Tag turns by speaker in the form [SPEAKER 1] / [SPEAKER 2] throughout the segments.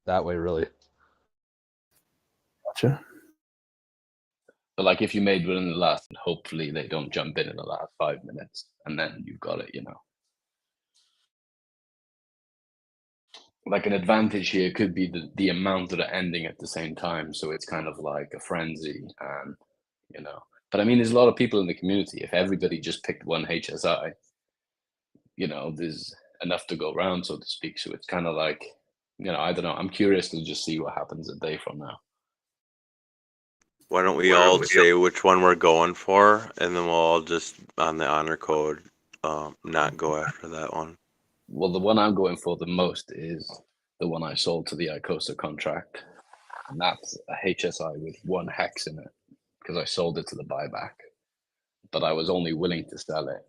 [SPEAKER 1] that way, really.
[SPEAKER 2] Gotcha.
[SPEAKER 3] But like if you made within the last, hopefully they don't jump in the last 5 minutes, and then you've got it, you know. Like an advantage here could be the amount that are ending at the same time, so it's kind of like a frenzy, and you know. But I mean, there's a lot of people in the community. If everybody just picked one HSI, you know, there's enough to go around, so to speak. So it's kind of like, you know, I don't know. I'm curious to just see what happens a day from now.
[SPEAKER 4] Why don't we all say which one we're going for, and then we'll all just on the honor code not go after that one.
[SPEAKER 3] Well, the one I'm going for the most is the one I sold to the Icosa contract, and that's a HSI with 1 hex in it because I sold it to the buyback, but I was only willing to sell it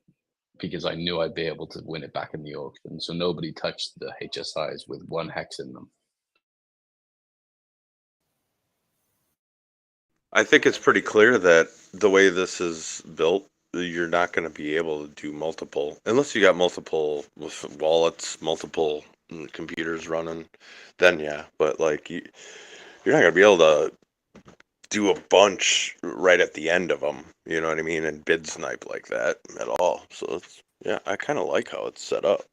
[SPEAKER 3] because I knew I'd be able to win it back in the auction. So nobody touched the HSIs with 1 hex in them.
[SPEAKER 4] I think it's pretty clear that the way this is built, you're not going to be able to do multiple, unless you got multiple with wallets, multiple computers running, then yeah. But like you're not going to be able to do a bunch right at the end of them, you know what I mean, and bid snipe like that at all. So it's, yeah, I kind of like how it's set up.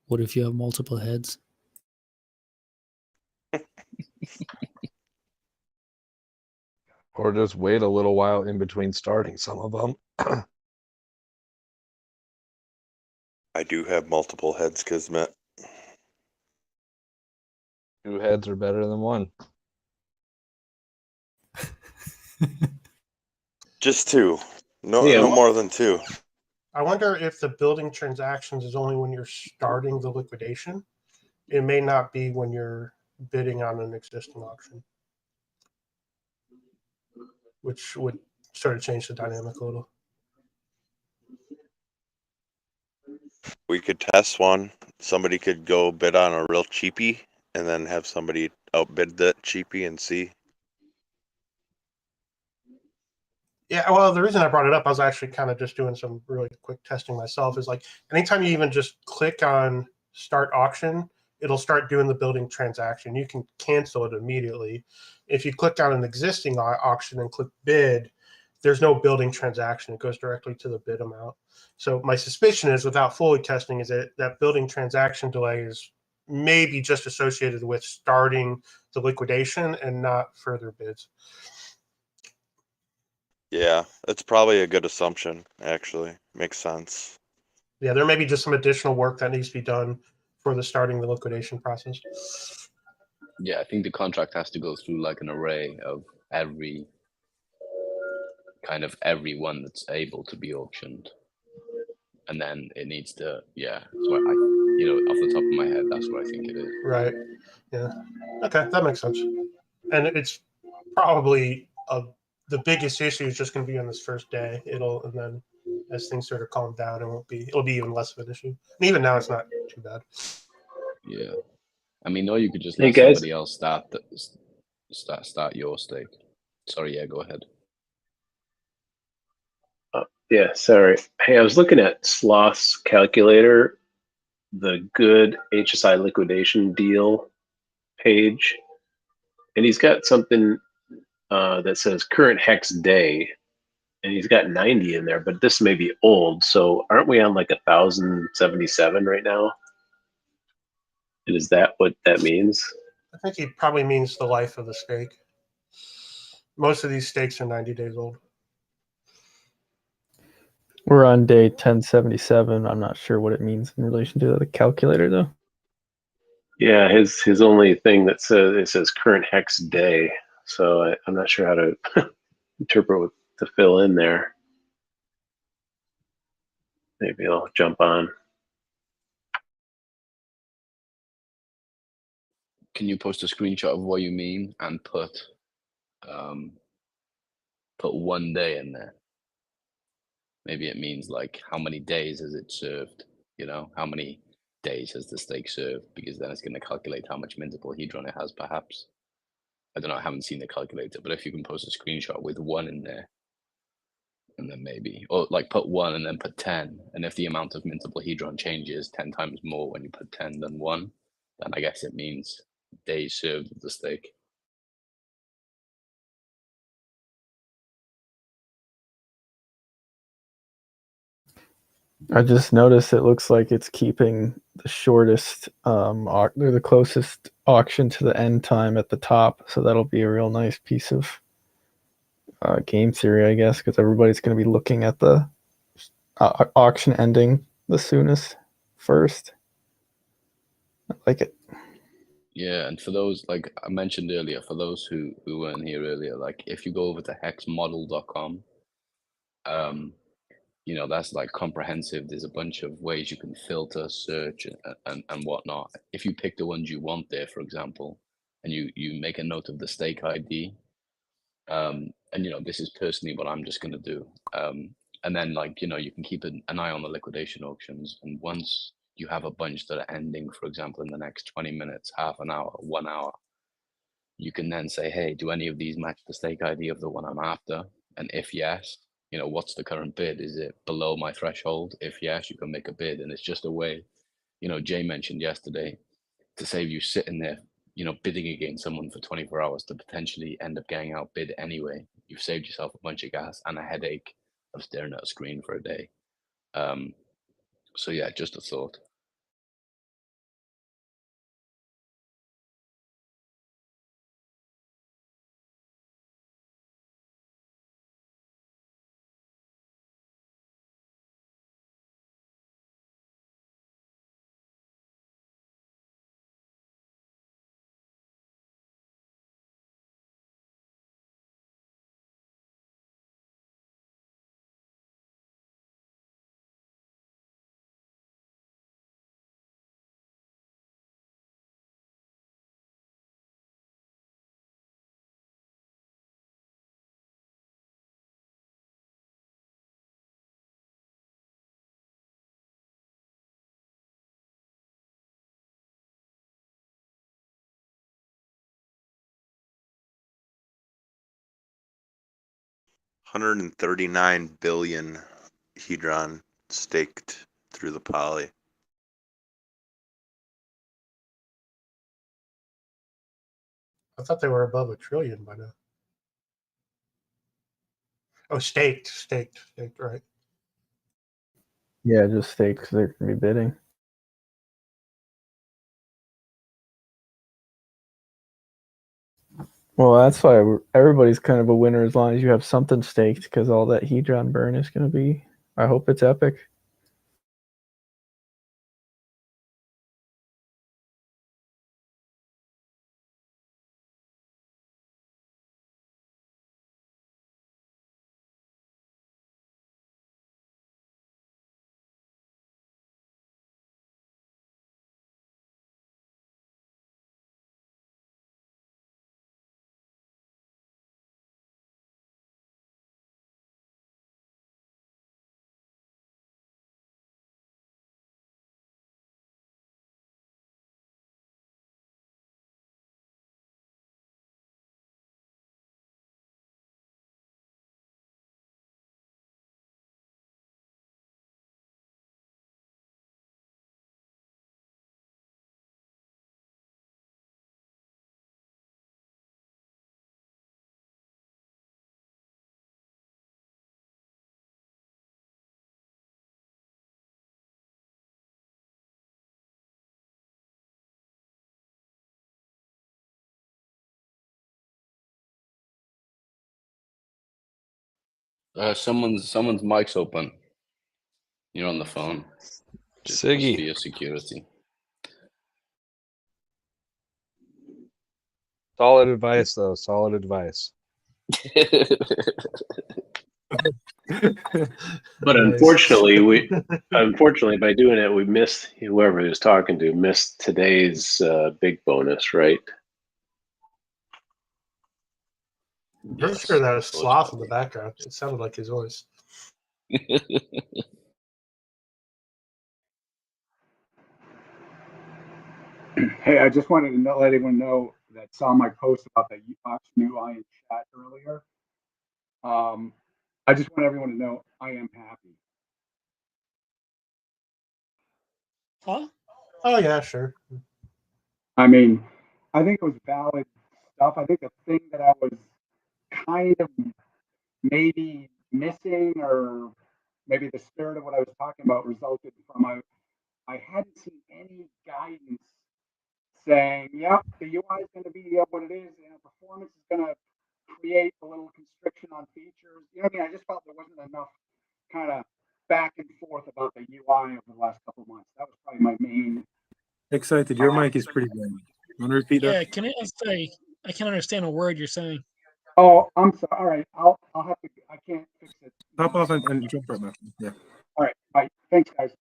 [SPEAKER 5] What if you have multiple heads?
[SPEAKER 1] Or just wait a little while in between starting some of them.
[SPEAKER 4] I do have multiple heads, Kismet.
[SPEAKER 1] 2 heads are better than 1.
[SPEAKER 4] Just 2. No,
[SPEAKER 2] Yeah.
[SPEAKER 4] no more than 2.
[SPEAKER 6] I wonder if the building transactions is only when you're starting the liquidation. It may not be when you're bidding on an existing auction, which would sort of change the dynamic a little.
[SPEAKER 4] We could test one. Somebody could go bid on a real cheapie and then have somebody outbid that cheapie and see.
[SPEAKER 6] Yeah, well, the reason I brought it up, I was actually kind of just doing some really quick testing myself, is like anytime you even just click on start auction, it'll start doing the building transaction. You can cancel it immediately. If you click on an existing auction and click bid, there's no building transaction. It goes directly to the bid amount. So my suspicion is, without fully testing, is that building transaction delay is maybe just associated with starting the liquidation and not further bids.
[SPEAKER 4] Yeah, it's probably a good assumption, actually. Makes sense.
[SPEAKER 6] Yeah, there may be just some additional work that needs to be done for the starting the liquidation process.
[SPEAKER 3] Yeah, I think the contract has to go through like an array of every one that's able to be auctioned. And then it needs to, yeah. So off the top of my head, that's what I think it is.
[SPEAKER 6] Right. Yeah. Okay, that makes sense. And it's probably the biggest issue is just going to be on this first day. And then as things sort of calm down, it'll be even less of an issue. And even now, it's not too bad.
[SPEAKER 3] Yeah. I mean, or you could just
[SPEAKER 2] Hey,
[SPEAKER 3] let
[SPEAKER 2] guys.
[SPEAKER 3] somebody else start your stake. Sorry, yeah, go ahead.
[SPEAKER 2] Yeah, sorry. Hey, I was looking at Sloth's calculator, the good HSI liquidation deal page, and he's got something that says current hex day, and he's got 90 in there, but this may be old. So aren't we on like 1,077 right now? And is that what that means?
[SPEAKER 6] I think he probably means the life of the stake. Most of these stakes are 90 days old.
[SPEAKER 7] We're on day 1077. I'm not sure what it means in relation to the calculator, though.
[SPEAKER 2] Yeah, his only thing that says current hex day. So I'm not sure how to interpret what to fill in there. Maybe I'll jump on.
[SPEAKER 3] Can you post a screenshot of what you mean and put 1 day in there? Maybe it means like how many days has it served? You know, how many days has the stake served? Because then it's going to calculate how much mintable hedron it has, perhaps. I don't know. I haven't seen the calculator, but if you can post a screenshot with 1 in there, and then maybe, or like put 1 and then put 10. And if the amount of mintable hedron changes 10 times more when you put 10 than 1, then I guess it means days served of the stake.
[SPEAKER 7] I just noticed it looks like it's keeping the shortest, or the closest auction to the end time at the top. So that'll be a real nice piece of game theory, I guess, because everybody's going to be looking at the auction ending the soonest first. I like it.
[SPEAKER 3] Yeah, and for those, like I mentioned earlier, for those who weren't here earlier, like if you go over to hexmodel.com, you know, that's like comprehensive. There's a bunch of ways you can filter, search, and whatnot. If you pick the ones you want there, for example, and you make a note of the stake ID, and you know, this is personally what I'm just going to do. And then, like, you know, you can keep an eye on the liquidation auctions, and once you have a bunch that are ending, for example, in the next 20 minutes, half an hour, 1 hour, you can then say, hey, do any of these match the stake ID of the one I'm after? And if yes, you know, what's the current bid? Is it below my threshold? If yes, you can make a bid. And it's just a way, you know, Jay mentioned yesterday, to save you sitting there, you know, bidding against someone for 24 hours to potentially end up getting outbid anyway. You've saved yourself a bunch of gas and a headache of staring at a screen for a day. So yeah, just a thought.
[SPEAKER 4] $139 billion hedron staked through the poly.
[SPEAKER 6] I thought they were above $1 trillion by now. Oh, staked, right?
[SPEAKER 7] Yeah, just staked because they're going to be bidding. Well, that's why everybody's kind of a winner as long as you have something staked, because all that hedron burn is going to be, I hope it's epic.
[SPEAKER 3] Someone's mic's open. You're on the phone. Just for
[SPEAKER 1] Siggy.
[SPEAKER 3] your security.
[SPEAKER 1] Solid advice, though. Solid advice.
[SPEAKER 2] But unfortunately, by doing it, we missed whoever he was talking to missed today's big bonus, right?
[SPEAKER 6] I'm pretty sure that was Sloth in the background. It sounded like his voice.
[SPEAKER 8] Hey, I just wanted to let everyone know that saw my post about the new Iron chat earlier. I just want everyone to know I am happy.
[SPEAKER 6] Huh? Oh yeah, sure.
[SPEAKER 8] I mean, I think it was valid stuff. I think the thing that I was kind of maybe missing, or maybe the spirit of what I was talking about, resulted from I hadn't seen any guidance saying, yep, the UI is going to be what it is, and performance is going to create a little constriction on features. You know what I mean? I just felt there wasn't enough kind of back and forth about the UI over the last couple of months. That was probably my main.
[SPEAKER 9] Excited. Your mic is pretty good. Want to repeat that?
[SPEAKER 5] Yeah, can I say I can't understand a word you're saying.
[SPEAKER 8] Oh, I'm sorry. All right, I'll have to. I can't fix it.
[SPEAKER 9] Hop off and jump right back. Yeah.
[SPEAKER 8] All right, bye. Thanks, guys.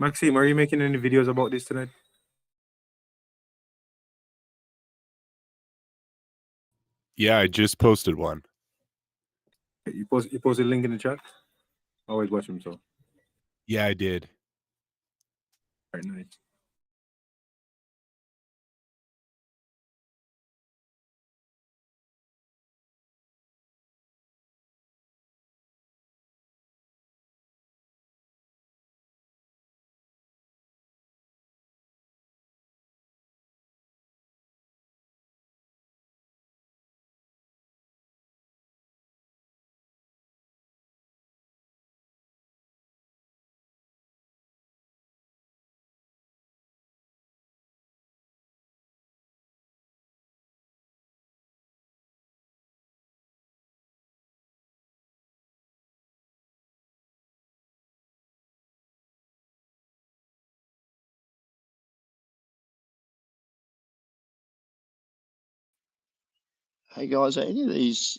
[SPEAKER 9] Maxime, are you making any videos about this tonight?
[SPEAKER 10] Yeah, I just posted one.
[SPEAKER 9] You posted a link in the chat? Always watch him, so.
[SPEAKER 10] Yeah, I did.
[SPEAKER 9] All right, nice.
[SPEAKER 11] Hey guys, are any of these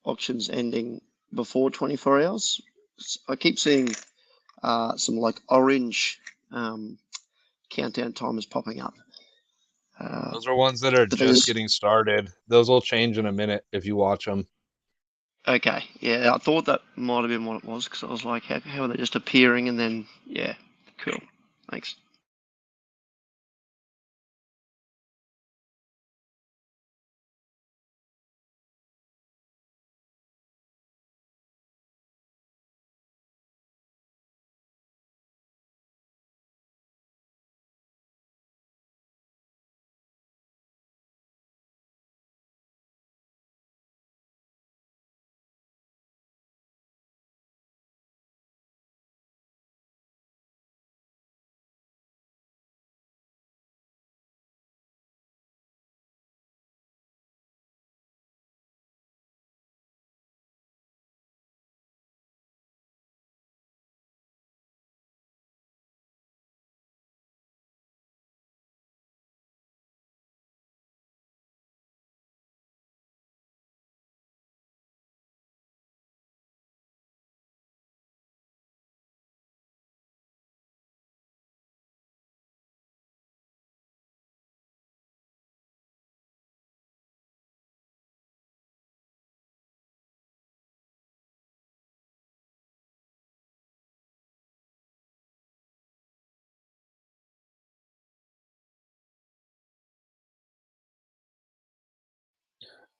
[SPEAKER 11] auctions ending before 24 hours? I keep seeing some like orange countdown timers popping up.
[SPEAKER 1] Those are ones that are
[SPEAKER 11] but they
[SPEAKER 1] just
[SPEAKER 11] just
[SPEAKER 1] getting started. Those will change in a minute if you watch them.
[SPEAKER 11] okay. Yeah, I thought that might have been what it was because I was like, how are they just appearing and then yeah, cool. Thanks.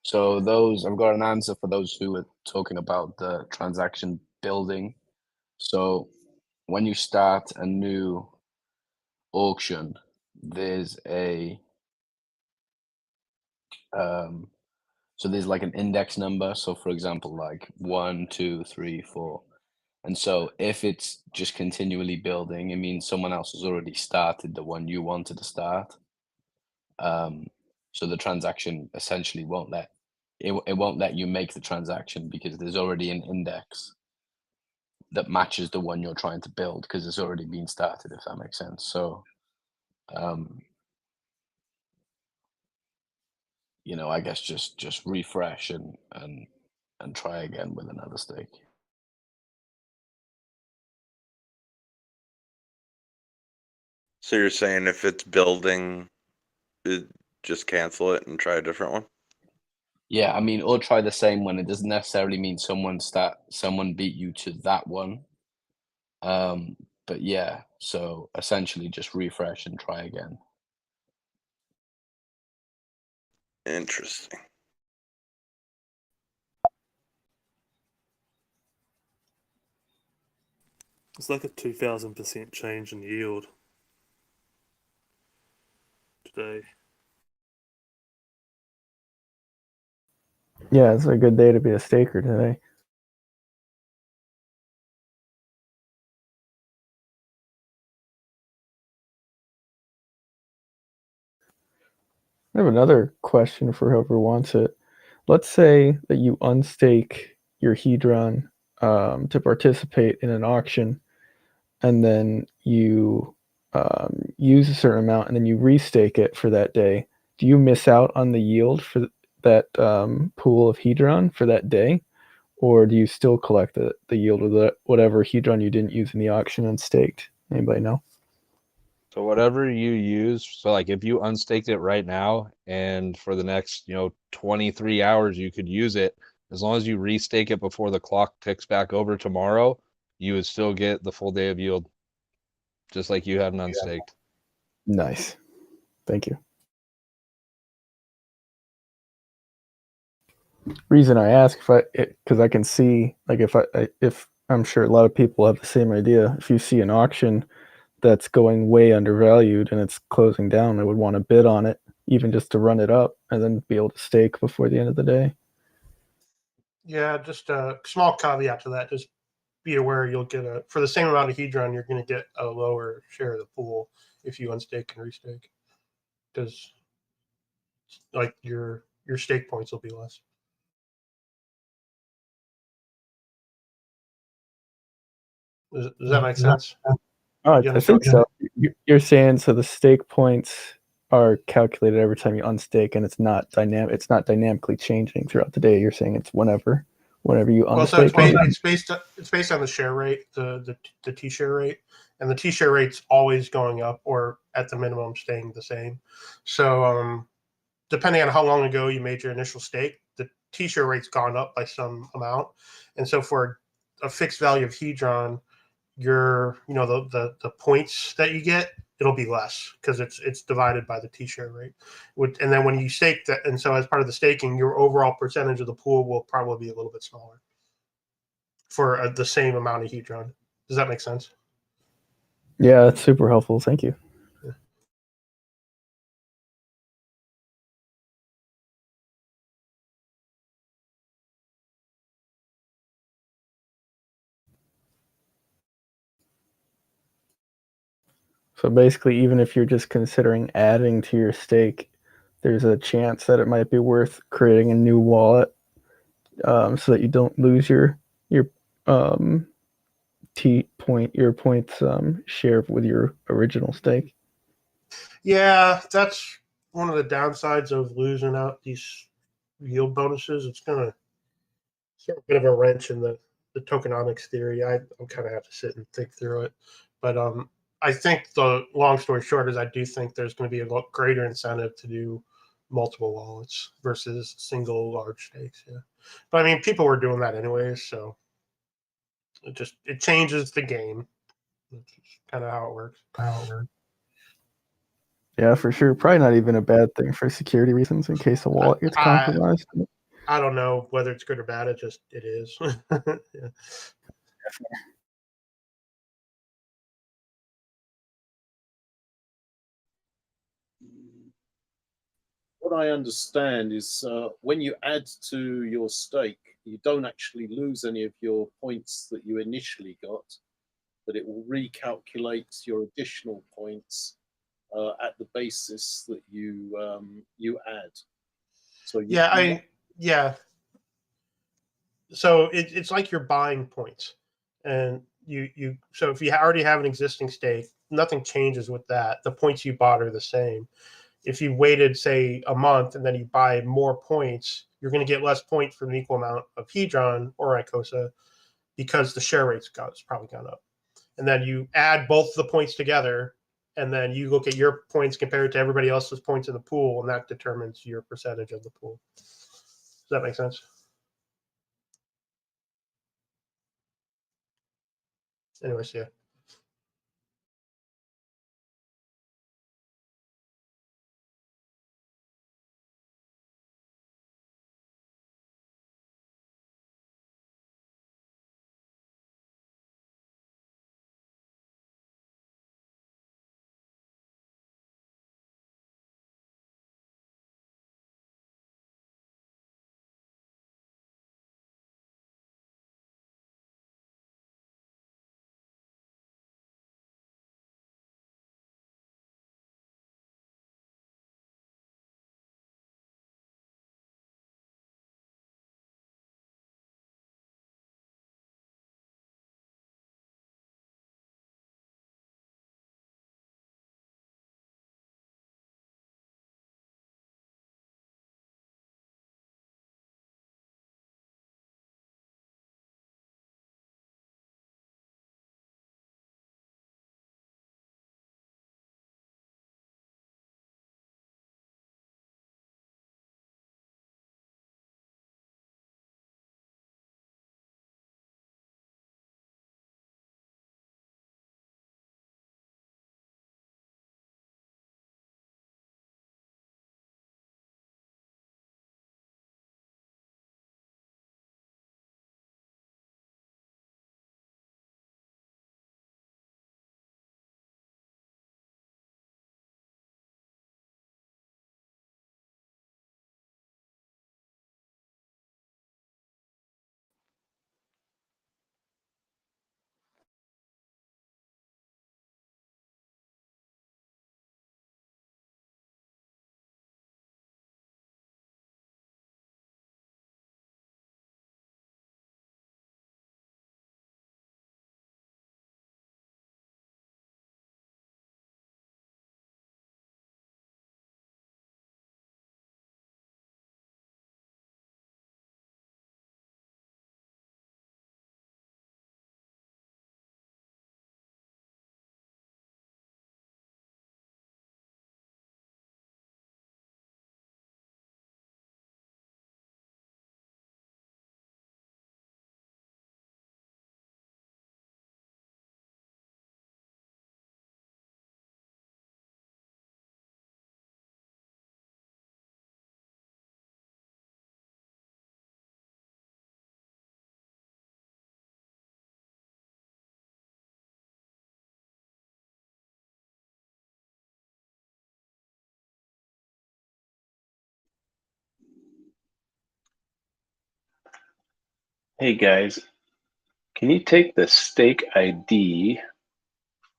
[SPEAKER 3] So those, I've got an answer for those who are talking about the transaction building. So when you start a new auction, there's a so there's like an index number. So for example, like 1, 2, 3, 4. And so if it's just continually building, it means someone else has already started the one you wanted to start. So the transaction essentially won't let it won't let you make the transaction because there's already an index that matches the one you're trying to build because it's already been started, if that makes sense. So you know, I guess just refresh and try again with another stake.
[SPEAKER 4] So you're saying if it's building, just cancel it and try a different one?
[SPEAKER 3] Yeah, I mean, or try the same one. It doesn't necessarily mean someone beat you to that one. But yeah, So essentially just refresh and try again.
[SPEAKER 4] Interesting.
[SPEAKER 12] It's like a 2000% change in yield today.
[SPEAKER 7] Yeah, it's a good day to be a staker today. I have another question for whoever wants it. Let's say that you unstake your Hedron to participate in an auction, and then you use a certain amount, and then you restake it for that day. Do you miss out on the yield for that pool of Hedron for that day, or do you still collect the yield of whatever Hedron you didn't use in the auction and staked? Anybody know?
[SPEAKER 1] So whatever you use, so like if you unstaked it right now and for the next, 23 hours you could use it, as long as you restake it before the clock ticks back over tomorrow, you would still get the full day of yield, just like you had an unstaked.
[SPEAKER 7] Nice. Thank you. Reason I ask, because I can see, like, if I'm sure a lot of people have the same idea. If you see an auction that's going way undervalued and it's closing down, I would want to bid on it, even just to run it up and then be able to stake before the end of the day.
[SPEAKER 6] Yeah, just a small caveat to that. Just be aware you'll get for the same amount of Hedron, you're going to get a lower share of the pool if you unstake and restake, because like your stake points will be less. Does that make sense?
[SPEAKER 7] Oh, I think so. You're saying so the stake points are calculated every time you unstake, and it's not dynamic. It's not dynamically changing throughout the day. You're saying it's whenever you unstake.
[SPEAKER 6] Well, so it's based on the share rate, the T share rate, and the T share rate's always going up or at the minimum staying the same. So depending on how long ago you made your initial stake, the T share rate's gone up by some amount, and so for a fixed value of Hedron, the points that you get, it'll be less because it's divided by the T share rate. And then when you stake that, and so as part of the staking, your overall percentage of the pool will probably be a little bit smaller for the same amount of Hedron. Does that make sense?
[SPEAKER 7] Yeah, that's super helpful. Thank you.
[SPEAKER 6] Yeah.
[SPEAKER 7] So basically, even if you're just considering adding to your stake, there's a chance that it might be worth creating a new wallet so that you don't lose your um, your points share with your original stake.
[SPEAKER 6] Yeah, that's one of the downsides of losing out these yield bonuses. It's gonna throw a bit of a wrench in the tokenomics theory. I'm kind of have to sit and think through it, but I think the long story short is I do think there's going to be a lot greater incentive to do multiple wallets versus single large stakes. Yeah, but I mean, people were doing that anyways, so it changes the game. That's kind of how it works.
[SPEAKER 7] Yeah, for sure. Probably not even a bad thing for security reasons in case a wallet gets compromised.
[SPEAKER 6] I don't know whether it's good or bad. It is. Yeah.
[SPEAKER 13] What I understand is when you add to your stake, you don't actually lose any of your points that you initially got, but it will recalculate your additional points at the basis that you add. So
[SPEAKER 6] yeah. So it's like you're buying points, and so if you already have an existing stake, nothing changes with that. The points you bought are the same. If you waited, say, a month and then you buy more points, you're going to get less points for an equal amount of Hedron or Icosa because the share rate's probably gone up. And then you add both the points together, and then you look at your points compared to everybody else's points in the pool, and that determines your percentage of the pool. Does that make sense? Anyways, yeah.
[SPEAKER 2] Hey guys, can you take the stake ID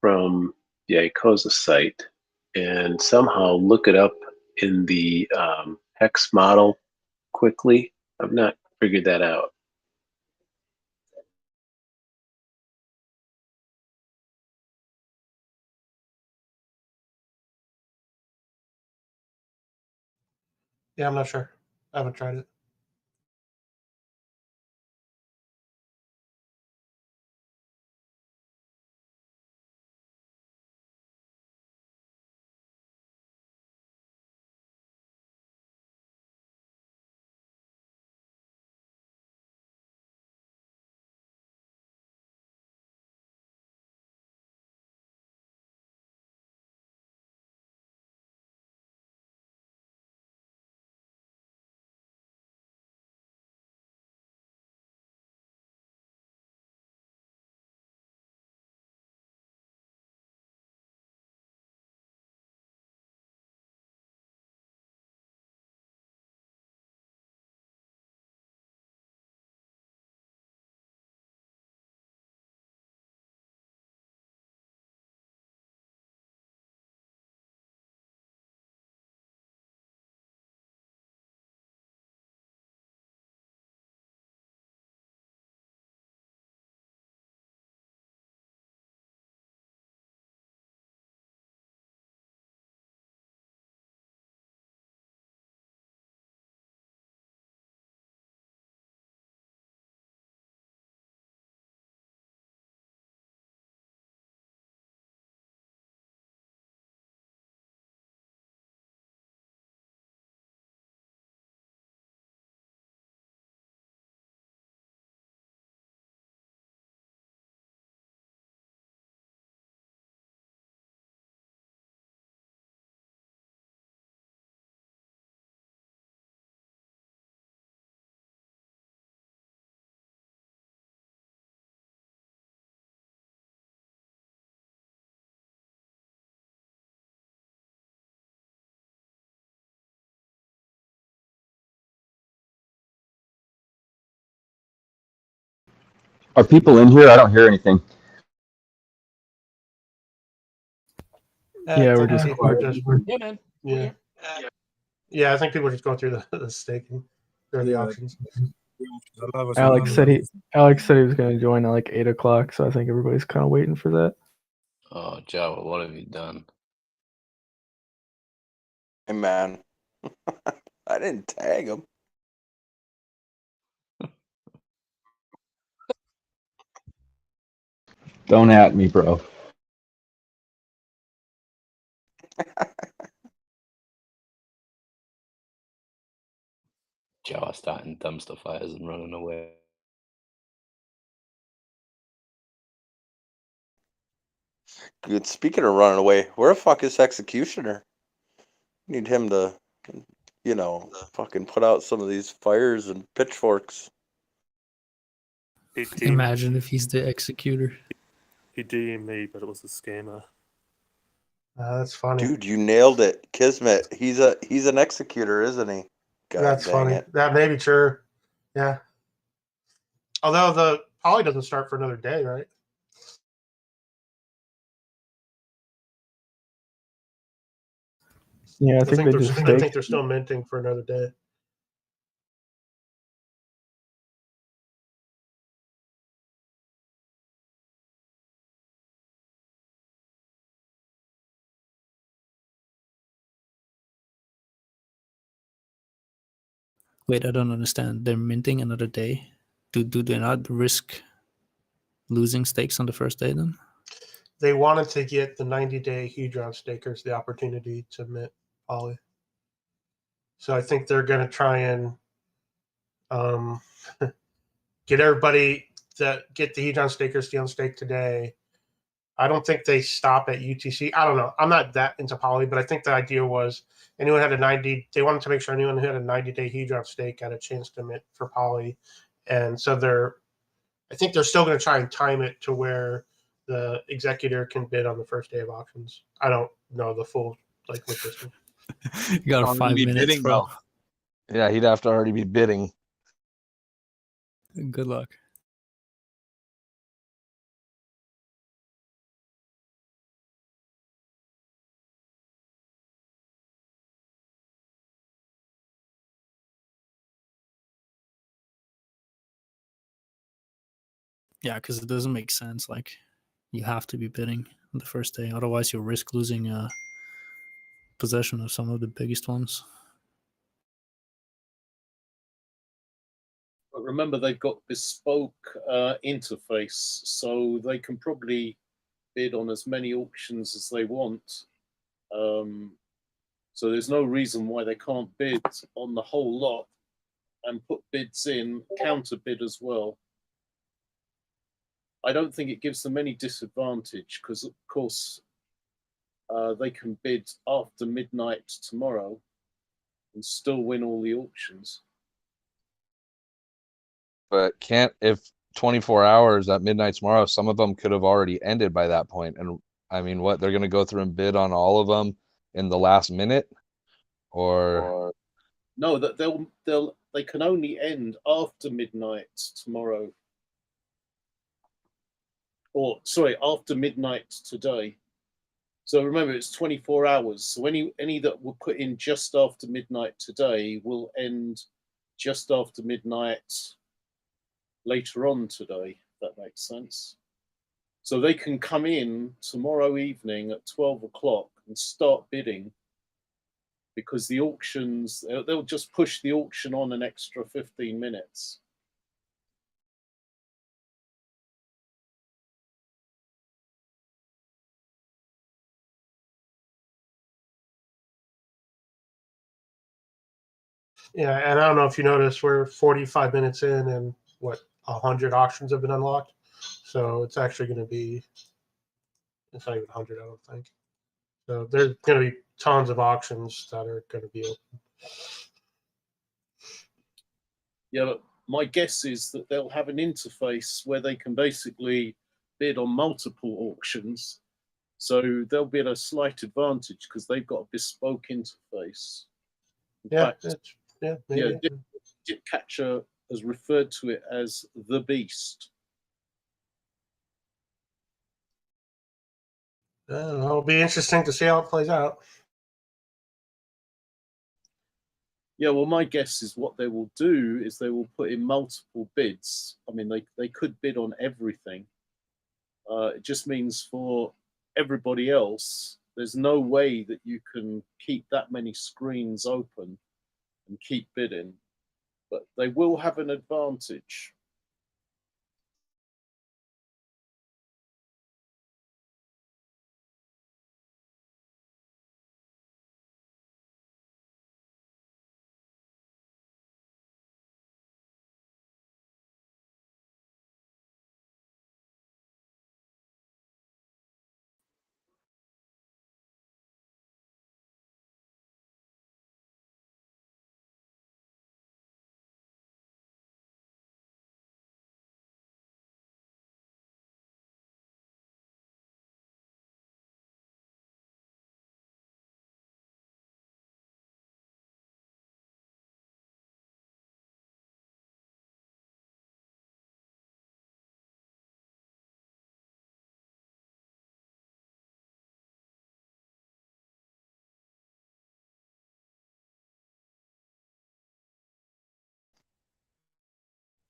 [SPEAKER 2] from the Icosa site and somehow look it up in the hex model quickly? I've not figured that out.
[SPEAKER 6] Yeah, I'm not sure. I haven't tried it.
[SPEAKER 14] Are people in here? I don't hear anything.
[SPEAKER 7] Yeah, we're just
[SPEAKER 6] people are
[SPEAKER 7] quiet.
[SPEAKER 6] just
[SPEAKER 5] Yeah, man.
[SPEAKER 6] yeah. Yeah, I think people are just going through the staking or the
[SPEAKER 9] Yeah.
[SPEAKER 6] auctions.
[SPEAKER 7] Alex said he was going to join at like 8 o'clock, so I think everybody's kind of waiting for that.
[SPEAKER 3] Oh, Java, what have you done?
[SPEAKER 4] Hey man, I didn't tag him.
[SPEAKER 14] Don't at me, bro.
[SPEAKER 3] Java starting dumpster fires and running away.
[SPEAKER 4] Good. Speaking of running away, where the fuck is Executioner? Need him to, fucking put out some of these fires and pitchforks.
[SPEAKER 15] Imagine if he's the executor.
[SPEAKER 12] He DM'd me, but it was a scammer.
[SPEAKER 6] That's funny.
[SPEAKER 4] Dude, you nailed it, Kismet. He's an executor, isn't he? God
[SPEAKER 6] That's
[SPEAKER 4] dang
[SPEAKER 6] funny.
[SPEAKER 4] it.
[SPEAKER 6] That may be true. Yeah. Although the poly doesn't start for another day, right?
[SPEAKER 7] Yeah, I think they
[SPEAKER 6] they're,
[SPEAKER 7] just
[SPEAKER 6] I
[SPEAKER 7] staked.
[SPEAKER 6] think they're still minting for another day.
[SPEAKER 15] Wait, I don't understand. They're minting another day. Do they not risk losing stakes on the first day then?
[SPEAKER 6] They wanted to get the 90-day Hedron stakers the opportunity to mint poly. So I think they're going to try and get everybody that get the Hedron stakers to unstake today. I don't think they stop at UTC. I don't know. I'm not that into poly, but I think the idea was anyone had a 90. They wanted to make sure anyone who had a 90-day Hedron stake had a chance to mint for poly, and so I think they're still going to try and time it to where the executor can bid on the first day of auctions. I don't know the full logistics.
[SPEAKER 15] You got
[SPEAKER 1] Already
[SPEAKER 15] 5
[SPEAKER 1] be
[SPEAKER 15] minutes,
[SPEAKER 1] bidding,
[SPEAKER 15] bro.
[SPEAKER 1] Yeah, he'd have to already be bidding.
[SPEAKER 15] Good luck. Yeah, because it doesn't make sense. Like, you have to be bidding on the first day, otherwise you risk losing possession of some of the biggest ones.
[SPEAKER 13] But remember, they've got bespoke interface, so they can probably bid on as many auctions as they want. So there's no reason why they can't bid on the whole lot and put bids in, counter bid as well. I don't think it gives them any disadvantage because, of course, they can bid after midnight tomorrow and still win all the auctions.
[SPEAKER 1] But can't, if 24 hours at midnight tomorrow, some of them could have already ended by that point. And I mean, what, they're going to go through and bid on all of them in the last minute? Or
[SPEAKER 13] no, that they can only end after midnight tomorrow. Or sorry, after midnight today. So remember, it's 24 hours. So any that were put in just after midnight today will end just after midnight later on today, if that makes sense. So they can come in tomorrow evening at 12 o'clock and start bidding, because the auctions, they'll just push the auction on an extra 15 minutes.
[SPEAKER 6] Yeah, and I don't know if you noticed, we're 45 minutes in, and what, 100 auctions have been unlocked. So it's actually going to be, it's not even 100, I don't think. So there's going to be tons of auctions that are going to be open.
[SPEAKER 13] Yeah, but my guess is that they'll have an interface where they can basically bid on multiple auctions. So they'll be at a slight advantage because they've got a bespoke interface. In fact,
[SPEAKER 6] maybe.
[SPEAKER 13] Dip Catcher has referred to it as the beast.
[SPEAKER 6] It'll be interesting to see how it plays out.
[SPEAKER 13] Yeah, well, my guess is what they will do is they will put in multiple bids. I mean, they could bid on everything. It just means for everybody else, there's no way that you can keep that many screens open and keep bidding, but they will have an advantage.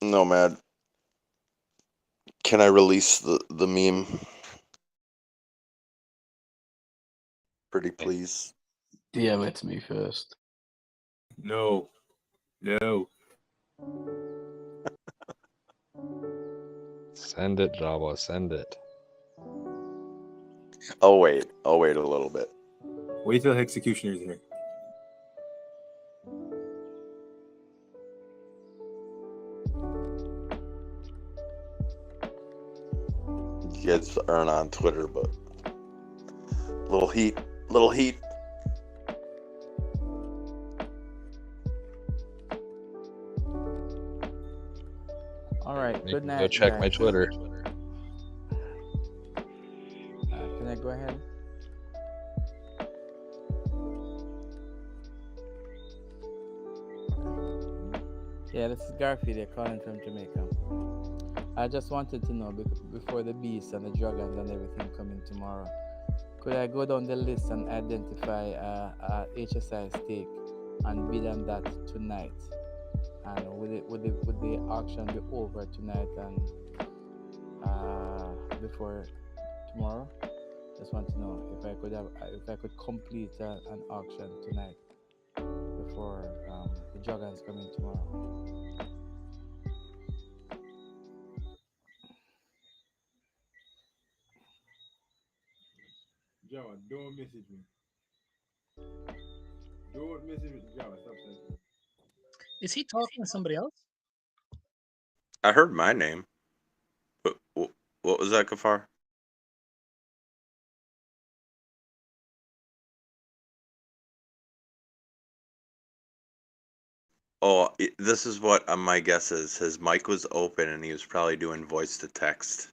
[SPEAKER 4] Nomad, can I release the meme? Pretty please.
[SPEAKER 3] DM it to me first.
[SPEAKER 9] No.
[SPEAKER 1] send it, Jabba, send it.
[SPEAKER 4] I'll wait a little bit.
[SPEAKER 9] Wait till Executioner's here.
[SPEAKER 4] You guys aren't on Twitter, but little heat.
[SPEAKER 16] All right. Good night.
[SPEAKER 1] Go check
[SPEAKER 16] guys.
[SPEAKER 1] my Twitter.
[SPEAKER 16] Can I go ahead? Yeah, this is Garfield. They're calling from Jamaica. I just wanted to know before the beasts and the dragons and everything coming tomorrow, could I go down the list and identify a HSI stake and bid on that tonight? And would the auction be over tonight and before tomorrow? Just want to know if I could complete an auction tonight before the dragons coming tomorrow.
[SPEAKER 9] Java, don't message me. Don't message me, Java. Stop that.
[SPEAKER 5] Is he talking to somebody else?
[SPEAKER 4] I heard my name. What was that, Kafar? Oh, this is what my guess is. His mic was open and he was probably doing voice to text.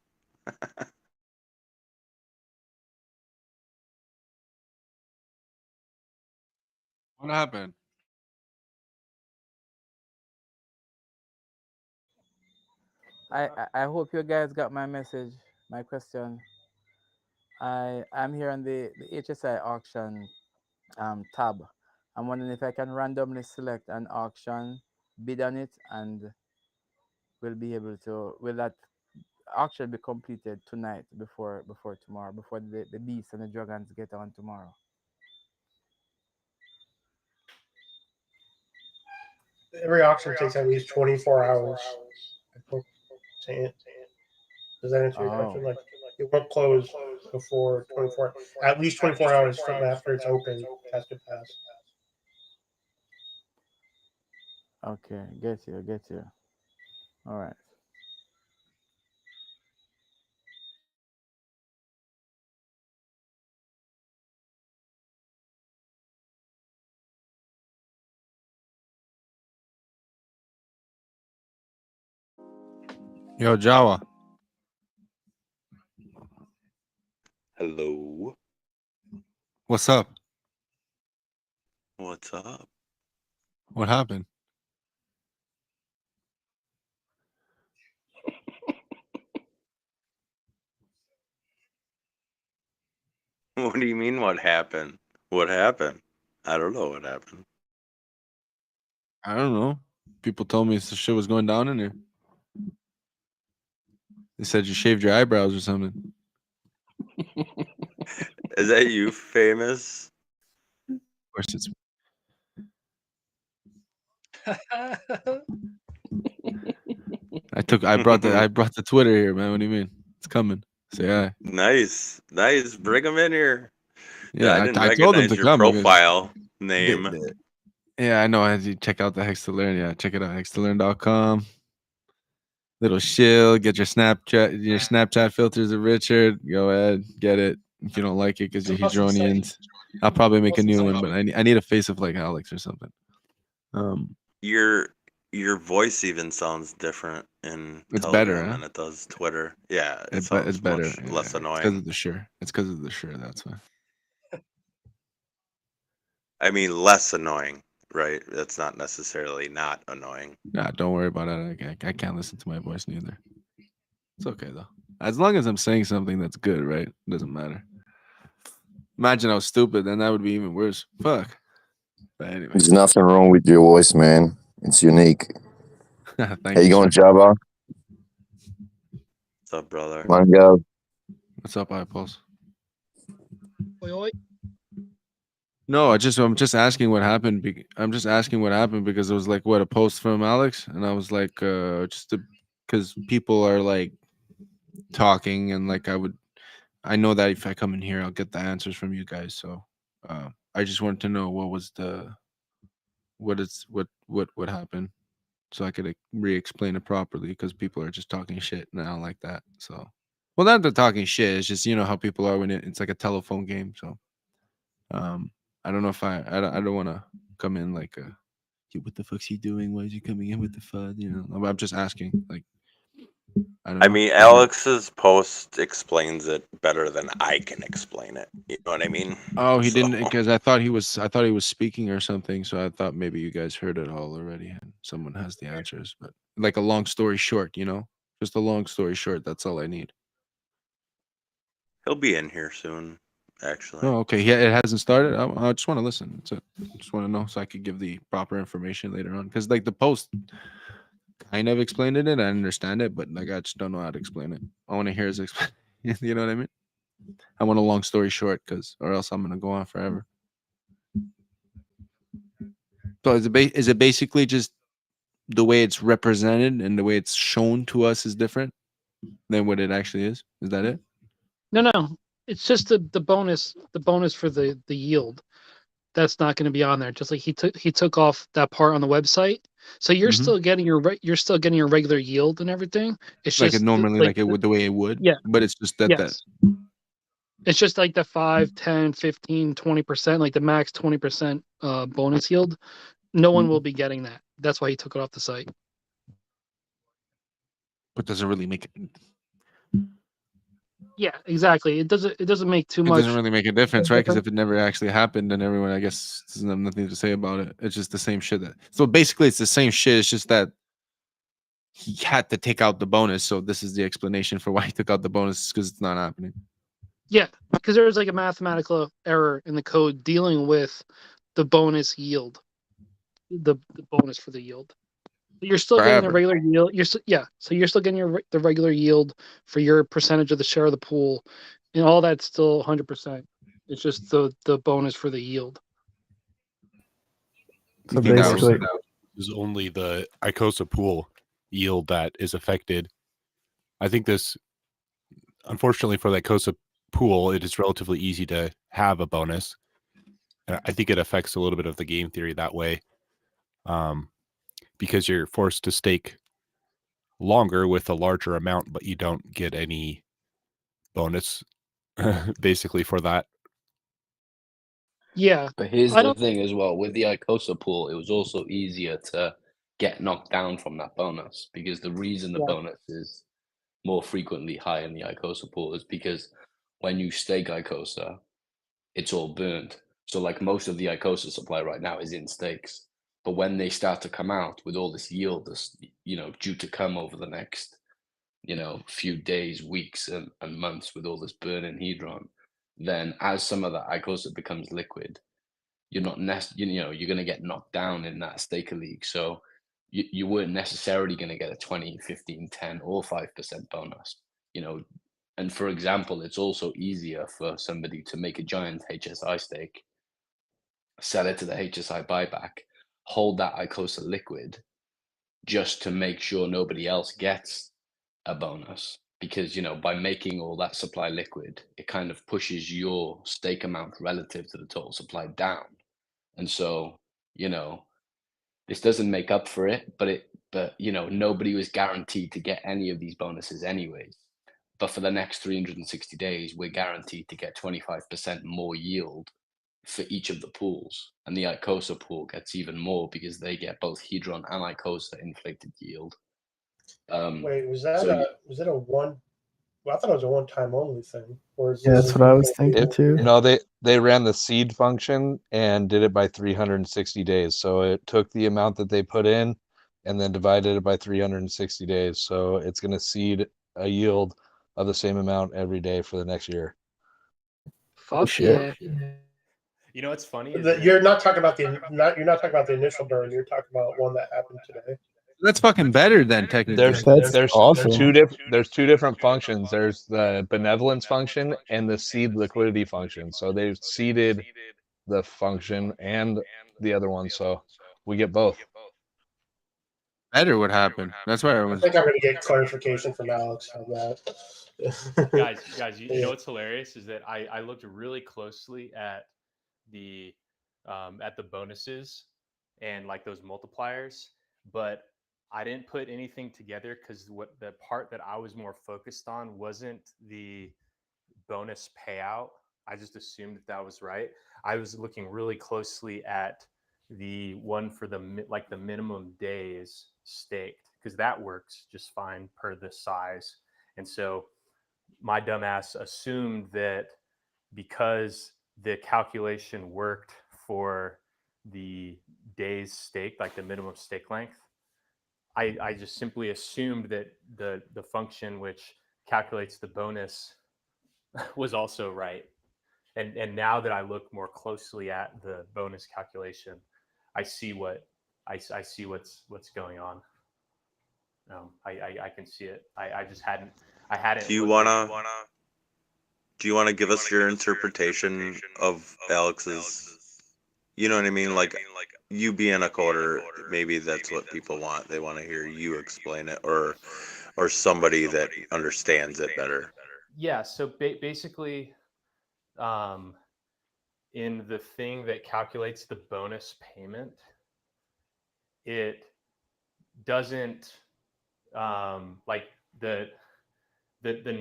[SPEAKER 1] What happened?
[SPEAKER 16] I hope you guys got my message, my question. I'm here on the HSI auction tab. I'm wondering if I can randomly select an auction, bid on it, and will that auction be completed tonight before tomorrow, before the beasts and the dragons get on tomorrow?
[SPEAKER 6] Every auction takes at least 24 hours. I think. Does that answer your question? Like, it won't close before 24, at least 24 hours from after it's open. It has to pass.
[SPEAKER 16] Okay, get you. All right.
[SPEAKER 1] Yo, Jawa.
[SPEAKER 4] Hello.
[SPEAKER 1] What's up?
[SPEAKER 4] What's up?
[SPEAKER 1] What happened?
[SPEAKER 4] What do you mean what happened? What happened? I don't know what happened.
[SPEAKER 1] I don't know. People told me some shit was going down in there. They said you shaved your eyebrows or something.
[SPEAKER 4] Is that you, famous?
[SPEAKER 1] Of course it's I brought the Twitter here, man. What do you mean? It's coming. Say hi.
[SPEAKER 4] Nice. Bring them in here.
[SPEAKER 1] Yeah,
[SPEAKER 4] I didn't
[SPEAKER 1] I told them
[SPEAKER 4] recognize
[SPEAKER 1] to
[SPEAKER 4] your
[SPEAKER 1] come because
[SPEAKER 4] profile name.
[SPEAKER 1] yeah, I know. I had to check out the Hex to Learn. Yeah, check it out. hextolearn.com. Little shield. Get your Snapchat filters of Richard. Go ahead, get it. If you don't like it because you're Hedronians, I'll probably make a new one. But I need a face of like Alex or something.
[SPEAKER 4] Your voice even sounds different in
[SPEAKER 1] It's
[SPEAKER 4] Telegram
[SPEAKER 1] better, huh?
[SPEAKER 4] than it does Twitter. Yeah, it
[SPEAKER 1] It's
[SPEAKER 4] sounds
[SPEAKER 1] better.
[SPEAKER 4] much less
[SPEAKER 1] It's because
[SPEAKER 4] annoying.
[SPEAKER 1] of the shirt. It's because of the shirt. That's why.
[SPEAKER 4] I mean, less annoying, right? That's not necessarily not annoying.
[SPEAKER 1] Nah, don't worry about it. I can't listen to my voice neither. It's okay though. As long as I'm saying something that's good, right? It doesn't matter. Imagine I was stupid, then that would be even worse. Fuck. But anyway.
[SPEAKER 17] There's nothing wrong with your voice, man. It's unique.
[SPEAKER 1] Thank
[SPEAKER 17] How you going, Java?
[SPEAKER 4] What's up, brother?
[SPEAKER 17] Mango.
[SPEAKER 1] What's up, iPulse?
[SPEAKER 5] Oi, oi.
[SPEAKER 1] No, I'm just asking what happened. I'm just asking what happened because it was like what a post from Alex, and I was like, because people are like talking, and like I know that if I come in here, I'll get the answers from you guys. So, I just wanted to know what happened, so I could re-explain it properly because people are just talking shit, and I don't like that. So, well, not the talking shit. It's just how people are when it's like a telephone game. So, I don't know if I don't want to come in like what the fuck's he doing? Why is he coming in with the FUD? I'm just asking. Like,
[SPEAKER 18] I don't
[SPEAKER 4] I
[SPEAKER 18] know.
[SPEAKER 4] mean, Alex's post explains it better than I can explain it. You know what I mean?
[SPEAKER 18] Oh, he
[SPEAKER 4] So-
[SPEAKER 18] didn't, because I thought he was speaking or something. So I thought maybe you guys heard it all already, and someone has the answers. But like a long story short, just a long story short. That's all I need.
[SPEAKER 4] He'll be in here soon, actually.
[SPEAKER 18] Oh, okay. Yeah, it hasn't started. I just want to listen. That's it. Just want to know so I could give the proper information later on. Because like the post kind of explained it, I understand it, but like I just don't know how to explain it. I want to hear his explanation. You know what I mean? I want a long story short, or else I'm gonna go on forever. So is it basically just the way it's represented and the way it's shown to us is different than what it actually is? Is that it?
[SPEAKER 5] No. It's just the bonus for the yield. That's not going to be on there. Just like he took off that part on the website. So you're
[SPEAKER 18] Mhm.
[SPEAKER 5] still getting your regular yield and everything. It's
[SPEAKER 18] Like it
[SPEAKER 5] just
[SPEAKER 18] normally, like it would, the way it would.
[SPEAKER 5] Yeah.
[SPEAKER 18] But it's just that
[SPEAKER 5] Yes. It's just like the 5, 10, 15, 20%, like the max 20% bonus yield. No one will be getting that. That's why he took it off the site.
[SPEAKER 18] But doesn't really make it.
[SPEAKER 5] Yeah, exactly. It doesn't make too
[SPEAKER 18] It
[SPEAKER 5] much.
[SPEAKER 18] doesn't really make a difference, right? Because if it never actually happened, then everyone, I guess, doesn't have nothing to say about it. It's just the same shit. So basically, it's the same shit. It's just that he had to take out the bonus. So this is the explanation for why he took out the bonus, because it's not happening.
[SPEAKER 5] Yeah, because there was like a mathematical error in the code dealing with the bonus yield, the bonus for the yield. You're still getting the
[SPEAKER 18] Forever.
[SPEAKER 5] regular yield. So you're still getting the regular yield for your percentage of the share of the pool, and all that's still 100%. It's just the bonus for the yield.
[SPEAKER 7] So
[SPEAKER 10] think that
[SPEAKER 7] basically,
[SPEAKER 10] is only the Icosa pool yield that is affected. I think this, unfortunately for the Icosa pool, it is relatively easy to have a bonus. And I think it affects a little bit of the game theory that way, because you're forced to stake longer with a larger amount, but you don't get any bonus basically for that.
[SPEAKER 5] Yeah,
[SPEAKER 3] But here's
[SPEAKER 5] I
[SPEAKER 3] the
[SPEAKER 5] don't.
[SPEAKER 3] thing as well, with the Icosa pool, it was also easier to get knocked down from that bonus, because the reason the
[SPEAKER 5] Yeah.
[SPEAKER 3] bonus is more frequently high in the Icosa pool is because when you stake Icosa, it's all burned. So like most of the Icosa supply right now is in stakes. But when they start to come out with all this yield that's due to come over the next few days, weeks, and months with all this burning hedron, then as some of that Icosa becomes liquid, you're not you're going to get knocked down in that staker league. So you weren't necessarily going to get a 20, 15, 10 or 5% bonus, and for example, it's also easier for somebody to make a giant HSI stake, sell it to the HSI buyback, hold that Icosa liquid just to make sure nobody else gets a bonus. Because, by making all that supply liquid, it kind of pushes your stake amount relative to the total supply down. And so, this doesn't make up for it, but nobody was guaranteed to get any of these bonuses anyways. But for the next 360 days, we're guaranteed to get 25% more yield for each of the pools. And the Icosa pool gets even more because they get both Hedron and Icosa inflated yield.
[SPEAKER 6] Wait, was that
[SPEAKER 3] so
[SPEAKER 6] a one? Well, I thought it was a one-time only thing. Or is
[SPEAKER 7] yeah,
[SPEAKER 6] this
[SPEAKER 7] that's what I was thinking too.
[SPEAKER 1] No, they ran the seed function and did it by 360 days. So it took the amount that they put in and then divided it by 360 days. So it's going to seed a yield of the same amount every day for the next year.
[SPEAKER 5] Fuck
[SPEAKER 7] shit.
[SPEAKER 5] yeah.
[SPEAKER 19] You know what's funny is
[SPEAKER 6] You're not talking about you're not talking about the initial burn. You're talking about one that happened today.
[SPEAKER 18] That's fucking better than technically.
[SPEAKER 1] There's two different functions. There's the benevolence function and the seed liquidity function. So they've seeded the function and the other one, so we get both.
[SPEAKER 18] Better would happen. That's why I
[SPEAKER 6] I
[SPEAKER 18] was.
[SPEAKER 6] think I'm going to get clarification from Alex on that.
[SPEAKER 19] guys, you know what's hilarious is that I looked really closely at the bonuses and like those multipliers, but I didn't put anything together because what the part that I was more focused on wasn't the bonus payout. I just assumed that was right. I was looking really closely at the one for the minimum days staked, because that works just fine per the size. And so my dumbass assumed that because the calculation worked for the days staked, like the minimum stake length, I just simply assumed that the function which calculates the bonus was also right. And now that I look more closely at the bonus calculation, I see I see what's going on. I can see it. I just hadn't
[SPEAKER 4] Do you
[SPEAKER 19] looked at
[SPEAKER 4] wanna do you wanna give us your interpretation of Alex's? You know what I mean? Like you being a coder, maybe that's what people want. They want to hear you explain it, or somebody that understands it better.
[SPEAKER 19] Yeah. So basically, in the thing that calculates the bonus payment, it doesn't like the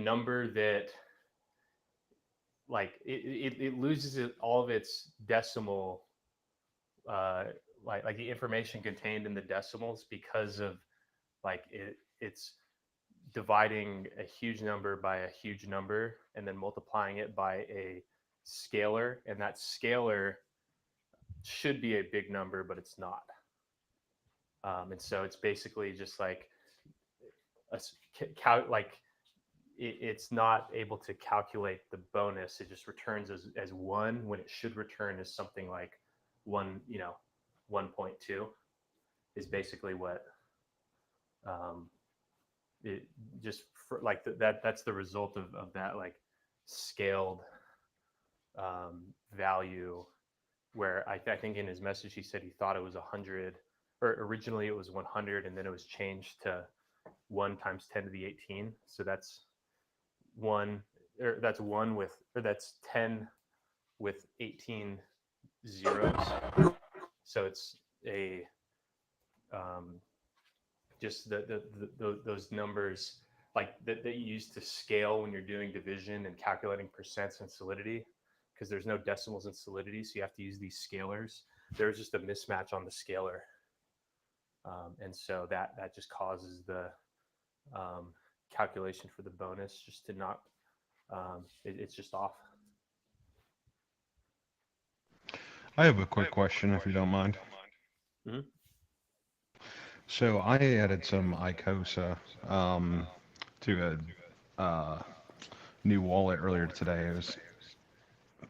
[SPEAKER 19] number that like it loses all of its decimal like the information contained in the decimals because of like it's dividing a huge number by a huge number and then multiplying it by a scalar, and that scalar should be a big number, but it's not. And so it's basically just like it's not able to calculate the bonus. It just returns as one when it should return as something like 1.2 is basically what it just like that's the result of that like scaled value, where I think in his message he said he thought it was 100, or originally it was 100, and then it was changed to 1 times 10 to the 18. So that's that's 10 with 18 zeros. So it's a just those numbers like that you use to scale when you're doing division and calculating percents and solidity, because there's no decimals in solidity, so you have to use these scalars. There's just a mismatch on the scalar, and so that just causes the calculation for the bonus just to not it's just off.
[SPEAKER 20] I have a quick question, if you don't mind.
[SPEAKER 19] Mhm.
[SPEAKER 20] So I added some Icosa to a new wallet earlier today. It was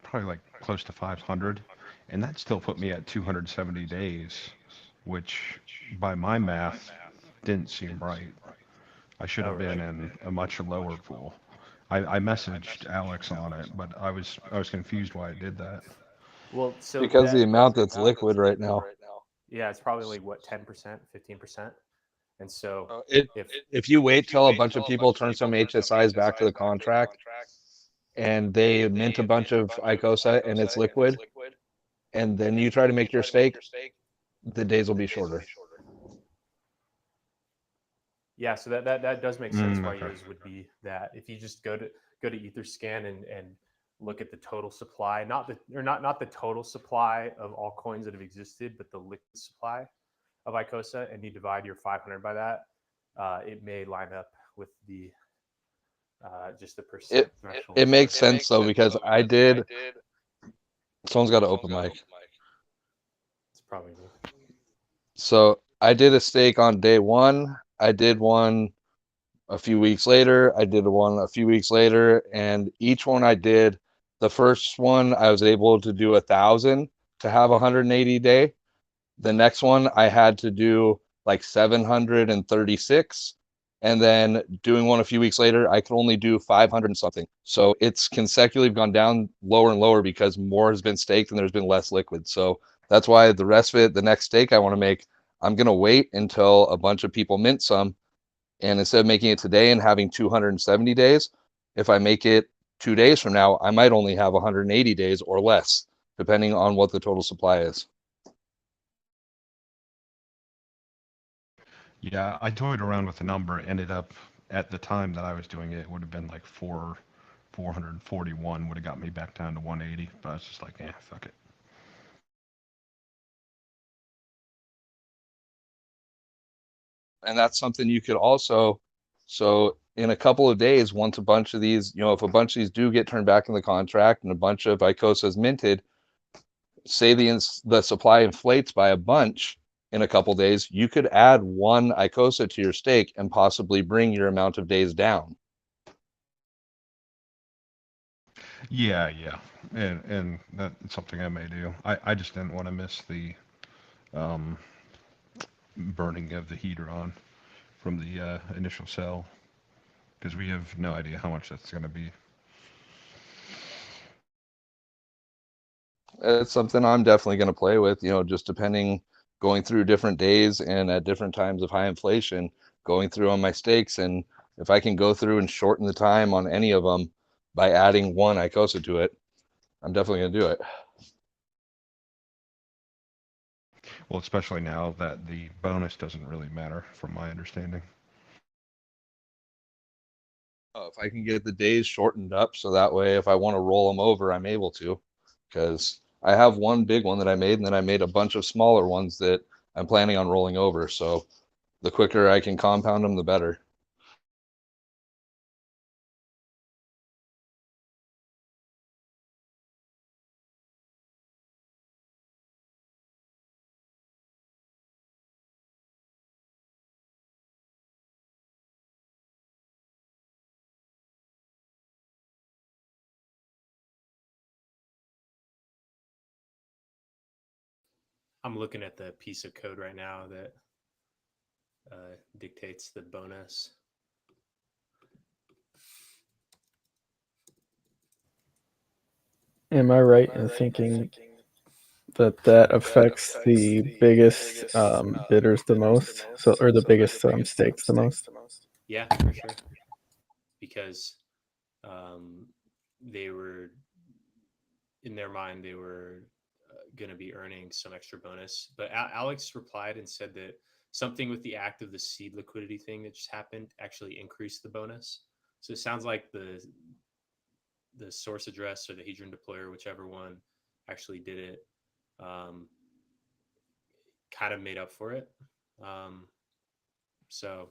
[SPEAKER 20] probably like close to 500, and that still put me at 270 days, which by my math didn't seem right. I should have been in a much lower pool. I messaged Alex on it, but I was confused why it did that.
[SPEAKER 19] Well, so
[SPEAKER 1] because the amount that's liquid right now.
[SPEAKER 19] Yeah, it's probably like what 10%, 15%, and so
[SPEAKER 1] If you wait till a bunch of people turn some HSIs back to the contract, and they mint a bunch of Icosa and it's liquid, and then you try to make your stake, the days will be shorter.
[SPEAKER 19] Yeah, so that does make sense why
[SPEAKER 20] Okay.
[SPEAKER 19] yours would be that. If you just go to Etherscan and look at the total supply, not the total supply of all coins that have existed, but the liquid supply of Icosa, and you divide your 500 by that, it may line up with the just the percent threshold.
[SPEAKER 1] It makes sense though, because I did. Someone's got to open mic.
[SPEAKER 19] It's probably me.
[SPEAKER 1] So I did a stake on day one. I did one a few weeks later. I did one a few weeks later, and each one I did. The first one I was able to do 1,000 to have 180 day. The next one I had to do like 736, and then doing one a few weeks later, I could only do 500 and something. So it's consecutively gone down lower and lower because more has been staked and there's been less liquid. So that's why the rest of it, the next stake I want to make, I'm going to wait until a bunch of people mint some. And instead of making it today and having 270 days, if I make it 2 days from now, I might only have 180 days or less, depending on what the total supply is.
[SPEAKER 20] Yeah, I toyed around with the number. Ended up at the time that I was doing it, it would have been like 441 would have got me back down to 180. But I was just like, fuck it.
[SPEAKER 1] And that's something you could also, so in a couple of days, once a bunch of these, if a bunch of these do get turned back in the contract and a bunch of Icosas minted, say the supply inflates by a bunch in a couple days, you could add one Icosa to your stake and possibly bring your amount of days down.
[SPEAKER 20] Yeah, and that's something I may do. I just didn't want to miss the burning of the hedron from the initial cell, because we have no idea how much that's going to be.
[SPEAKER 1] It's something I'm definitely going to play with, just depending, going through different days and at different times of high inflation, going through on my stakes. And if I can go through and shorten the time on any of them by adding one Icosa to it, I'm definitely going to do it.
[SPEAKER 20] Well, especially now that the bonus doesn't really matter, from my understanding.
[SPEAKER 1] If I can get the days shortened up so that way if I want to roll them over, I'm able to, because I have one big one that I made, and then I made a bunch of smaller ones that I'm planning on rolling over. So the quicker I can compound them, the better.
[SPEAKER 19] I'm looking at the piece of code right now that dictates the bonus.
[SPEAKER 7] Am I right in thinking that affects the biggest bidders the most? So, or the biggest stakes the most?
[SPEAKER 19] Yeah, for sure. Because they were, in their mind, they were going to be earning some extra bonus. But Alex replied and said that something with the act of the seed liquidity thing that just happened actually increased the bonus. So it sounds like the source address or the Hedron deployer, whichever one actually did it, kind of made up for it. So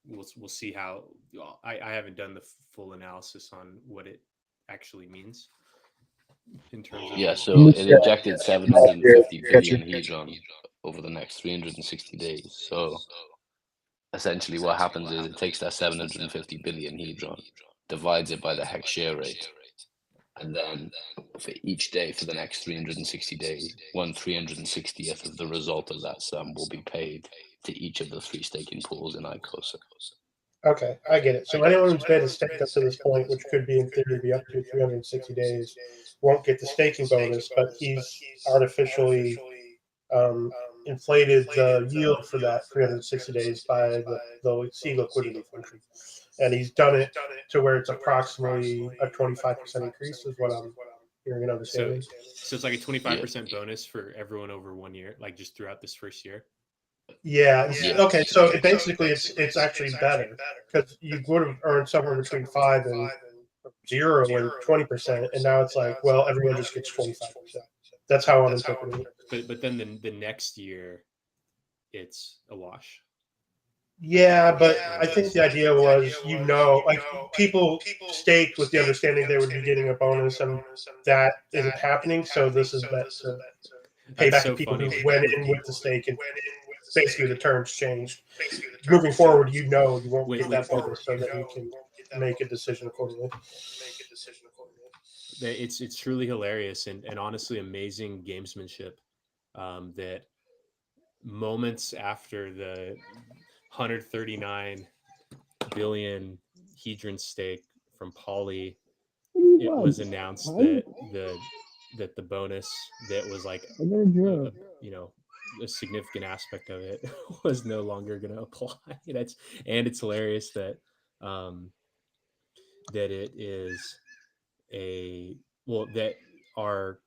[SPEAKER 19] we'll see how. I haven't done the full analysis on what it actually means in terms of.
[SPEAKER 3] Yeah, so it injected 750 billion hedron over the next 360 days. So essentially what happens is it takes that 750 billion hedron, divides it by the hex share rate, and then for each day for the next 360 days, 1/360th of the result of that sum will be paid to each of the three staking pools in Icosa.
[SPEAKER 6] Okay, I get it. So anyone who's made a stake up to this point, which could be in theory be up to 360 days, won't get the staking bonus, but he's artificially inflated the yield for that 360 days by the seed liquidity function. And he's done it to where it's approximately a 25% increase is what I'm hearing and understanding.
[SPEAKER 19] So it's like a 25% bonus for everyone over 1 year, like just throughout this first year.
[SPEAKER 6] Yeah. Okay. So basically, it's actually better because you would have earned somewhere between 5 and 0 and 20%, and now it's like, well, everyone just gets 25%. That's how I'm interpreting it.
[SPEAKER 19] But then the next year, it's a wash.
[SPEAKER 6] Yeah, but I think the idea was, like people staked with the understanding they would be getting a bonus, and that isn't happening. So this is meant to pay back to people who went in with the stake, and basically the terms changed. Moving forward, you won't get that bonus, so that you can make a decision accordingly.
[SPEAKER 19] It's truly hilarious and honestly amazing gamesmanship that moments after the 139 billion hedron stake from Poly, it was announced that the bonus that was like a significant aspect of it was no longer going to apply. It's hilarious that that it is that our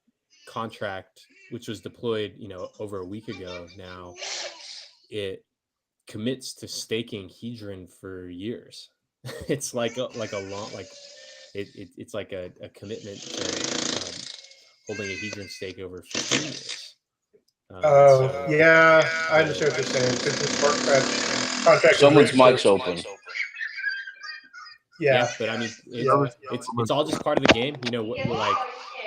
[SPEAKER 19] contract, which was deployed over a week ago now, it commits to staking hedron for years. It's like a long it's like a commitment to holding a hedron stake over 15 years.
[SPEAKER 6] Oh, yeah, I understand what you're saying. Because the smart contract is
[SPEAKER 3] Someone's
[SPEAKER 6] written
[SPEAKER 3] mic's
[SPEAKER 6] for.
[SPEAKER 3] open.
[SPEAKER 6] Yeah,
[SPEAKER 19] But I mean,
[SPEAKER 6] yeah.
[SPEAKER 19] it's all just part of the game. You know, we're like,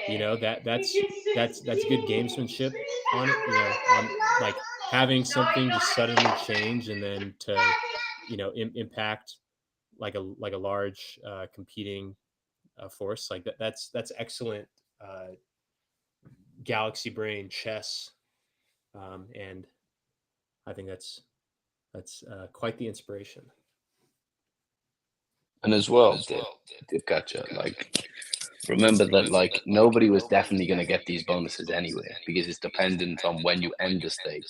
[SPEAKER 19] you know, that's good gamesmanship on it. You know, on like having something just suddenly change and then to, you know, impact like a large competing force like that. That's excellent galaxy brain chess, and I think that's quite the inspiration.
[SPEAKER 3] And as well, Div Gotcha, like, remember that like nobody was definitely going to get these bonuses anyway, because it's dependent on when you end the stake,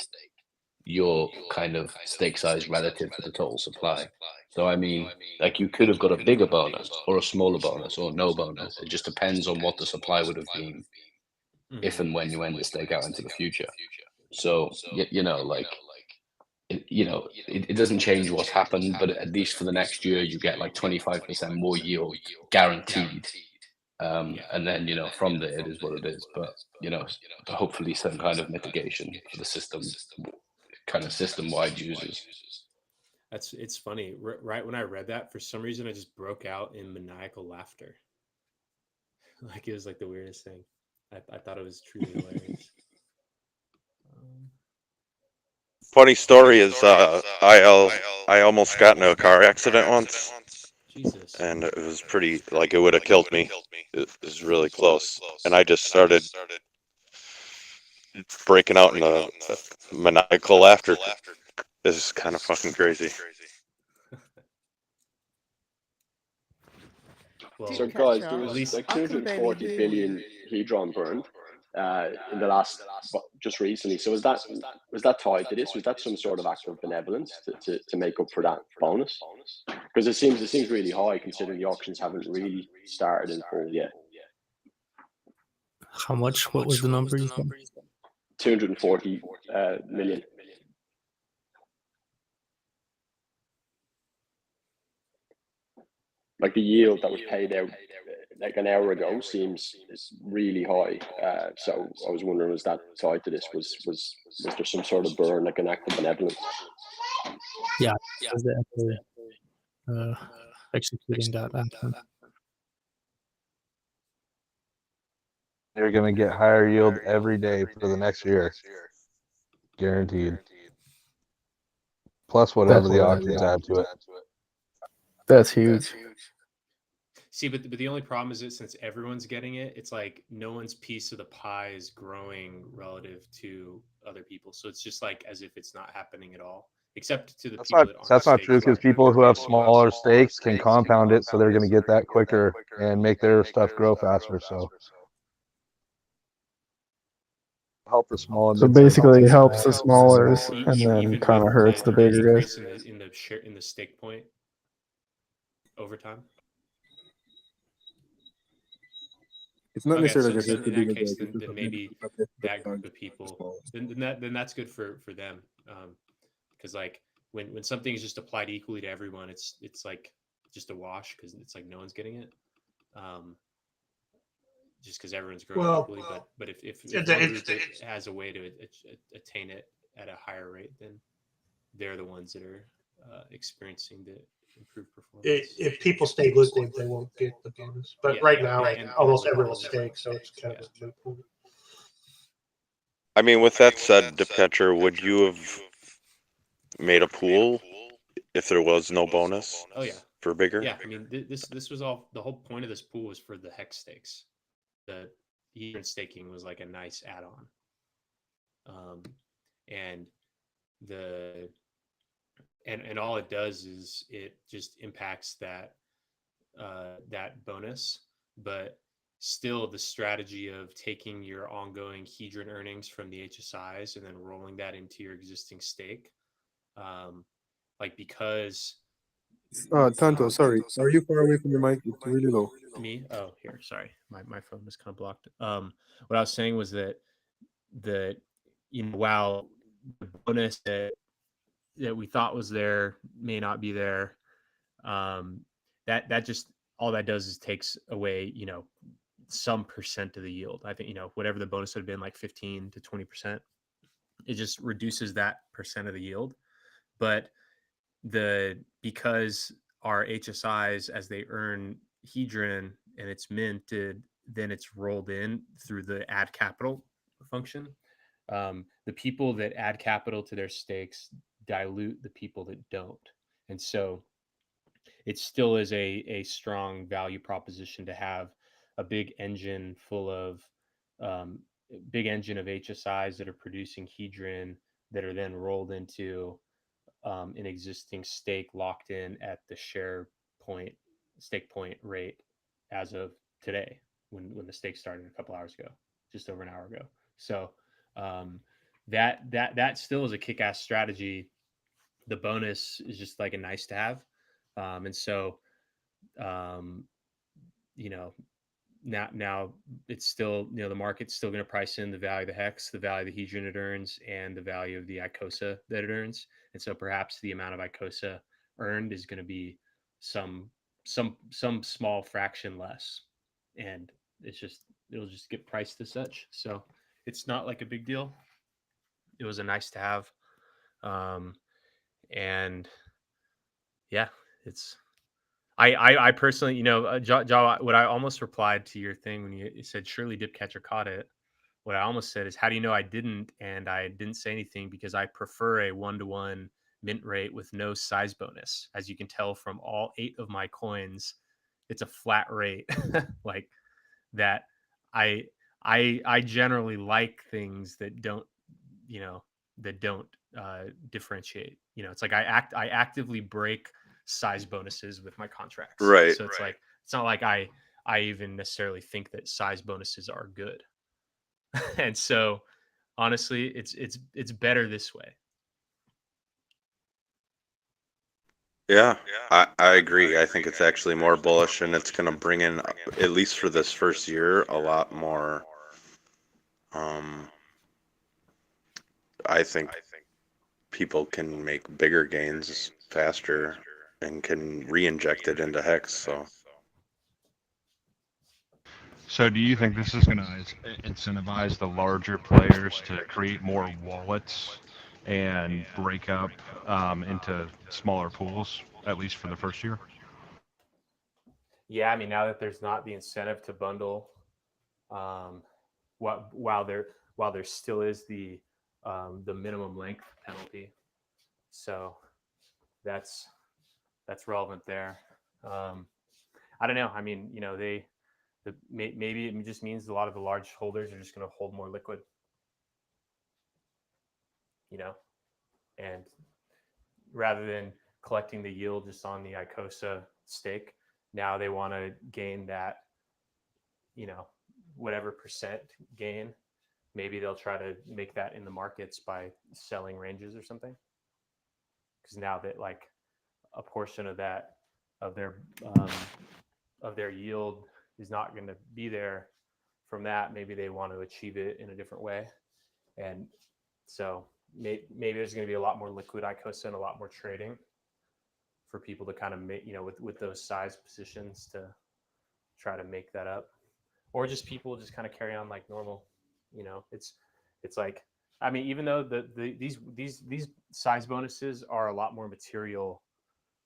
[SPEAKER 3] your kind of stake size relative to the total supply. So I mean, like you could have got a bigger bonus or a smaller bonus or no bonus. It just depends on what the supply would have been if and when you end the stake out into the future. So you know, like it doesn't change what's happened, but at least for the next year, you get like 25% more yield guaranteed. And then, you know, from there, it is what it is. But, you know, hopefully some kind of mitigation for the system, kind of system-wide users.
[SPEAKER 19] It's funny. Right when I read that, for some reason, I just broke out in maniacal laughter. Like it was like the weirdest thing. I thought it was truly hilarious.
[SPEAKER 4] Funny story is I almost got in a car accident once.
[SPEAKER 19] Jesus.
[SPEAKER 4] And it was pretty, like it would have killed me. It was really close. And I just started breaking out in a maniacal laughter. This is kind of fucking crazy.
[SPEAKER 2] So guys, there was like 240 billion hedron burned in the last, just recently. So was that tied to this? Was that some sort of act of benevolence to make up for that bonus? Because it seems really high considering the auctions haven't really started in full yet.
[SPEAKER 15] How much? What was the number you said?
[SPEAKER 2] 240 million. Like the yield that was paid out like an hour ago seems really high. So I was wondering, was that tied to this? Was there some sort of burn, like an act of benevolence?
[SPEAKER 15] Yeah, was the executing that action.
[SPEAKER 1] They're going to get higher yield every day for the next year. Guaranteed. Plus whatever the auctions add to it.
[SPEAKER 7] That's huge.
[SPEAKER 19] See, but the only problem is that since everyone's getting it, it's like no one's piece of the pie is growing relative to other people. So it's just like as if it's not happening at all, except to the people that aren't.
[SPEAKER 1] That's not true because people who have smaller stakes can compound it, so they're going to get that quicker and make their stuff grow faster. So help the small and
[SPEAKER 7] So basically, it helps the smallers and then
[SPEAKER 19] even
[SPEAKER 7] kind of
[SPEAKER 19] with
[SPEAKER 7] hurts the bigger guys.
[SPEAKER 19] increase in the stake point over time.
[SPEAKER 9] It's not necessarily
[SPEAKER 19] so
[SPEAKER 9] like
[SPEAKER 19] in that case, then maybe that group of people, then that's good for them, because like when something is just applied equally to everyone, it's like just a wash because it's like no one's getting it, just because everyone's growing equally. But if one group has a way to attain it at a higher rate, then they're the ones that are experiencing the improved performance.
[SPEAKER 6] If people stay liquid, they won't get the bonus. But right now, almost everyone's staked, so it's kind of a moot point.
[SPEAKER 4] I mean, with that said, Dipcatcher, would you have made a pool if there was no bonus?
[SPEAKER 19] Oh yeah,
[SPEAKER 4] for bigger.
[SPEAKER 19] Yeah, I mean, this was all. The whole point of this pool was for the hex stakes. The hedron staking was like a nice add-on, and all it does is it just impacts that bonus, but still the strategy of taking your ongoing hedron earnings from the HSIs and then rolling that into your existing stake, like because.
[SPEAKER 9] Tanto, sorry, are you far away from your mic? It's really low.
[SPEAKER 19] Me? Oh, here, sorry, my phone was kind of blocked. What I was saying was that while the bonus that we thought was there may not be there, that just all that does is takes away some percent of the yield. I think whatever the bonus would have been, like 15 to 20%,
[SPEAKER 21] it just reduces that percent of the yield. But because our HSIs, as they earn hedron and it's minted, then it's rolled in through the add capital function. The people that add capital to their stakes dilute the people that don't. And so it still is a strong value proposition to have a big engine full of big engine of HSIs that are producing hedron that are then rolled into an existing stake locked in at the stake point rate as of today, when the stake started a couple hours ago, just over an hour ago. So that still is a kick-ass strategy. The bonus is just like a nice to have. And so, you know, now it's still, you know, the market's still going to price in the value of the hex, the value of the hedron it earns, and the value of the Icosa that it earns. And so perhaps the amount of Icosa earned is going to be some small fraction less, and it'll just get priced as such. So it's not like a big deal. It was a nice to have, and yeah, it's. I personally, you know, what I almost replied to your thing when you said surely dip catcher caught it. What I almost said is, how do you know I didn't? And I didn't say anything because I prefer a 1-to-1 mint rate with no size bonus. As you can tell from all 8 of my coins, it's a flat rate. Like that. I generally like things that don't, you know, that don't differentiate. You know, it's like I actively break size bonuses with my contracts.
[SPEAKER 4] Right.
[SPEAKER 21] So it's like, it's not like I even necessarily think that size bonuses are good. And so honestly, it's better this way.
[SPEAKER 4] Yeah, I agree. I think it's actually more bullish, and it's going to bring in, at least for this first year, a lot more. I think people can make bigger gains faster and can re-inject it into hex.
[SPEAKER 20] So do you think this is going to incentivize the larger players to create more wallets and break up into smaller pools, at least for the first year?
[SPEAKER 21] Yeah, I mean, now that there's not the incentive to bundle, while there still is the minimum length penalty, so that's relevant there. I don't know. I mean, you know, maybe it just means a lot of the large holders are just going to hold more liquid, you know, and rather than collecting the yield just on the Icosa stake, now they want to gain that, you know, whatever percent gain. Maybe they'll try to make that in the markets by selling ranges or something. Because now that like a portion of that of their yield is not going to be there from that, maybe they want to achieve it in a different way. And so maybe there's going to be a lot more liquid Icosa and a lot more trading for people to kind of make, you know, with those size positions to try to make that up, or just people just kind of carry on like normal. You know, it's like, I mean, even though these size bonuses are a lot more material,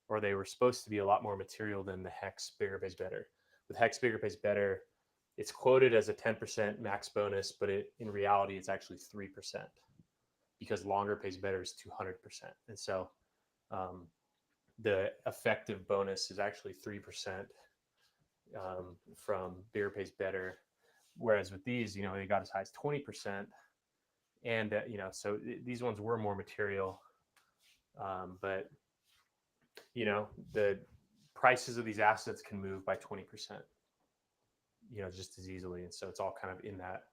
[SPEAKER 21] or they were supposed to be a lot more material than the hex bigger pays better. With hex bigger pays better, it's quoted as a 10% max bonus, but in reality, it's actually 3%, because longer pays better is 200%. And so the effective bonus is actually 3% from bigger pays better. Whereas with these, you know, they got as high as 20%. And, you know, so these ones were more material. But, you know, the prices of these assets can move by 20%, you know, just as easily. And so it's all kind of in that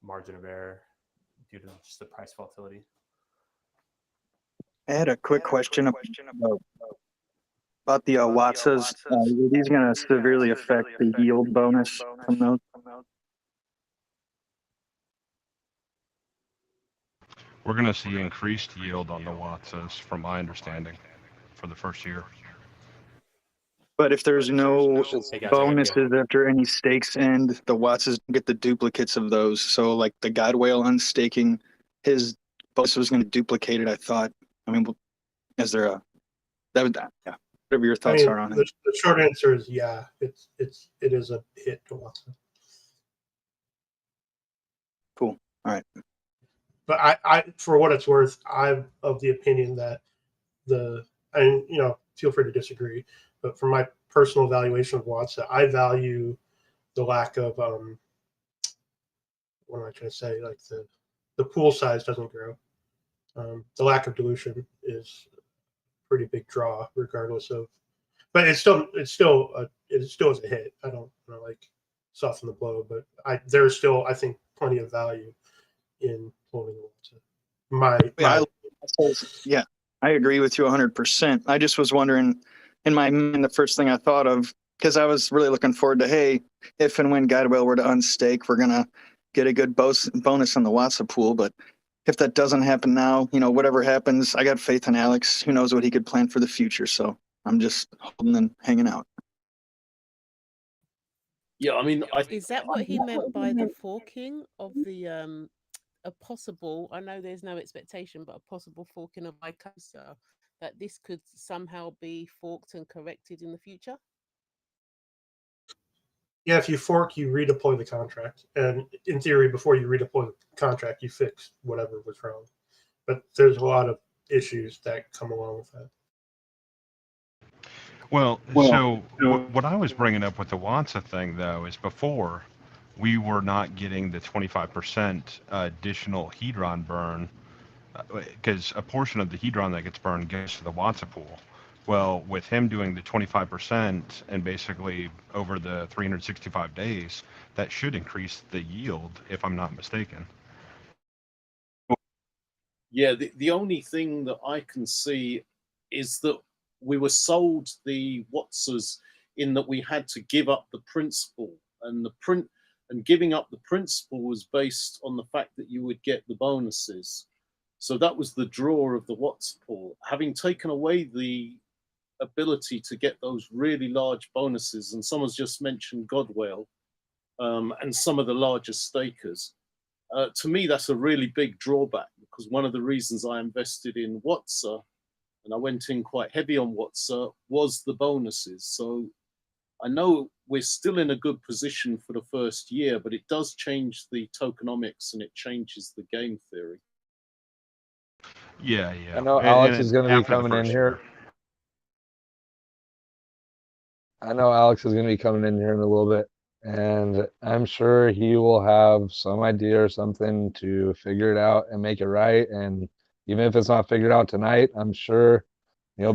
[SPEAKER 21] margin of error due to just the price volatility.
[SPEAKER 22] I had a quick question about the Watsas. Are these going to severely affect the yield bonus from those?
[SPEAKER 20] We're going to see increased yield on the Watsas, from my understanding, for the first year.
[SPEAKER 22] But if there's no bonuses after any stakes end, the Watsas get the duplicates of those. So like the God Whale unstaking his bonus was going to duplicate it. I thought. I mean, is there a that would yeah? Whatever your
[SPEAKER 6] I
[SPEAKER 22] thoughts
[SPEAKER 6] mean,
[SPEAKER 22] are on
[SPEAKER 6] the,
[SPEAKER 22] it.
[SPEAKER 6] the short answer is yeah. It is a hit to Watson.
[SPEAKER 22] Cool. All right.
[SPEAKER 6] But I for what it's worth, I'm of the opinion that and feel free to disagree, but from my personal evaluation of Watson, I value the lack of what am I trying to say? Like the pool size doesn't grow. The lack of dilution is a pretty big draw, regardless of. But it still is a hit. I don't like soften the blow, but there's still, I think, plenty of value in holding Watson.
[SPEAKER 22] Yeah, I agree with you 100%. I just was wondering, in my mind, the first thing I thought of, because I was really looking forward to, hey, if and when Guidewell were to unstake, we're gonna get a good bonus on the Watson pool. But if that doesn't happen now, whatever happens, I got faith in Alex. Who knows what he could plan for the future? So I'm just holding and hanging out.
[SPEAKER 13] Yeah, I mean,
[SPEAKER 8] Is that what he meant by the forking of the a possible? I know there's no expectation, but a possible forking of Icosa, that this could somehow be forked and corrected in the future.
[SPEAKER 6] Yeah, if you fork, you redeploy the contract, and in theory, before you redeploy the contract, you fix whatever was wrong. But there's a lot of issues that come along with that.
[SPEAKER 20] Well, so what I was bringing up with the Wansa thing, though, is before we were not getting the 25% additional hedron burn because a portion of the hedron that gets burned goes to the Wansa pool. Well, with him doing the 25% and basically over the 365 days, that should increase the yield, if I'm not mistaken.
[SPEAKER 13] Yeah, the only thing that I can see is that we were sold the Watsas in that we had to give up the principal, and giving up the principal was based on the fact that you would get the bonuses. So that was the draw of the Watts pool. Having taken away the ability to get those really large bonuses, and someone's just mentioned Godwell, and some of the larger stakers. To me, that's a really big drawback, because one of the reasons I invested in Watsa, and I went in quite heavy on Watsa, was the bonuses. So I know we're still in a good position for the first year, but it does change the tokenomics and it changes the game theory.
[SPEAKER 20] Yeah.
[SPEAKER 1] I know Alex is going to be coming in here. I know Alex is going to be coming in here in a little bit, and I'm sure he will have some idea or something to figure it out and make it right. And even if it's not figured out tonight, I'm sure,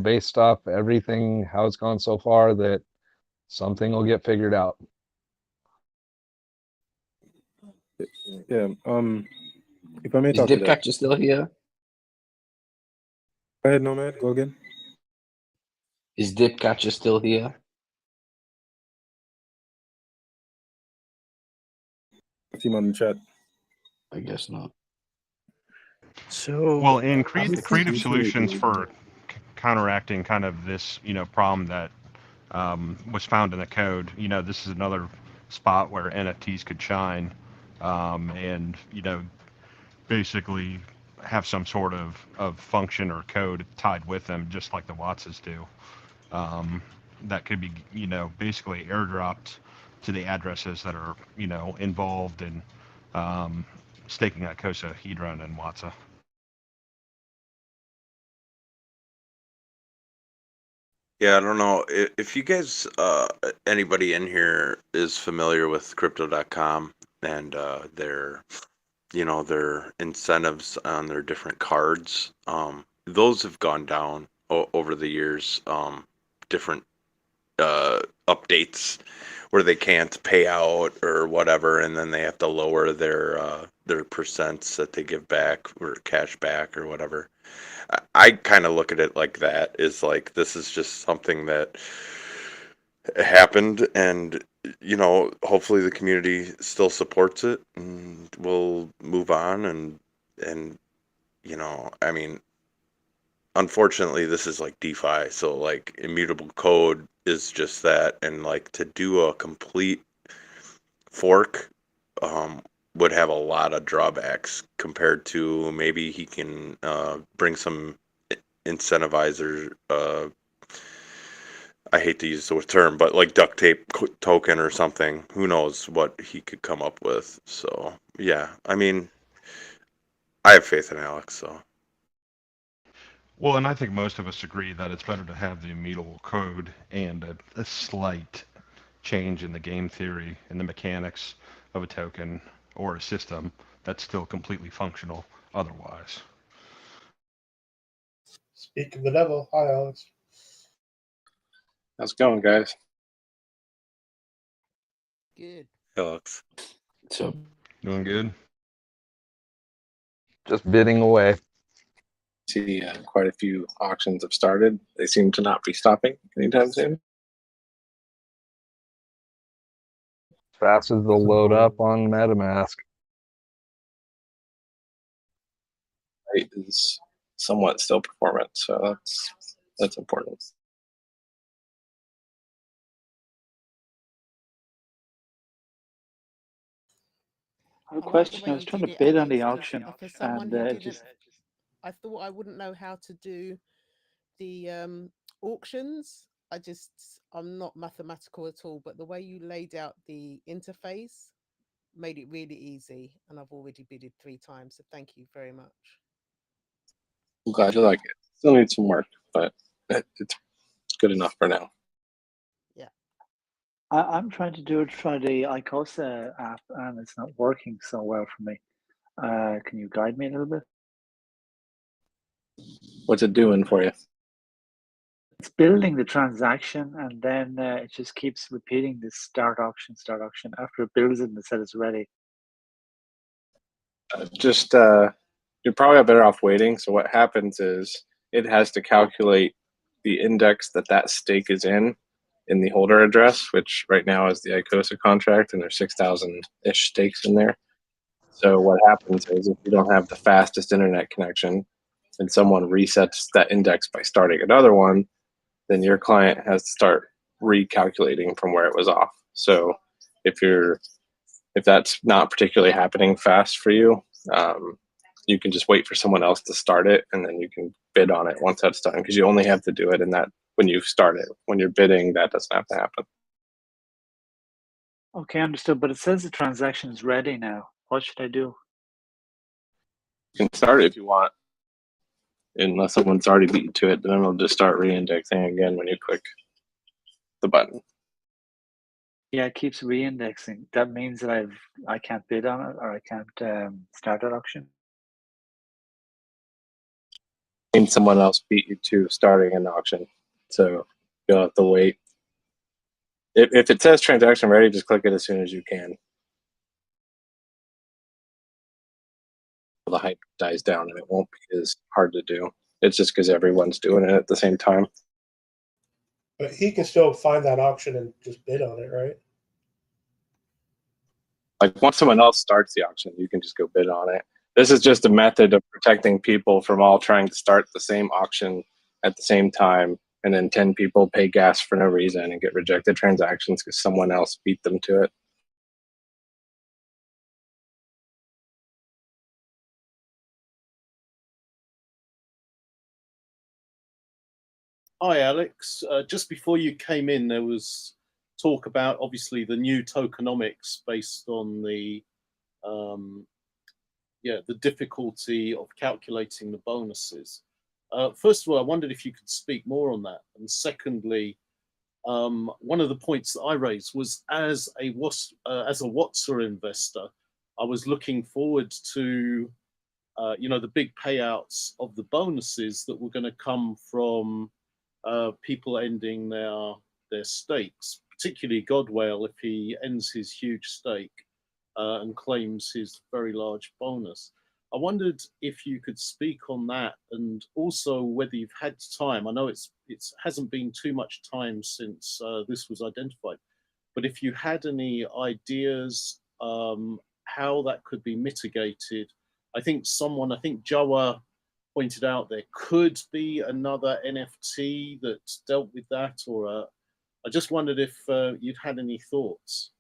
[SPEAKER 1] based off everything, how it's gone so far, that something will get figured out.
[SPEAKER 9] Yeah. If I may
[SPEAKER 3] Is
[SPEAKER 9] talk to that.
[SPEAKER 3] Dipcatcher still here?
[SPEAKER 9] Go ahead, Nomad. Go again.
[SPEAKER 3] Is Dipcatcher still here?
[SPEAKER 9] I see him on the chat.
[SPEAKER 3] I guess not.
[SPEAKER 10] So
[SPEAKER 20] well, in creative solutions for counteracting kind of this, problem that was found in the code, this is another spot where NFTs could shine, and basically have some sort of function or code tied with them, just like the Watsas do. That could be, basically airdropped to the addresses that are, involved in staking Icosa, Hedron, and Watsa.
[SPEAKER 4] Yeah, I don't know if you guys, anybody in here is familiar with crypto.com and their incentives on their different cards. Those have gone down over the years. Different updates where they can't pay out or whatever, and then they have to lower their percents that they give back or cash back or whatever. I kind of look at it like that, is like this is just something that happened, and hopefully the community still supports it and we'll move on, and I mean, unfortunately this is like DeFi, so like immutable code is just that, and like to do a complete fork would have a lot of drawbacks compared to maybe he can bring some incentivizer. I hate to use the term, but like duct tape token or something. Who knows what he could come up with? So yeah, I mean, I have faith in Alex. So.
[SPEAKER 20] Well, and I think most of us agree that it's better to have the immutable code and a slight change in the game theory and the mechanics of a token or a system that's still completely functional otherwise.
[SPEAKER 6] Speak of the devil. Hi, Alex.
[SPEAKER 2] How's it going, guys?
[SPEAKER 8] Good.
[SPEAKER 4] Alex.
[SPEAKER 3] So
[SPEAKER 20] doing good.
[SPEAKER 1] Just bidding away.
[SPEAKER 2] See, quite a few auctions have started. They seem to not be stopping anytime soon.
[SPEAKER 1] As fast as they'll load up on MetaMask.
[SPEAKER 2] It is somewhat still performant, so that's important.
[SPEAKER 11] I have a question. I was trying to bid on the auction,
[SPEAKER 8] For someone
[SPEAKER 11] and
[SPEAKER 8] who
[SPEAKER 11] it
[SPEAKER 8] didn't,
[SPEAKER 11] just
[SPEAKER 8] I thought I wouldn't know how to do the auctions. I'm not mathematical at all, but the way you laid out the interface made it really easy, and I've already bidded 3 times, so thank you very much.
[SPEAKER 2] I'm glad you like it. Still needs some work, but it's good enough for now.
[SPEAKER 8] Yeah.
[SPEAKER 11] I'm trying to do it for the Icosa app, and it's not working so well for me. Can you guide me a little bit?
[SPEAKER 2] What's it doing for you?
[SPEAKER 11] It's building the transaction, and then it just keeps repeating this start auction. After it builds it and it says it's ready.
[SPEAKER 2] You're probably better off waiting. So what happens is it has to calculate the index that stake is in the holder address, which right now is the Icosa contract, and there's 6,000-ish stakes in there. So what happens is if you don't have the fastest internet connection and someone resets that index by starting another one, then your client has to start recalculating from where it was off. So if that's not particularly happening fast for you, you can just wait for someone else to start it, and then you can bid on it once that's done, because you only have to do it in that when you start it. When you're bidding, that doesn't have to happen.
[SPEAKER 11] Okay, understood. But it says the transaction is ready now. What should I do?
[SPEAKER 2] You can start it if you want, unless someone's already beat you to it. Then it'll just start re-indexing again when you click the button.
[SPEAKER 11] Yeah, it keeps re-indexing. That means that I can't bid on it, or I can't start that auction.
[SPEAKER 2] And someone else beat you to starting an auction, so you'll have to wait. If it says transaction ready, just click it as soon as you can. The hype dies down, and it won't be as hard to do. It's just because everyone's doing it at the same time.
[SPEAKER 6] But he can still find that auction and just bid on it, right?
[SPEAKER 2] Like once someone else starts the auction, you can just go bid on it. This is just a method of protecting people from all trying to start the same auction at the same time, and then 10 people pay gas for no reason and get rejected transactions because someone else beat them to it.
[SPEAKER 13] Hi, Alex. Just before you came in, there was talk about obviously the new tokenomics based on the difficulty of calculating the bonuses. First of all, I wondered if you could speak more on that. And secondly, one of the points that I raised was as a Watsa investor, I was looking forward to the big payouts of the bonuses that were going to come from people ending their stakes, particularly Godwale if he ends his huge stake and claims his very large bonus. I wondered if you could speak on that, and also whether you've had time. I know it hasn't been too much time since this was identified, but if you had any ideas how that could be mitigated. I think Joa pointed out there could be another NFT that dealt with that, or I just wondered if you'd had any thoughts.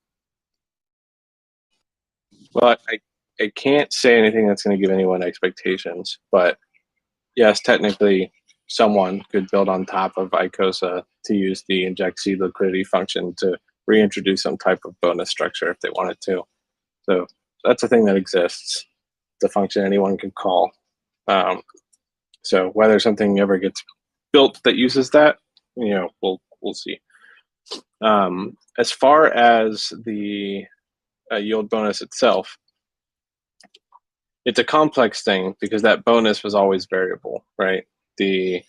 [SPEAKER 2] Well, I can't say anything that's going to give anyone expectations, but yes, technically someone could build on top of Icosa to use the inject seed liquidity function to reintroduce some type of bonus structure if they wanted to. So that's a thing that exists. It's a function anyone can call. So whether something ever gets built that uses that, we'll see. As far as the yield bonus itself, it's a complex thing because that bonus was always variable, right? You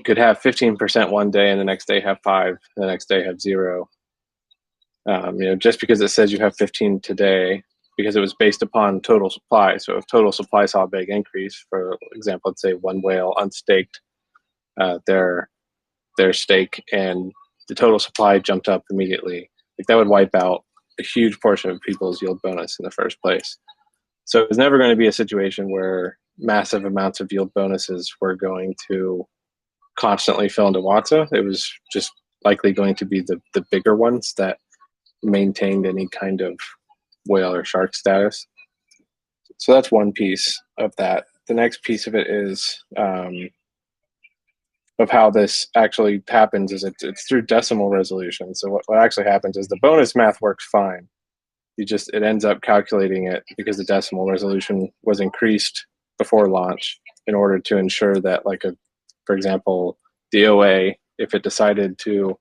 [SPEAKER 2] could have 15% one day and the next day have 5, the next day have 0. Just because it says you have 15 today, because it was based upon total supply. So if total supply saw a big increase, for example, let's say one whale unstaked their stake and the total supply jumped up immediately, like that would wipe out a huge portion of people's yield bonus in the first place. So it was never going to be a situation where massive amounts of yield bonuses were going to constantly fill into Watsa. It was just likely going to be the bigger ones that maintained any kind of whale or shark status. So that's one piece of that. The next piece of it is of how this actually happens is it's through decimal resolution. So what actually happens is the bonus math works fine. It ends up calculating it because the decimal resolution was increased before launch in order to ensure that, for example, the OA, if it decided to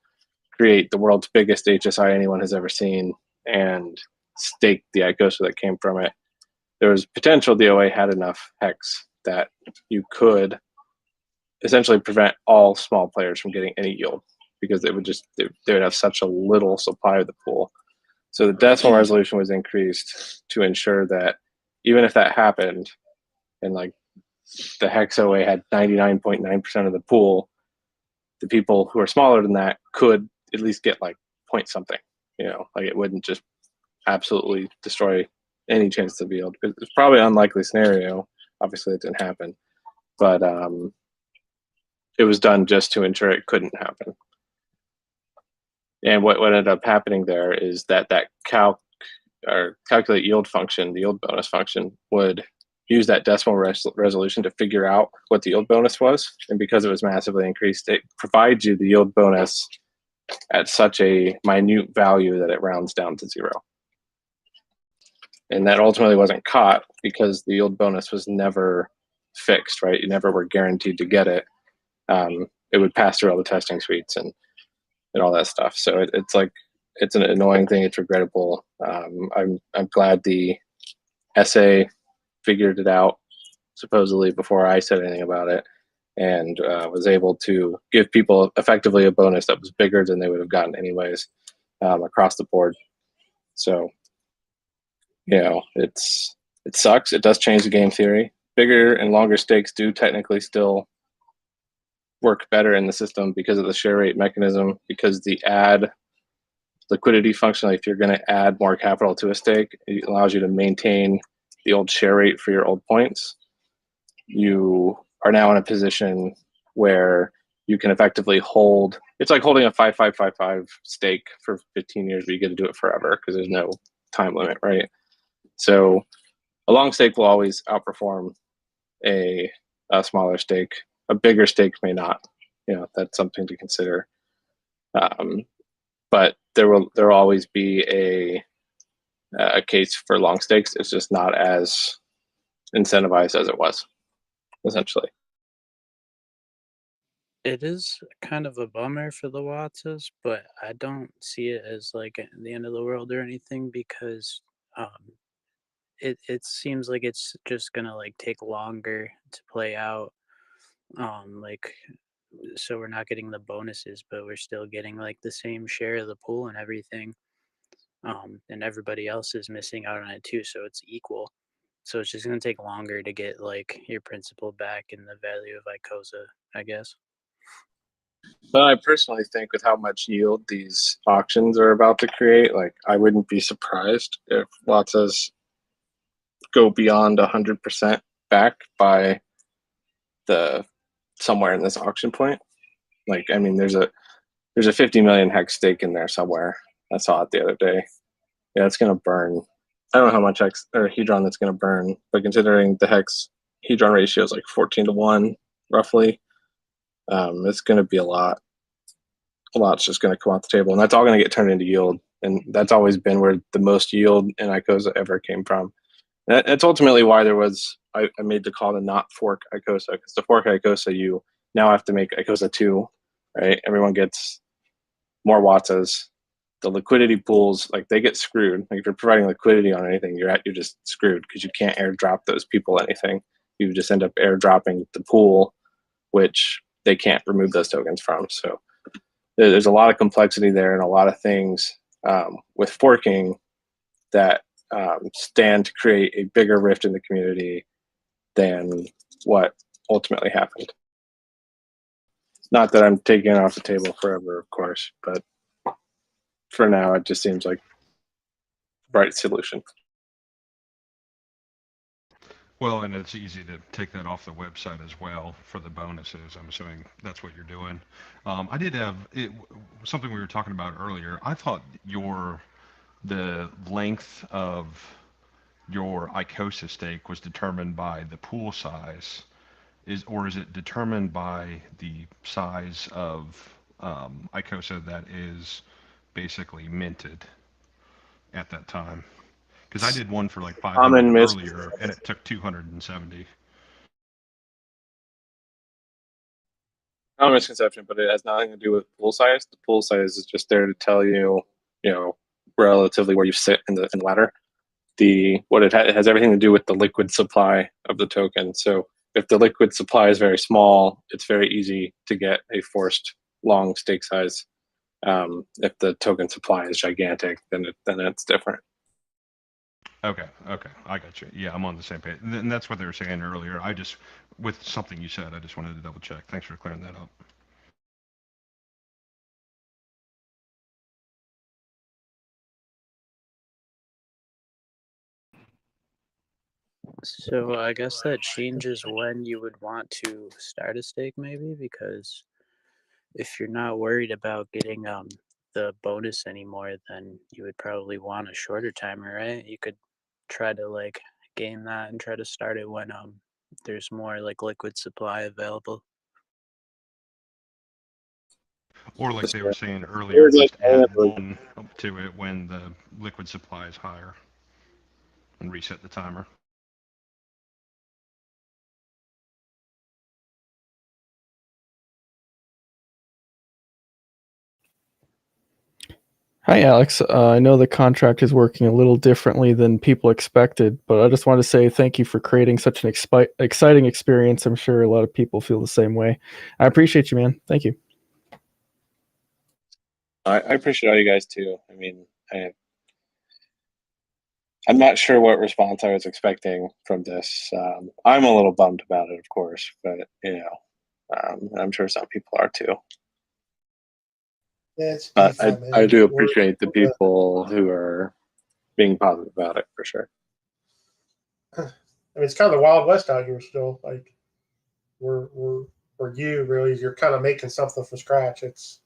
[SPEAKER 2] create the world's biggest HSI anyone has ever seen and stake the Icosa that came from it, there was potential the OA had enough hex that you could essentially prevent all small players from getting any yield because they would have such a little supply of the pool. So the decimal resolution was increased to ensure that even if that happened and the hex OA had 99.9% of the pool, the people who are smaller than that could at least get point something, it wouldn't just absolutely destroy any chance of yield. It's probably an unlikely scenario. Obviously it didn't happen, but it was done just to ensure it couldn't happen. And what ended up happening there is that calculate yield function, the yield bonus function, would use that decimal resolution to figure out what the yield bonus was. And because it was massively increased, it provides you the yield bonus at such a minute value that it rounds down to 0. And that ultimately wasn't caught because the yield bonus was never fixed, right? You never were guaranteed to get it. It would pass through all the testing suites and all that stuff. So it's an annoying thing. It's regrettable. I'm glad the SA figured it out supposedly before I said anything about it, and was able to give people effectively a bonus that was bigger than they would have gotten anyways across the board. So it sucks. It does change the game theory. Bigger and longer stakes do technically still work better in the system because of the share rate mechanism, because the add liquidity function, if you're going to add more capital to a stake, it allows you to maintain the old share rate for your old points. You are now in a position where you can effectively hold, it's like holding a 5555 stake for 15 years, but you get to do it forever because there's no time limit, right? So a long stake will always outperform a smaller stake. A bigger stake may not. That's something to consider. But there will always be a case for long stakes. It's just not as incentivized as it was, essentially.
[SPEAKER 12] It is kind of a bummer for the Watsas, but I don't see it as the end of the world or anything because it seems like it's just gonna take longer to play out. So we're not getting the bonuses, but we're still getting the same share of the pool and everything. And everybody else is missing out on it too, so it's equal. So it's just gonna take longer to get your principal back and the value of Icosa, I guess.
[SPEAKER 2] But I personally think with how much yield these auctions are about to create, I wouldn't be surprised if Watsas go beyond 100% back by somewhere in this auction point. There's a 50 million hex stake in there somewhere. I saw it the other day. Yeah, it's gonna burn
[SPEAKER 14] I don't know how much hex or hedron that's going to burn, but considering the hex hedron ratio is like 14-1 roughly, it's going to be a lot. A lot's just going to come off the table, and that's all going to get turned into yield. And that's always been where the most yield in Icosa ever came from. And that's ultimately why I made the call to not fork Icosa, because to fork Icosa, you now have to make Icosa 2, right? Everyone gets more Watsas. The liquidity pools, like, they get screwed. Like, if you're providing liquidity on anything, you're just screwed because you can't airdrop those people anything. You just end up airdropping the pool, which they can't remove those tokens from. So there's a lot of complexity there and a lot of things with forking that stand to create a bigger rift in the community than what ultimately happened. Not that I'm taking it off the table forever, of course, but for now, it just seems like the right solution.
[SPEAKER 20] Well, and it's easy to take that off the website as well for the bonuses. I'm assuming that's what you're doing. I did have something we were talking about earlier. I thought the length of your Icosa stake was determined by the pool size, or is it determined by the size of Icosa that is basically minted at that time? Because I did one for like 500 earlier, and it took 270.
[SPEAKER 14] Not a misconception, but it has nothing to do with pool size. The pool size is just there to tell you, relatively where you sit in the ladder. It has everything to do with the liquid supply of the token. So if the liquid supply is very small, it's very easy to get a forced long stake size. If the token supply is gigantic, then it's different.
[SPEAKER 20] Okay, I got you. Yeah, I'm on the same page. And that's what they were saying earlier. With something you said, I just wanted to double check. Thanks for clearing that up.
[SPEAKER 12] So I guess that changes when you would want to start a stake, maybe, because if you're not worried about getting the bonus anymore, then you would probably want a shorter timer, right? You could try to like gain that and try to start it when there's more like liquid supply available.
[SPEAKER 20] Or like they were saying earlier, just add one to it when the liquid supply is higher and reset the timer.
[SPEAKER 7] Hi, Alex. I know the contract is working a little differently than people expected, but I just want to say thank you for creating such an exciting experience. I'm sure a lot of people feel the same way. I appreciate you, man. Thank you.
[SPEAKER 14] I appreciate all you guys too. I mean, I'm not sure what response I was expecting from this. I'm a little bummed about it, of course, but I'm sure some people are too.
[SPEAKER 6] Yeah, it's
[SPEAKER 14] I do appreciate the people who are being positive about it for sure.
[SPEAKER 6] I mean, it's kind of the Wild West out here still. Like, we're you really, you're kind of making something from scratch. It's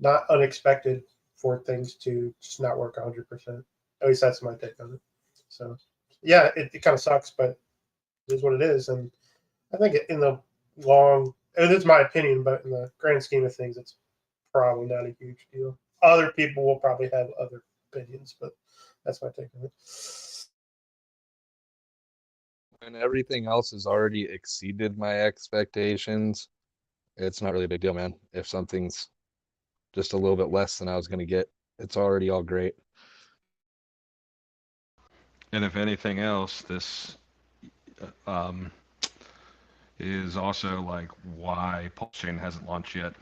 [SPEAKER 6] not unexpected for things to just not work 100%. At least that's my take on it. So, yeah, it kind of sucks, but it is what it is. And I think in the and it's my opinion, but in the grand scheme of things, it's probably not a huge deal. Other people will probably have other opinions, but that's my take on it.
[SPEAKER 1] And everything else has already exceeded my expectations. It's not really a big deal, man. If something's just a little bit less than I was going to get, it's already all great.
[SPEAKER 20] And if anything else, this is also like why Pulse Chain hasn't launched yet.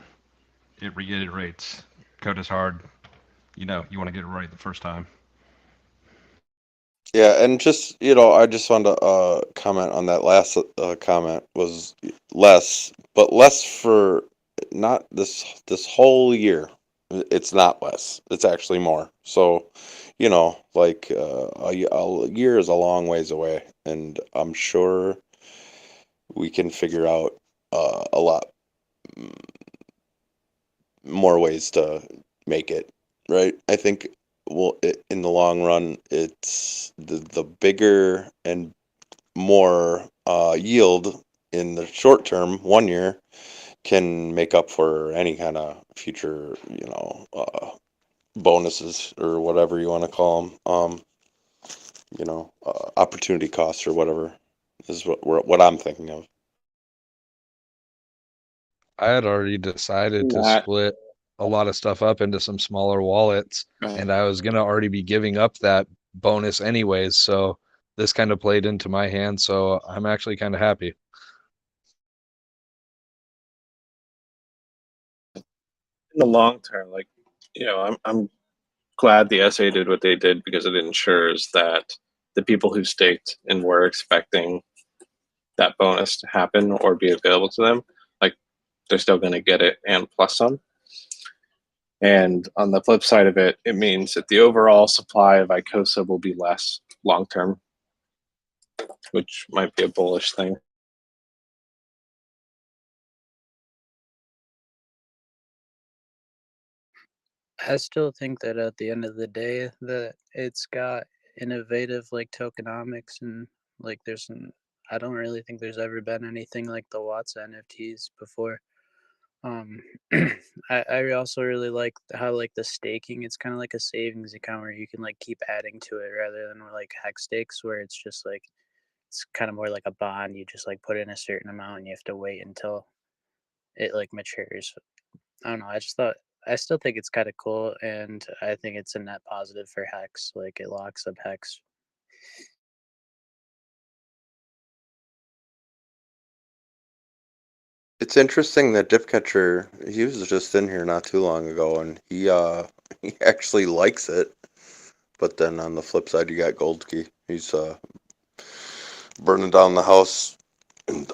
[SPEAKER 20] It reiterates, code is hard. You want to get it right the first time.
[SPEAKER 4] Yeah, and just I just wanted to comment on that last comment was less, but less for not this whole year. It's not less. It's actually more. So, like a year is a long ways away, and I'm sure we can figure out a lot more ways to make it right. I think in the long run, it's the bigger and more yield in the short term, 1 year, can make up for any kind of future, bonuses or whatever you want to call them. Opportunity costs or whatever is what I'm thinking of.
[SPEAKER 1] I had already decided to
[SPEAKER 2] Not
[SPEAKER 1] split a lot of stuff up into some smaller wallets,
[SPEAKER 2] right.
[SPEAKER 1] and I was gonna already be giving up that bonus anyways, so this kind of played into my hand, so I'm actually kind of happy.
[SPEAKER 14] In the long term, like, I'm glad the SA did what they did because it ensures that the people who staked and were expecting that bonus to happen or be available to them, like, they're still going to get it and plus some. And on the flip side of it, it means that the overall supply of Icosa will be less long term, which might be a bullish thing.
[SPEAKER 12] I still think that at the end of the day that it's got innovative like tokenomics and like I don't really think there's ever been anything like the Watts NFTs before. Um I also really like how like the staking, it's kind of like a savings account where you can like keep adding to it rather than like hex stakes where it's just like it's kind of more like a bond. You just like put in a certain amount and you have to wait until it like matures. I don't know. I still think it's kind of cool, and I think it's a net positive for Hex. Like it locks up Hex.
[SPEAKER 4] It's interesting that Dipcatcher, he was just in here not too long ago, and he he actually likes it. But then on the flip side, you got Goldkey. He's burning down the house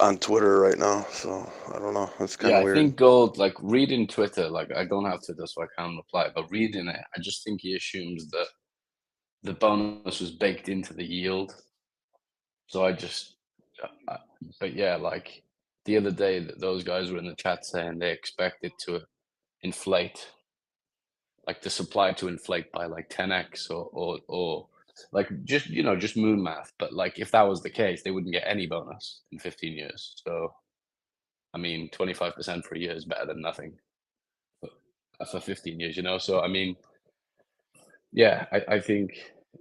[SPEAKER 4] on Twitter right now. So I don't know. It's kind
[SPEAKER 3] Yeah,
[SPEAKER 4] of
[SPEAKER 3] I
[SPEAKER 4] weird.
[SPEAKER 3] think Gold, like reading Twitter, like I don't have Twitter, so I can't reply. But reading it, I just think he assumes that the bonus was baked into the yield. So but yeah, like the other day, that those guys were in the chat saying they expect it to inflate, like the supply to inflate by like 10x or like just moon math. But like if that was the case, they wouldn't get any bonus in 15 years. So I mean, 25% for a year is better than nothing for 15 years, So I mean, yeah, I think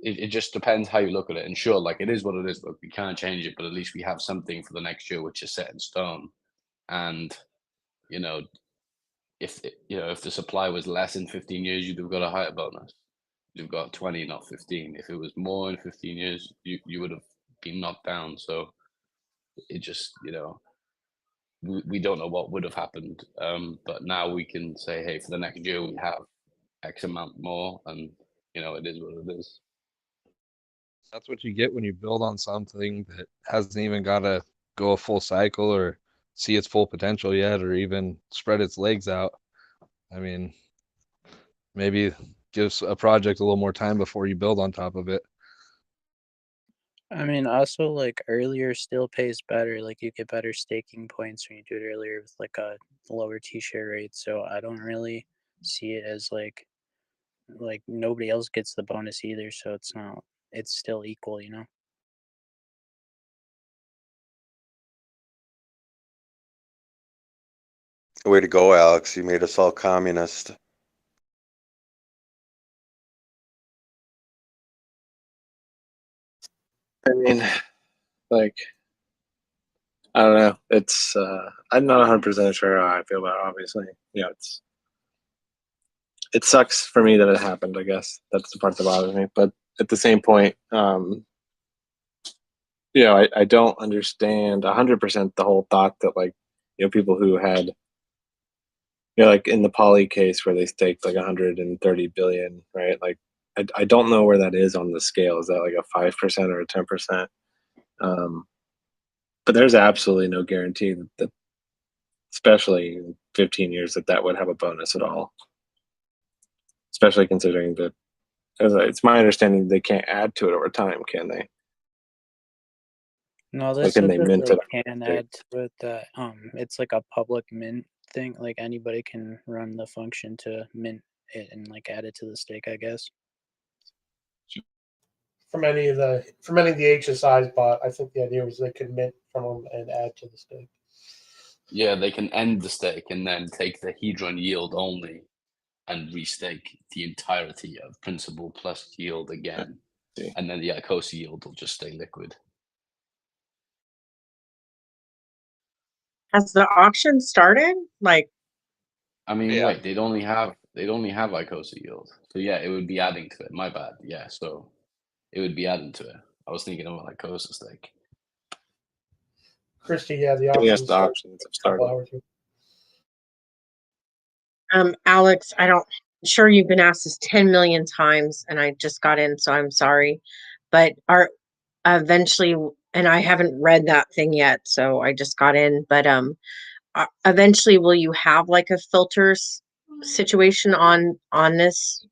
[SPEAKER 3] it just depends how you look at it. And sure, like it is what it is. Look, we can't change it, but at least we have something for the next year which is set in stone. And you know, if the supply was less in 15 years, you'd have got a higher bonus. You've got 20, not 15. If it was more in 15 years, you would have been knocked down. So it just, we don't know what would have happened. But now we can say, hey, for the next year, we have X amount more, and it is what it is.
[SPEAKER 1] That's what you get when you build on something that hasn't even got to go a full cycle or see its full potential yet, or even spread its legs out. I mean, maybe gives a project a little more time before you build on top of it.
[SPEAKER 12] I mean, also like earlier still pays better. Like you get better staking points when you do it earlier with like a lower T-share rate. So I don't really see it as like nobody else gets the bonus either. So it's still equal.
[SPEAKER 4] Way to go, Alex. You made us all communist.
[SPEAKER 14] I mean, like, I don't know. It's I'm not 100% sure how I feel about it, obviously. It sucks for me that it happened, I guess. That's the part that bothers me. But at the same point, I don't understand 100% the whole thought that, like, people who had, like in the Poly case where they staked like 130 billion, right? Like, I don't know where that is on the scale. Is that like a 5% or a 10%? But there's absolutely no guarantee that especially in 15 years, that would have a bonus at all. Especially considering that, it's my understanding they can't add to it over time, can they?
[SPEAKER 12] No, they
[SPEAKER 14] Like, can
[SPEAKER 12] said
[SPEAKER 14] they
[SPEAKER 12] that
[SPEAKER 14] mint
[SPEAKER 12] they
[SPEAKER 14] it?
[SPEAKER 12] can add to it that it's like a public mint thing. Like anybody can run the function to mint it and like add it to the stake, I guess.
[SPEAKER 6] from any of the HSIs bought. I think the idea was they could mint from them and add to the stake.
[SPEAKER 3] Yeah, they can end the stake and then take the Hedron yield only and restake the entirety of principal plus yield again. And then the Icosa yield will just stay liquid.
[SPEAKER 16] Has the auction started? Like,
[SPEAKER 3] I mean,
[SPEAKER 1] Yeah.
[SPEAKER 3] wait, they'd only have Icosa yield. So yeah, it would be adding to it. My bad. Yeah, so it would be adding to it. I was thinking of an Icosa stake.
[SPEAKER 6] Christy, yeah, the
[SPEAKER 14] Yes,
[SPEAKER 6] auctions
[SPEAKER 14] the auctions have
[SPEAKER 6] a couple
[SPEAKER 14] started.
[SPEAKER 6] hours ago.
[SPEAKER 16] Alex, I'm sure you've been asked this 10 million times, and I just got in, so I'm sorry. But are eventually, and I haven't read that thing yet, so I just got in. But eventually, will you have like a filters situation on this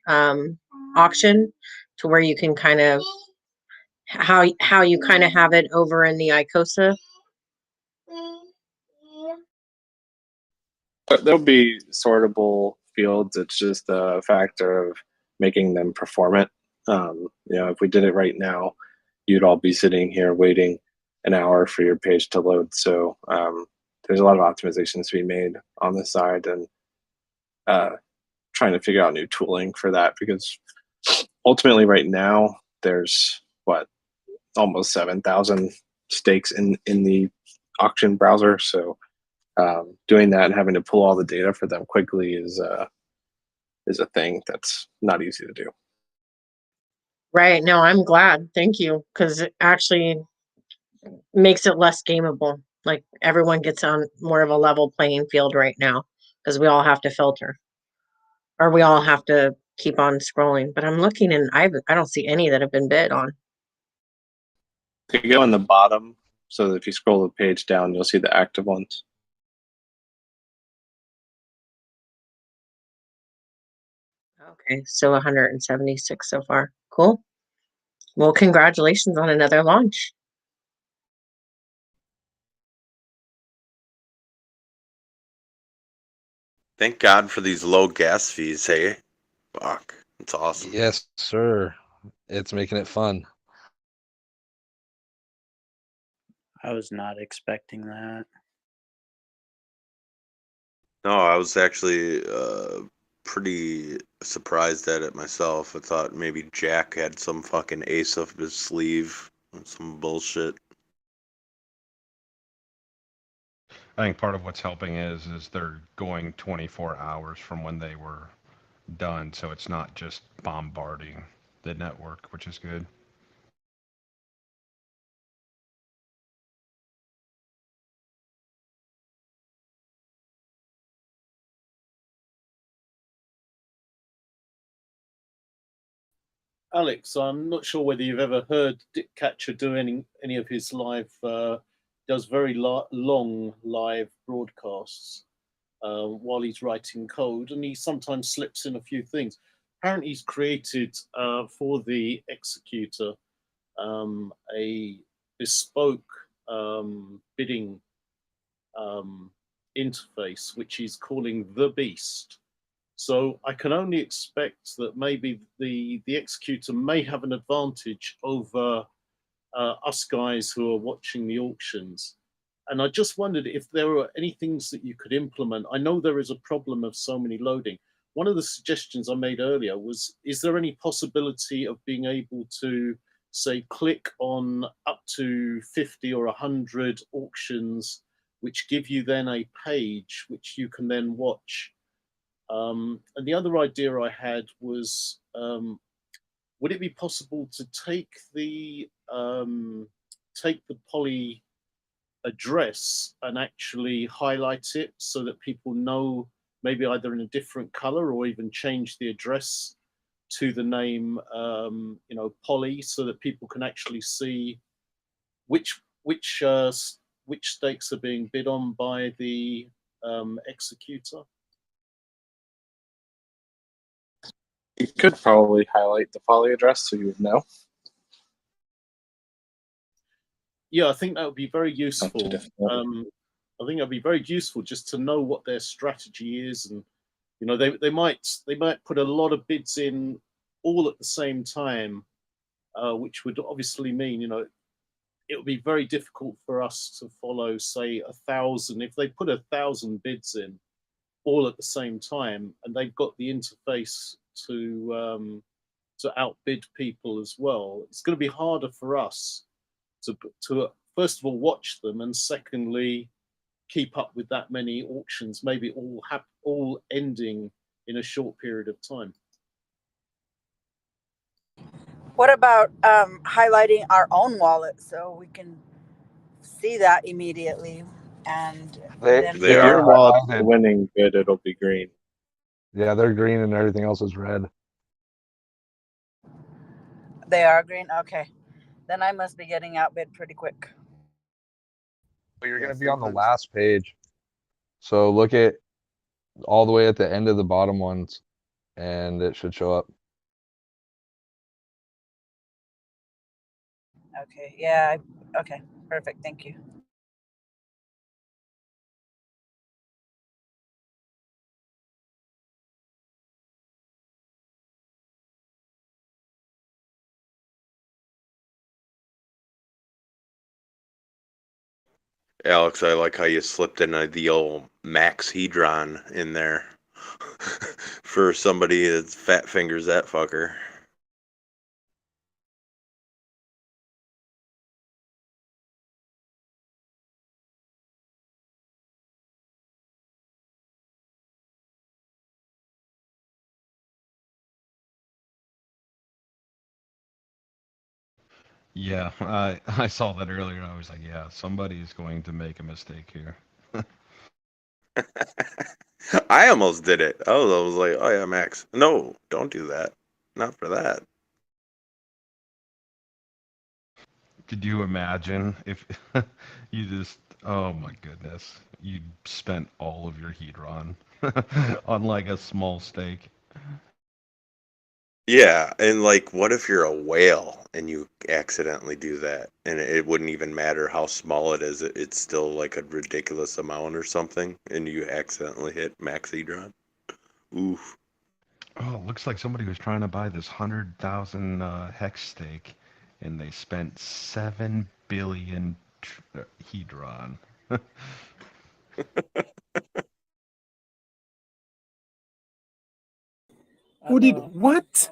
[SPEAKER 16] auction to where you can kind of how you kind of have it over in the Icosa?
[SPEAKER 14] But there'll be sortable fields. It's just a factor of making them performant. If we did it right now, you'd all be sitting here waiting an hour for your page to load. So there's a lot of optimizations to be made on this side, and trying to figure out new tooling for that, because ultimately right now there's almost 7,000 stakes in the auction browser. So doing that and having to pull all the data for them quickly is a thing that's not easy to do.
[SPEAKER 16] Right. No, I'm glad. Thank you, because it actually makes it less gameable. Like everyone gets on more of a level playing field right now because we all have to filter, or we all have to keep on scrolling. But I'm looking and I don't see any that have been bid on.
[SPEAKER 14] They go in the bottom, so that if you scroll the page down, you'll see the active ones.
[SPEAKER 16] Okay, so 176 so far. Cool. Well, congratulations on another launch.
[SPEAKER 4] Thank God for these low gas fees, hey? Fuck. It's awesome.
[SPEAKER 1] Yes, sir. It's making it fun.
[SPEAKER 12] I was not expecting that.
[SPEAKER 4] No, I was actually pretty surprised at it myself. I thought maybe Jack had some fucking ace up his sleeve, some bullshit.
[SPEAKER 20] I think part of what's helping is they're going 24 hours from when they were done, so it's not just bombarding the network, which is good.
[SPEAKER 13] Alex, I'm not sure whether you've ever heard Dick Catcher do any of his live. Does very long live broadcasts while he's writing code, and he sometimes slips in a few things. Apparently, he's created for the executor a bespoke bidding interface, which he's calling the Beast. So I can only expect that maybe the executor may have an advantage over us guys who are watching the auctions. And I just wondered if there were any things that you could implement. I know there is a problem of so many loading. One of the suggestions I made earlier was, is there any possibility of being able to, say, click on up to 50 or 100 auctions, which give you then a page which you can then watch? And the other idea I had was, would it be possible to take the poly address and actually highlight it so that people know, maybe either in a different color or even change the address to the name, poly, so that people can actually see which stakes are being bid on by the executor?
[SPEAKER 14] You could probably highlight the poly address so you would know.
[SPEAKER 13] Yeah, I think that would be very useful. I think that'd be very useful just to know what their strategy is, and they might put a lot of bids in all at the same time, which would obviously mean, it would be very difficult for us to follow, say, 1,000. If they put 1,000 bids in all at the same time, and they've got the interface to outbid people as well, it's going to be harder for us to first of all watch them, and secondly keep up with that many auctions, maybe all ending in a short period of time.
[SPEAKER 5] What about highlighting our own wallet so we can see that immediately? And then
[SPEAKER 1] They
[SPEAKER 2] If
[SPEAKER 1] are
[SPEAKER 2] your wallet's
[SPEAKER 1] highlighted.
[SPEAKER 2] winning good, it'll be green.
[SPEAKER 1] Yeah, they're green and everything else is red.
[SPEAKER 5] they are green. Okay, then I must be getting outbid pretty quick.
[SPEAKER 1] But you're
[SPEAKER 22] Yeah,
[SPEAKER 1] going to be on the
[SPEAKER 22] sometimes.
[SPEAKER 1] last page. So look at all the way at the end of the bottom ones, and it should show up.
[SPEAKER 5] Okay, yeah, okay, perfect. Thank you.
[SPEAKER 4] Alex, I like how you slipped in the old Max Hedron in there for somebody that fat fingers that fucker.
[SPEAKER 20] Yeah, I saw that earlier. And I was like, yeah, somebody's going to make a mistake here.
[SPEAKER 4] I almost did it. I was like, oh yeah, Max. No, don't do that. Not for that.
[SPEAKER 20] Could you imagine if you just, oh my goodness, you spent all of your Hedron on like a small stake?
[SPEAKER 4] Yeah, and like, what if you're a whale and you accidentally do that, and it wouldn't even matter how small it is. It's still like a ridiculous amount or something, and you accidentally hit Max Hedron. Oof.
[SPEAKER 20] Oh, it looks like somebody was trying to buy this 100,000 hex stake, and they spent 7 billion Hedron.
[SPEAKER 9] Who did what?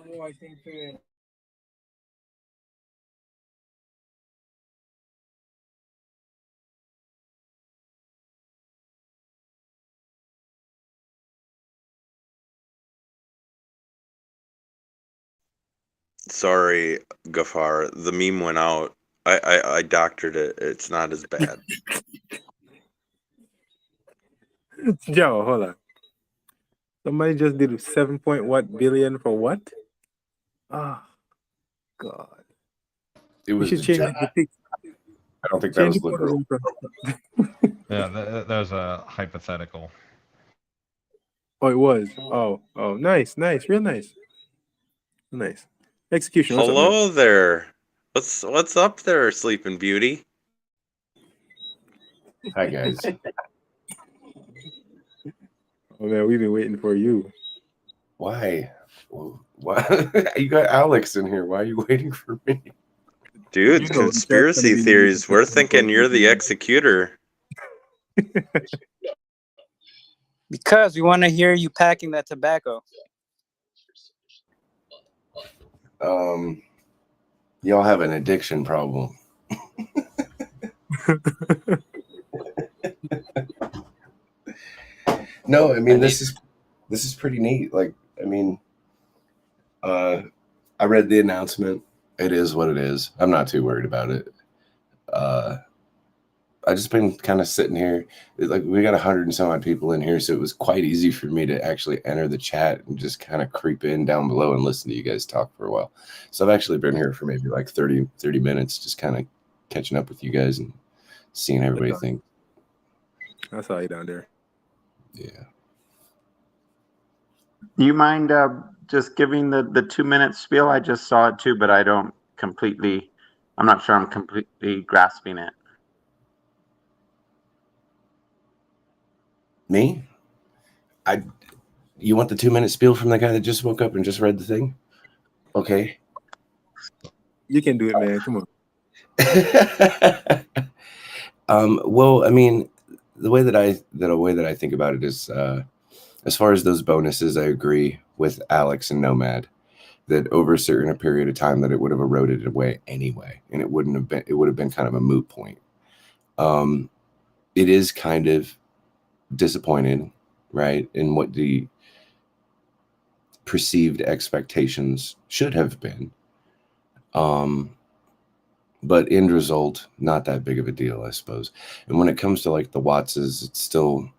[SPEAKER 4] Sorry, Gafar. The meme went out. I doctored it. It's not as bad.
[SPEAKER 9] Yo, hold on. Somebody just did 7 point what billion for what? Oh God.
[SPEAKER 17] It
[SPEAKER 9] You
[SPEAKER 17] was.
[SPEAKER 9] should change the pic.
[SPEAKER 17] I don't think that
[SPEAKER 9] Change
[SPEAKER 17] was
[SPEAKER 9] the photo
[SPEAKER 17] literal.
[SPEAKER 9] from-
[SPEAKER 20] Yeah, that was a hypothetical.
[SPEAKER 9] Oh, it was. Oh, nice, real nice. Nice. Execution, what's up, man?
[SPEAKER 4] Hello there. What's up there, Sleeping Beauty?
[SPEAKER 17] Hi guys.
[SPEAKER 9] Oh man, we've been waiting for you.
[SPEAKER 17] Why? Why? You got Alex in here. Why are you waiting for me?
[SPEAKER 4] Dude,
[SPEAKER 9] You know, the chat's gonna
[SPEAKER 4] conspiracy
[SPEAKER 9] be
[SPEAKER 4] theories. We're
[SPEAKER 9] waiting for
[SPEAKER 4] thinking you're the
[SPEAKER 9] you.
[SPEAKER 4] executor.
[SPEAKER 23] Because we want to hear you packing that tobacco.
[SPEAKER 17] Y'all have an addiction problem. No, I mean this is pretty neat. Like, I mean, I read the announcement. It is what it is. I'm not too worried about it. I just been kind of sitting here. Like, we got 100 and some odd people in here, so it was quite easy for me to actually enter the chat and just kind of creep in down below and listen to you guys talk for a while. So I've actually been here for maybe like 30 minutes, just kind of catching up with you guys and seeing everybody think.
[SPEAKER 9] I saw you down there.
[SPEAKER 17] Yeah.
[SPEAKER 24] Do you mind just giving the 2-minute spiel? I just saw it too, but I'm not sure I'm completely grasping it.
[SPEAKER 17] Me? You want the 2-minute spiel from the guy that just woke up and just read the thing? Okay.
[SPEAKER 9] You can do it, man. Come on.
[SPEAKER 17] Well, I mean, the way that I think about it is, as far as those bonuses, I agree with Alex and Nomad that over a certain period of time that it would have eroded away anyway, and it would have been kind of a moot point. It is kind of disappointed, right, in what the perceived expectations should have been. But end result, not that big of a deal, I suppose. And when it comes to like the Wattses, it's still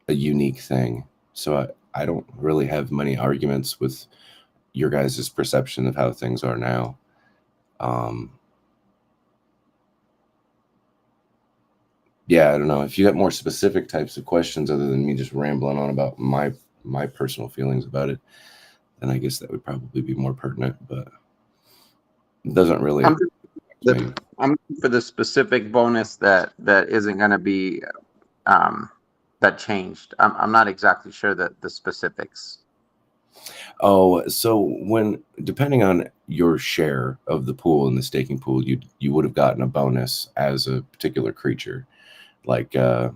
[SPEAKER 17] a unique thing. So I don't really have many arguments with your guys' perception of how things are now. Yeah, I don't know. If you got more specific types of questions other than me just rambling on about my personal feelings about it, then I guess that would probably be more pertinent, but it doesn't really
[SPEAKER 24] I'm
[SPEAKER 17] affect me.
[SPEAKER 24] I'm for the specific bonus that isn't going to be that changed. I'm not exactly sure that the specifics.
[SPEAKER 17] Oh, so depending on your share of the pool in the staking pool, you would have gotten a bonus as a particular creature. Like a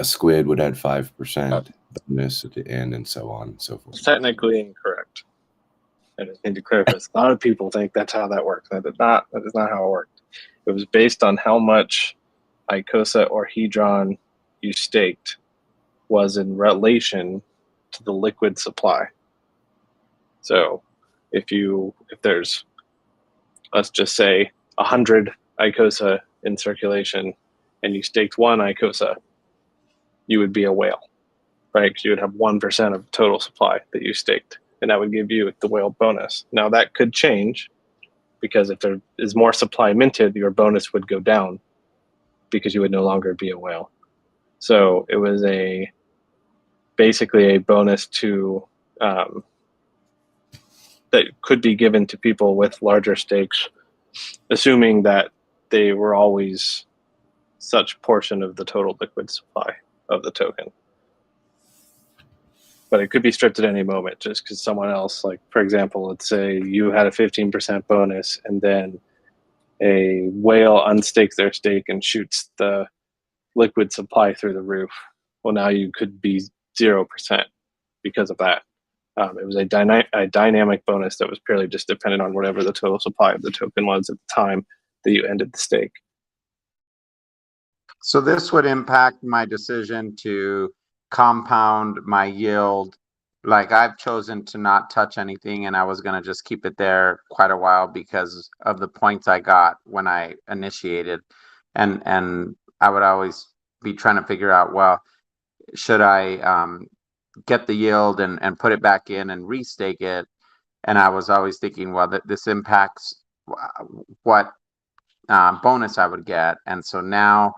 [SPEAKER 17] squid would add 5% bonus at the end, and so on and so forth.
[SPEAKER 14] It's technically incorrect. I just need to clarify. A lot of people think that's how that works. That is not how it worked. It was based on how much Icosa or Hedron you staked was in relation to the liquid supply. So if there's, let's just say 100 Icosa in circulation and you staked 1 Icosa, you would be a whale, right? Because you would have 1% of total supply that you staked, and that would give you the whale bonus. Now that could change because if there is more supply minted, your bonus would go down because you would no longer be a whale. So it was basically a bonus to that could be given to people with larger stakes, assuming that they were always such portion of the total liquid supply of the token. But it could be stripped at any moment just because someone else, like for example, let's say you had a 15% bonus and then a whale unstakes their stake and shoots the liquid supply through the roof. Well, now you could be 0% because of that. It was a dynamic bonus that was purely just dependent on whatever the total supply of the token was at the time that you ended the stake.
[SPEAKER 24] So this would impact my decision to compound my yield. Like I've chosen to not touch anything, and I was going to just keep it there quite a while because of the points I got when I initiated. And I would always be trying to figure out, well, should I get the yield and put it back in and restake it? And I was always thinking, well, this impacts what bonus I would get. And so now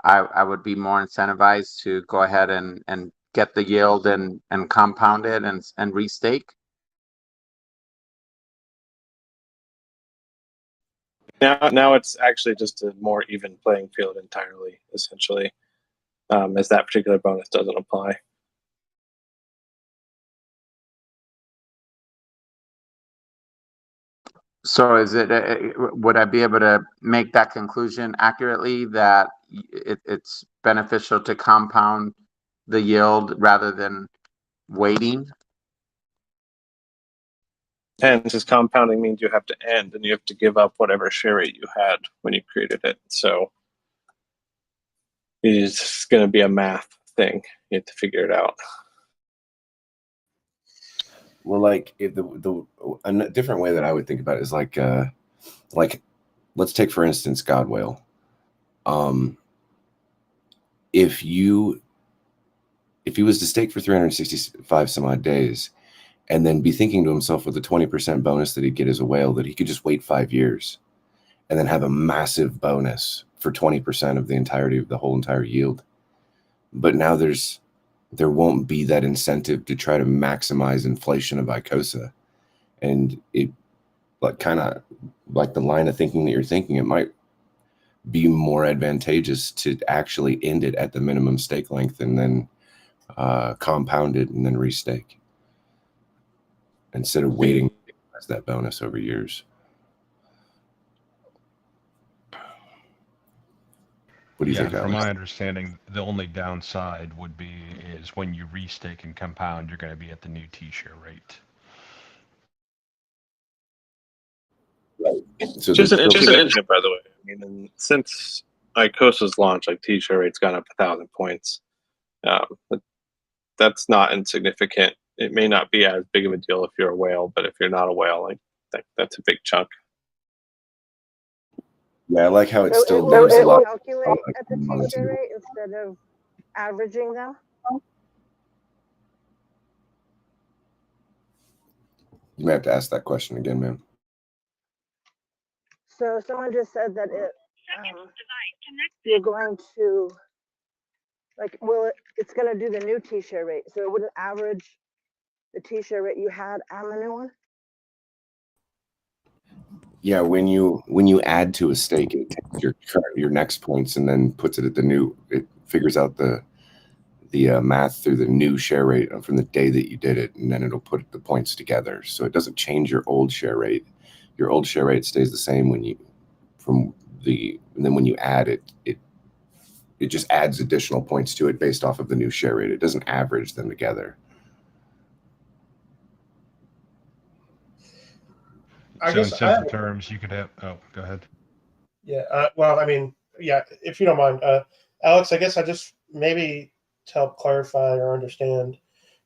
[SPEAKER 24] I would be more incentivized to go ahead and get the yield and compound it and restake.
[SPEAKER 2] Now it's actually just a more even playing field entirely, essentially, as that particular bonus doesn't apply.
[SPEAKER 24] So is it? Would I be able to make that conclusion accurately that it's beneficial to compound the yield rather than waiting?
[SPEAKER 2] And just compounding means you have to end, and you have to give up whatever share rate you had when you created it. So it's going to be a math thing. You have to figure it out.
[SPEAKER 17] Well, like a different way that I would think about it is like let's take for instance God Whale. If he was to stake for 365 some odd days and then be thinking to himself with the 20% bonus that he'd get as a whale that he could just wait 5 years and then have a massive bonus for 20% of the entirety of the whole entire yield. But now there won't be that incentive to try to maximize inflation of Icosa. And it, like, kind of like the line of thinking that you're thinking, it might be more advantageous to actually end it at the minimum stake length and then compound it and then restake instead of waiting as that bonus over years. What do you
[SPEAKER 1] Yeah,
[SPEAKER 17] think,
[SPEAKER 20] from
[SPEAKER 17] Alex?
[SPEAKER 20] my understanding, the only downside would be is when you restake and compound, you're going to be at the new T-share rate.
[SPEAKER 17] So
[SPEAKER 14] Just an
[SPEAKER 17] there's still
[SPEAKER 14] interesting tip, by the way. I mean, since Icosa's launch, like T-share rate's gone up 1,000 points. But that's not insignificant. It may not be as big of a deal if you're a whale, but if you're not a whale, like that's a big chunk.
[SPEAKER 17] Yeah, I like how it
[SPEAKER 15] So
[SPEAKER 17] still
[SPEAKER 15] it
[SPEAKER 17] leaves a
[SPEAKER 15] will
[SPEAKER 17] lot
[SPEAKER 15] calculate at the
[SPEAKER 17] on the
[SPEAKER 15] T-share
[SPEAKER 17] table.
[SPEAKER 15] rate instead of averaging them.
[SPEAKER 17] You may have to ask that question again, ma'am.
[SPEAKER 15] So someone just said that you're going to it's going to do the new T-share rate, so it wouldn't average the T-share rate you had on the new one.
[SPEAKER 17] Yeah, when you add to a stake, it takes your next points and then puts it at the new. It figures out the math through the new share rate from the day that you did it, and then it'll put the points together. So it doesn't change your old share rate. Your old share rate stays the same when you and then when you add it, it just adds additional points to it based off of the new share rate. It doesn't average them together.
[SPEAKER 20] So in simple terms, you could have. Oh, go ahead.
[SPEAKER 6] Yeah. Well, I mean, yeah. If you don't mind, Alex, I guess I just maybe to help clarify or understand,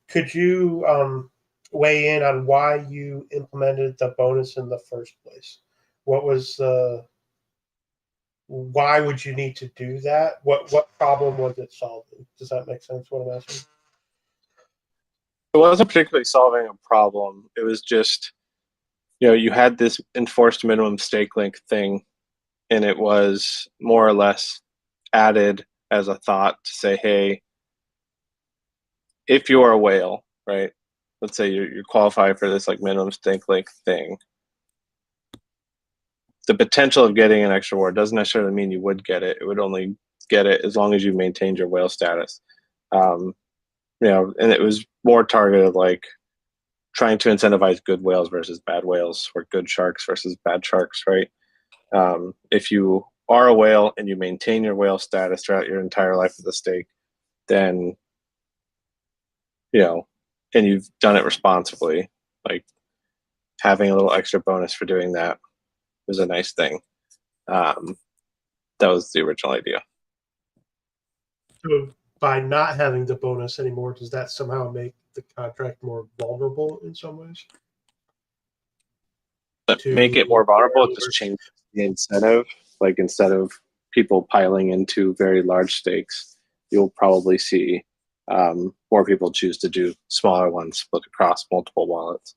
[SPEAKER 6] could you weigh in on why you implemented the bonus in the first place? What was why would you need to do that? What problem was it solving? Does that make sense? What I'm asking.
[SPEAKER 14] It wasn't particularly solving a problem. It was just, you had this enforced minimum stake length thing, and it was more or less added as a thought to say, hey, if you're a whale, right? Let's say you're qualified for this like minimum stake length thing. The potential of getting an extra reward doesn't necessarily mean you would get it. It would only get it as long as you maintained your whale status. And it was more targeted like trying to incentivize good whales versus bad whales, or good sharks versus bad sharks, right? If you are a whale and you maintain your whale status throughout your entire life of the stake, then and you've done it responsibly, like having a little extra bonus for doing that was a nice thing. That was the original idea.
[SPEAKER 6] So by not having the bonus anymore, does that somehow make the contract more vulnerable in some ways?
[SPEAKER 14] To make it more vulnerable, it just changes the incentive. Like instead of people piling into very large stakes, you'll probably see more people choose to do smaller ones split across multiple wallets.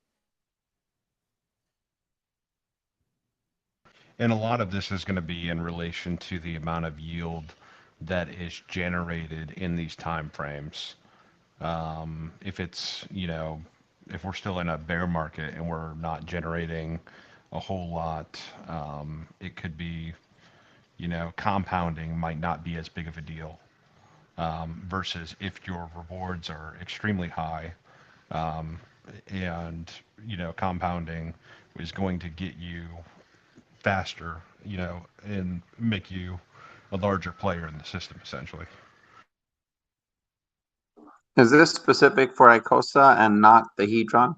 [SPEAKER 20] And a lot of this is going to be in relation to the amount of yield that is generated in these time frames. If it's, if we're still in a bear market and we're not generating a whole lot, it could be, compounding might not be as big of a deal. Versus if your rewards are extremely high, and compounding is going to get you faster, and make you a larger player in the system, essentially.
[SPEAKER 24] Is this specific for Icosa and not the Hedron?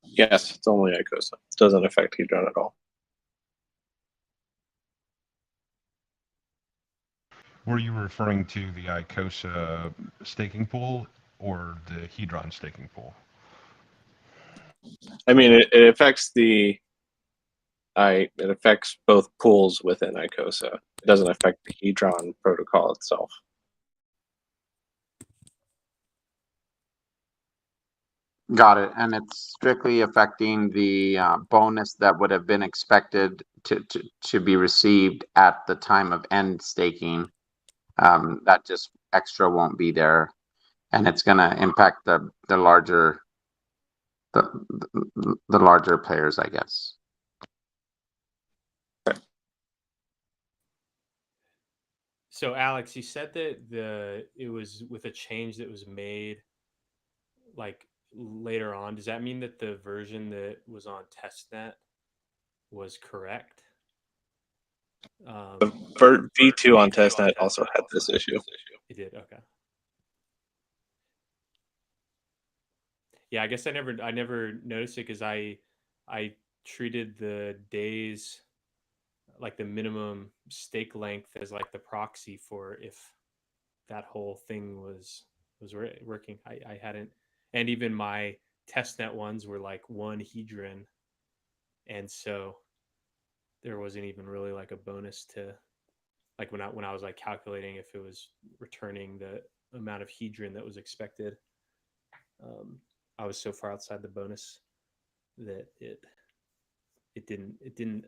[SPEAKER 14] Yes, it's only Icosa. It doesn't affect Hedron at all.
[SPEAKER 20] Were you referring to the Icosa staking pool or the Hedron staking pool?
[SPEAKER 14] I mean, it affects it affects both pools within Icosa. It doesn't affect the Hedron protocol itself.
[SPEAKER 24] Got it. And it's strictly affecting the bonus that would have been expected to be received at the time of end staking. That just extra won't be there. And it's going to impact the larger the larger players, I guess.
[SPEAKER 18] So Alex, you said that it was with a change that was made like later on. Does that mean that the version that was on testnet was correct?
[SPEAKER 14] V2 on testnet also had this issue.
[SPEAKER 18] It did, okay. Yeah, I guess I never noticed it because I treated the days, like the minimum stake length, as like the proxy for if that whole thing was working. I hadn't, and even my testnet ones were like one hedron, and so there wasn't even really like a bonus to, like when I was like calculating if it was returning the amount of hedron that was expected. I was so far outside the bonus that it didn't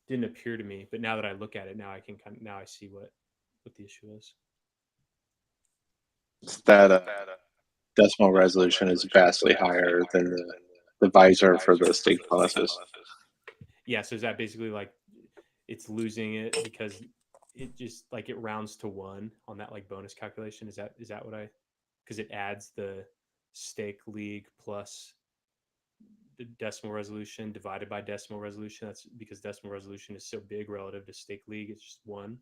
[SPEAKER 18] appear to me. But now that I look at it, now I see what the issue is.
[SPEAKER 14] It's that decimal resolution is vastly higher than the visor for the stake bonuses.
[SPEAKER 18] Yeah, so is that basically like it's losing it because it just like it rounds to 1 on that like bonus calculation? Is that what because it adds the stake league plus the decimal resolution divided by decimal resolution. That's because decimal resolution is so big relative to stake league. It's just 1.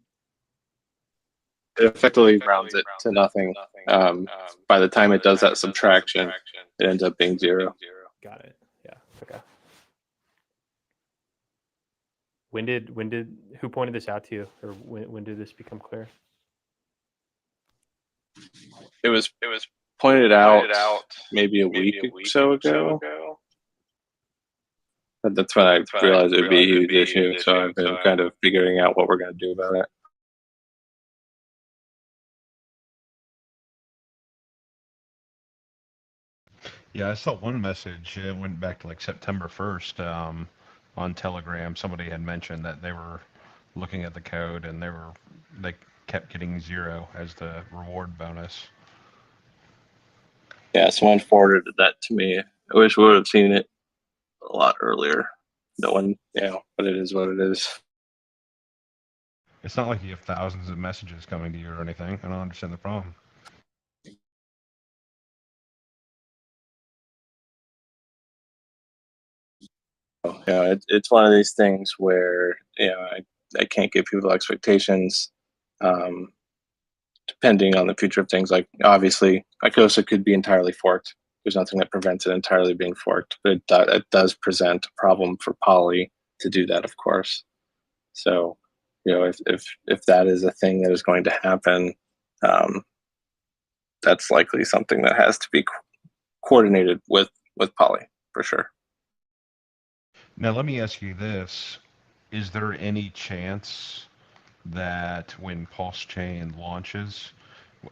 [SPEAKER 14] It effectively rounds it to nothing. By the time it does that subtraction, it ends up being 0.
[SPEAKER 18] Got it. Yeah. Okay. When did who pointed this out to you, or when did this become clear?
[SPEAKER 14] It was pointed out maybe a week or so ago. But that's when I realized it would be a huge issue. So I've been kind of figuring out what we're going to do about it.
[SPEAKER 20] Yeah, I saw one message. It went back to like September 1st on Telegram. Somebody had mentioned that they were looking at the code and they kept getting 0 as the reward bonus.
[SPEAKER 14] Yeah, someone forwarded that to me. I wish we would have seen it a lot earlier. No one, but it is what it is.
[SPEAKER 20] It's not like you have thousands of messages coming to you or anything. I don't understand the problem.
[SPEAKER 14] Yeah, it's one of these things where I can't give people expectations, depending on the future of things. Like obviously, Icosa could be entirely forked. There's nothing that prevents it entirely being forked, but it does present a problem for Poly to do that, of course. So, if that is a thing that is going to happen, that's likely something that has to be coordinated with Poly for sure.
[SPEAKER 20] Now, let me ask you this. Is there any chance that when Pulse Chain launches,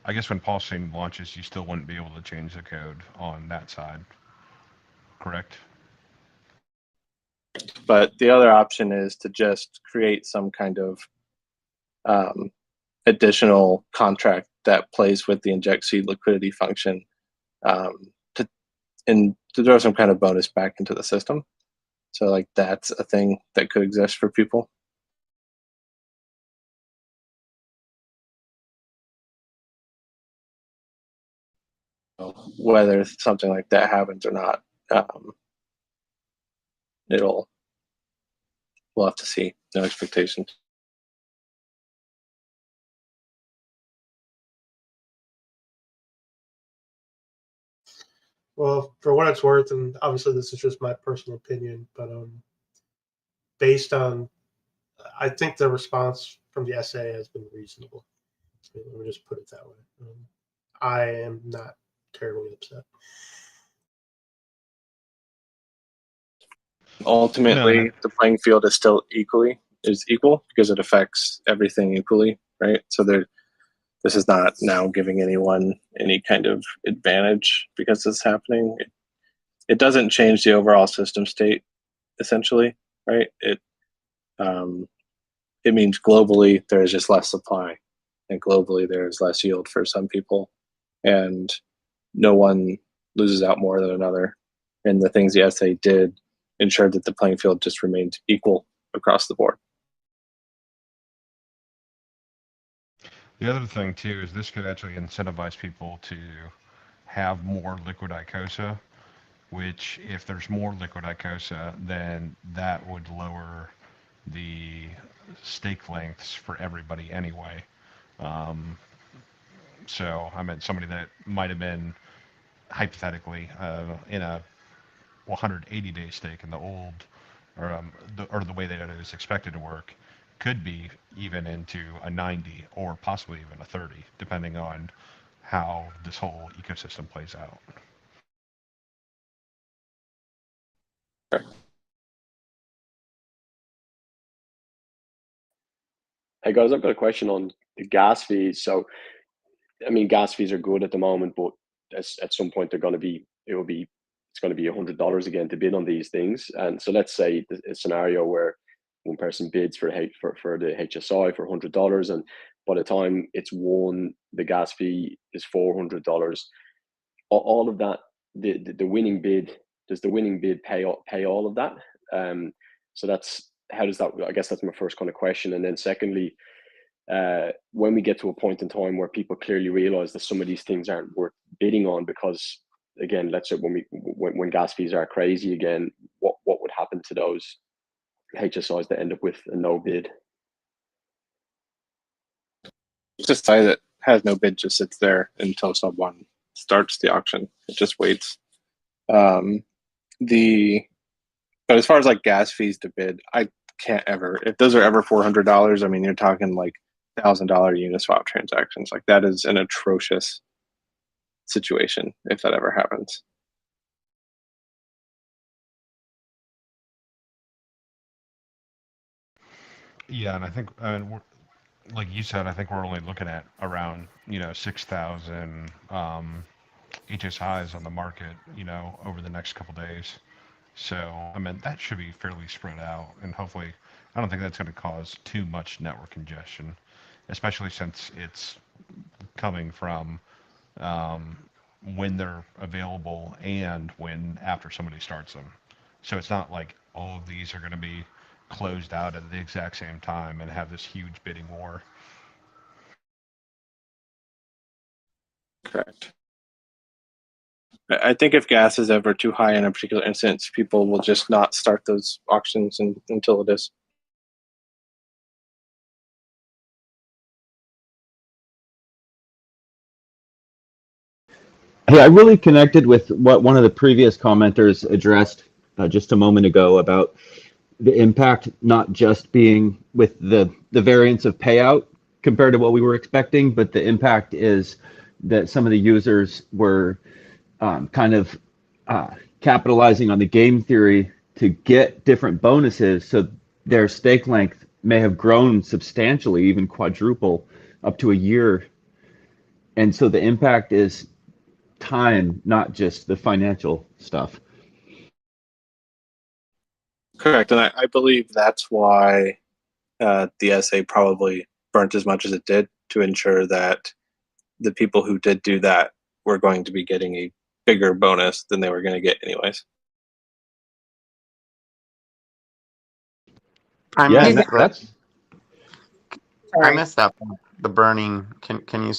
[SPEAKER 20] I guess when Pulse Chain launches, you still wouldn't be able to change the code on that side, correct?
[SPEAKER 14] But the other option is to just create some kind of additional contract that plays with the inject seed liquidity function to throw some kind of bonus back into the system. So like that's a thing that could exist for people. Whether something like that happens or not, we'll have to see. No expectations.
[SPEAKER 6] Well, for what it's worth, and obviously this is just my personal opinion, but based on, I think the response from the SA has been reasonable. Let me just put it that way. I am not terribly upset.
[SPEAKER 14] Ultimately, the playing field is still equal because it affects everything equally, right? So this is not now giving anyone any kind of advantage because it's happening. It doesn't change the overall system state, essentially, right? It means globally there is just less supply, and globally there is less yield for some people, and no one loses out more than another. And the things the SA did ensured that the playing field just remained equal across the board.
[SPEAKER 20] The other thing too is this could actually incentivize people to have more liquid Icosa, which if there's more liquid Icosa, then that would lower the stake lengths for everybody anyway. So I meant somebody that might have been hypothetically in a 180-day stake in the old, or the way that it is expected to work, could be even into a 90 or possibly even a 30, depending on how this whole ecosystem plays out.
[SPEAKER 8] Hey guys, I've got a question on the gas fees. So, I mean, gas fees are good at the moment, but at some point it's going to be $100 again to bid on these things. And so let's say a scenario where one person bids for the HSI for $100, and by the time it's won, the gas fee is $400. All of that, the winning bid, does the winning bid pay all of that? So that's, how does that, I guess that's my first kind of question. And then secondly, when we get to a point in time where people clearly realize that some of these things aren't worth bidding on, because again, let's say when gas fees are crazy again, what would happen to those HSIs that end up with a no bid?
[SPEAKER 14] Just say that has no bid just sits there until someone starts the auction. It just waits. But as far as like gas fees to bid, I can't ever, if those are ever $400, I mean, you're talking like $1,000 Uniswap transactions. Like that is an atrocious situation if that ever happens.
[SPEAKER 20] Yeah, and I think, like you said, I think we're only looking at around 6,000 HSIs on the market, over the next couple days. So I mean that should be fairly spread out, and hopefully, I don't think that's going to cause too much network congestion, especially since it's coming from when they're available and when after somebody starts them. So it's not like all of these are going to be closed out at the exact same time and have this huge bidding war.
[SPEAKER 14] Correct. I think if gas is ever too high in a particular instance, people will just not start those auctions until it is.
[SPEAKER 10] Hey, I really connected with what one of the previous commenters addressed just a moment ago about the impact not just being with the variance of payout compared to what we were expecting, but the impact is that some of the users were kind of capitalizing on the game theory to get different bonuses, so their stake length may have grown substantially, even quadruple, up to a year. And so the impact is time, not just the financial stuff.
[SPEAKER 14] Correct, and I believe that's why the SA probably burnt as much as it did, to ensure that the people who did do that were going to be getting a bigger bonus than they were going to get anyways.
[SPEAKER 24] I
[SPEAKER 10] Yeah,
[SPEAKER 24] missed
[SPEAKER 10] that's
[SPEAKER 24] I missed that one, the burning. Can you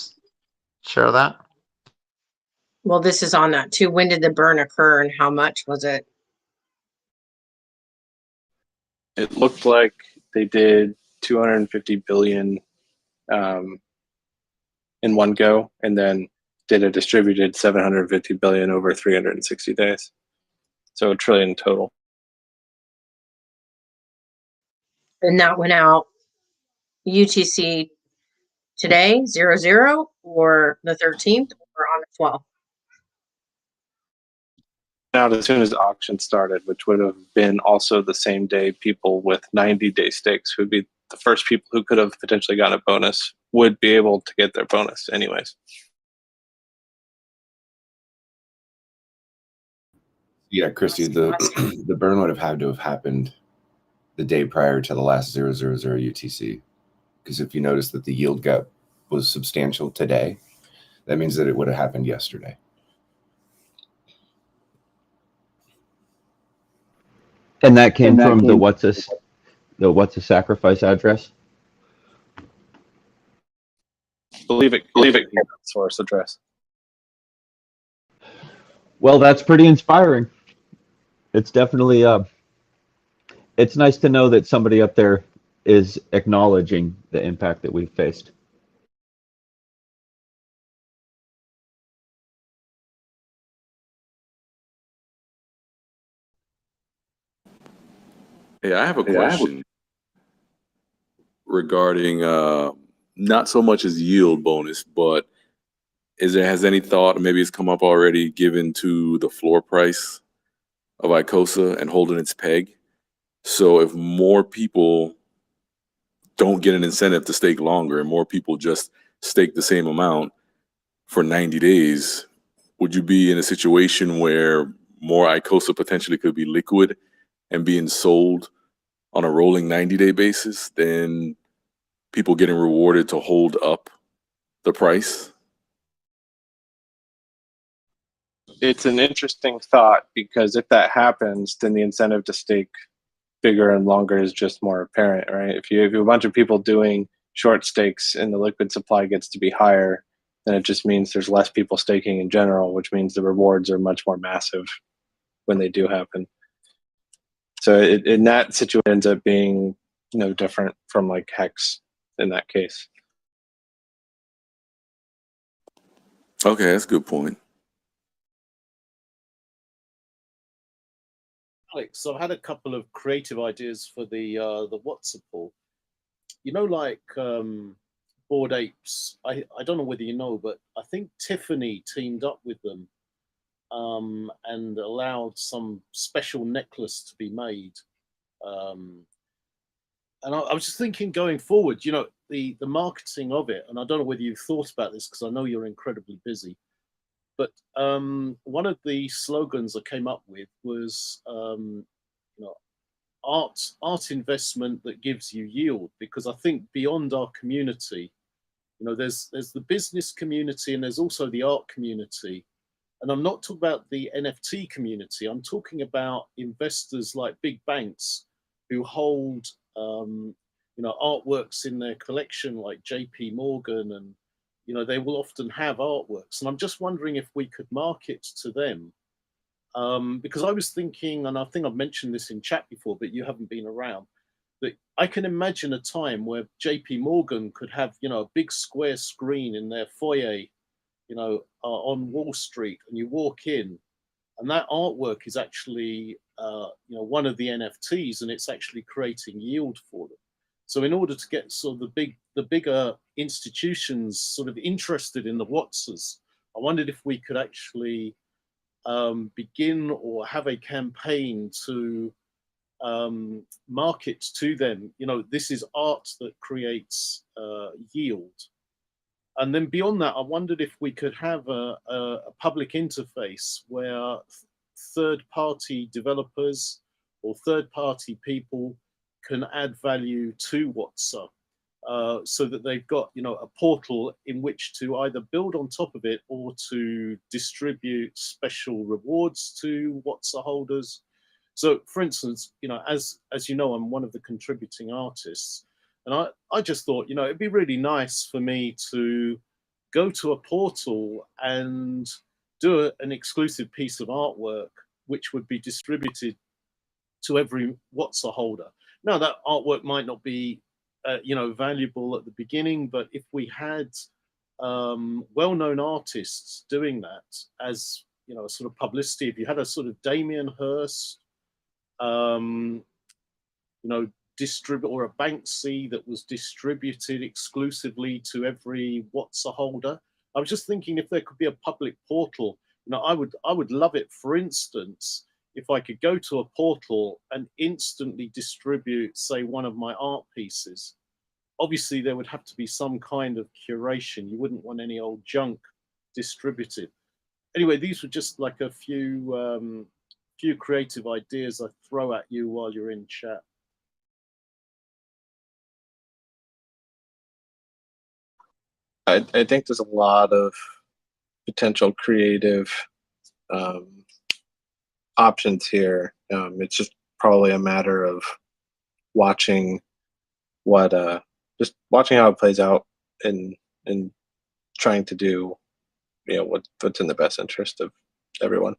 [SPEAKER 24] share that?
[SPEAKER 16] Well, this is on that too. When did the burn occur and how much was it?
[SPEAKER 14] It looked like they did 250 billion in one go, and then did a distributed 750 billion over 360 days. So $1 trillion total.
[SPEAKER 16] And that went out UTC today, 00, or the 13th, or on the 12th?
[SPEAKER 14] Out as soon as the auction started, which would have been also the same day people with 90-day stakes, who would be the first people who could have potentially gotten a bonus, would be able to get their bonus anyways.
[SPEAKER 17] Yeah, Christy, the the burn would have had to have happened the day prior to the last 000 UTC, because if you notice that the yield gap was substantial today, that means that it would have happened yesterday.
[SPEAKER 10] And that came from the what's a sacrifice address.
[SPEAKER 14] Believe it came from the source address.
[SPEAKER 10] Well, that's pretty inspiring. It's definitely it's nice to know that somebody up there is acknowledging the impact that we've faced.
[SPEAKER 7] Hey, I have a question regarding not so much as yield bonus, but has any thought, maybe it's come up already, given to the floor price of Icosa and holding its peg? So if more people don't get an incentive to stake longer and more people just stake the same amount for 90 days, would you be in a situation where more Icosa potentially could be liquid and being sold on a rolling 90-day basis than people getting rewarded to hold up the price?
[SPEAKER 11] It's an interesting thought, because if that happens, then the incentive to stake bigger and longer is just more apparent, right? If you have a bunch of people doing short stakes and the liquid supply gets to be higher, then it just means there's less people staking in general, which means the rewards are much more massive when they do happen. So in that situation, ends up being no different from like Hex in that case.
[SPEAKER 7] Okay, that's a good point.
[SPEAKER 13] Alex, I've had a couple of creative ideas for the WhatsApp poll. You know, like Bored Apes. I don't know whether you know, but I think Tiffany teamed up with them and allowed some special necklace to be made. And I was just thinking, going forward, you know, the marketing of it, and I don't know whether you've thought about this, because I know you're incredibly busy. But one of the slogans I came up with was, you know, art investment that gives you yield. Because I think beyond our community, you know, there's the business community and there's also the art community. And I'm not talking about the NFT community. I'm talking about investors like big banks who hold, you know, artworks in their collection, like JP Morgan, and you know, they will often have artworks. And I'm just wondering if we could market to them. Because I was thinking, and I think I've mentioned this in chat before, but you haven't been around, that I can imagine a time where JP Morgan could have, you know, a big square screen in their foyer, you know, on Wall Street, and you walk in and that artwork is actually, you know, one of the NFTs, and it's actually creating yield for them. So in order to get sort of the bigger institutions sort of interested in the Watsas, I wondered if we could actually begin or have a campaign to market to them, you know, this is art that creates yield. And then beyond that, I wondered if we could have a public interface where third-party developers or third-party people can add value to WhatsApp, so that they've got, you know, a portal in which to either build on top of it or to distribute special rewards to WhatsApp holders. So, for instance, you know, as you know, I'm one of the contributing artists. And I just thought, you know, it'd be really nice for me to go to a portal and do an exclusive piece of artwork, which would be distributed to every WhatsApp holder. Now, that artwork might not be, you know, valuable at the beginning, but if we had well-known artists doing that as, you know, a sort of publicity, if you had a sort of Damien Hirst, you know, or a Banksy that was distributed exclusively to every WhatsApp holder. I was just thinking if there could be a public portal. You know, I would love it, for instance, if I could go to a portal and instantly distribute, say, one of my art pieces. Obviously, there would have to be some kind of curation. You wouldn't want any old junk distributed. Anyway, these were just like a few creative ideas I throw at you while you're in chat.
[SPEAKER 14] I think there's a lot of potential creative options here. It's just probably a matter of watching just watching how it plays out and trying to do, you know, what's in the best interest of everyone.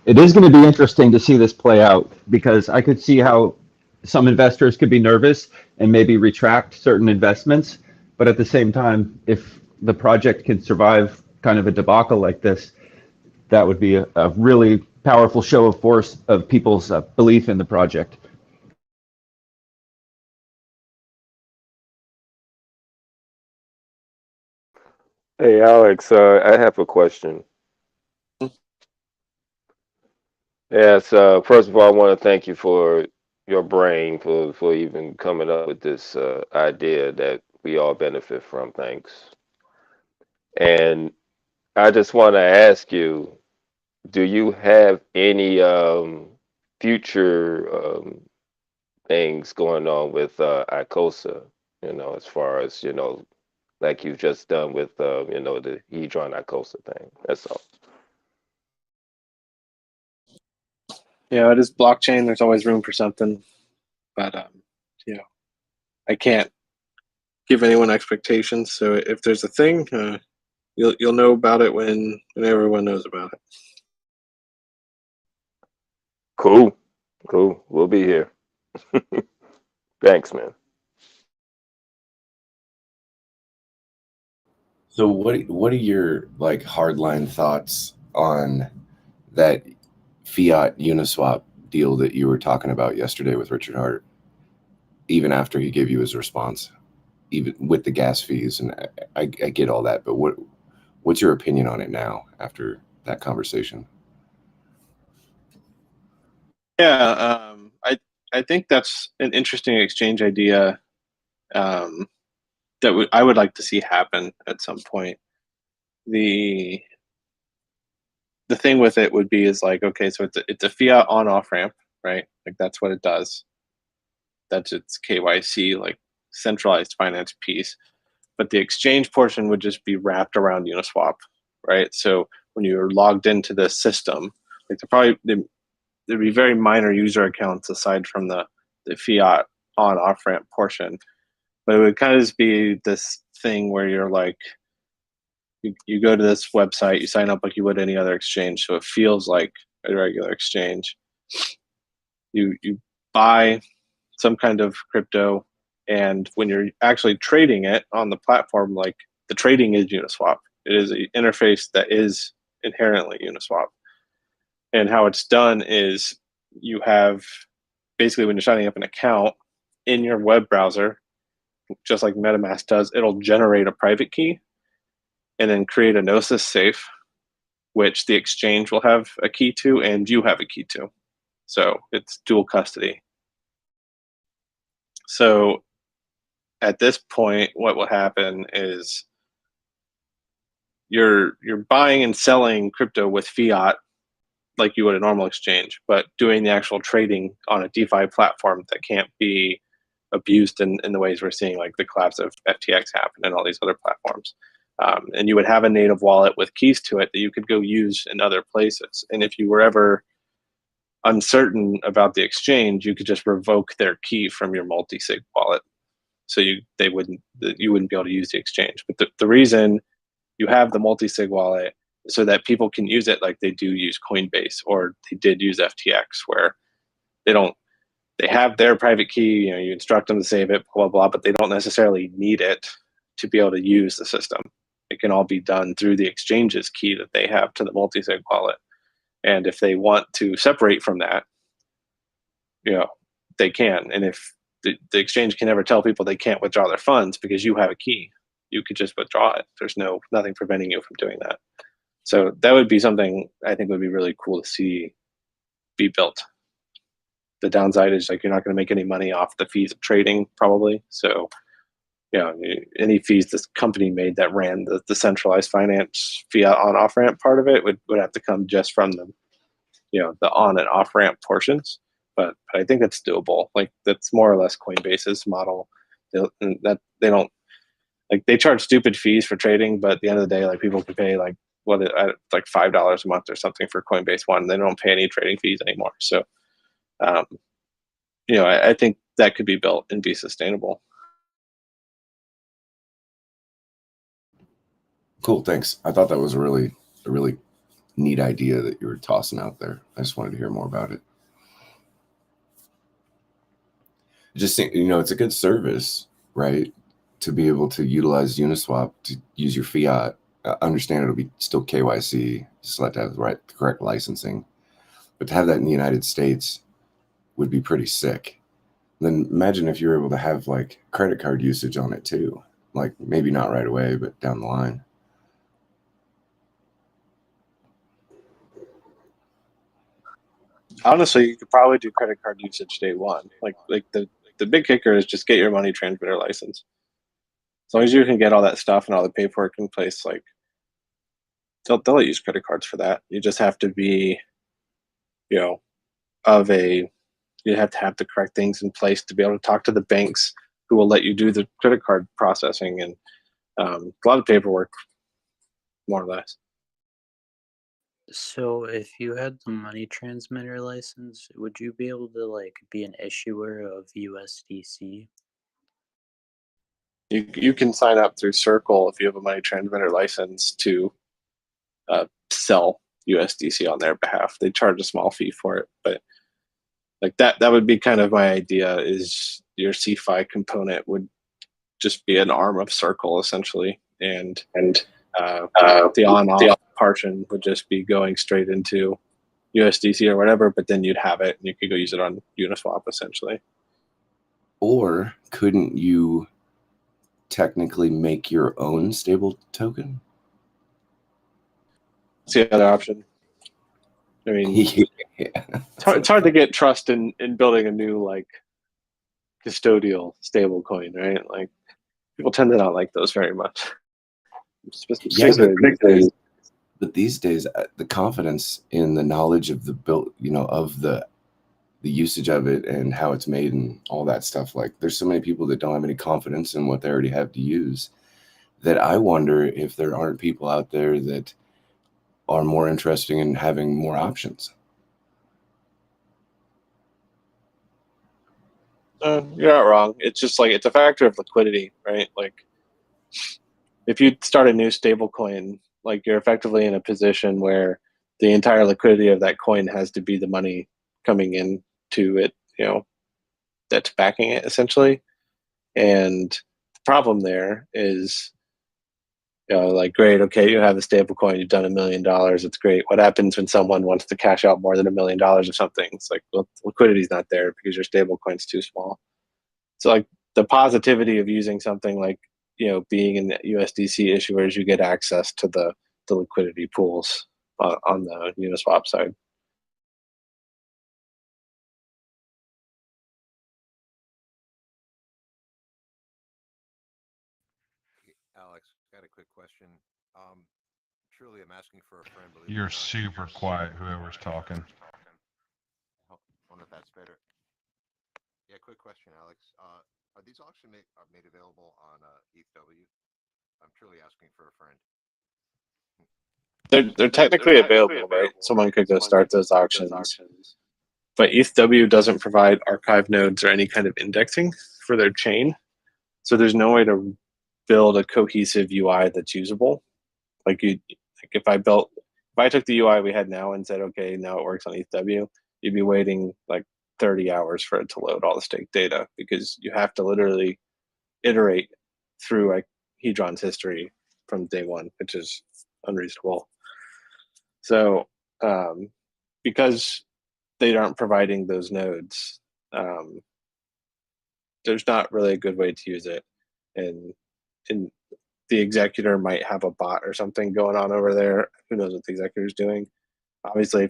[SPEAKER 10] It is going to be interesting to see this play out because I could see how some investors could be nervous and maybe retract certain investments. But at the same time, if the project can survive kind of a debacle like this, that would be a really powerful show of force of people's belief in the project.
[SPEAKER 3] Hey, Alex, I have a question. Yes, first of all, I want to thank you for your brain for even coming up with this idea that we all benefit from. Thanks. And I just want to ask you, do you have any future things going on with Icosa, as far as, like you've just done with, the Hedron Icosa thing? That's all.
[SPEAKER 11] Yeah, it is blockchain. There's always room for something, but I can't give anyone expectations. So if there's a thing, you'll know about it when everyone knows about it.
[SPEAKER 3] Cool. Cool. We'll be here. Thanks, man.
[SPEAKER 17] So what are your like hardline thoughts on that fiat Uniswap deal that you were talking about yesterday with Richard Hart, even after he gave you his response, even with the gas fees? And I get all that, but what's your opinion on it now after that conversation?
[SPEAKER 11] Yeah, I think that's an interesting exchange idea that I would like to see happen at some point. The thing with it would be is like, okay, so it's a fiat on off ramp, right? Like that's what it does. That's its KYC, like centralized finance piece. But the exchange portion would just be wrapped around Uniswap, right? So when you're logged into the system, like there'd be very minor user accounts aside from the fiat on off ramp portion, but it would kind of just be this thing where you're like, you go to this website, you sign up like you would any other exchange, so it feels like a regular exchange. You buy some kind of crypto, and when you're actually trading it on the platform, like the trading is Uniswap. It is an interface that is inherently Uniswap. And how it's done is you have basically when you're signing up an account in your web browser, just like MetaMask does, it'll generate a private key and then create a Gnosis safe, which the exchange will have a key to and you have a key to. So it's dual custody. So at this point, what will happen is you're buying and selling crypto with fiat like you would a normal exchange, but doing the actual trading on a DeFi platform that can't be abused in the ways we're seeing, like the collapse of FTX happen and all these other platforms. And you would have a native wallet with keys to it that you could go use in other places. And if you were ever uncertain about the exchange, you could just revoke their key from your multi-sig wallet. So you wouldn't be able to use the exchange. But the reason you have the multi-sig wallet so that people can use it like they do use Coinbase or they did use FTX, where they have their private key, you instruct them to save it, blah, blah, blah, but they don't necessarily need it to be able to use the system. It can all be done through the exchange's key that they have to the multi-sig wallet. And if they want to separate from that, they can. And if the exchange can never tell people they can't withdraw their funds because you have a key, you could just withdraw it. There's nothing preventing you from doing that. So that would be something I think would be really cool to see be built. The downside is like you're not going to make any money off the fees of trading probably. So any fees this company made that ran the centralized finance fiat on off ramp part of it would have to come just from the on and off ramp portions. But I think that's doable. Like that's more or less Coinbase's model. They don't like they charge stupid fees for trading, but at the end of the day, like people can pay like like $5 a month or something for Coinbase One. They don't pay any trading fees anymore. So I think that could be built and be sustainable.
[SPEAKER 17] Cool, thanks. I thought that was a really neat idea that you were tossing out there. I just wanted to hear more about it. Just think, it's a good service, right? To be able to utilize Uniswap to use your fiat. Understand it'll be still KYC, just have to have the correct licensing. But to have that in the United States would be pretty sick. Then imagine if you were able to have like credit card usage on it too. Like maybe not right away, but down the line.
[SPEAKER 11] Honestly, you could probably do credit card usage day one. Like the big kicker is just get your money transmitter license. As long as you can get all that stuff and all the paperwork in place, like they'll let you use credit cards for that. You just have to be, you have to have the correct things in place to be able to talk to the banks who will let you do the credit card processing and a lot of paperwork, more or less.
[SPEAKER 12] So if you had the money transmitter license, would you be able to like be an issuer of USDC?
[SPEAKER 11] You can sign up through Circle if you have a money transmitter license to sell USDC on their behalf. They charge a small fee for it, but like that would be kind of my idea, is your CFI component would just be an arm of Circle essentially, and the on-off portion would just be going straight into USDC or whatever, but then you'd have it and you could go use it on Uniswap essentially.
[SPEAKER 17] Or couldn't you technically make your own stable token?
[SPEAKER 11] It's the other option. I mean, it's hard to get trust in building a new like custodial stable coin, right? Like people tend to not like those very much.
[SPEAKER 17] But these days, the confidence in the knowledge of the build, of the usage of it and how it's made and all that stuff. Like there's so many people that don't have any confidence in what they already have to use, that I wonder if there aren't people out there that are more interested in having more options.
[SPEAKER 11] You're not wrong. It's just like it's a factor of liquidity, right? Like if you start a new stable coin, like you're effectively in a position where the entire liquidity of that coin has to be the money coming in to it, that's backing it essentially. And the problem there is, like, great, okay, you have a stable coin, you've done $1 million, it's great. What happens when someone wants to cash out more than $1 million or something? It's like, well, liquidity's not there because your stable coin's too small. So like the positivity of using something like, being in the USDC issuers, you get access to the liquidity pools on the Uniswap side.
[SPEAKER 19] Alex, got a quick question. Truly, I'm asking for a friend.
[SPEAKER 20] You're super quiet, whoever's talking.
[SPEAKER 19] I wonder if that's better. Yeah, quick question, Alex. Are these auctions made available on ETHW? I'm truly asking for a friend.
[SPEAKER 11] They're technically available, right? Someone could go start those auctions. But ETHW doesn't provide archive nodes or any kind of indexing for their chain. So there's no way to build a cohesive UI that's usable. If I took the UI we had now and said, okay, now it works on ETHW, you'd be waiting like 30 hours for it to load all the stake data, because you have to literally iterate through like Hedron's history from day one, which is unreasonable. So because they aren't providing those nodes, there's not really a good way to use it. And the executor might have a bot or something going on over there. Who knows what the executor's doing? Obviously,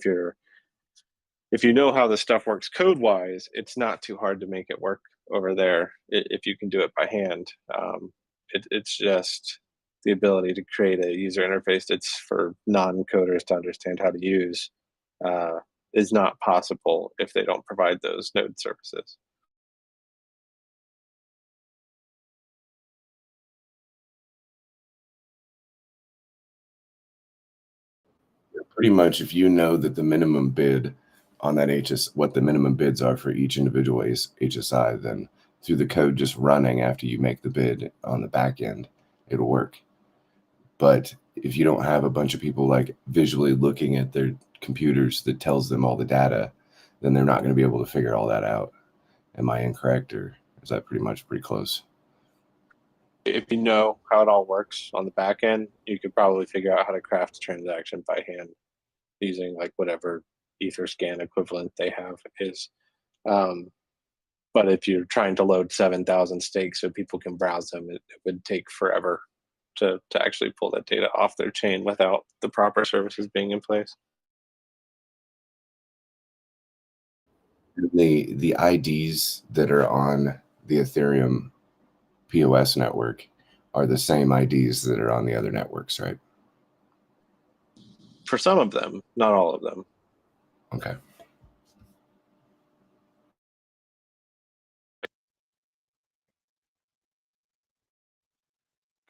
[SPEAKER 11] if you know how this stuff works code-wise, it's not too hard to make it work over there if you can do it by hand. It's just the ability to create a user interface that's for non-coders to understand how to use is not possible if they don't provide those node services.
[SPEAKER 17] Pretty much, if you know that the minimum bid on that what the minimum bids are for each individual HSI, then through the code just running after you make the bid on the back end, it'll work. But if you don't have a bunch of people like visually looking at their computers that tells them all the data, then they're not going to be able to figure all that out. Am I incorrect, or is that pretty close?
[SPEAKER 14] If you know how it all works on the back end, you could probably figure out how to craft a transaction by hand using like whatever Etherscan equivalent they have is. But if you're trying to load 7,000 stakes so people can browse them, it would take forever to actually pull that data off their chain without the proper services being in place.
[SPEAKER 17] The IDs that are on the Ethereum POS network are the same IDs that are on the other networks, right?
[SPEAKER 14] For some of them, not all of them.
[SPEAKER 17] Okay.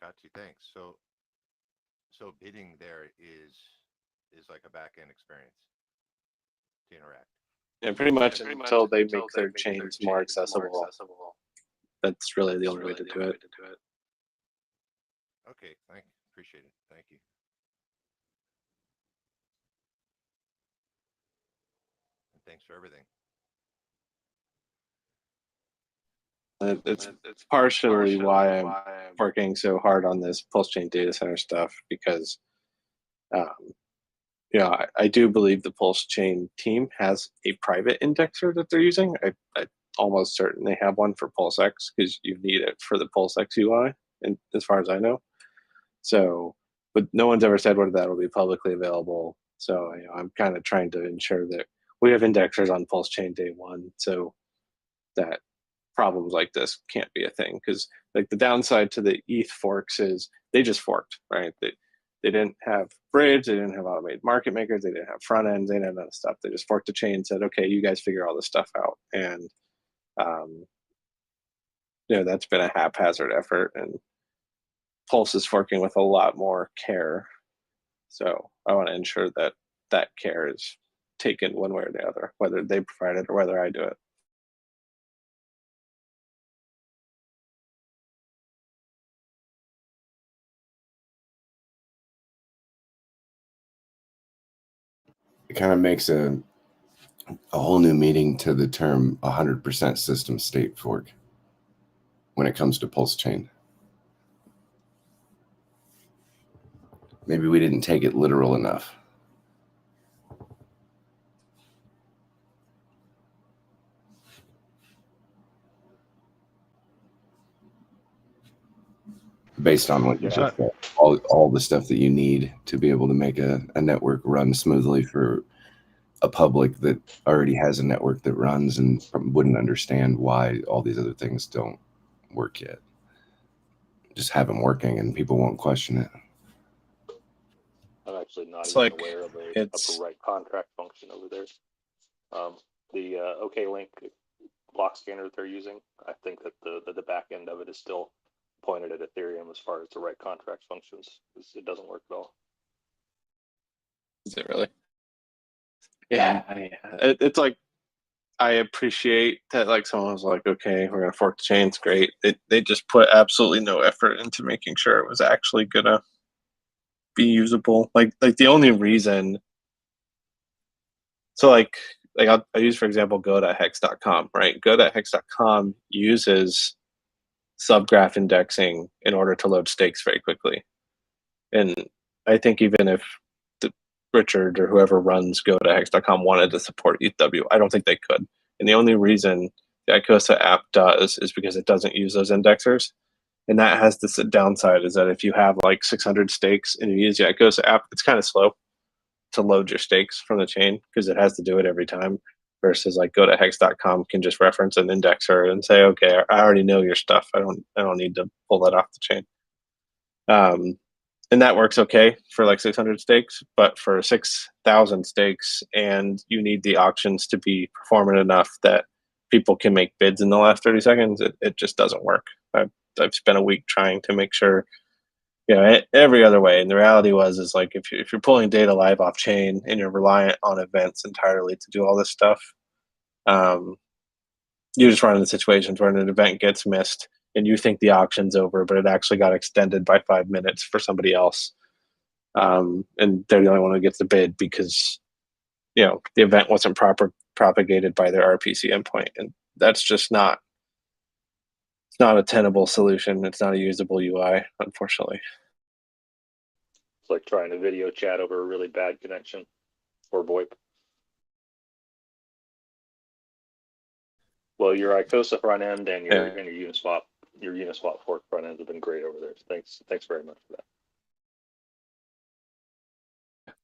[SPEAKER 19] Got you. Thanks. So bidding there is like a back end experience to interact.
[SPEAKER 14] Yeah, pretty much until they make their chains more accessible. That's really the only way to do it.
[SPEAKER 19] Okay, appreciate it. Thank you. And thanks for everything.
[SPEAKER 14] It's partially why I'm working so hard on this pulse chain data center stuff, because I do believe the pulse chain team has a private indexer that they're using. I'm almost certain they have one for PulseX, because you need it for the PulseX UI, and as far as I know. So, but no one's ever said whether that will be publicly available. So I'm kind of trying to ensure that we have indexers on Pulse Chain day one, so that problems like this can't be a thing. Because like the downside to the ETH forks is they just forked, right? They didn't have bridge, they didn't have automated market makers, they didn't have front ends, they didn't have none of stuff. They just forked the chain and said, okay, you guys figure all this stuff out. And that's been a haphazard effort, and Pulse is forking with a lot more care. So I want to ensure that that care is taken one way or the other, whether they provide it or whether I do it.
[SPEAKER 17] It kind of makes a whole new meaning to the term 100% system state fork when it comes to Pulse Chain. Maybe we didn't take it literal enough. Based on what you just said, all the stuff that you need to be able to make a network run smoothly for a public that already has a network that runs and wouldn't understand why all these other things don't work yet. Just have them working and people won't question it.
[SPEAKER 4] I'm actually not
[SPEAKER 14] It's
[SPEAKER 4] even
[SPEAKER 14] like,
[SPEAKER 4] aware of a right contract function over there. The OK Link block scanner that they're using, I think that the back end of it is still pointed at Ethereum as far as the right contract functions. It doesn't work at all.
[SPEAKER 14] Is it really? Yeah, it's like, I appreciate that, like, someone was like, okay, we're gonna fork the chain, it's great. They just put absolutely no effort into making sure it was actually gonna be usable. Like the only reason, so like I'll use, for example, go.hex.com, right? Go.hex.com uses subgraph indexing in order to load stakes very quickly. And I think even if Richard or whoever runs go.hex.com wanted to support ETHW, I don't think they could. And the only reason the Icosa app does is because it doesn't use those indexers. And that has this downside, is that if you have like 600 stakes and you use the Icosa app, it's kind of slow to load your stakes from the chain because it has to do it every time. Versus like go.hex.com can just reference an indexer and say, okay, I already know your stuff. I don't need to pull that off the chain. And that works okay for like 600 stakes, but for 6,000 stakes, and you need the auctions to be performant enough that people can make bids in the last 30 seconds, it just doesn't work. I've spent a week trying to make sure, every other way. And the reality is like, if you're pulling data live off chain and you're reliant on events entirely to do all this stuff, you just run into situations where an event gets missed and you think the auction's over, but it actually got extended by 5 minutes for somebody else. and they're the only one who gets the bid because the event wasn't propagated by their RPC endpoint, and that's just not. It's not a tenable solution. It's not a usable UI, unfortunately.
[SPEAKER 4] It's like trying to video chat over a really bad connection or VoIP. Well, your Icosa front end and your Uniswap fork front ends have been great over there. So thanks very much for that.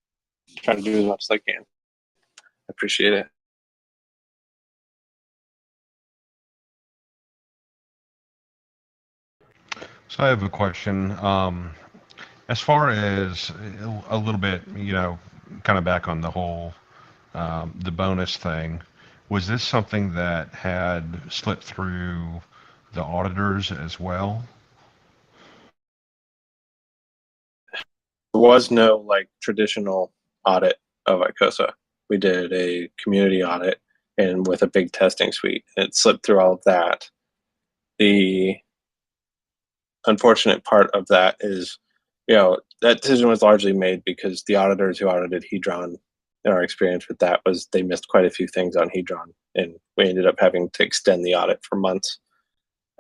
[SPEAKER 14] Trying to do as much as I can. I appreciate it.
[SPEAKER 20] So I have a question. As far as a little bit, kind of back on the whole the bonus thing, was this something that had slipped through the auditors as well?
[SPEAKER 14] There was no like traditional audit of Icosa. We did a community audit and with a big testing suite. It slipped through all of that. The unfortunate part of that is, that decision was largely made because the auditors who audited Hedron, in our experience with that, was they missed quite a few things on Hedron, and we ended up having to extend the audit for months.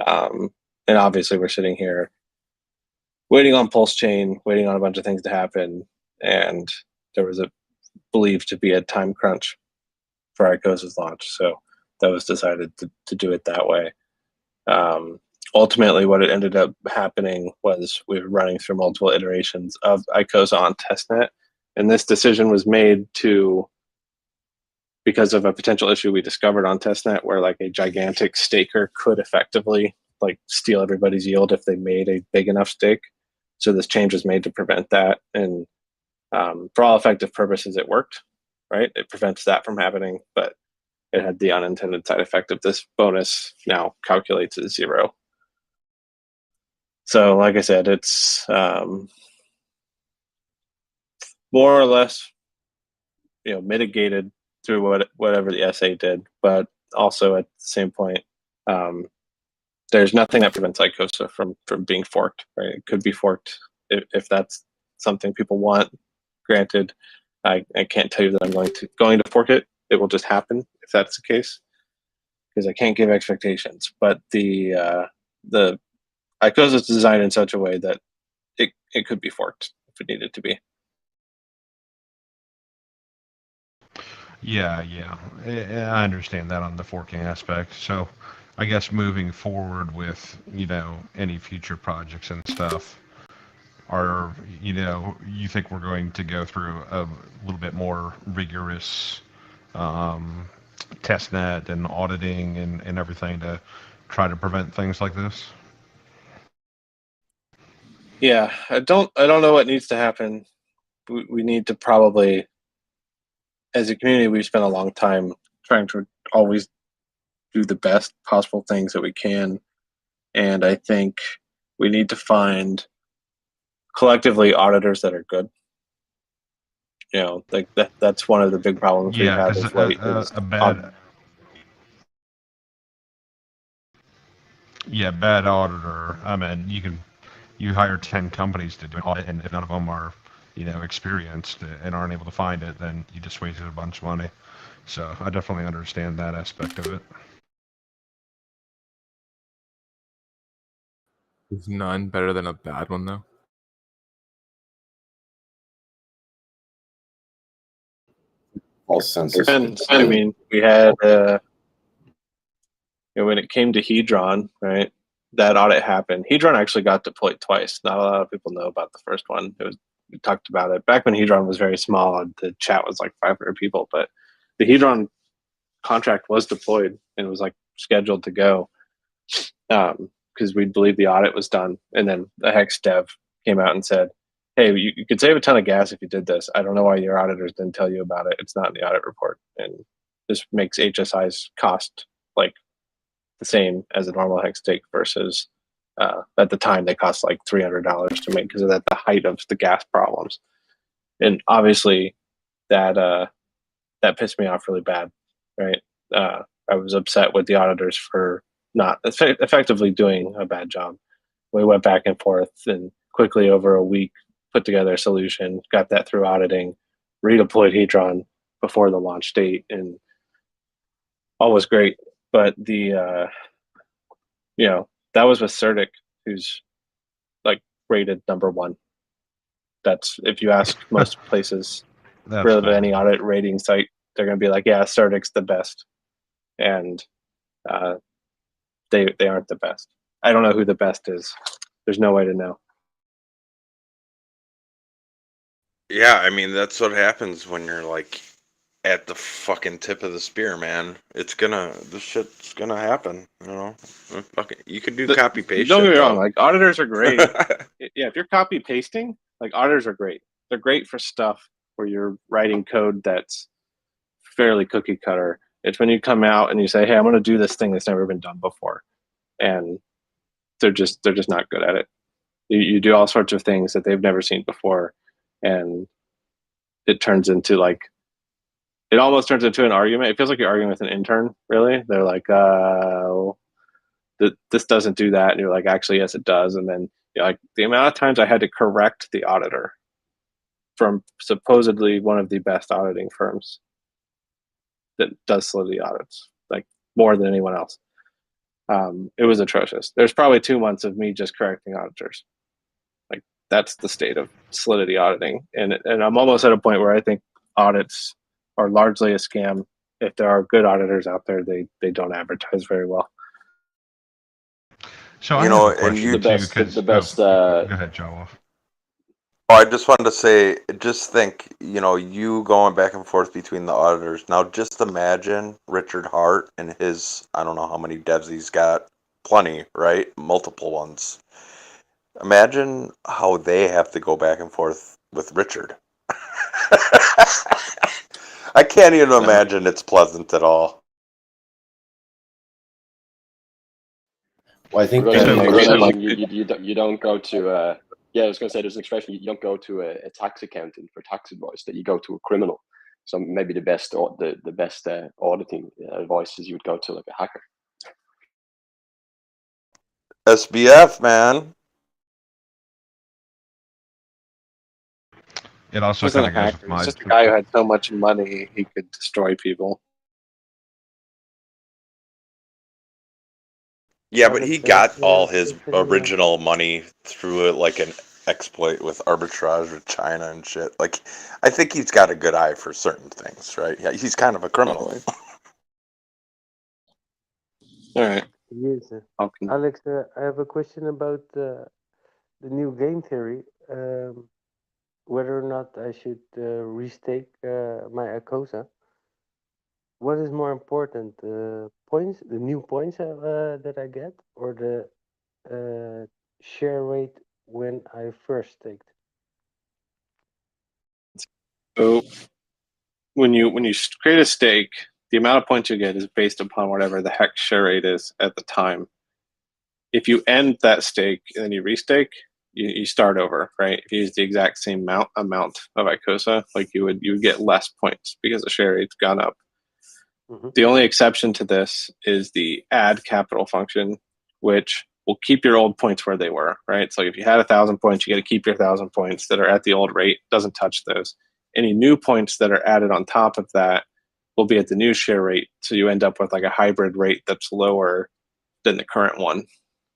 [SPEAKER 14] And obviously, we're sitting here waiting on Pulse Chain, waiting on a bunch of things to happen, and there was believed to be a time crunch for Icosa's launch, so that was decided to do it that way. Ultimately, what it ended up happening was we were running through multiple iterations of Icosa on testnet, and this decision was made because of a potential issue we discovered on testnet where like a gigantic staker could effectively like steal everybody's yield if they made a big enough stake. So this change was made to prevent that, and for all effective purposes, it worked, right? It prevents that from happening, but it had the unintended side effect of this bonus now calculates as 0. So, like I said, it's more or less, mitigated through whatever the SA did, but also at the same point, there's nothing that prevents Icosa from being forked. Right? It could be forked if that's something people want. Granted, I can't tell you that I'm going to fork it. It will just happen if that's the case, because I can't give expectations. But the Icosa is designed in such a way that it could be forked if it needed to be.
[SPEAKER 20] Yeah, I understand that on the forking aspect. So I guess moving forward with, any future projects and stuff, you think we're going to go through a little bit more rigorous testnet and auditing and everything to try to prevent things like this?
[SPEAKER 14] Yeah, I don't know what needs to happen. We need to probably, as a community, we've spent a long time trying to always do the best possible things that we can. And I think we need to find collectively auditors that are good. Like that's one of the big problems we've had of late.
[SPEAKER 20] Bad auditor. I mean, you hire 10 companies to do an audit, and if none of them are, experienced and aren't able to find it, then you just wasted a bunch of money. So I definitely understand that aspect of it.
[SPEAKER 5] Is none better than a bad one, though?
[SPEAKER 17] False sense.
[SPEAKER 14] Depends. I mean, we had when it came to Hedron, right? That audit happened. Hedron actually got deployed twice. Not a lot of people know about the first one. We talked about it back when Hedron was very small. The chat was like 500 people, but the Hedron contract was deployed and was like scheduled to go because we believed the audit was done. And then the Hex dev came out and said, "Hey, you could save a ton of gas if you did this. I don't know why your auditors didn't tell you about it. It's not in the audit report." And this makes HSI's cost like the same as a normal hex stake versus at the time they cost like $300 to make because of at the height of the gas problems. And obviously that pissed me off really bad, right? I was upset with the auditors for not effectively doing a bad job. We went back and forth, and quickly over a week, put together a solution, got that through auditing, redeployed Hedron before the launch date, and all was great. But the that was with Certic, who's like rated #1. That's if you ask most places,
[SPEAKER 20] That's
[SPEAKER 14] really
[SPEAKER 20] fair.
[SPEAKER 14] any audit rating site, they're going to be like, yeah, Certic's the best, and they aren't the best. I don't know who the best is. There's no way to know.
[SPEAKER 9] Yeah, I mean that's what happens when you're like at the fucking tip of the spear, man. This shit's gonna happen, you know. You could do copy paste.
[SPEAKER 14] Don't get
[SPEAKER 9] shit,
[SPEAKER 14] me wrong,
[SPEAKER 9] though.
[SPEAKER 14] like auditors are great. Yeah, if you're copy pasting, like auditors are great. They're great for stuff where you're writing code that's fairly cookie cutter. It's when you come out and you say, "Hey, I'm going to do this thing that's never been done before," and they're just not good at it. You do all sorts of things that they've never seen before, and it turns into like it almost turns into an argument. It feels like you're arguing with an intern. Really, they're like, this doesn't do that, and you're like, actually, yes, it does. And then you're like, the amount of times I had to correct the auditor from supposedly one of the best auditing firms that does solidity audits, like more than anyone else. It was atrocious. There's probably 2 months of me just correcting auditors. Like that's the state of solidity auditing, and I'm almost at a point where I think audits are largely a scam. If there are good auditors out there, they don't advertise very well.
[SPEAKER 20] So I have a question
[SPEAKER 8] the
[SPEAKER 20] too,
[SPEAKER 8] best,
[SPEAKER 20] because
[SPEAKER 8] the best.
[SPEAKER 20] go ahead, Joe.
[SPEAKER 9] Oh, I just wanted to say, just think, you going back and forth between the auditors. Now, just imagine Richard Hart and his, I don't know how many devs he's got, plenty, right? Multiple ones. Imagine how they have to go back and forth with Richard. I can't even imagine it's pleasant at all.
[SPEAKER 17] Well, I think
[SPEAKER 8] There's an
[SPEAKER 17] that
[SPEAKER 8] expression you don't go to. Yeah, I was going to say there's an expression you don't go to a tax accountant for tax advice. That you go to a criminal. So maybe the best auditing advice is you would go to like a hacker.
[SPEAKER 9] SBF, man.
[SPEAKER 20] It also
[SPEAKER 14] Wasn't
[SPEAKER 20] kind
[SPEAKER 14] a
[SPEAKER 20] of goes
[SPEAKER 14] hacker.
[SPEAKER 20] with
[SPEAKER 14] He's
[SPEAKER 20] my.
[SPEAKER 14] just a guy who had so much money he could destroy people.
[SPEAKER 9] Yeah, but he
[SPEAKER 21] Alex,
[SPEAKER 9] got all
[SPEAKER 21] your
[SPEAKER 9] his
[SPEAKER 21] question,
[SPEAKER 9] original money through like an exploit with arbitrage with China and shit. Like, I think he's got a good eye for certain things, right? Yeah, he's kind of a criminal.
[SPEAKER 14] All right.
[SPEAKER 21] yes, Alex, I have a question about the new game theory. Whether or not I should restake my Icosa. What is more important, points, the new points that I get, or the share rate when I first staked?
[SPEAKER 14] So when you create a stake, the amount of points you get is based upon whatever the hex share rate is at the time. If you end that stake and then you restake, you start over, right? If you use the exact same amount of Icosa, like you would get less points because the share rate's gone up. The only exception to this is the add capital function, which will keep your old points where they were, right? So if you had 1,000 points, you got to keep your 1,000 points that are at the old rate. Doesn't touch those. Any new points that are added on top of that will be at the new share rate. So you end up with like a hybrid rate that's lower than the current one.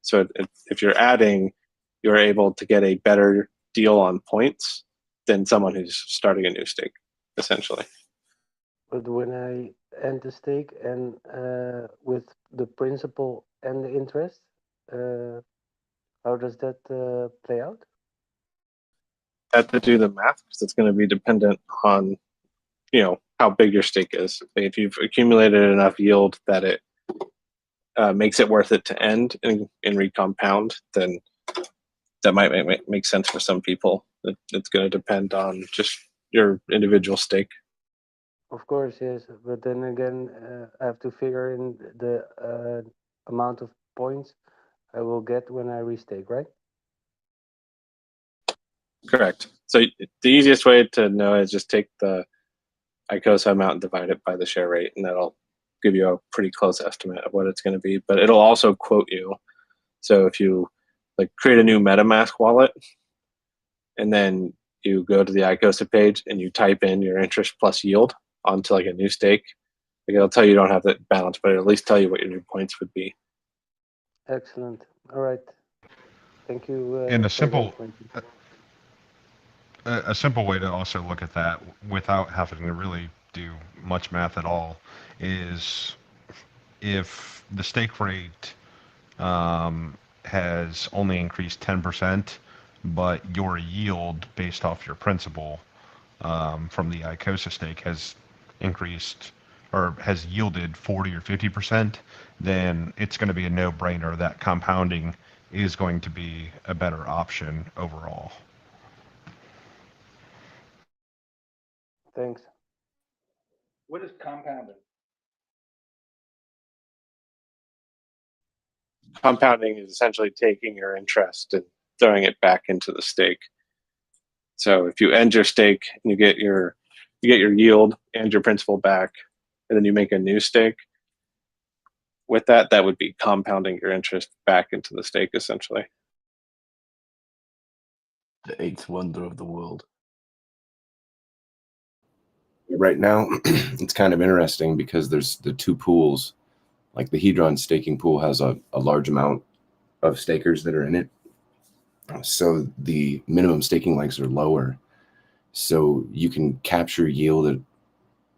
[SPEAKER 14] So if you're adding, you're able to get a better deal on points than someone who's starting a new stake, essentially.
[SPEAKER 21] But when I end the stake and with the principal and the interest, how does that play out?
[SPEAKER 14] Have to do the math because it's going to be dependent on, how big your stake is. If you've accumulated enough yield that it makes it worth it to end and recompound, then that might make sense for some people. It's going to depend on just your individual stake.
[SPEAKER 21] Of course, yes. But then again, I have to figure in the amount of points I will get when I restake, right?
[SPEAKER 14] Correct. So the easiest way to know is just take the Icosa amount and divide it by the share rate, and that'll give you a pretty close estimate of what it's going to be. But it'll also quote you. So if you like create a new MetaMask wallet, and then you go to the Icosa page and you type in your interest plus yield onto like a new stake. Like it'll tell you don't have that balance, but it'll at least tell you what your new points would be.
[SPEAKER 21] Excellent. All right. Thank you
[SPEAKER 20] And
[SPEAKER 21] for the information.
[SPEAKER 20] a simple way to also look at that without having to really do much math at all is if the stake rate has only increased 10%, but your yield based off your principal from the Icosa stake has increased or has yielded 40 or 50%, then it's going to be a no-brainer that compounding is going to be a better option overall.
[SPEAKER 21] Thanks.
[SPEAKER 1] What is compounding?
[SPEAKER 14] Compounding is essentially taking your interest and throwing it back into the stake. So if you end your stake and you get your yield and your principal back, and then you make a new stake, with that, that would be compounding your interest back into the stake, essentially.
[SPEAKER 17] The eighth wonder of the world. Right now, it's kind of interesting because there's the two pools. Like the Hedron staking pool has a large amount of stakers that are in it. So the minimum staking lengths are lower. So you can capture yield at,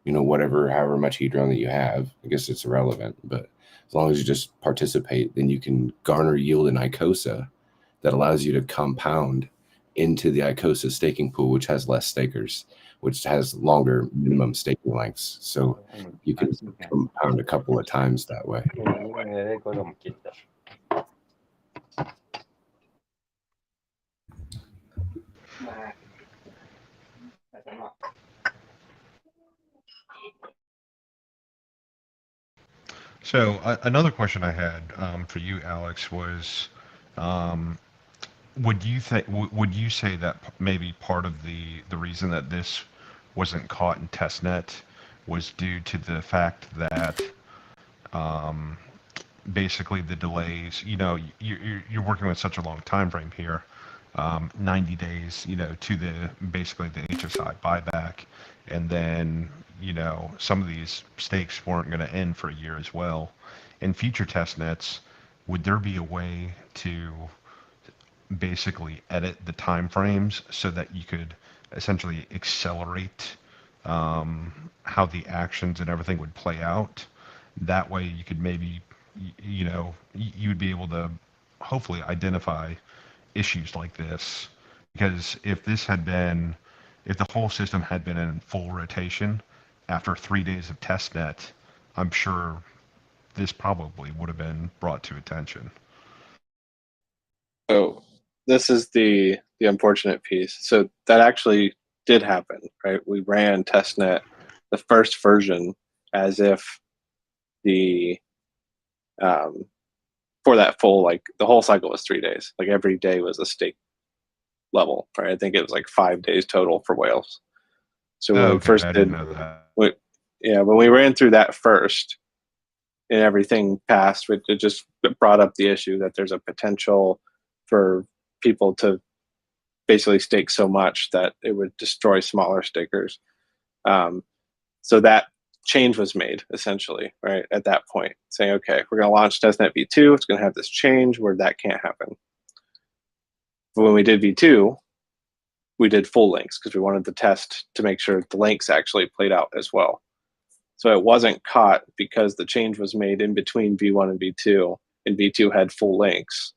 [SPEAKER 17] however much Hedron that you have. I guess it's irrelevant, but as long as you just participate, then you can garner yield in Icosa that allows you to compound into the Icosa staking pool, which has less stakers, which has longer minimum staking lengths. So you can compound a couple of times that way.
[SPEAKER 20] So another question I had for you, Alex, was would you say that maybe part of the reason that this wasn't caught in testnet was due to the fact that basically the delays, you're working with such a long time frame here, 90 days, to basically the HSI buyback, and then some of these stakes weren't going to end for a year as well. In future test nets, would there be a way to basically edit the time frames so that you could essentially accelerate how the actions and everything would play out? That way you could maybe, you would be able to hopefully identify issues like this. Because if the whole system had been in full rotation after 3 days of testnet, I'm sure this probably would have been brought to attention.
[SPEAKER 14] So this is the unfortunate piece. So that actually did happen, right? We ran testnet, the first version, as if the for that full, like the whole cycle was 3 days. Like every day was a stake level, right? I think it was like 5 days total for whales. So when we first
[SPEAKER 20] I
[SPEAKER 14] did,
[SPEAKER 20] didn't know that.
[SPEAKER 14] when we ran through that first, and everything passed, it just brought up the issue that there's a potential for people to basically stake so much that it would destroy smaller stakers. So that change was made essentially, right, at that point, saying, okay, we're going to launch testnet v2. It's going to have this change where that can't happen. But when we did v2, we did full links because we wanted the test to make sure the links actually played out as well. So it wasn't caught because the change was made in between v1 and v2, and v2 had full links.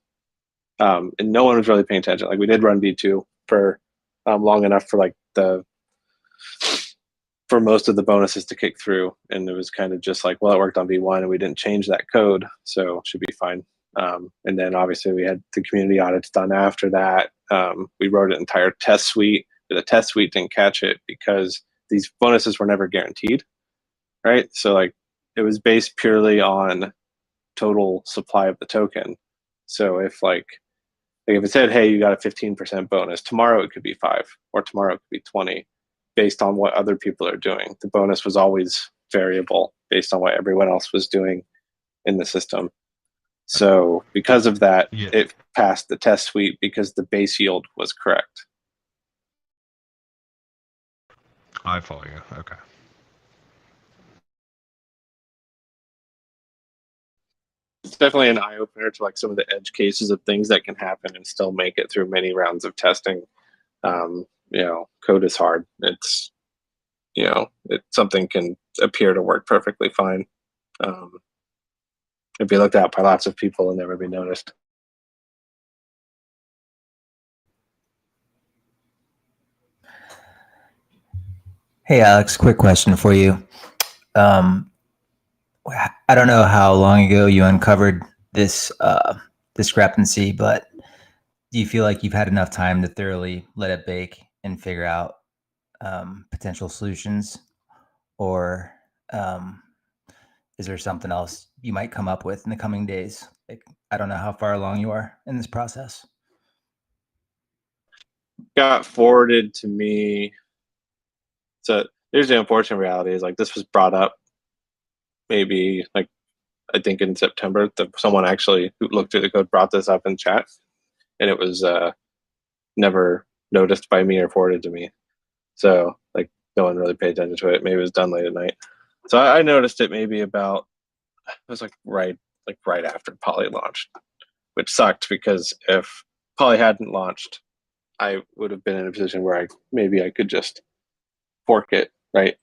[SPEAKER 14] And no one was really paying attention. Like we did run v2 for long enough for like for most of the bonuses to kick through, and it was kind of just like, well, it worked on v1 and we didn't change that code, so it should be fine. And then obviously we had the community audits done after that. We wrote an entire test suite, but the test suite didn't catch it because these bonuses were never guaranteed, right? So like it was based purely on total supply of the token. So if if it said, hey, you got a 15% bonus, tomorrow it could be 5, or tomorrow it could be 20, based on what other people are doing. The bonus was always variable based on what everyone else was doing in the system. So because of that, it passed the test suite because the base yield was correct.
[SPEAKER 20] I follow you. Okay.
[SPEAKER 11] It's definitely an eye opener to like some of the edge cases of things that can happen and still make it through many rounds of testing. Code is hard. It's something can appear to work perfectly fine. Be looked at by lots of people and never be noticed.
[SPEAKER 2] Hey, Alex, quick question for you. I don't know how long ago you uncovered this discrepancy, but do you feel like you've had enough time to thoroughly let it bake and figure out potential solutions? Or is there something else you might come up with in the coming days? Like, I don't know how far along you are in this process.
[SPEAKER 11] Got forwarded to me. So here's the unfortunate reality is like this was brought up maybe like I think in September that someone actually who looked at the code brought this up in chat, and it was never noticed by me or forwarded to me. So like no one really paid attention to it. Maybe it was done late at night. So I noticed it maybe about it was like right after Poly launched, which sucked because if Poly hadn't launched, I would have been in a position where I could just fork it, right,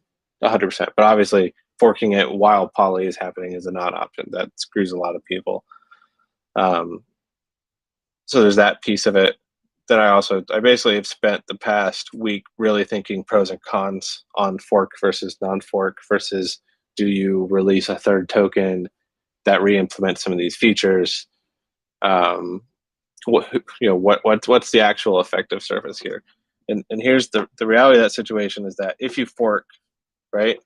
[SPEAKER 11] 100%. But obviously, forking it while Poly is happening is a non-option. That screws a lot of people. So there's that piece of it. Then I basically have spent the past week really thinking pros and cons on fork versus non-fork versus do you release a third token that re-implements some of these features. What's the actual effective surface here? And here's the reality of that situation is that if you fork, right,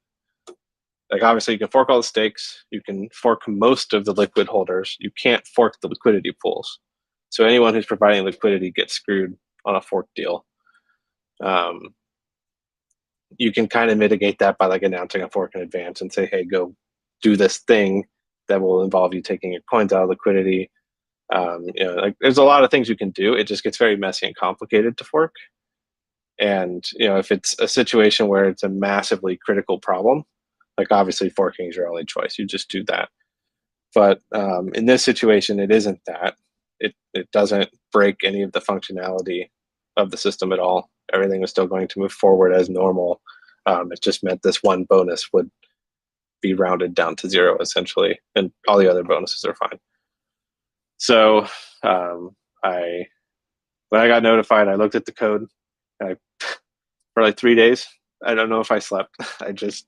[SPEAKER 11] like obviously you can fork all the stakes, you can fork most of the liquid holders, you can't fork the liquidity pools. So anyone who's providing liquidity gets screwed on a fork deal. You can kind of mitigate that by like announcing a fork in advance and say, hey, go do this thing that will involve you taking your coins out of liquidity. Like there's a lot of things you can do. It just gets very messy and complicated to fork. And if it's a situation where it's a massively critical problem, like obviously forking is your only choice. You just do that. But in this situation, it isn't that. It doesn't break any of the functionality of the system at all. Everything was still going to move forward as normal. It just meant this one bonus would be rounded down to 0 essentially, and all the other bonuses are fine. So when I got notified, I looked at the code, and for like 3 days, I don't know if I slept. I just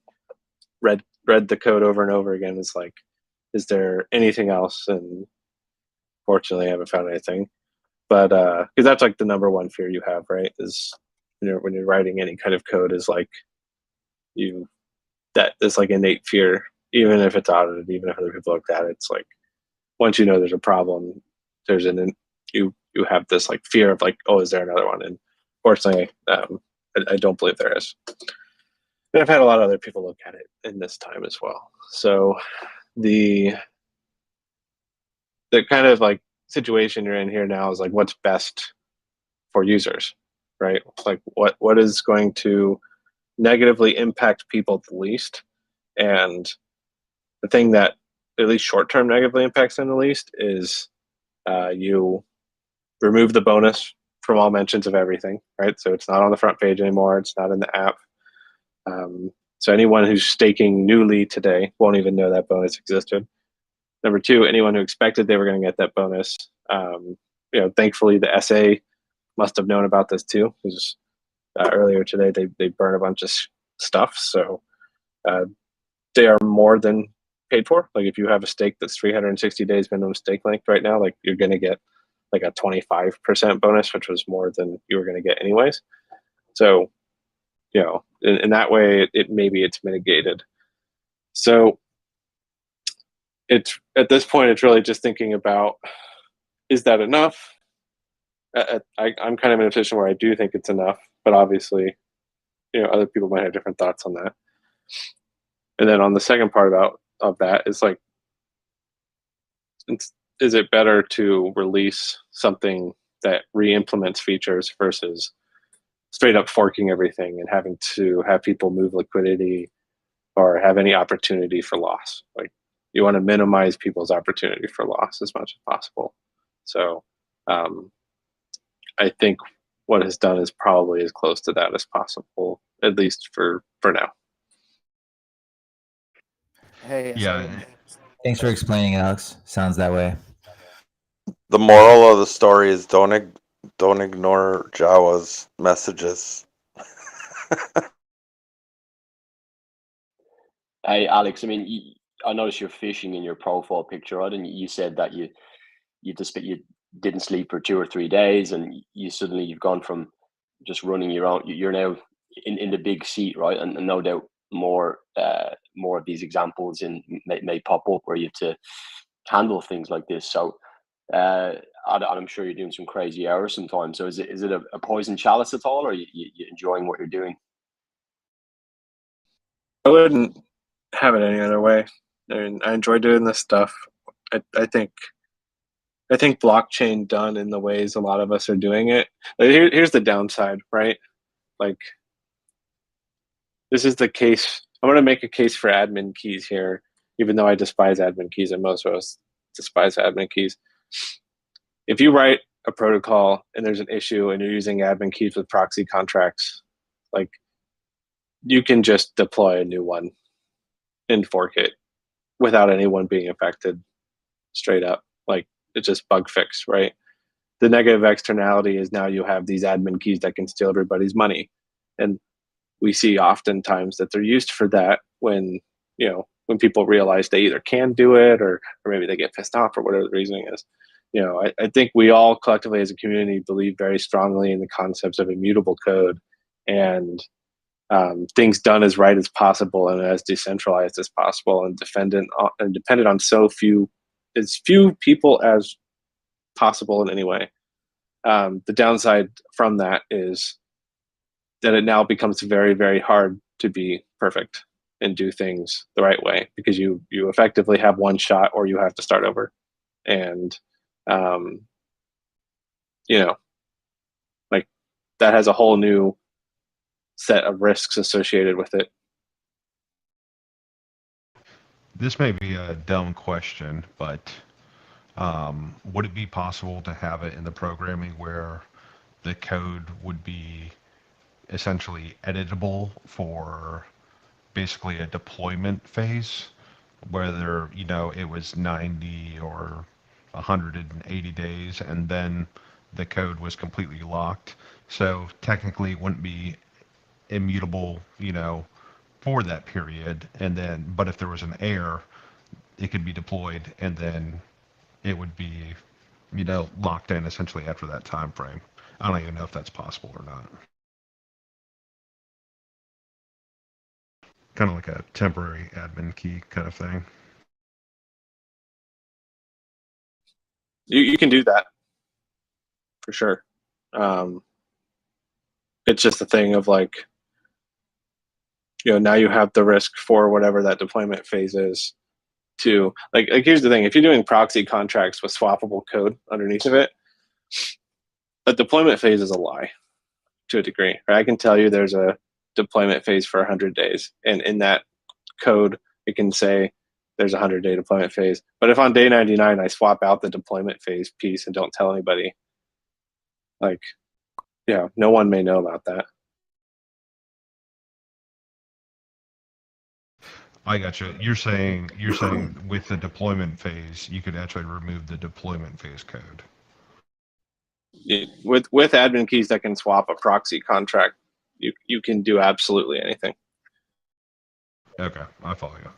[SPEAKER 11] read the code over and over again. It's like, is there anything else? And fortunately, I haven't found anything. But because that's like the number one fear you have, right? Is when you're writing any kind of code, is like there's like innate fear, even if it's audited, even if other people looked at it. It's like once you know there's a problem, you have this like fear of like, oh, is there another one? And fortunately, I don't believe there is. And I've had a lot of other people look at it in this time as well. So the kind of like situation you're in here now is like what's best for users, right? Like what is going to negatively impact people the least, and the thing that at least short-term negatively impacts them the least is you remove the bonus from all mentions of everything, right? So it's not on the front page anymore. It's not in the app. So anyone who's staking newly today won't even know that bonus existed. Number two, anyone who expected they were going to get that bonus, thankfully the SA must have known about this too, because earlier today they burned a bunch of stuff. So they are more than paid for. Like if you have a stake that's 360 days minimum stake length right now, like you're going to get like a 25% bonus, which was more than you were going to get anyways. So, in that way, maybe it's mitigated. So it's at this point, it's really just thinking about, is that enough? I'm kind of in a position where I do think it's enough, but obviously, other people might have different thoughts on that. And then on the second part of that is like, is it better to release something that re-implements features versus straight up forking everything and having to have people move liquidity or have any opportunity for loss. Like, you want to minimize people's opportunity for loss as much as possible. So I think what is done is probably as close to that as possible, at least for now.
[SPEAKER 15] Hey,
[SPEAKER 20] Yeah.
[SPEAKER 2] Thanks for explaining, Alex. Sounds that way.
[SPEAKER 9] The moral of the story is don't ignore Jawa's messages.
[SPEAKER 8] Hey, Alex. I mean, I noticed you're fishing in your profile picture, right? And you said that you didn't sleep for 2 or 3 days, and you've gone from just running your own. You're now in the big seat, right? And no doubt more of these examples may pop up where you have to handle things like this. So I'm sure you're doing some crazy hours sometimes. So is it a poison chalice at all, or are you enjoying what you're doing?
[SPEAKER 11] I wouldn't have it any other way. I mean, I enjoy doing this stuff. I think blockchain done in the ways a lot of us are doing it. Here's the downside, right? Like, this is the case. I'm going to make a case for admin keys here, even though I despise admin keys, and most of us despise admin keys. If you write a protocol and there's an issue and you're using admin keys with proxy contracts, like, you can just deploy a new one and fork it without anyone being affected, straight up. Like, it's just bug fix, right? The negative externality is now you have these admin keys that can steal everybody's money. And we see oftentimes that they're used for that when people realize they either can do it or maybe they get pissed off or whatever the reasoning is. I think we all collectively as a community believe very strongly in the concepts of immutable code and things done as right as possible and as decentralized as possible and dependent on as few people as possible in any way. The downside from that is that it now becomes very, very hard to be perfect and do things the right way because you effectively have one shot or you have to start over. And, like, that has a whole new set of risks associated with it.
[SPEAKER 20] This may be a dumb question, but would it be possible to have it in the programming where the code would be essentially editable for basically a deployment phase, whether it was 90 or 180 days, and then the code was completely locked? So technically, it wouldn't be immutable, for that period, and then, but if there was an error, it could be deployed, and then it would be, locked in essentially after that time frame. I don't even know if that's possible or not. Kind of like a temporary admin key kind of thing.
[SPEAKER 11] You can do that for sure. It's just a thing of like, now you have the risk for whatever that deployment phase is to like here's the thing. If you're doing proxy contracts with swappable code underneath of it, the deployment phase is a lie to a degree. Right? I can tell you there's a deployment phase for 100 days. And in that code, it can say there's a 100-day deployment phase. But if on day 99, I swap out the deployment phase piece and don't tell anybody, like, no one may know about that.
[SPEAKER 20] I got you. You're saying with the deployment phase, you could actually remove the deployment phase code.
[SPEAKER 11] With admin keys that can swap a proxy contract, you can do absolutely anything.
[SPEAKER 20] Okay, I follow you.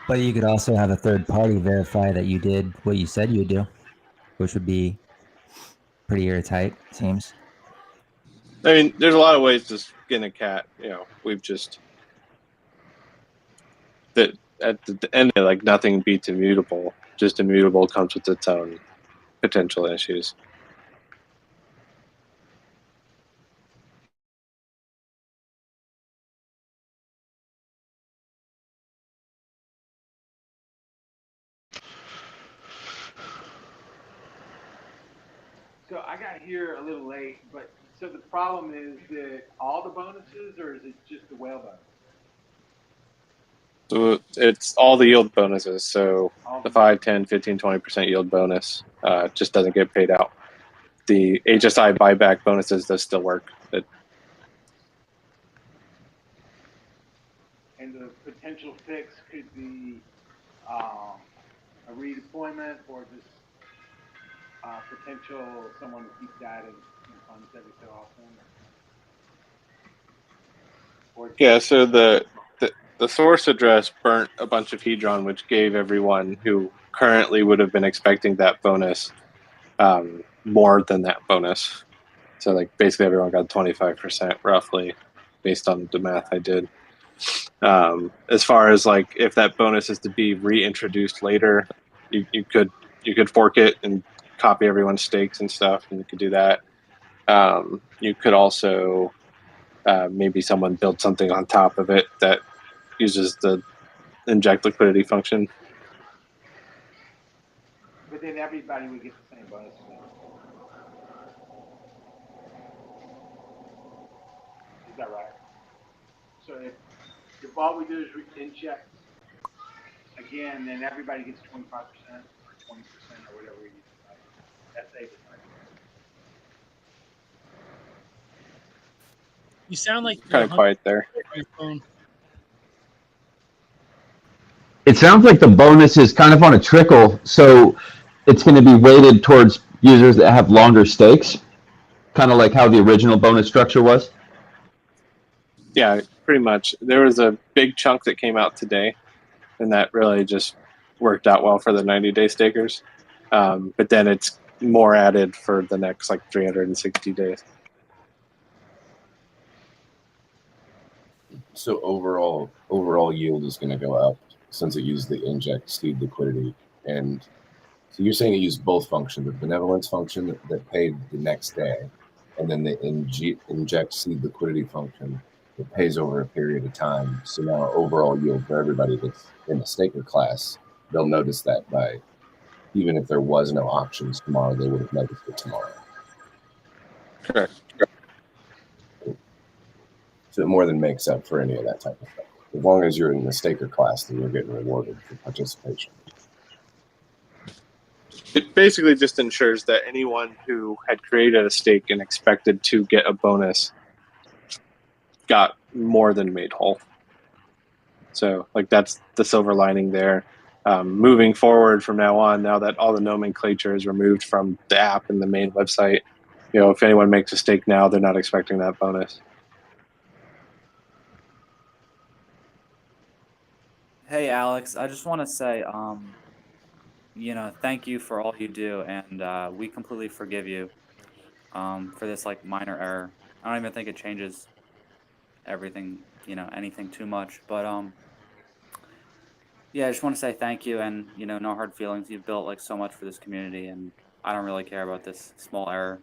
[SPEAKER 2] But you could also have a third party verify that you did what you said you would do, which would be pretty airtight, seems.
[SPEAKER 11] I mean, there's a lot of ways to skin a cat. We've just that at the end, like, nothing beats immutable. Just immutable comes with its own potential issues.
[SPEAKER 1] So I got here a little late, but So the problem is that all the bonuses, or is it just the whale bonus?
[SPEAKER 11] So it's all the yield bonuses. So
[SPEAKER 1] All
[SPEAKER 11] the
[SPEAKER 1] the
[SPEAKER 11] 5, 10, 15, 20% yield bonus just doesn't get paid out. The HSI buyback bonuses does still work.
[SPEAKER 1] And the potential fix could be a redeployment or just potential someone to keep that in funds every so often. Or
[SPEAKER 11] Yeah, so the source address burnt a bunch of Hedron, which gave everyone who currently would have been expecting that bonus more than that bonus. So like basically everyone got 25% roughly based on the math I did. As far as like if that bonus is to be reintroduced later, you could fork it and copy everyone's stakes and stuff, and you could do that. You could also maybe someone build something on top of it that uses the inject liquidity function.
[SPEAKER 1] But then everybody would get the same bonus again. Is that right? So if all we do is inject again, then everybody gets 25% or 20% or whatever we decide. SA decides.
[SPEAKER 15] You sound like
[SPEAKER 11] Kind of quiet there.
[SPEAKER 15] your phone.
[SPEAKER 10] It sounds like the bonus is kind of on a trickle, so it's going to be weighted towards users that have longer stakes, kind of like how the original bonus structure was.
[SPEAKER 11] Yeah, pretty much. There was a big chunk that came out today, and that really just worked out well for the 90-day stakers. But then it's more added for the next like 360 days.
[SPEAKER 17] So overall yield is going to go up since it used the inject seed liquidity. And so you're saying it used both functions, the benevolence function that paid the next day, and then the inject seed liquidity function that pays over a period of time. So now overall yield for everybody that's in the staker class, they'll notice that by, even if there was no options tomorrow, they would have noticed it tomorrow.
[SPEAKER 11] Correct.
[SPEAKER 17] So it more than makes up for any of that type of stuff. As long as you're in the staker class, then you're getting rewarded for participation.
[SPEAKER 11] It basically just ensures that anyone who had created a stake and expected to get a bonus got more than made whole. So like that's the silver lining there. Moving forward from now on, now that all the nomenclature is removed from the app and the main website, you know, if anyone makes a stake now, they're not expecting that bonus.
[SPEAKER 18] Hey Alex, I just want to say, you know, thank you for all you do, and we completely forgive you for this like minor error. I don't even think it changes everything, you know, anything too much, but yeah, I just want to say thank you, and you know, no hard feelings. You've built like so much for this community, and I don't really care about this small error.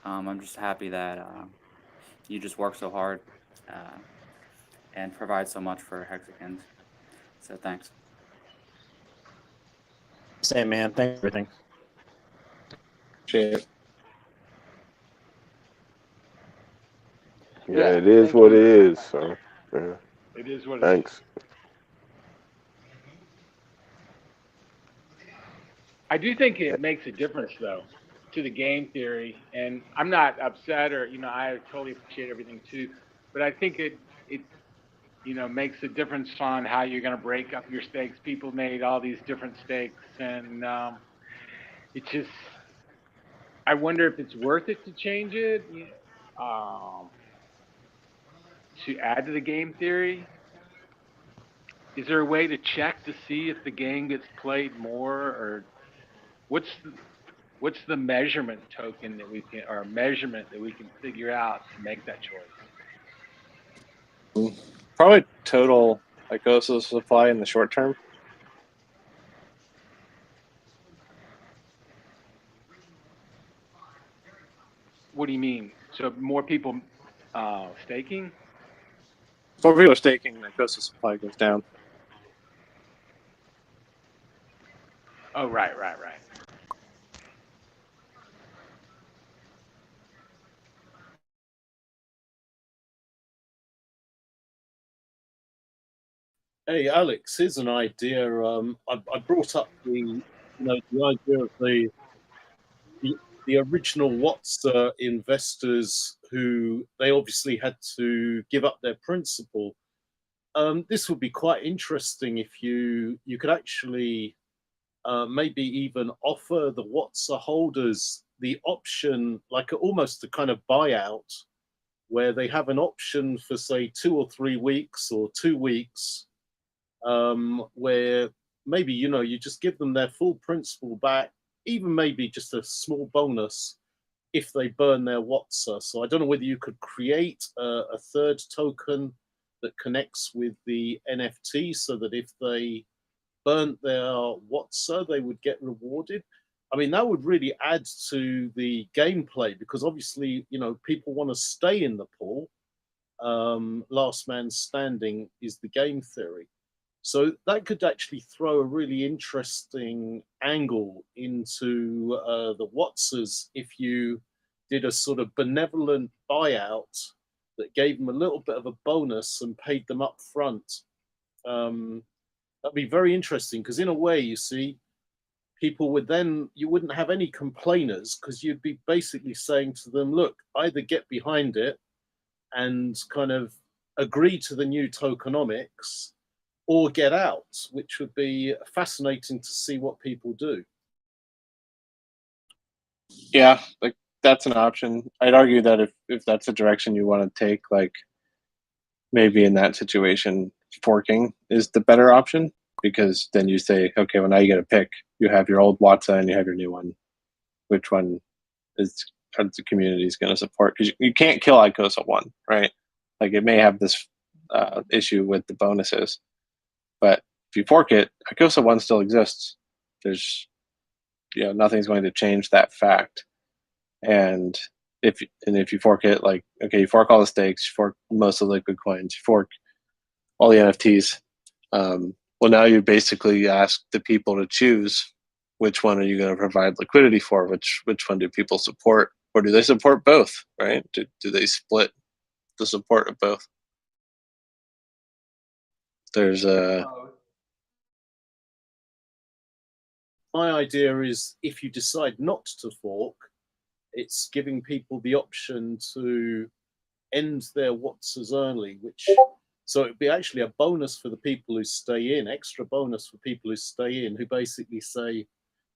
[SPEAKER 18] I'm just happy that you just work so hard uh, and provide so much for Hexagons. So thanks.
[SPEAKER 15] Same, man. Thanks for everything.
[SPEAKER 11] Cheers.
[SPEAKER 3] Yeah, it is what it is. So, yeah.
[SPEAKER 1] It is what it is.
[SPEAKER 3] Thanks.
[SPEAKER 1] I do think it makes a difference, though, to the game theory. And I'm not upset, or you know, I totally appreciate everything too. But I think it you know makes a difference on how you're going to break up your stakes. People made all these different stakes, and it just I wonder if it's worth it to change it, to add to the game theory. Is there a way to check to see if the game gets played more, or what's the measurement token that we can, or measurement that we can figure out to make that choice?
[SPEAKER 11] Probably total Icosa supply in the short term.
[SPEAKER 1] What do you mean? So more people staking?
[SPEAKER 11] If more people are staking, Icosa supply goes down.
[SPEAKER 1] Oh, right.
[SPEAKER 13] Hey, Alex, here's an idea. I brought up the idea of the original Watts investors who they obviously had to give up their principal. This would be quite interesting if you could actually maybe even offer the Watts holders the option, like almost a kind of buyout, where they have an option for say 2 or 3 weeks or 2 weeks, where maybe you just give them their full principal back, even maybe just a small bonus if they burn their Watsa. So I don't know whether you could create a third token that connects with the NFT so that if they burnt their Watsa, they would get rewarded. I mean, that would really add to the gameplay because obviously, people want to stay in the pool. Last man standing is the game theory. So that could actually throw a really interesting angle into the Watsers if you did a sort of benevolent buyout that gave them a little bit of a bonus and paid them up front. That'd be very interesting because in a way, you see, people would then, you wouldn't have any complainers because you'd be basically saying to them, look, either get behind it and kind of agree to the new tokenomics or get out, which would be fascinating to see what people do.
[SPEAKER 11] Yeah, like that's an option. I'd argue that if that's the direction you want to take, like maybe in that situation, forking is the better option because then you say, okay, well now you get a pick. You have your old Watsa and you have your new one. Which one is the community is going to support? Because you can't kill Icosa 1, right? Like it may have this issue with the bonuses, but if you fork it, Icosa 1 still exists. There's nothing's going to change that fact. And if you fork it, like okay, you fork all the stakes, you fork most of the liquid coins, you fork all the NFTs. Well, now you basically ask the people to choose which one are you going to provide liquidity for, which one do people support, or do they support both, right? Do they split the support of both? There's a
[SPEAKER 13] My idea is if you decide not to fork, it's giving people the option to end their Watsas early, so it'd be actually a bonus for the people who stay in, extra bonus for people who stay in, who basically say,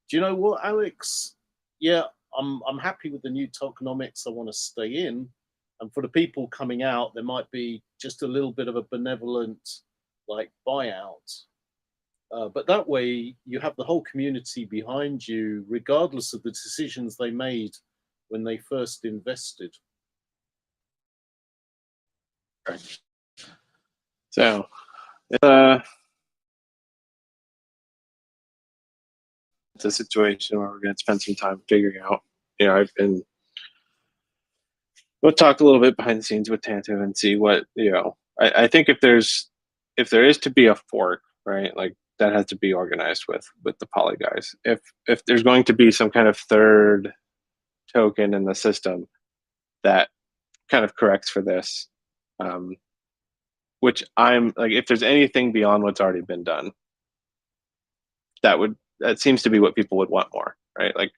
[SPEAKER 13] do you know what, Alex? Yeah, I'm happy with the new tokenomics. I want to stay in. And for the people coming out, there might be just a little bit of a benevolent like buyout. But that way you have the whole community behind you, regardless of the decisions they made when they first invested.
[SPEAKER 11] Right. So, it's a situation where we're going to spend some time figuring out. We'll talk a little bit behind the scenes with Tanto and see what I think if there is to be a fork, right? Like that has to be organized with the poly guys. If there's going to be some kind of third token in the system that kind of corrects for this, which I'm like, if there's anything beyond what's already been done, that seems to be what people would want more, right? Like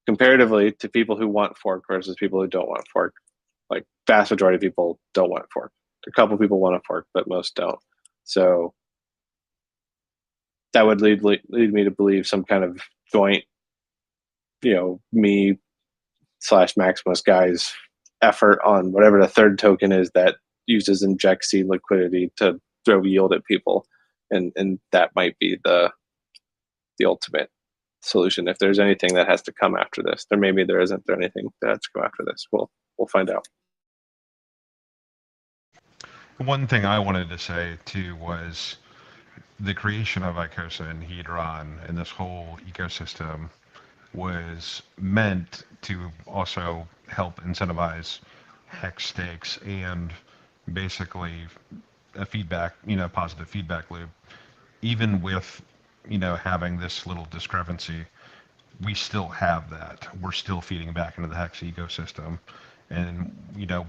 [SPEAKER 11] comparatively to people who want fork versus people who don't want fork, like vast majority of people don't want fork. A couple people want a fork, but most don't. So that would lead me to believe some kind of joint, me / Maximus guys effort on whatever the third token is that uses inject seed liquidity to throw yield at people, and that might be the ultimate solution. If there's anything that has to come after this, there isn't anything that has to come after this. We'll find out.
[SPEAKER 20] One thing I wanted to say too was the creation of Icosa and Hedron and this whole ecosystem was meant to also help incentivize hex stakes and basically a feedback, positive feedback loop. Even with, having this little discrepancy, we still have that. We're still feeding back into the hex ecosystem, and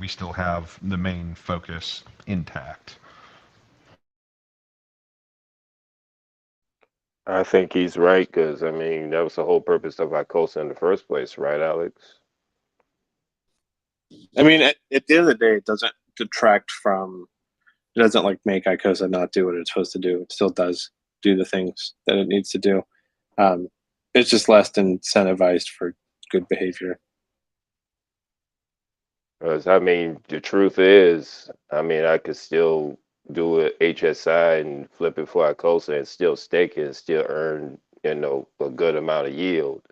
[SPEAKER 20] we still have the main focus intact.
[SPEAKER 3] I think he's right because I mean that was the whole purpose of Icosa in the first place, right, Alex?
[SPEAKER 11] I mean, at the end of the day, it doesn't detract from. It doesn't like make Icosa not do what it's supposed to do. It still does do the things that it needs to do. Um, it's just less incentivized for good behavior.
[SPEAKER 3] Because I mean, the truth is, I mean, I could still do a HSI and flip it for Icosa and still stake it and still earn, a good amount of yield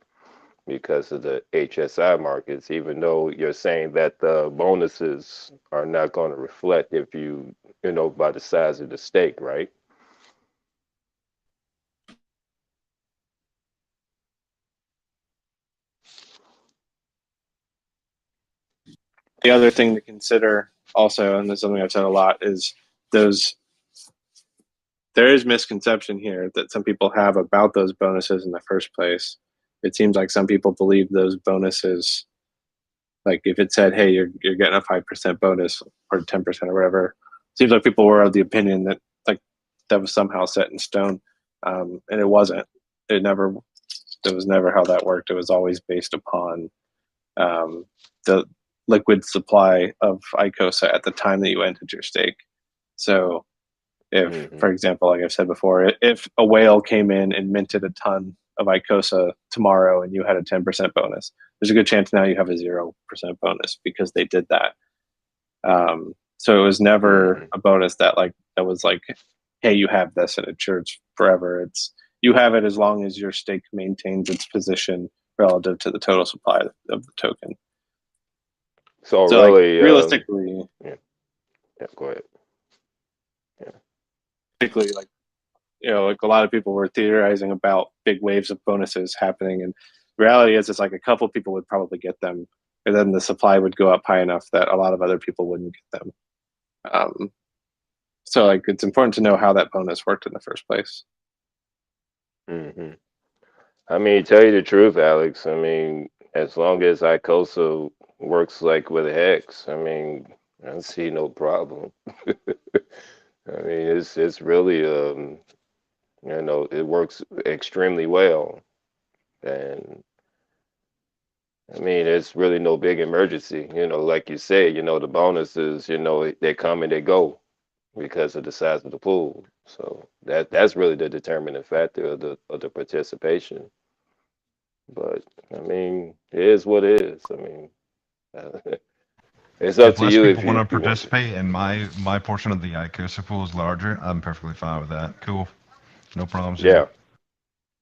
[SPEAKER 3] because of the HSI markets, even though you're saying that the bonuses are not going to reflect if by the size of the stake, right?
[SPEAKER 11] The other thing to consider also, and this is something I've said a lot, is those. There is misconception here that some people have about those bonuses in the first place. It seems like some people believe those bonuses, like if it said, "Hey, you're getting a 5% bonus or 10% or whatever," seems like people were of the opinion that like that was somehow set in stone, and it wasn't. It never. It was never how that worked. It was always based upon the liquid supply of Icosa at the time that you entered your stake. So if, for example, like I've said before, if a whale came in and minted a ton of Icosa tomorrow and you had a 10% bonus, there's a good chance now you have a 0% bonus because they did that. So it was never a bonus that was like, hey, you have this and it's yours forever. It's you have it as long as your stake maintains its position relative to the total supply of the token.
[SPEAKER 3] So
[SPEAKER 11] So
[SPEAKER 3] really,
[SPEAKER 11] realistically,
[SPEAKER 3] yeah, go ahead.
[SPEAKER 11] Particularly like a lot of people were theorizing about big waves of bonuses happening, and the reality is it's like a couple people would probably get them, and then the supply would go up high enough that a lot of other people wouldn't get them. So it's important to know how that bonus worked in the first place.
[SPEAKER 3] hmm I mean, tell you the truth, Alex. I mean, as long as Icosa works like with Hex, I mean, I see no problem. I mean, it's really it works extremely well, and I mean, it's really no big emergency. Like you said, the bonuses, they come and they go because of the size of the pool. So that's really the determining factor of the participation. But I mean, it is what it is. I mean, it's up
[SPEAKER 20] If
[SPEAKER 3] to
[SPEAKER 20] less
[SPEAKER 3] you
[SPEAKER 20] people
[SPEAKER 3] if
[SPEAKER 20] want
[SPEAKER 3] you
[SPEAKER 20] to
[SPEAKER 3] if you want to.
[SPEAKER 20] participate and my portion of the Icosa pool is larger, I'm perfectly fine with that. Cool. No problems
[SPEAKER 3] Yeah,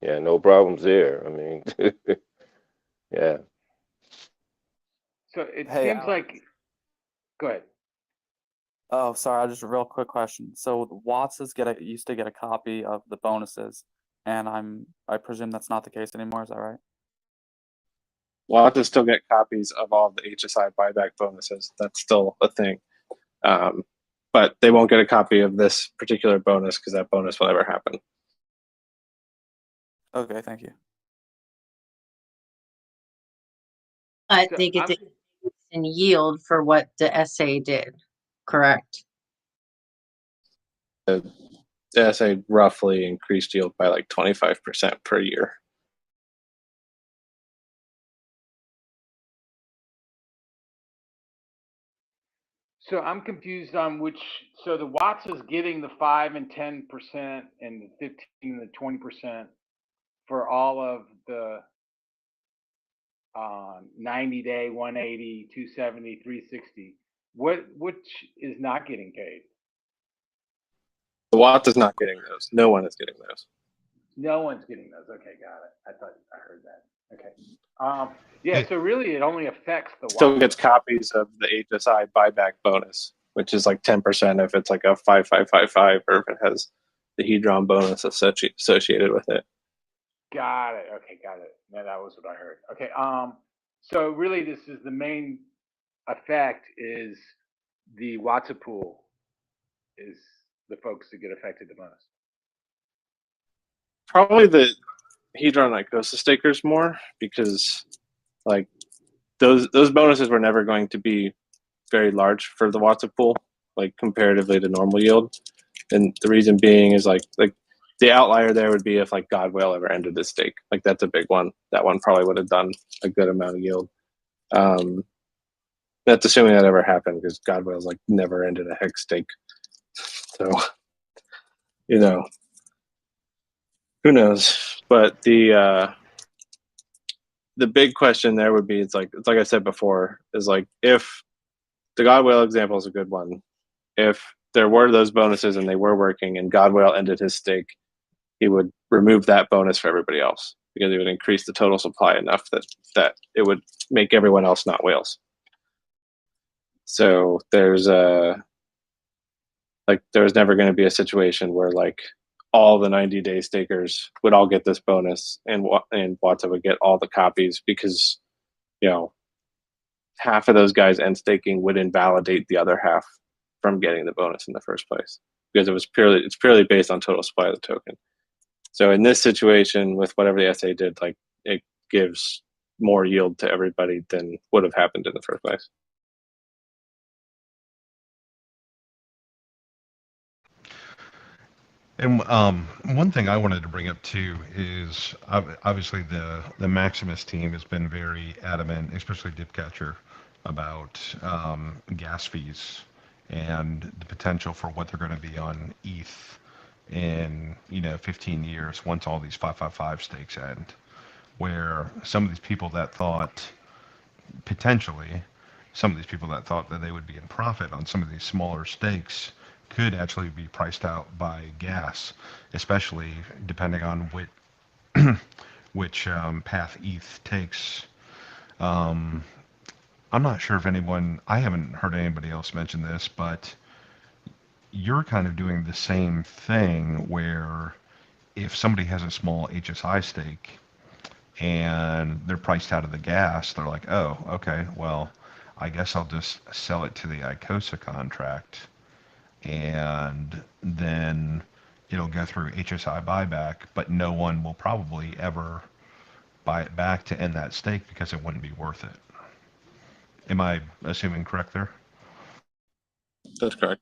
[SPEAKER 20] here.
[SPEAKER 3] yeah, no problems there. I mean, yeah.
[SPEAKER 1] So it
[SPEAKER 18] Hey,
[SPEAKER 1] seems
[SPEAKER 18] Alex.
[SPEAKER 1] like. Go ahead.
[SPEAKER 18] Oh, sorry. Just a real quick question. So Watts used to get a copy of the bonuses, and I presume that's not the case anymore. Is that right?
[SPEAKER 11] We'll have to still get copies of all the HSI buyback bonuses. That's still a thing. But they won't get a copy of this particular bonus because that bonus will never happen.
[SPEAKER 18] Okay, thank you.
[SPEAKER 16] But
[SPEAKER 1] So
[SPEAKER 16] they get
[SPEAKER 1] I'm
[SPEAKER 16] the in yield for what the SA did, correct?
[SPEAKER 11] The SA roughly increased yield by 25% per year.
[SPEAKER 1] So I'm confused on which. So the Watts is getting the 5 and 10% and the 15 and the 20% for all of the 90-day, 180, 270, 360. Which is not getting paid?
[SPEAKER 11] The Watts is not getting those. No one is getting those.
[SPEAKER 1] No one's getting those. Okay, got it. I thought I heard that. Okay. Yeah. So really, it only affects the
[SPEAKER 11] Still
[SPEAKER 1] Watts.
[SPEAKER 11] gets copies of the HSI buyback bonus, which is 10% if it's a 5555 or if it has the Hedron bonus associated with it.
[SPEAKER 1] Got it. Okay, got it. Now that was what I heard. Okay. So really, this is the main effect is the Watts pool is the folks that get affected the most.
[SPEAKER 11] Probably the Hedron Icosa stakers more because those bonuses were never going to be very large for the Watts pool, comparatively to normal yield. And the reason being is The outlier there would be if like God Whale ever ended his stake. Like that's a big one. That one probably would have done a good amount of yield. That's assuming that ever happened, because God Whale's like never ended a hex stake. So, you know, who knows? But the big question there would be, it's like I said before, is like, if the God Whale example is a good one, if there were those bonuses and they were working and God Whale ended his stake, he would remove that bonus for everybody else, because it would increase the total supply enough that it would make everyone else not whales. So there's never going to be a situation where like all the 90-day stakers would all get this bonus and Wata would get all the copies, because, you know, half of those guys end staking would invalidate the other half from getting the bonus in the first place, because it's purely based on total supply of the token. So in this situation, with whatever the SA did, like, it gives more yield to everybody than would have happened in the first place.
[SPEAKER 20] And one thing I wanted to bring up too is obviously the Maximus team has been very adamant, especially Dipcatcher, about gas fees and the potential for what they're going to be on ETH in 15 years once all these 555 stakes end. Where some of these people that thought potentially some of these people that thought that they would be in profit on some of these smaller stakes could actually be priced out by gas, especially depending on which path ETH takes. I'm not sure if I haven't heard anybody else mention this, but you're kind of doing the same thing where if somebody has a small HSI stake and they're priced out of the gas, they're like, oh, okay, well, I guess I'll just sell it to the Icosa contract, and then it'll go through HSI buyback, but no one will probably ever buy it back to end that stake because it wouldn't be worth it. Am I assuming correct there?
[SPEAKER 11] That's correct.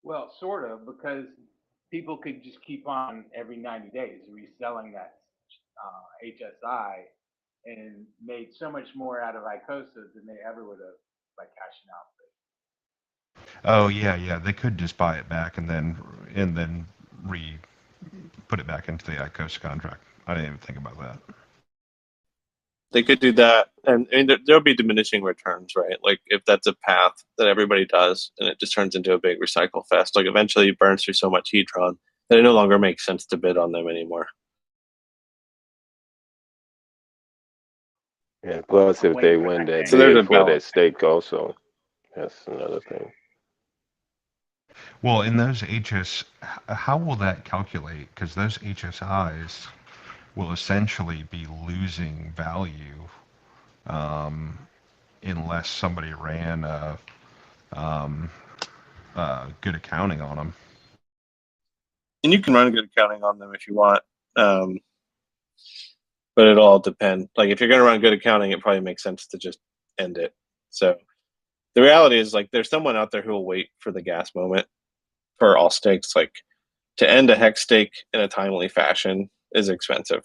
[SPEAKER 1] Well, sort of, because people could just keep on every 90 days reselling that HSI and made so much more out of Icosa than they ever would have by cashing out.
[SPEAKER 20] Oh yeah, they could just buy it back and then put it back into the Icosa contract. I didn't even think about that.
[SPEAKER 11] They could do that, and there'll be diminishing returns, right? Like if that's a path that everybody does, and it just turns into a big recycle fest. Like eventually, it burns through so much Hedron that it no longer makes sense to bid on them anymore.
[SPEAKER 3] Yeah. Plus, if they win that
[SPEAKER 11] So there's a
[SPEAKER 3] bid for that
[SPEAKER 11] balance.
[SPEAKER 3] stake, also, that's another thing.
[SPEAKER 20] Well, in those how will that calculate? Because those HSIs will essentially be losing value unless somebody ran good accounting on them.
[SPEAKER 11] And you can run good accounting on them if you want, but it'll all depend. Like if you're going to run good accounting, it probably makes sense to just end it. So the reality is, like, there's someone out there who will wait for the gas moment for all stakes. Like to end a hex stake in a timely fashion is expensive,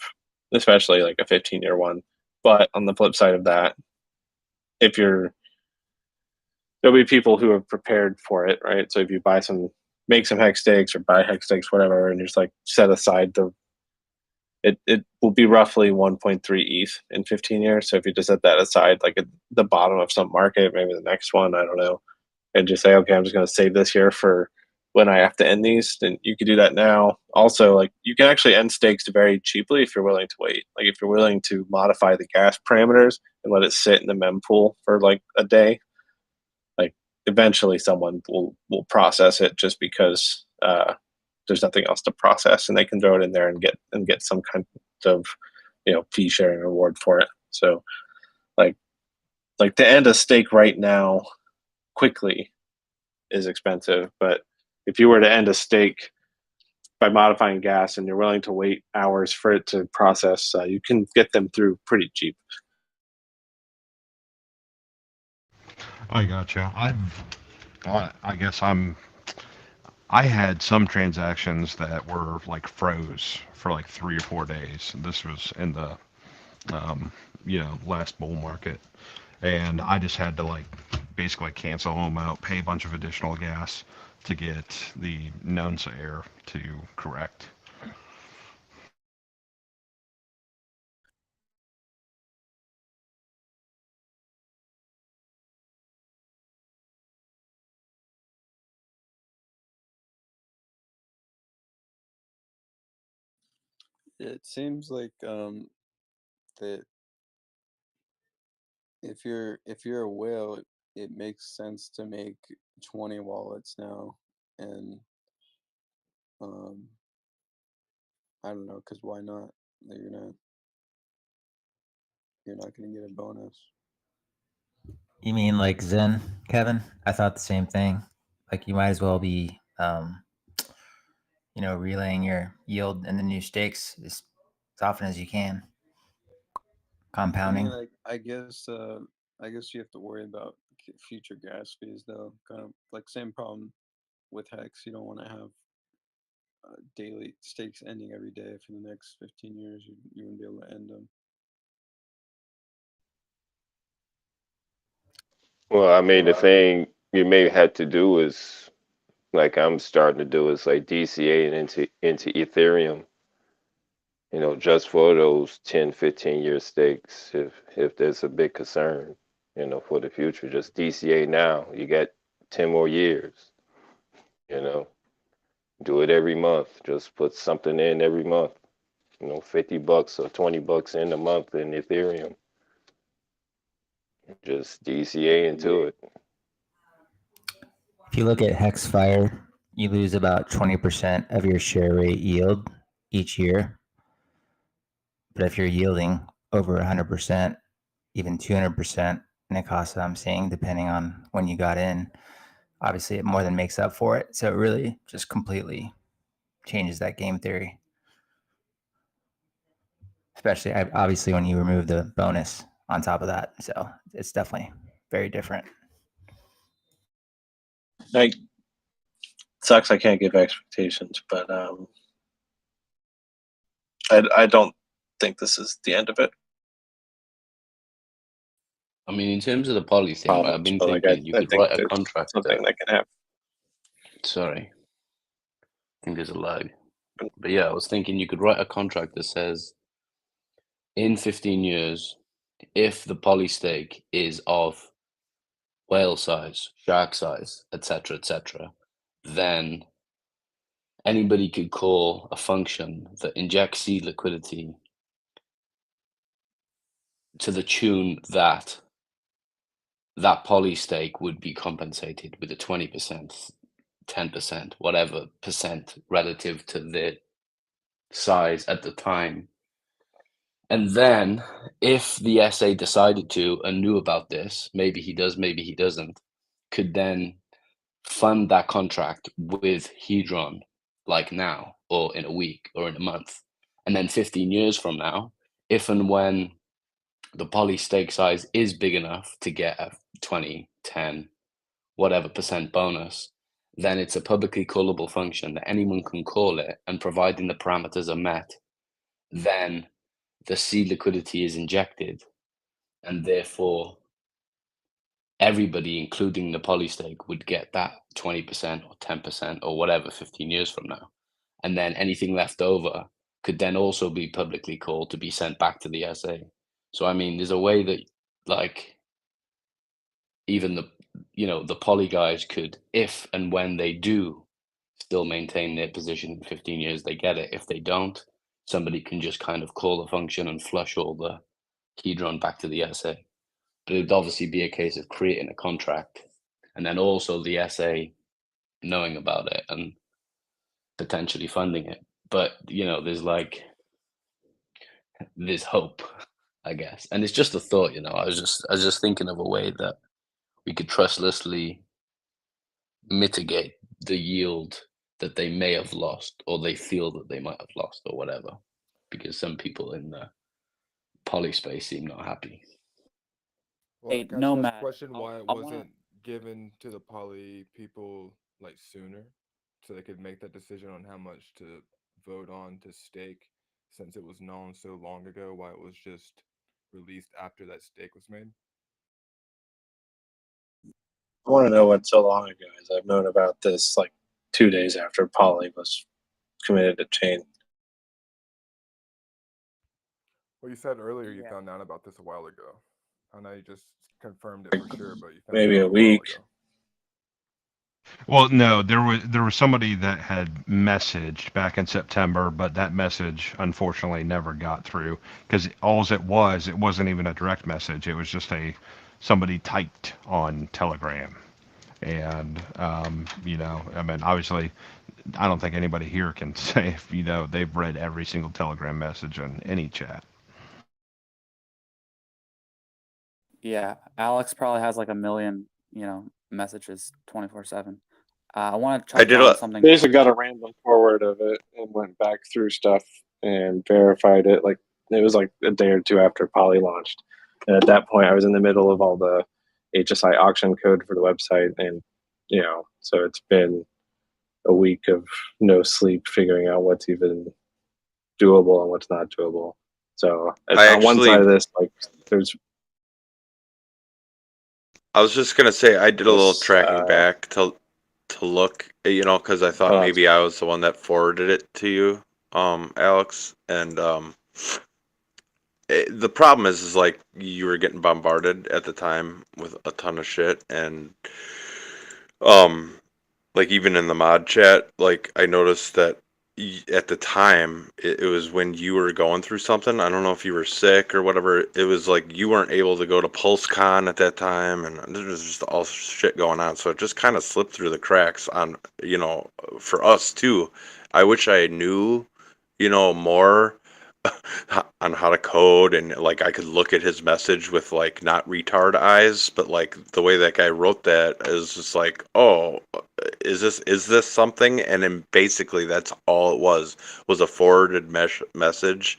[SPEAKER 11] especially like a 15-year one. But on the flip side of that, there'll be people who have prepared for it, right? So if you make some hex stakes or buy hex stakes, whatever, and just like set aside it will be roughly 1.3 ETH in 15 years. So if you just set that aside, like at the bottom of some market, maybe the next one, I don't know, and just say, okay, I'm just going to save this here for when I have to end these, then you could do that now. Also, like you can actually end stakes very cheaply if you're willing to wait. Like if you're willing to modify the gas parameters and let it sit in the mempool for like a day, like eventually someone will process it just because there's nothing else to process, and they can throw it in there and get some kind of fee sharing reward for it. So like to end a stake right now quickly is expensive, but if you were to end a stake by modifying gas and you're willing to wait hours for it to process, you can get them through pretty cheap.
[SPEAKER 20] I gotcha. I guess I had some transactions that were like froze for like 3 or 4 days. This was in the last bull market, and I just had to like basically cancel them out, pay a bunch of additional gas to get the nonce error to correct.
[SPEAKER 6] It seems like that if you're a whale, it makes sense to make 20 wallets now, and um, I don't know, cause why not? Like, you're not gonna get a bonus.
[SPEAKER 2] You mean like Zen, Kevin? I thought the same thing. Like you might as well be, relaying your yield in the new stakes as often as you can.
[SPEAKER 6] I mean,
[SPEAKER 2] Compounding.
[SPEAKER 6] like I guess you have to worry about future gas fees though. Kind of like same problem with Hex. You don't want to have daily stakes ending every day for the next 15 years. You wouldn't be able to end them.
[SPEAKER 3] Well, I mean, the thing you may have to do is, like I'm starting to do, is like DCA into Ethereum, just for those 10, 15-year stakes, if there's a big concern, for the future. Just DCA now. You got 10 more years, you know. Do it every month. Just put something in every month. $50 or $20 in a month in Ethereum. Just DCA into it.
[SPEAKER 2] If you look at Hexfire, you lose about 20% of your share rate yield each year. But if you're yielding over 100%, even 200% in Icosa, I'm seeing, depending on when you got in, obviously it more than makes up for it. So it really just completely changes that game theory. Especially, obviously, when you remove the bonus on top of that. So it's definitely very different.
[SPEAKER 11] Like, sucks I can't give expectations, but I don't think this is the end of it.
[SPEAKER 22] I mean, in terms of the poly thing, I've been
[SPEAKER 11] But like
[SPEAKER 22] thinking you
[SPEAKER 11] I
[SPEAKER 22] could
[SPEAKER 11] think
[SPEAKER 22] write a
[SPEAKER 11] there's
[SPEAKER 22] contract.
[SPEAKER 11] something that can happen.
[SPEAKER 22] Sorry, I think there's a lag. But yeah, I was thinking you could write a contract that says, in 15 years, if the poly stake is of whale size, shark size, etc., then anybody could call a function that injects seed liquidity to the tune that that poly stake would be compensated with a 20%, 10%, whatever percent relative to the size at the time. And then if the SA decided to and knew about this, maybe he does, maybe he doesn't, could then fund that contract with Hedron like now or in a week or in a month. And then 15 years from now, if and when the poly stake size is big enough to get a 20, 10, whatever percent bonus, then it's a publicly callable function that anyone can call it, and providing the parameters are met, then the seed liquidity is injected, and therefore everybody, including the poly stake, would get that 20% or 10% or whatever 15 years from now. And then anything left over could then also be publicly called to be sent back to the SA. So I mean, there's a way that like even the poly guys could, if and when they do still maintain their position in 15 years, they get it. If they don't, somebody can just kind of call a function and flush all the Hedron back to the SA. But it would obviously be a case of creating a contract and then also the SA knowing about it and potentially funding it. But there's hope, I guess. And it's just a thought, I was just thinking of a way that we could trustlessly mitigate the yield that they may have lost or they feel that they might have lost or whatever, because some people in the poly space seem not happy.
[SPEAKER 18] Hey,
[SPEAKER 23] Can I just ask a
[SPEAKER 18] Nomad,
[SPEAKER 23] question? Why it
[SPEAKER 18] I wanna.
[SPEAKER 23] wasn't
[SPEAKER 5] given to the poly people like sooner, so they could make that decision on how much to vote on to stake, since it was known so long ago why it was just released after that stake was made?
[SPEAKER 11] I want to know what so long ago is. I've known about this like 2 days after Polly was committed to chain.
[SPEAKER 5] Well, you said earlier you
[SPEAKER 15] Yeah.
[SPEAKER 5] found out about this a while ago. I know you just confirmed it for sure, but you found
[SPEAKER 11] Maybe
[SPEAKER 5] out
[SPEAKER 11] a
[SPEAKER 5] a while
[SPEAKER 11] week.
[SPEAKER 5] ago.
[SPEAKER 20] Well, no, there was somebody that had messaged back in September, but that message unfortunately never got through because it wasn't even a direct message. It was just somebody typed on Telegram, and I mean, obviously, I don't think anybody here can say if they've read every single Telegram message in any chat.
[SPEAKER 18] Yeah, Alex probably has like a million, messages 24/7. I want to
[SPEAKER 9] I
[SPEAKER 18] touch
[SPEAKER 9] did
[SPEAKER 18] on
[SPEAKER 9] a
[SPEAKER 18] something.
[SPEAKER 11] Basically got a random forward of it and went back through stuff and verified it. Like it was like a day or two after Poly launched. And at that point I was in the middle of all the HSI auction code for the website, and so it's been a week of no sleep figuring out what's even doable and what's not doable. So
[SPEAKER 9] I
[SPEAKER 11] on one side
[SPEAKER 9] actually
[SPEAKER 11] of this, like there's
[SPEAKER 9] I was just gonna say I did a little
[SPEAKER 11] this
[SPEAKER 9] tracking back to look, because I thought maybe I was the one that forwarded it to you, Alex, and the problem is like you were getting bombarded at the time with a ton of shit, and um like even in the mod chat, like I noticed that at the time it was when you were going through something. I don't know if you were sick or whatever. It was like you weren't able to go to PulseCon at that time, and there was just all shit going on. So it just kind of slipped through the cracks on for us too. I wish I knew more on how to code, and like I could look at his message with like not retard eyes, but like the way that guy wrote that is just like, oh, is this something? And then basically that's all it was a forwarded message,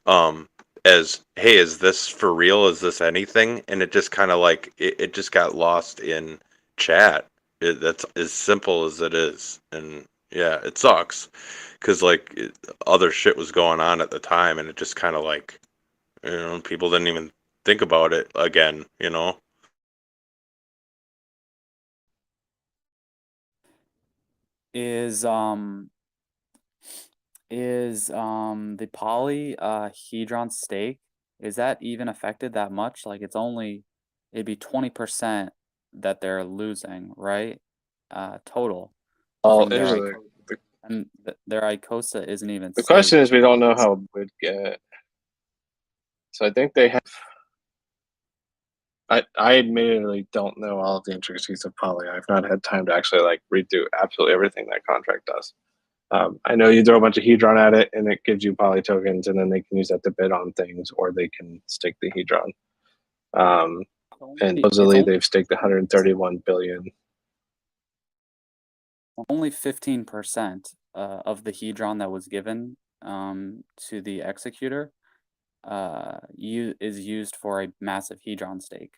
[SPEAKER 9] um as, hey, is this for real, is this anything? And it just kind of like it just got lost in chat. That's as simple as it is. And yeah, it sucks because like other shit was going on at the time, and it just kind of like people didn't even think about it again.
[SPEAKER 18] Is the poly hedron stake, is that even affected that much? Like it'd be 20% that they're losing, right? Total
[SPEAKER 11] all
[SPEAKER 18] from their
[SPEAKER 11] the,
[SPEAKER 18] and their Icosa isn't even
[SPEAKER 11] the question
[SPEAKER 18] staked.
[SPEAKER 11] is we don't know how it would get. So I think they have. I admittedly don't know all of the intricacies of Poly. I've not had time to actually like read through absolutely everything that contract does. I know you throw a bunch of Hedron at it, and it gives you Poly tokens, and then they can use that to bid on things, or they can stake the Hedron. And supposedly they've staked 131 billion.
[SPEAKER 18] Only 15% of the hedron that was given to the executor is used for a massive hedron stake.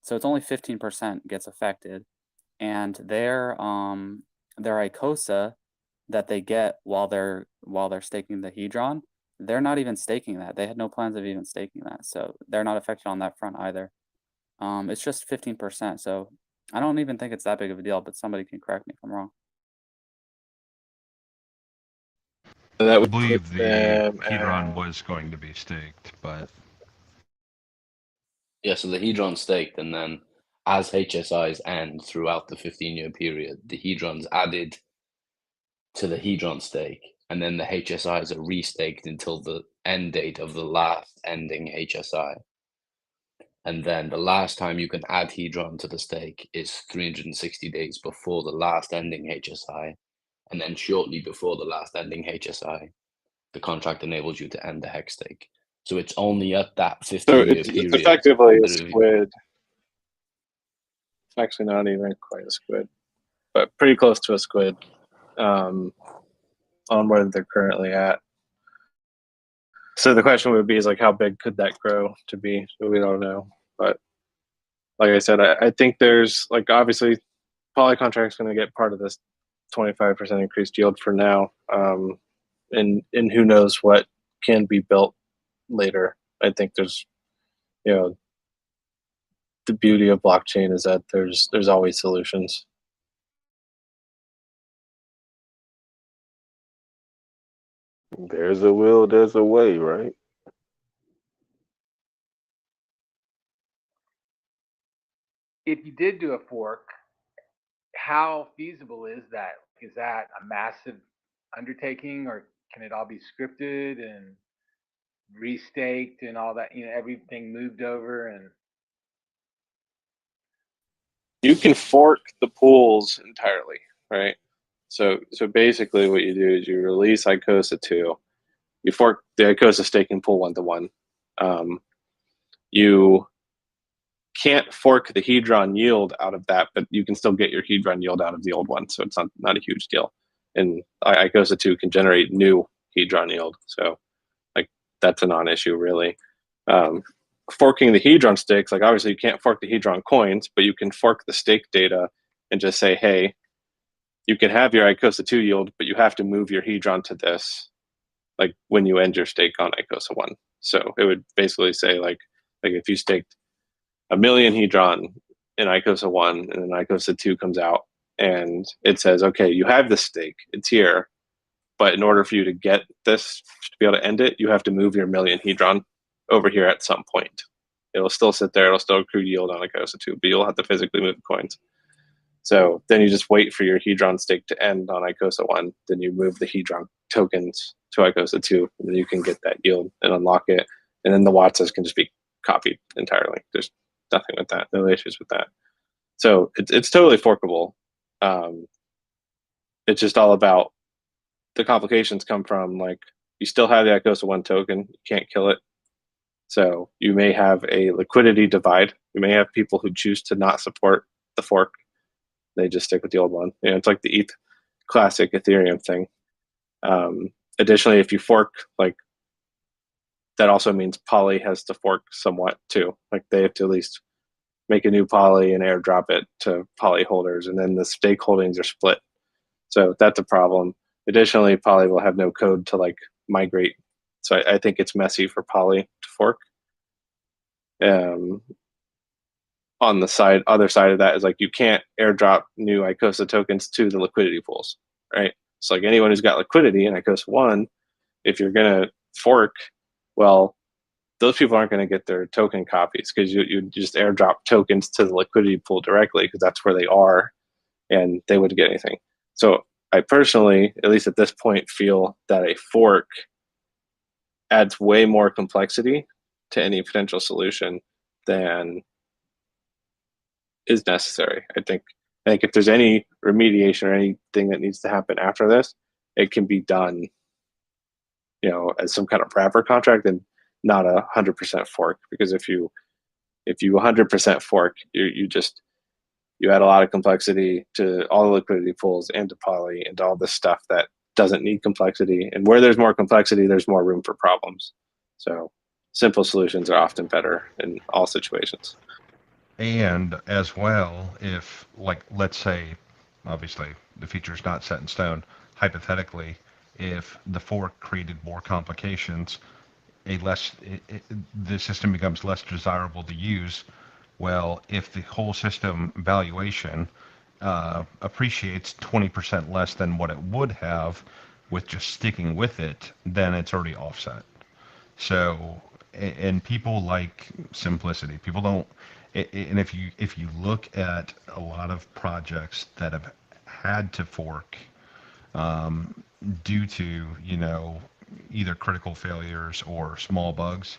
[SPEAKER 18] So it's only 15% gets affected, and their Icosa that they get while they're staking the hedron, they're not even staking that. They had no plans of even staking that, so they're not affected on that front either. It's just 15%, so I don't even think it's that big of a deal, but somebody can correct me if I'm wrong.
[SPEAKER 11] That
[SPEAKER 20] I
[SPEAKER 11] would
[SPEAKER 20] believe
[SPEAKER 11] put
[SPEAKER 20] the
[SPEAKER 11] them
[SPEAKER 20] Hedron was going to be staked, but
[SPEAKER 22] Yeah, so the Hedron staked, and then as HSIs end throughout the 15-year period, the Hedron's added to the Hedron stake, and then the HSIs are restaked until the end date of the last ending HSI. And then the last time you can add Hedron to the stake is 360 days before the last ending HSI, and then shortly before the last ending HSI, the contract enables you to end the hex stake. So it's only at that 15-year period.
[SPEAKER 11] It's effectively a
[SPEAKER 22] that
[SPEAKER 11] squid. It's actually not even quite a squid, but pretty close to a squid on where they're currently at. So the question would be is like how big could that grow to be? We don't know, but like I said, I think there's like obviously poly contract's going to get part of this 25% increased yield for now, and who knows what can be built later. I think there's, you know, the beauty of blockchain is that there's always solutions.
[SPEAKER 3] There's a will, there's a way, right?
[SPEAKER 1] If you did do a fork, how feasible is that? Is that a massive undertaking, or can it all be scripted and restaked and all that? You know, everything moved over and.
[SPEAKER 11] You can fork the pools entirely, right? So basically, what you do is you release Icosa 2, you fork the Icosa staking pool 1-to-1. You can't fork the Hedron yield out of that, but you can still get your Hedron yield out of the old one, so it's not a huge deal. And Icosa 2 can generate new Hedron yield, so like that's a non-issue really. Forking the Hedron stakes, like obviously you can't fork the Hedron coins, but you can fork the stake data and just say, hey, you can have your Icosa 2 yield, but you have to move your Hedron to this, like when you end your stake on Icosa 1. So it would basically say like if you staked 1 million Hedron in Icosa 1 and then Icosa 2 comes out and it says, okay, you have this stake, it's here, but in order for you to get this, to be able to end it, you have to move your 1 million Hedron over here at some point. It'll still sit there, it'll still accrue yield on Icosa 2, but you'll have to physically move the coins. So then you just wait for your Hedron stake to end on Icosa 1, then you move the Hedron tokens to Icosa 2, and then you can get that yield and unlock it. And then the Watsas can just be copied entirely. There's nothing with that, no issues with that. So it's totally forkable. It's just all about the complications come from like you still have the Icosa 1 token, you can't kill it. So you may have a liquidity divide. You may have people who choose to not support the fork. They just stick with the old one. You know, it's like the ETH classic Ethereum thing. Additionally, if you fork, like that also means Poly has to fork somewhat too. Like they have to at least make a new Poly and airdrop it to Poly holders, and then the stake holdings are split. So that's a problem. Additionally, Poly will have no code to like migrate. So I think it's messy for Poly to fork. On the other side of that is like you can't airdrop new Icosa tokens to the liquidity pools, right? So like anyone who's got liquidity in Icosa 1, if you're gonna fork, well, those people aren't going to get their token copies because you just airdrop tokens to the liquidity pool directly because that's where they are, and they wouldn't get anything. So I personally, at least at this point, feel that a fork adds way more complexity to any potential solution than is necessary. I think if there's any remediation or anything that needs to happen after this, it can be done, you know, as some kind of wrapper contract and not 100% fork. Because if you 100% fork, you add a lot of complexity to all the liquidity pools and to Poly and all this stuff that doesn't need complexity. And where there's more complexity, there's more room for problems. So simple solutions are often better in all situations.
[SPEAKER 20] And as well, if, like, let's say, obviously, the future's not set in stone, hypothetically, if the fork created more complications, the system becomes less desirable to use. Well, if the whole system valuation appreciates 20% less than what it would have with just sticking with it, then it's already offset. So, and people like simplicity. People don't, and if you look at a lot of projects that have had to fork due to, you know, either critical failures or small bugs,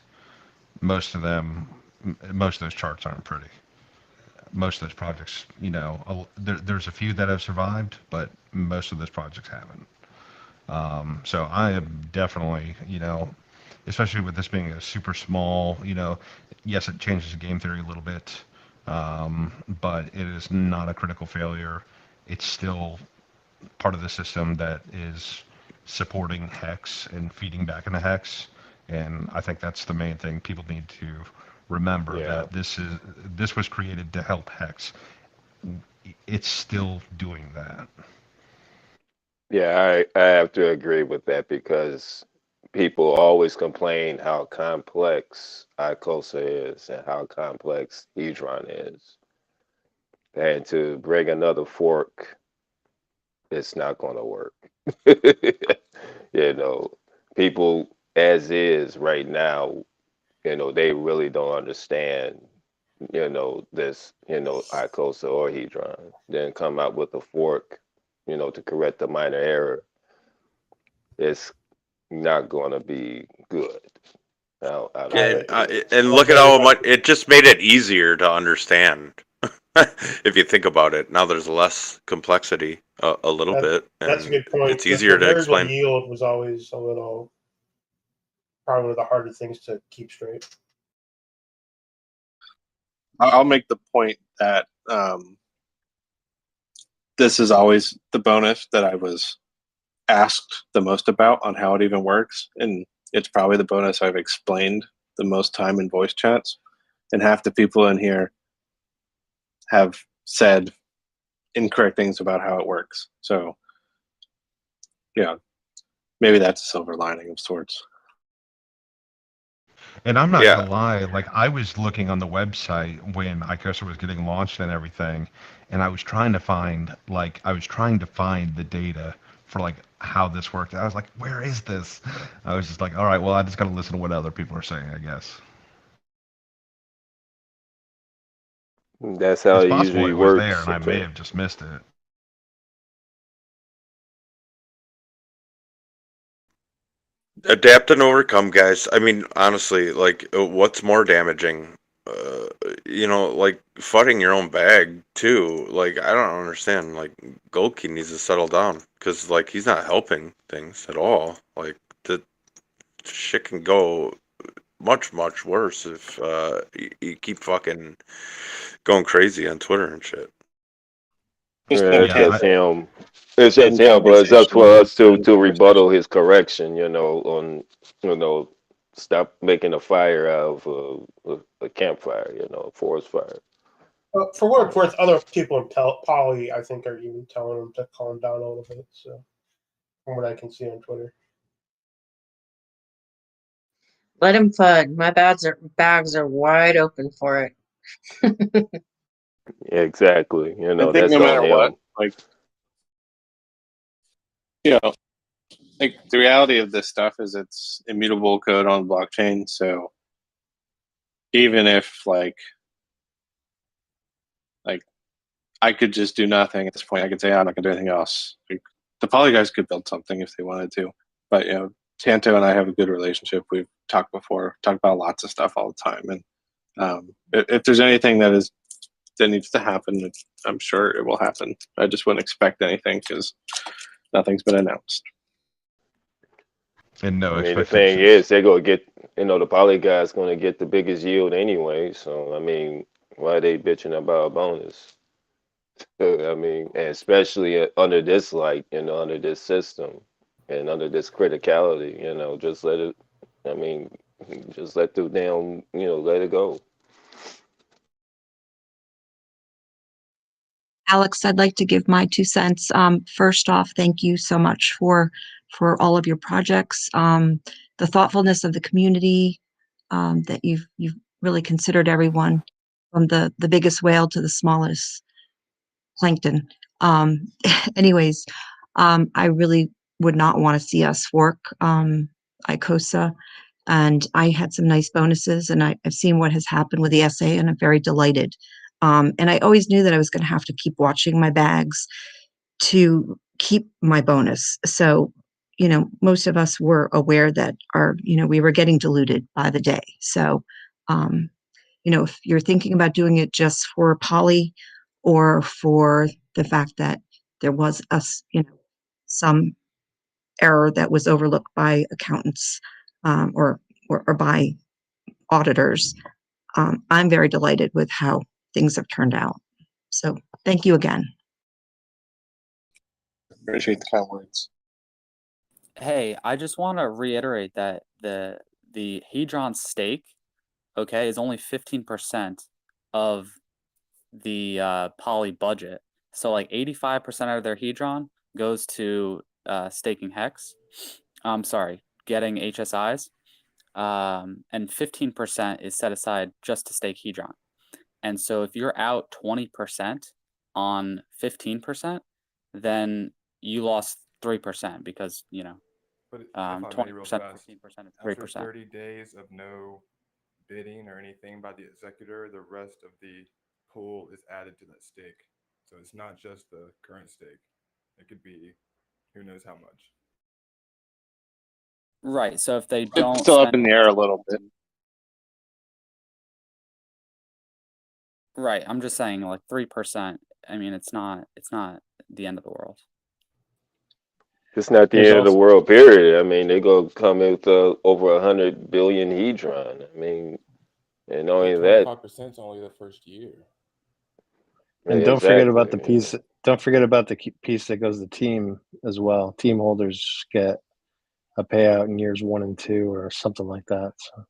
[SPEAKER 20] most of those charts aren't pretty. Most of those projects, you know, there's a few that have survived, but most of those projects haven't. So I am definitely, you know, especially with this being a super small, you know, yes, it changes the game theory a little bit, but it is not a critical failure. It's still part of the system that is supporting Hex and feeding back into Hex. And I think that's the main thing people need to remember,
[SPEAKER 3] Yeah.
[SPEAKER 20] that this was created to help Hex. It's still doing that.
[SPEAKER 3] Yeah, I have to agree with that because people always complain how complex Icosa is and how complex Hedron is. And to bring another fork, it's not going to work. You know, people as is right now, they really don't understand, this, Icosa or Hedron. Then come out with a fork, to correct the minor error. It's not going to be good. I don't
[SPEAKER 9] Yeah,
[SPEAKER 3] think it is.
[SPEAKER 9] and look at how much it just made it easier to understand. If you think about it, now there's less complexity, a little bit,
[SPEAKER 7] That's a
[SPEAKER 9] and
[SPEAKER 7] good point.
[SPEAKER 9] it's easier
[SPEAKER 7] The
[SPEAKER 9] to
[SPEAKER 7] variable
[SPEAKER 9] explain.
[SPEAKER 7] yield was always a little, probably one of the harder things to keep straight.
[SPEAKER 11] I'll make the point that this is always the bonus that I was asked the most about on how it even works, and it's probably the bonus I've explained the most time in voice chats. And half the people in here have said incorrect things about how it works. So, yeah, maybe that's a silver lining of sorts.
[SPEAKER 20] And I'm not
[SPEAKER 9] Yeah,
[SPEAKER 20] gonna lie, like I was looking on the website when Icosa was getting launched and everything, and I was trying to find the data for like how this worked. I was like, where is this? I was just like, all right, well, I just gotta listen to what other people are saying, I guess.
[SPEAKER 3] That's how
[SPEAKER 20] It's
[SPEAKER 3] it
[SPEAKER 20] possible
[SPEAKER 3] usually
[SPEAKER 20] it was there
[SPEAKER 3] works.
[SPEAKER 20] and I may have just missed it.
[SPEAKER 9] adapt and overcome, guys. I mean, honestly, like, what's more damaging? Uh, like fudding your own bag too. Like, I don't understand. Like, Golki needs to settle down because, like, he's not helping things at all. Like, the shit can go much, much worse if you keep fucking going crazy on Twitter and shit.
[SPEAKER 11] Just
[SPEAKER 3] Yeah,
[SPEAKER 11] no
[SPEAKER 3] it's just
[SPEAKER 11] Tanto
[SPEAKER 3] him. It's just
[SPEAKER 11] in
[SPEAKER 3] him, but it's up
[SPEAKER 11] conversation.
[SPEAKER 3] for us to
[SPEAKER 11] In
[SPEAKER 3] rebuttal
[SPEAKER 11] conversation.
[SPEAKER 3] his correction. On stop making a fire out of a campfire. A forest fire.
[SPEAKER 7] For what it's worth, other people in Poly, I think, are even telling him to calm down a little bit. So, from what I can see on Twitter.
[SPEAKER 16] Let him fud. My bags are wide open for it.
[SPEAKER 3] Yeah, exactly.
[SPEAKER 11] I think
[SPEAKER 3] That's
[SPEAKER 11] no
[SPEAKER 3] on
[SPEAKER 11] matter what,
[SPEAKER 3] him.
[SPEAKER 11] like, like the reality of this stuff is it's immutable code on blockchain. So even if like I could just do nothing at this point, I could say, I'm not gonna do anything else. Like, the Poly guys could build something if they wanted to, but Tanto and I have a good relationship. We've talked about lots of stuff all the time, and if there's anything that needs to happen, I'm sure it will happen. I just wouldn't expect anything because nothing's been announced.
[SPEAKER 20] And no
[SPEAKER 3] I mean, the thing is,
[SPEAKER 20] expectations.
[SPEAKER 3] they're gonna get, the poly guy's gonna get the biggest yield anyway. So I mean, why are they bitching about a bonus? I mean, and especially under this light, under this system, and under this criticality, just let it. I mean, just let the damn, let it go.
[SPEAKER 12] Alex, I'd like to give my 2 cents. First off, thank you so much for all of your projects, the thoughtfulness of the community, that you've really considered everyone from the biggest whale to the smallest plankton. Anyways, I really would not want to see us fork Icosa, and I had some nice bonuses, and I've seen what has happened with the SA, and I'm very delighted. And I always knew that I was going to have to keep watching my bags to keep my bonus. So, most of us were aware that we were getting diluted by the day. So, um, if you're thinking about doing it just for poly or for the fact that there was some error that was overlooked by accountants, or by auditors, I'm very delighted with how things have turned out. So thank you again.
[SPEAKER 11] Appreciate the kind words.
[SPEAKER 18] Hey, I just want to reiterate that the the hedron stake, okay, is only 15% of the poly budget. So like 85% of their hedron goes to staking hex. I'm sorry, getting HSIs. And 15% is set aside just to stake hedron. And so if you're out 20% on 15%, then you lost 3% because, you know,
[SPEAKER 5] But if I may, real
[SPEAKER 18] 20%,
[SPEAKER 5] fast,
[SPEAKER 18] 15% is
[SPEAKER 5] after
[SPEAKER 18] 3%.
[SPEAKER 5] 30 days of no bidding or anything by the executor, the rest of the pool is added to that stake. So it's not just the current stake. It could be who knows how much.
[SPEAKER 18] Right. So if they
[SPEAKER 11] It's
[SPEAKER 18] don't
[SPEAKER 11] still up
[SPEAKER 18] spend
[SPEAKER 11] in the air a little bit.
[SPEAKER 18] right, I'm just saying like 3%. I mean, it's not the end of the world.
[SPEAKER 3] It's not the
[SPEAKER 11] There's
[SPEAKER 3] end of the
[SPEAKER 11] also
[SPEAKER 3] world, period. I mean, they go come with over 100 billion hedron. I mean, and not only that,
[SPEAKER 5] 25% is only the first year.
[SPEAKER 11] and don't forget
[SPEAKER 3] exactly.
[SPEAKER 11] about the piece. Don't forget about the piece that goes to team as well. Team holders get a payout in years 1 and 2 or something like that. So.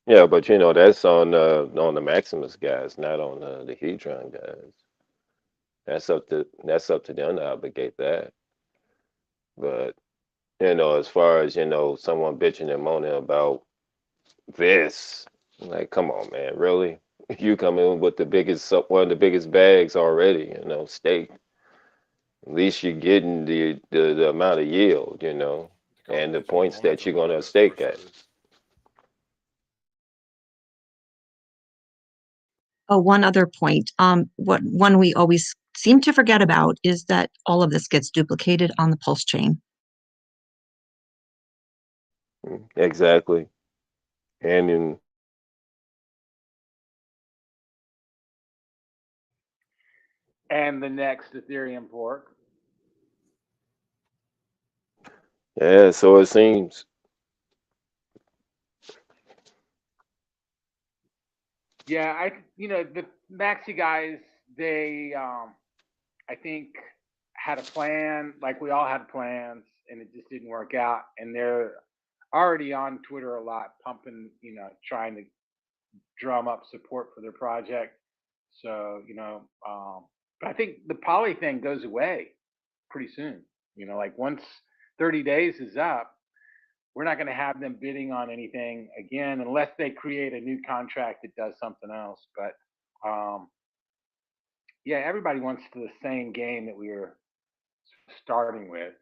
[SPEAKER 3] Yeah, but you know that's on the Maximus guys, not on the hedron guys. That's up to them to obligate that. But you know, as far as someone bitching and moaning about this, like, come on, man, really? You come in with one of the biggest bags already, stake. At least you're getting the amount of yield, and the points that you're gonna stake at.
[SPEAKER 12] Oh, one other point. What one we always seem to forget about is that all of this gets duplicated on the pulse chain.
[SPEAKER 3] Exactly. And in
[SPEAKER 1] And the next Ethereum fork.
[SPEAKER 3] yeah, so it seems.
[SPEAKER 1] Yeah, the Maxi guys, they I think had a plan, like we all had plans, and it just didn't work out. And they're already on Twitter a lot, pumping, trying to drum up support for their project. So, but I think the poly thing goes away pretty soon. Like once 30 days is up, we're not going to have them bidding on anything again unless they create a new contract that does something else. But yeah, everybody wants the same game that we were starting with.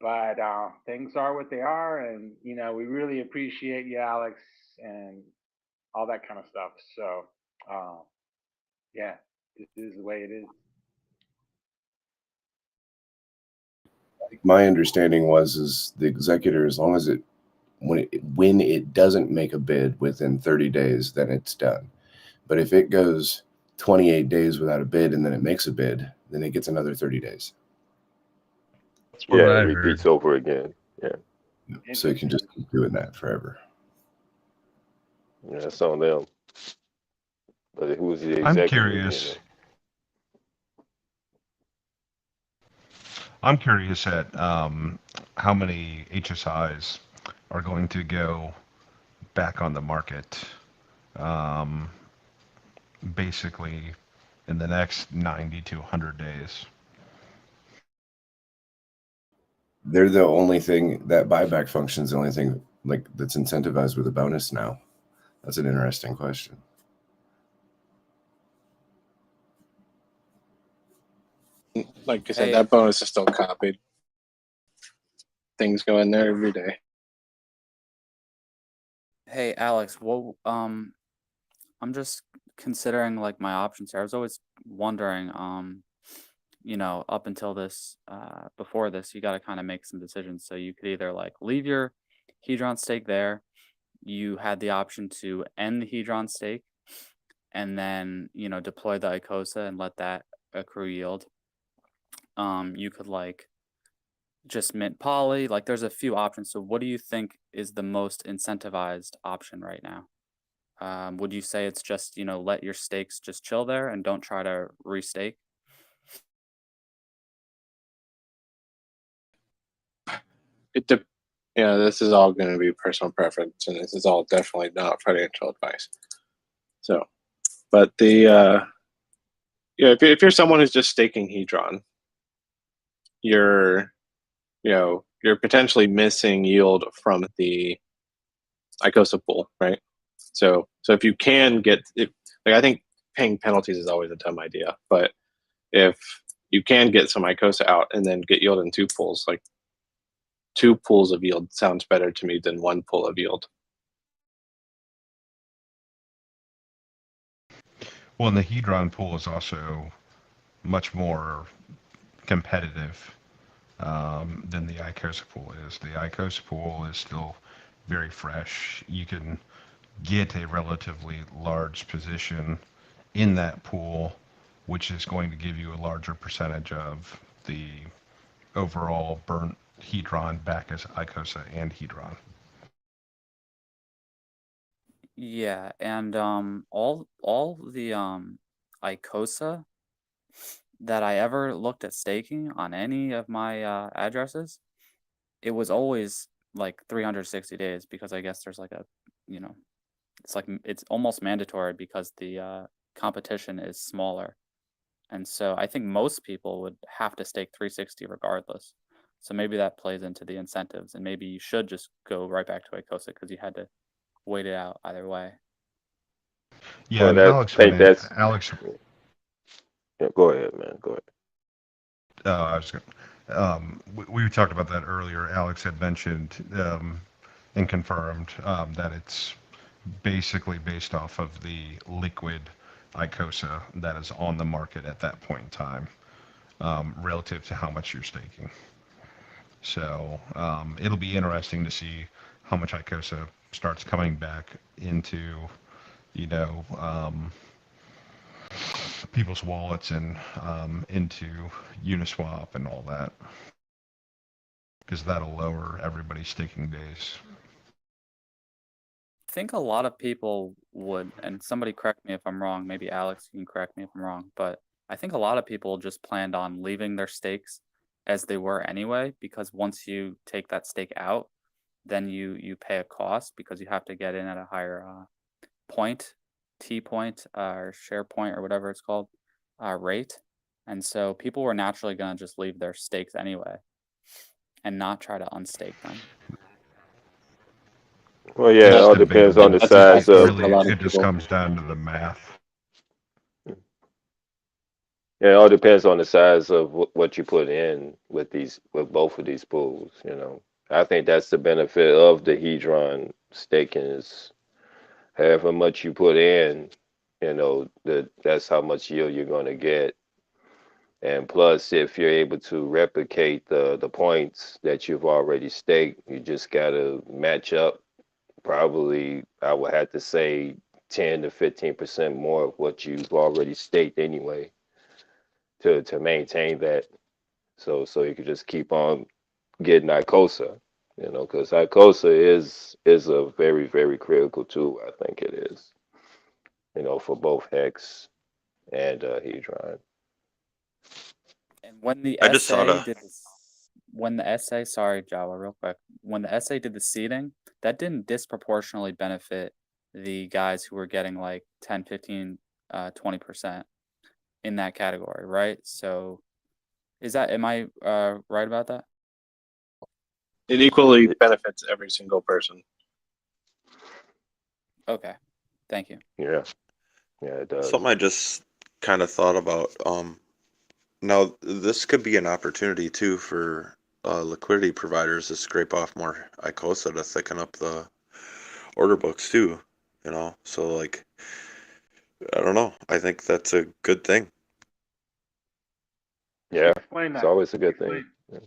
[SPEAKER 1] But things are what they are, and we really appreciate you, Alex, and all that kind of stuff. So yeah, this is the way it is.
[SPEAKER 17] My understanding is the executor, as long as when it doesn't make a bid within 30 days, then it's done. But if it goes 28 days without a bid and then it makes a bid, then it gets another 30 days.
[SPEAKER 3] That's what it repeats over again. Yeah.
[SPEAKER 17] So you can just keep doing that forever.
[SPEAKER 3] Yeah, that's on them. But who's the executor?
[SPEAKER 20] I'm curious. I'm curious at how many HSIs are going to go back on the market, basically in the next 90 to 100 days.
[SPEAKER 17] They're the only thing, that buyback function is the only thing that's incentivized with a bonus now. That's an interesting question.
[SPEAKER 11] Like I said, that bonus is still copied. Things go in there every day.
[SPEAKER 18] Hey, Alex, I'm just considering like my options here. I was always wondering, up until this, before this, you got to kind of make some decisions. So you could either like leave your hedron stake there. You had the option to end the hedron stake and then, deploy the Icosa and let that accrue yield. You could like just mint poly. Like there's a few options. So what do you think is the most incentivized option right now? Would you say it's just, let your stakes just chill there and don't try to restake?
[SPEAKER 11] It this is all going to be personal preference, and this is all definitely not financial advice. So, but if you're someone who's just staking Hedron, you're potentially missing yield from the Icosa pool, right? So if you can I think paying penalties is always a dumb idea, but if you can get some Icosa out and then get yield in two pools, like 2 pools of yield sounds better to me than 1 pool of yield.
[SPEAKER 20] Well, and the Hedron pool is also much more competitive than the Icosa pool is. The Icosa pool is still very fresh. You can get a relatively large position in that pool, which is going to give you a larger percentage of the overall burnt Hedron back as Icosa and Hedron.
[SPEAKER 18] Yeah, and all the Icosa that I ever looked at staking on any of my addresses, it was always like 360 days because I guess there's like a, it's almost mandatory because the competition is smaller. And so I think most people would have to stake 360 regardless. So maybe that plays into the incentives, and maybe you should just go right back to Icosa because you had to wait it out either way.
[SPEAKER 20] Yeah,
[SPEAKER 3] Well,
[SPEAKER 20] and
[SPEAKER 3] that
[SPEAKER 20] Alex
[SPEAKER 3] think that's
[SPEAKER 20] Alex.
[SPEAKER 3] yeah, go ahead, man. Go ahead.
[SPEAKER 20] I was going. We talked about that earlier. Alex had mentioned and confirmed that it's basically based off of the liquid Icosa that is on the market at that point in time, relative to how much you're staking. So it'll be interesting to see how much Icosa starts coming back into, people's wallets and into Uniswap and all that, because that'll lower everybody's staking days.
[SPEAKER 18] I think a lot of people would, and somebody correct me if I'm wrong, maybe Alex, you can correct me if I'm wrong, but I think a lot of people just planned on leaving their stakes as they were anyway, because once you take that stake out, then you pay a cost because you have to get in at a higher point, T point, or share point, or whatever it's called, rate. And so people were naturally going to just leave their stakes anyway and not try to unstake them.
[SPEAKER 3] Well, yeah, it all depends on the
[SPEAKER 11] That's
[SPEAKER 3] size
[SPEAKER 11] exactly
[SPEAKER 3] of.
[SPEAKER 11] what a lot of
[SPEAKER 20] It just
[SPEAKER 11] people.
[SPEAKER 20] comes down to the math.
[SPEAKER 3] Yeah, it all depends on the size of what you put in with both of these pools. I think that's the benefit of the Hedron staking is however much you put in, that's how much yield you're going to get. And plus, if you're able to replicate the points that you've already staked, you just got to match up. Probably, I would have to say 10 to 15% more of what you've already staked anyway to maintain that. So you could just keep on getting Icosa, because Icosa is a very, very critical tool. I think it is, for both Hex and Hedron.
[SPEAKER 18] And when the
[SPEAKER 9] I just saw
[SPEAKER 18] SA
[SPEAKER 9] the
[SPEAKER 18] did this, when the SA, sorry, Java, real quick, when the SA did the seeding, that didn't disproportionately benefit the guys who were getting like 10, 15, 20% in that category, right? So am I right about that?
[SPEAKER 11] It equally benefits every single person.
[SPEAKER 18] Okay, thank you.
[SPEAKER 3] Yeah, it does.
[SPEAKER 9] something I just kind of thought about. Now this could be an opportunity too for liquidity providers to scrape off more Icosa to thicken up the order books too. So like I don't know. I think that's a good thing.
[SPEAKER 3] Yeah,
[SPEAKER 1] Explain
[SPEAKER 3] it's
[SPEAKER 1] that.
[SPEAKER 3] always a good thing. Yeah.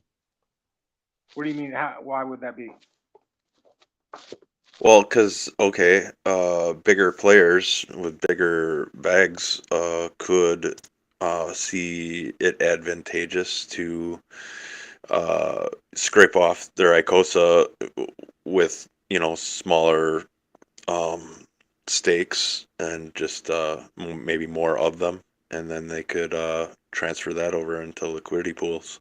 [SPEAKER 1] What do you mean? Why would that be?
[SPEAKER 9] Well, because bigger players with bigger bags could see it advantageous to scrape off their Icosa with smaller stakes and just maybe more of them, and then they could transfer that over into liquidity pools.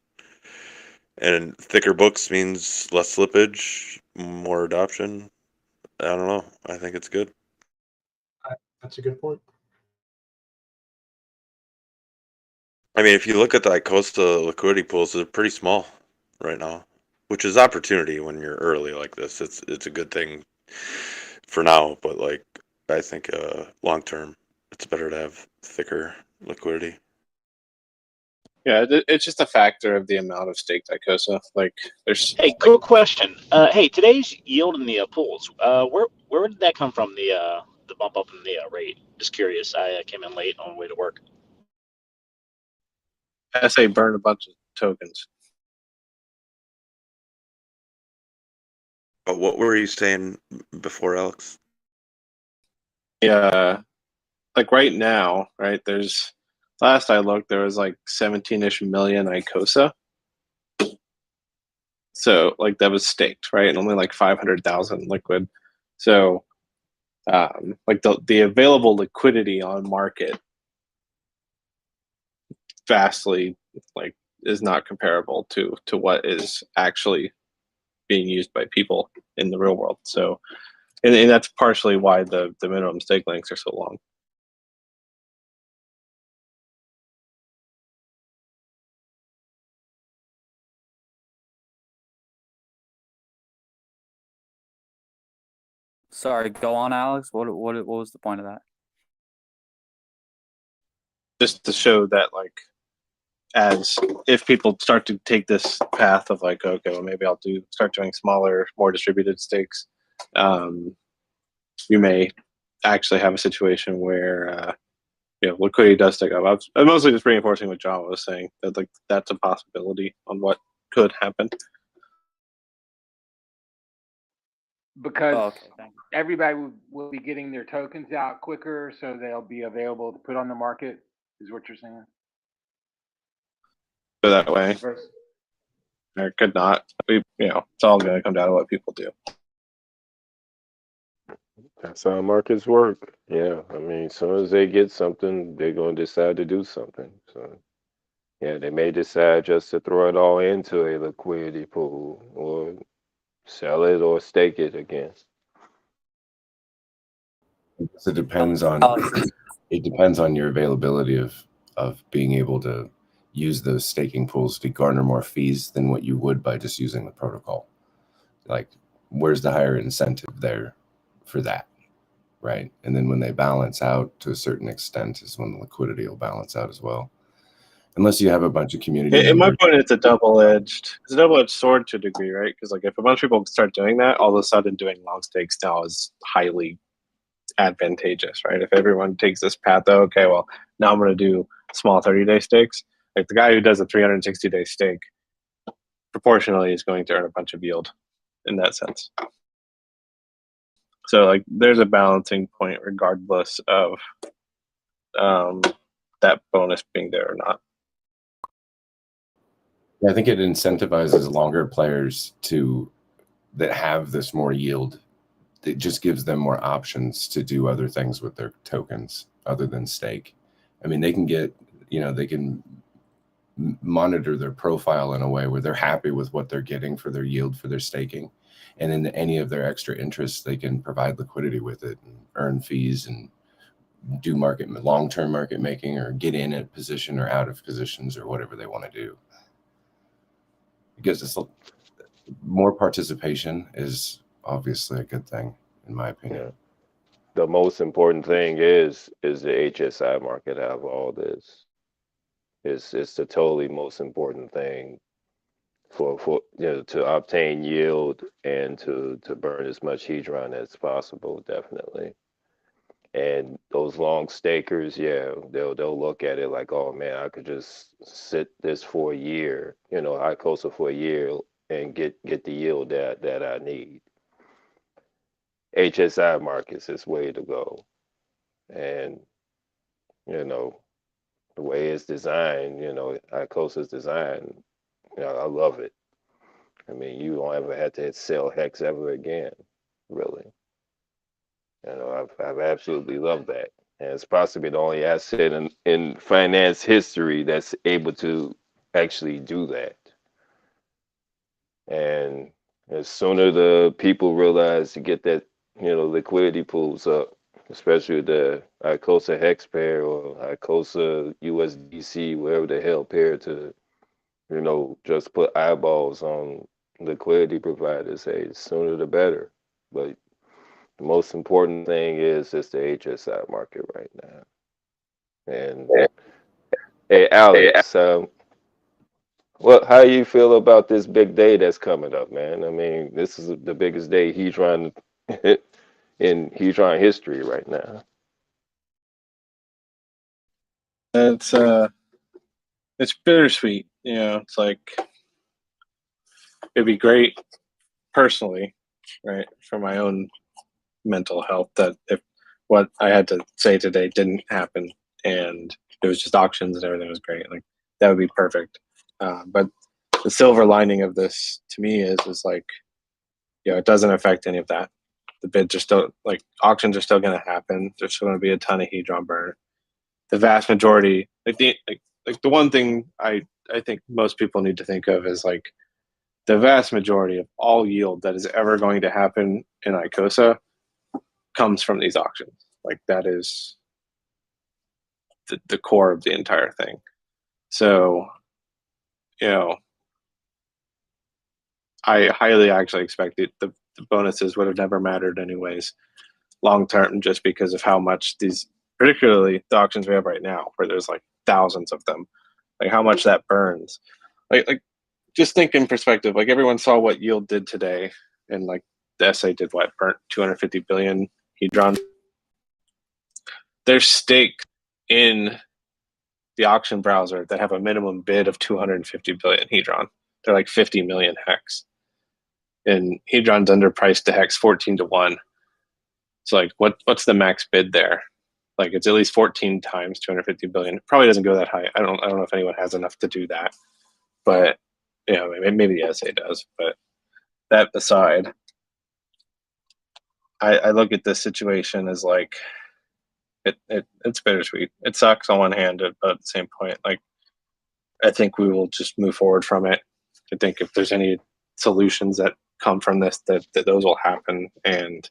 [SPEAKER 9] And thicker books means less slippage, more adoption. I don't know. I think it's good.
[SPEAKER 7] That's a good point.
[SPEAKER 9] I mean, if you look at the Icosa liquidity pools, they're pretty small right now, which is opportunity when you're early like this. It's a good thing for now, but like I think long term, it's better to have thicker liquidity.
[SPEAKER 11] Yeah, it's just a factor of the amount of staked Icosa. Like, there's
[SPEAKER 15] Hey, cool question. Hey, today's yield in the pools. Where did that come from? The bump up in the rate. Just curious. I came in late on the way to work.
[SPEAKER 11] SA burned a bunch of tokens.
[SPEAKER 9] But what were you saying before, Alex?
[SPEAKER 11] Yeah, like right now, right? There's last I looked, there was like 17-ish million Icosa. So like that was staked, right? And only like 500,000 liquid. So like the available liquidity on market vastly like is not comparable to what is actually being used by people in the real world. So and that's partially why the minimum stake lengths are so long.
[SPEAKER 18] Sorry, go on, Alex. What was the point of that?
[SPEAKER 11] Just to show that like as if people start to take this path of like, okay, well maybe I'll start doing smaller, more distributed stakes, you may actually have a situation where liquidity does take up. I'm mostly just reinforcing what John was saying, that like that's a possibility on what could happen.
[SPEAKER 1] Because
[SPEAKER 18] okay, thank you.
[SPEAKER 1] everybody will be getting their tokens out quicker, so they'll be available to put on the market, is what you're saying?
[SPEAKER 11] So that way,
[SPEAKER 1] First.
[SPEAKER 11] or it could not. It's all going to come down to what people do.
[SPEAKER 3] That's how markets work. Yeah, I mean, as soon as they get something, they're going to decide to do something. So, yeah, they may decide just to throw it all into a liquidity pool or sell it or stake it again.
[SPEAKER 17] So it depends on your availability of being able to use those staking pools to garner more fees than what you would by just using the protocol. Like, where's the higher incentive there for that, right? And then when they balance out to a certain extent is when the liquidity will balance out as well. Unless you have a bunch of community
[SPEAKER 11] In my
[SPEAKER 17] members.
[SPEAKER 11] point, it's a double-edged sword to a degree, right? Because like if a bunch of people start doing that, all of a sudden doing long stakes now is highly advantageous, right? If everyone takes this path, though, okay, well now I'm going to do small 30-day stakes. Like the guy who does a 360-day stake, proportionally is going to earn a bunch of yield in that sense. So like there's a balancing point regardless of that bonus being there or not.
[SPEAKER 17] I think it incentivizes longer players that have this more yield. It just gives them more options to do other things with their tokens other than stake. I mean, they can monitor their profile in a way where they're happy with what they're getting for their yield for their staking. And in any of their extra interests, they can provide liquidity with it and earn fees and do long-term market making, or get in a position or out of positions or whatever they want to do. Because it's more participation is obviously a good thing, in my opinion.
[SPEAKER 3] Yeah. The most important thing is the HSI market have all this. It's the totally most important thing for to obtain yield and to burn as much hedron as possible, definitely. And those long stakers, yeah, they'll look at it like, oh man, I could just sit this for a year, Icosa for a year and get the yield that I need. HSI markets is way to go. And the way it's designed, Icosa's design, I love it. I mean, you don't ever have to sell hex ever again, really. I've absolutely loved that. And it's possibly the only asset in finance history that's able to actually do that. And as sooner the people realize to get that, liquidity pools up, especially the Icosa hex pair or Icosa USDC, whatever the hell pair to, just put eyeballs on liquidity providers. Hey, the sooner the better. But the most important thing is it's the HSI market right now. And hey, Alex, how you feel about this big day that's coming up, man? I mean, this is the biggest day Hedron in Hedron history right now.
[SPEAKER 11] It's bittersweet. It's like it'd be great personally, right, for my own mental health, that if what I had to say today didn't happen and it was just auctions and everything was great, like that would be perfect. But the silver lining of this to me is like, it doesn't affect any of that. The bids are still, like, auctions are still going to happen. There's still going to be a ton of Hedron burn. The vast majority, like the one thing I think most people need to think of is like the vast majority of all yield that is ever going to happen in Icosa comes from these auctions. Like that is the core of the entire thing. So, I highly actually expect the bonuses would have never mattered anyways, long term, just because of how much these, particularly the auctions we have right now, where there's like thousands of them, like how much that burns. Like just think in perspective. Like everyone saw what yield did today, and like the SA did what, burnt 250 billion Hedron. There's stakes in the auction browser that have a minimum bid of 250 billion Hedron. They're like 50 million hex. And Hedron's underpriced to hex 14 to 1. So like what's the max bid there? Like it's at least 14 times 250 billion. It probably doesn't go that high. I don't know if anyone has enough to do that. But maybe the SA does. But that aside, I look at this situation as like it's bittersweet. It sucks on one hand, but at the same point, like I think we will just move forward from it. I think if there's any solutions that come from this, that those will happen, and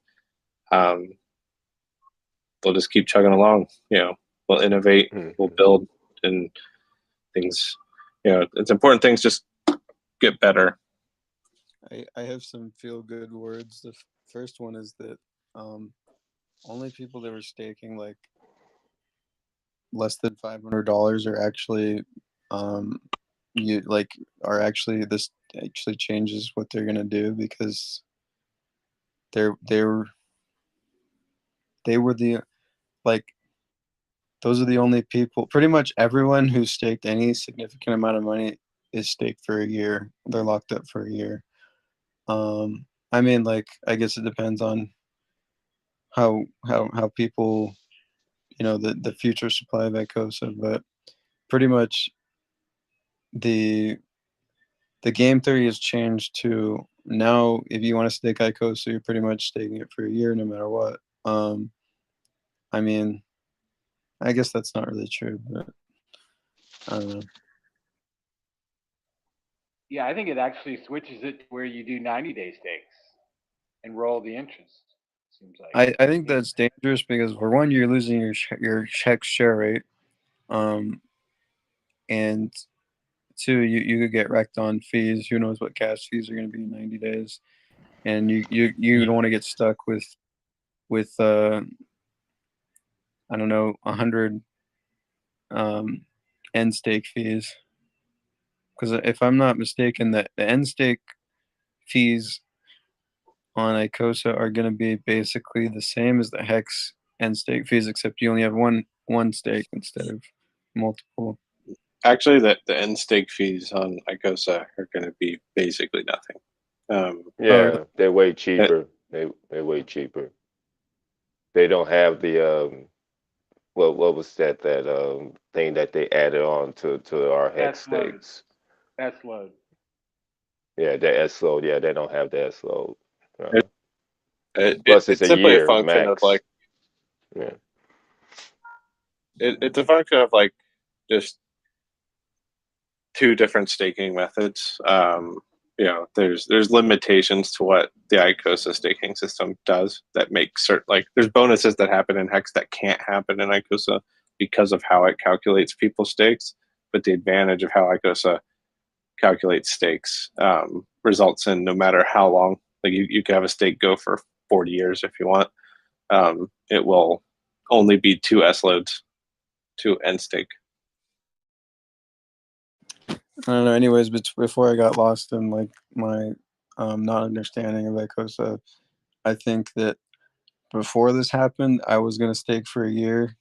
[SPEAKER 11] we'll just keep chugging along. We'll innovate, we'll build, and things. It's important. Things just get better.
[SPEAKER 6] I have some feel good words. The first one is that only people that were staking like less than $500 are actually this actually changes what they're gonna do, because they were the, like, those are the only people. Pretty much everyone who's staked any significant amount of money is staked for a year. They're locked up for a year. I mean, like, I guess it depends on how people, the future supply of Icosa, but pretty much the game theory has changed to now if you want to stake Icosa, you're pretty much staking it for a year no matter what. I mean, I guess that's not really true, but I don't know.
[SPEAKER 1] Yeah, I think it actually switches it to where you do 90-day stakes and roll the interest. Seems like.
[SPEAKER 6] I think that's dangerous because for one, you're losing your check share rate, and two, you could get wrecked on fees. Who knows what gas fees are going to be in 90 days, and you don't want to get stuck with I don't know, 100 end stake fees. Because if I'm not mistaken, the end stake fees on Icosa are going to be basically the same as the hex end stake fees, except you only have one stake instead of multiple.
[SPEAKER 11] Actually, the end stake fees on Icosa are going to be basically nothing.
[SPEAKER 3] They're way cheaper. They're way cheaper. They don't have the what was that thing that they added on to our hex stakes.
[SPEAKER 1] S load.
[SPEAKER 3] Yeah, the S load. Yeah, they don't have the S load.
[SPEAKER 11] Plus, it's a simply year a function max. Of like.
[SPEAKER 3] Yeah.
[SPEAKER 11] It's a function of like just two different staking methods. there's limitations to what the Icosa staking system does that make certain, like, there's bonuses that happen in Hex that can't happen in Icosa because of how it calculates people's stakes. But the advantage of how Icosa calculates stakes results in, no matter how long, like you can have a stake go for 40 years if you want, it will only be 2 S loads to end stake.
[SPEAKER 6] I don't know. Anyways, before I got lost in like my not understanding of Icosa, I think that before this happened, I was gonna stake for a year.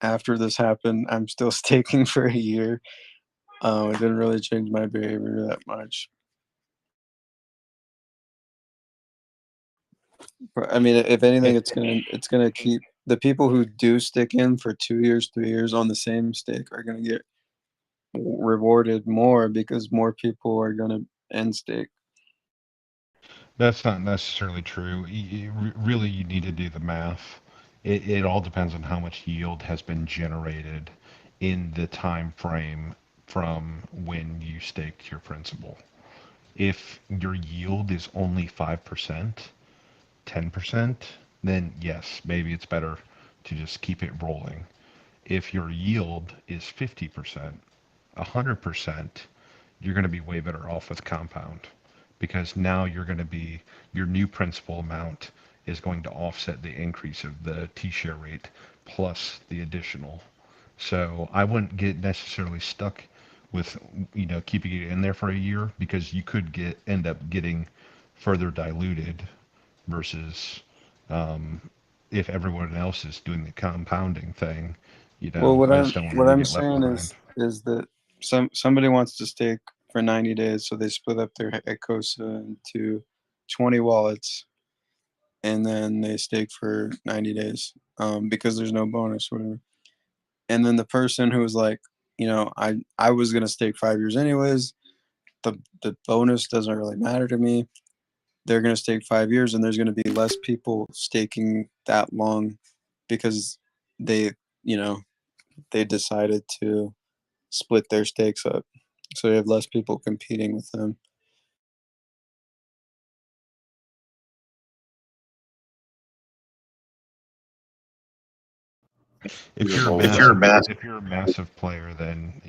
[SPEAKER 6] After this happened, I'm still staking for a year. It didn't really change my behavior that much. But, I mean, if anything, it's gonna keep the people who do stick in for 2 years, 3 years on the same stake are gonna get rewarded more because more people are gonna end stake.
[SPEAKER 20] That's not necessarily true. Really, you need to do the math. It all depends on how much yield has been generated in the time frame from when you staked your principal. If your yield is only 5%, 10%, then yes, maybe it's better to just keep it rolling. If your yield is 50%, 100%, you're going to be way better off with compound, because now you're going to be, your new principal amount is going to offset the increase of the T-share rate plus the additional. So I wouldn't get necessarily stuck with, keeping it in there for a year, because you could end up getting further diluted versus if everyone else is doing the compounding thing.
[SPEAKER 6] Well,
[SPEAKER 20] I just don't want you to get left
[SPEAKER 6] saying
[SPEAKER 20] behind.
[SPEAKER 6] is that somebody wants to stake for 90 days, so they split up their Icosa into 20 wallets, and then they stake for 90 days because there's no bonus or whatever. And then the person who was like, I was gonna stake 5 years anyways. The bonus doesn't really matter to me. They're gonna stake 5 years, and there's gonna be less people staking that long because they, they decided to split their stakes up, so you have less people competing with them.
[SPEAKER 20] If you're a massive player, then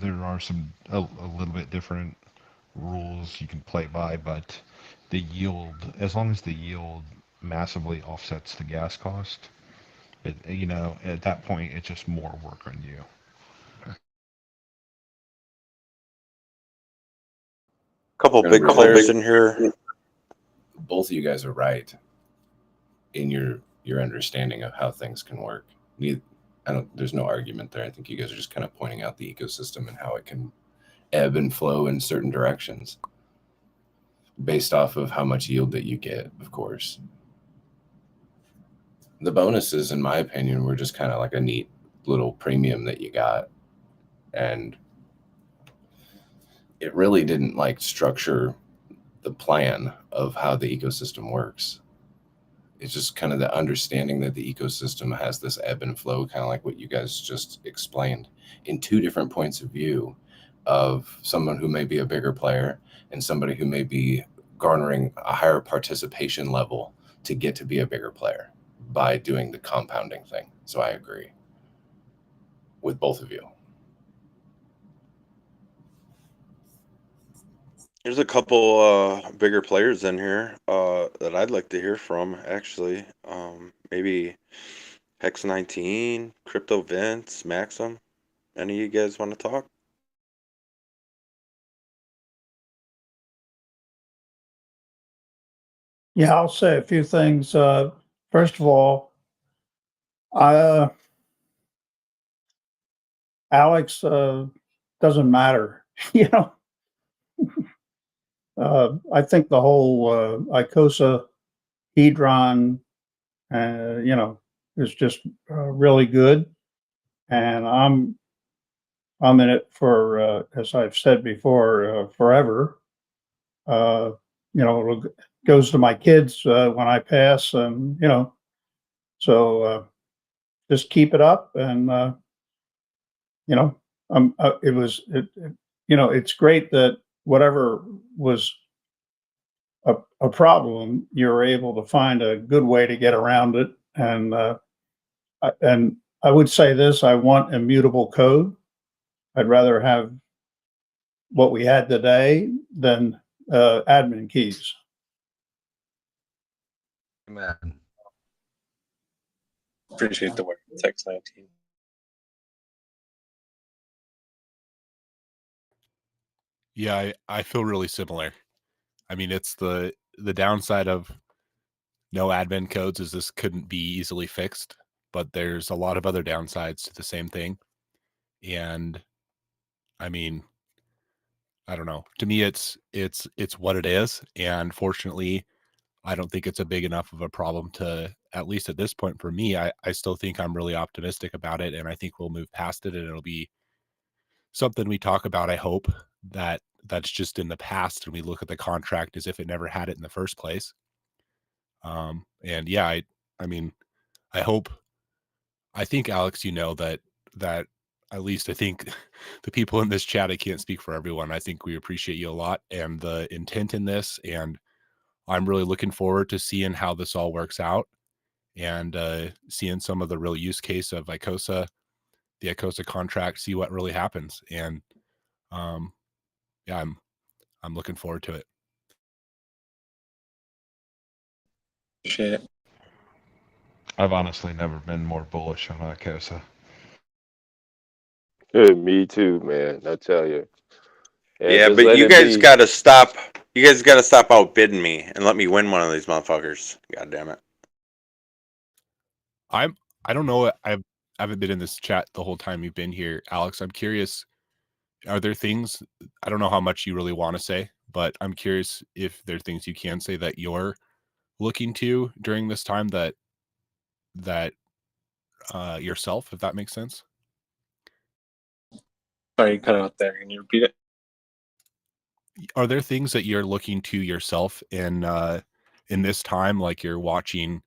[SPEAKER 20] there are some a little bit different rules you can play by, but the yield, as long as the yield massively offsets the gas cost, at that point it's just more work on you.
[SPEAKER 9] Couple big players in here.
[SPEAKER 17] Both of you guys are right in your understanding of how things can work. There's no argument there. I think you guys are just kind of pointing out the ecosystem and how it can ebb and flow in certain directions based off of how much yield that you get, of course. The bonuses, in my opinion, were just kind of like a neat little premium that you got. And it really didn't like structure the plan of how the ecosystem works. It's just kind of the understanding that the ecosystem has this ebb and flow, kind of like what you guys just explained, in 2 different points of view of someone who may be a bigger player and somebody who may be garnering a higher participation level to get to be a bigger player by doing the compounding thing. So I agree with both of you.
[SPEAKER 9] There's a couple bigger players in here that I'd like to hear from, actually. Maybe Hex 19, Crypto Vince, Maxim. Any of you guys want to talk?
[SPEAKER 4] Yeah, I'll say a few things. First of all, Alex, doesn't matter. I think the whole Icosa hedron, is just really good, and I'm in it for, as I've said before, forever. It goes to my kids when I pass, and so just keep it up, and it was it's great that whatever was a problem, you're able to find a good way to get around it. And I would say this: I want immutable code. I'd rather have what we had today than admin keys.
[SPEAKER 9] Amen.
[SPEAKER 11] Appreciate the work, Text 19.
[SPEAKER 19] Yeah, I feel really similar. I mean, it's the downside of no admin codes is this couldn't be easily fixed, but there's a lot of other downsides to the same thing. And I mean, I don't know. To me, it's what it is, and fortunately, I don't think it's a big enough of a problem to, at least at this point for me. I still think I'm really optimistic about it, and I think we'll move past it, and it'll be something we talk about. I hope that that's just in the past, and we look at the contract as if it never had it in the first place. And yeah, I mean, I hope. I think Alex, you know that at least I think the people in this chat. I can't speak for everyone. I think we appreciate you a lot and the intent in this, and I'm really looking forward to seeing how this all works out and seeing some of the real use case of Icosa, the Icosa contract, see what really happens. And yeah, I'm looking forward to it.
[SPEAKER 11] Shit.
[SPEAKER 20] I've honestly never been more bullish on Icosa.
[SPEAKER 3] Me too, man. I tell you.
[SPEAKER 9] Yeah,
[SPEAKER 3] just
[SPEAKER 9] but
[SPEAKER 3] let
[SPEAKER 9] you
[SPEAKER 3] it
[SPEAKER 9] guys
[SPEAKER 3] be.
[SPEAKER 9] got to stop. You guys got to stop outbidding me and let me win one of these motherfuckers. God damn it.
[SPEAKER 19] I don't know. I haven't been in this chat the whole time you've been here, Alex. I'm curious. Are there things, I don't know how much you really want to say, but I'm curious if there are things you can say that you're looking to during this time that yourself, if that makes sense.
[SPEAKER 11] Sorry, you cut out there. Can you repeat it?
[SPEAKER 19] Are there things that you're looking to yourself in this time, like you're watching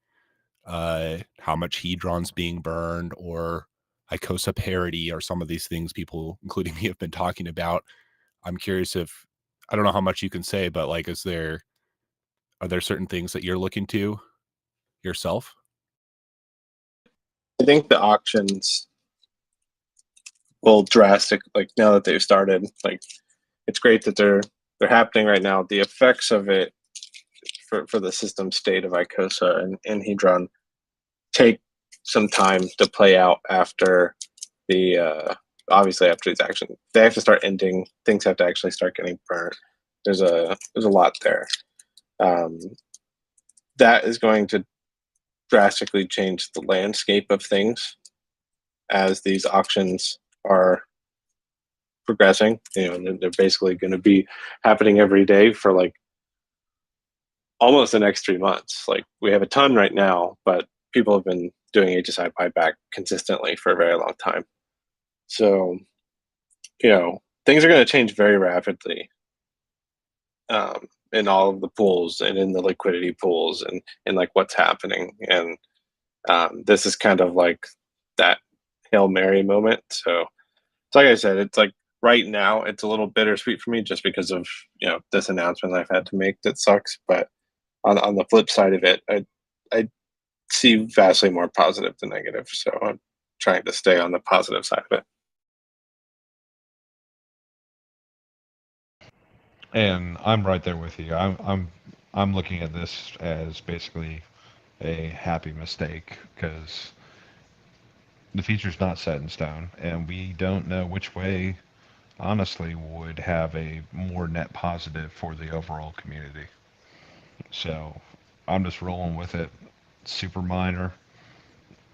[SPEAKER 19] how much hedron's being burned or Icosa parity or some of these things people, including me, have been talking about? I'm curious if, I don't know how much you can say, but like, are there certain things that you're looking to yourself?
[SPEAKER 11] I think the auctions will like now that they've started, like it's great that they're happening right now. The effects of it for the system state of Icosa and Hedron take some time to play out after the obviously after these actions. They have to start ending. Things have to actually start getting burnt. There's a lot there. That is going to drastically change the landscape of things as these auctions are progressing. You know, they're basically going to be happening every day for like almost the next 3 months. Like we have a ton right now, but people have been doing HSI buyback consistently for a very long time. So, you know, things are going to change very rapidly in all of the pools and in the liquidity pools and like what's happening. And this is kind of like that Hail Mary moment. So, like I said, it's like right now it's a little bittersweet for me just because of, you know, this announcement I've had to make that sucks. But on the flip side of it, I see vastly more positive than negative. So I'm trying to stay on the positive side of it.
[SPEAKER 20] And I'm right there with you. I'm looking at this as basically a happy mistake because the future's not set in stone, and we don't know which way, honestly, would have a more net positive for the overall community. So I'm just rolling with it. Super minor.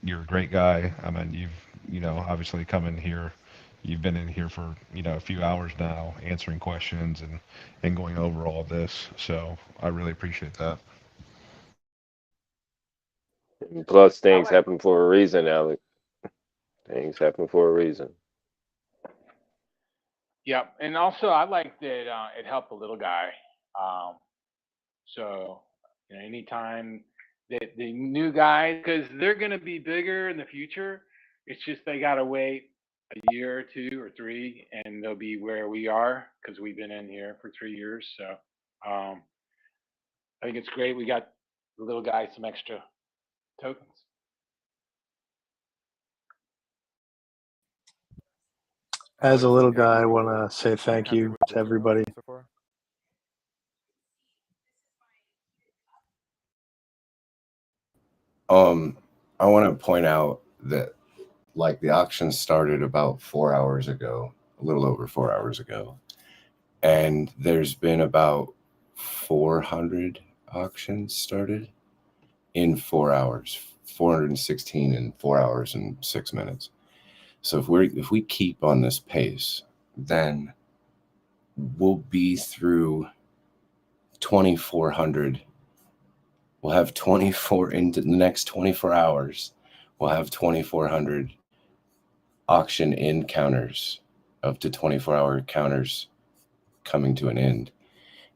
[SPEAKER 20] You're a great guy. I mean, obviously come in here. You've been in here for, a few hours now answering questions and going over all of this. So I really appreciate that.
[SPEAKER 3] Plus, things happen for a reason, Alec. Things happen for a reason.
[SPEAKER 1] Yep, and also I like that it helped the little guy. So anytime that the new guys, because they're going to be bigger in the future, it's just they got to wait a year or 2 or 3, and they'll be where we are because we've been in here for 3 years. So I think it's great. We got the little guy some extra tokens.
[SPEAKER 11] As a
[SPEAKER 5] Alex,
[SPEAKER 11] little
[SPEAKER 5] have
[SPEAKER 11] guy, I
[SPEAKER 5] you
[SPEAKER 11] want to say
[SPEAKER 5] been
[SPEAKER 11] thank
[SPEAKER 5] happy
[SPEAKER 11] you
[SPEAKER 5] with
[SPEAKER 11] to
[SPEAKER 5] the turnout
[SPEAKER 11] everybody.
[SPEAKER 5] so far?
[SPEAKER 17] I want to point out that like the auction started about 4 hours ago, a little over 4 hours ago, and there's been about 400 auctions started in 4 hours, 416 in 4 hours and 6 minutes. So if we keep on this pace, then we'll be through 2,400. We'll have 24 into the next 24 hours. We'll have 2,400 auction in counters, up to 24-hour counters coming to an end.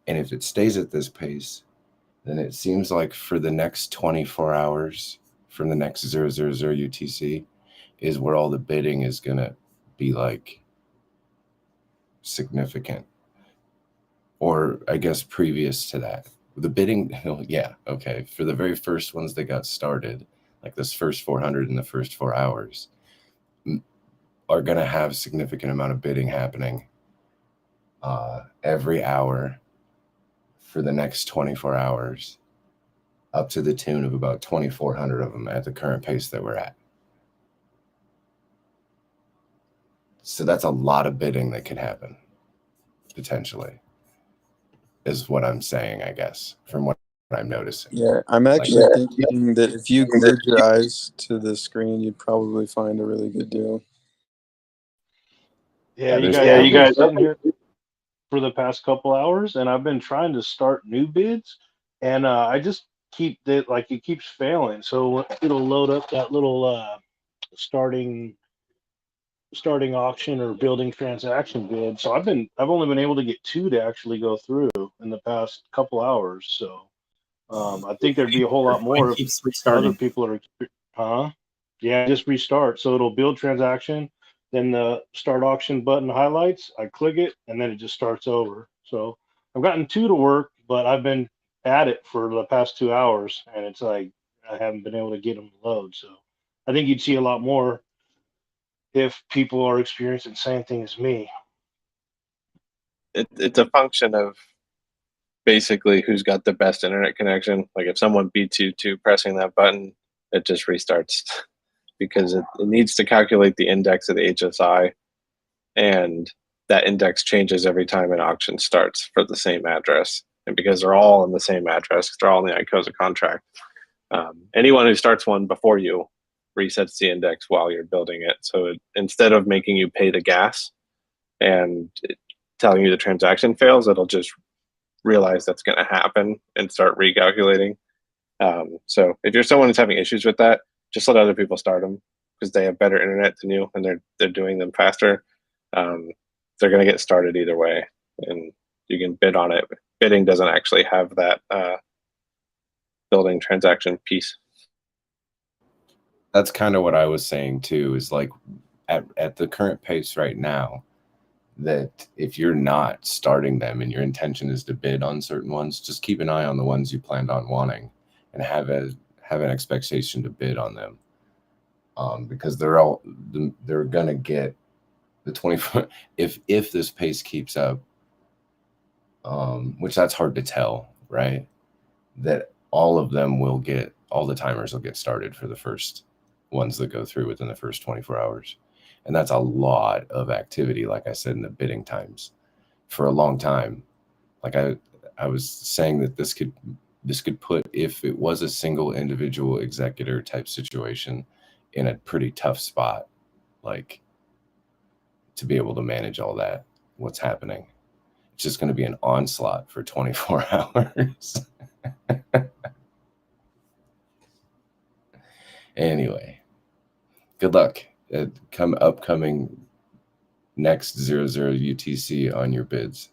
[SPEAKER 17] And if it stays at this pace, then it seems like for the next 24 hours, from the next 000 UTC, is where all the bidding is going to be like significant. Or I guess previous to that. The bidding, yeah, okay. For the very first ones that got started, like this first 400 in the first 4 hours, are going to have significant amount of bidding happening every hour for the next 24 hours, up to the tune of about 2,400 of them at the current pace that we're at. So that's a lot of bidding that can happen, potentially, is what I'm saying, I guess, from what I'm noticing.
[SPEAKER 6] Yeah, I'm actually thinking that if you glued your eyes to the screen, you'd probably find a really good deal.
[SPEAKER 14] Yeah, you guys, I've been sitting here for the past couple hours, and I've been trying to start new bids, and I just keep it like it keeps failing. So it'll load up that little starting auction or building transaction bid. So I've only been able to get 2 to actually go through in the past couple hours. So I think there'd be a whole lot more if other people are, yeah, just restart. So it'll build transaction, then the start auction button highlights, I click it, and then it just starts over. So I've gotten 2 to work, but I've been at it for the past 2 hours, and it's like I haven't been able to get them to load. So I think you'd see a lot more if people are experiencing the same thing as me.
[SPEAKER 11] It's a function of basically who's got the best internet connection. Like if someone beats you to pressing that button, it just restarts because it needs to calculate the index of the HSI, and that index changes every time an auction starts for the same address. And because they're all in the same address, they're all in the Icosa contract, anyone who starts one before you resets the index while you're building it. So instead of making you pay the gas and telling you the transaction fails, it'll just realize that's going to happen and start recalculating. So if you're someone who's having issues with that, just let other people start them because they have better internet than you and they're doing them faster. They're going to get started either way, and you can bid on it. Bidding doesn't actually have that building transaction piece.
[SPEAKER 17] That's kind of what I was saying too, is like at the current pace right now, that if you're not starting them and your intention is to bid on certain ones, just keep an eye on the ones you planned on wanting and have an expectation to bid on them, because they're gonna get the 24 if this pace keeps up, which that's hard to tell, right? That all the timers will get started for the first ones that go through within the first 24 hours. And that's a lot of activity, like I said, in the bidding times for a long time. Like I was saying that this could put, if it was a single individual executor type situation, in a pretty tough spot, like to be able to manage all that, what's happening. It's just going to be an onslaught for 24 hours. Anyway, good luck at upcoming next 00 UTC on your bids.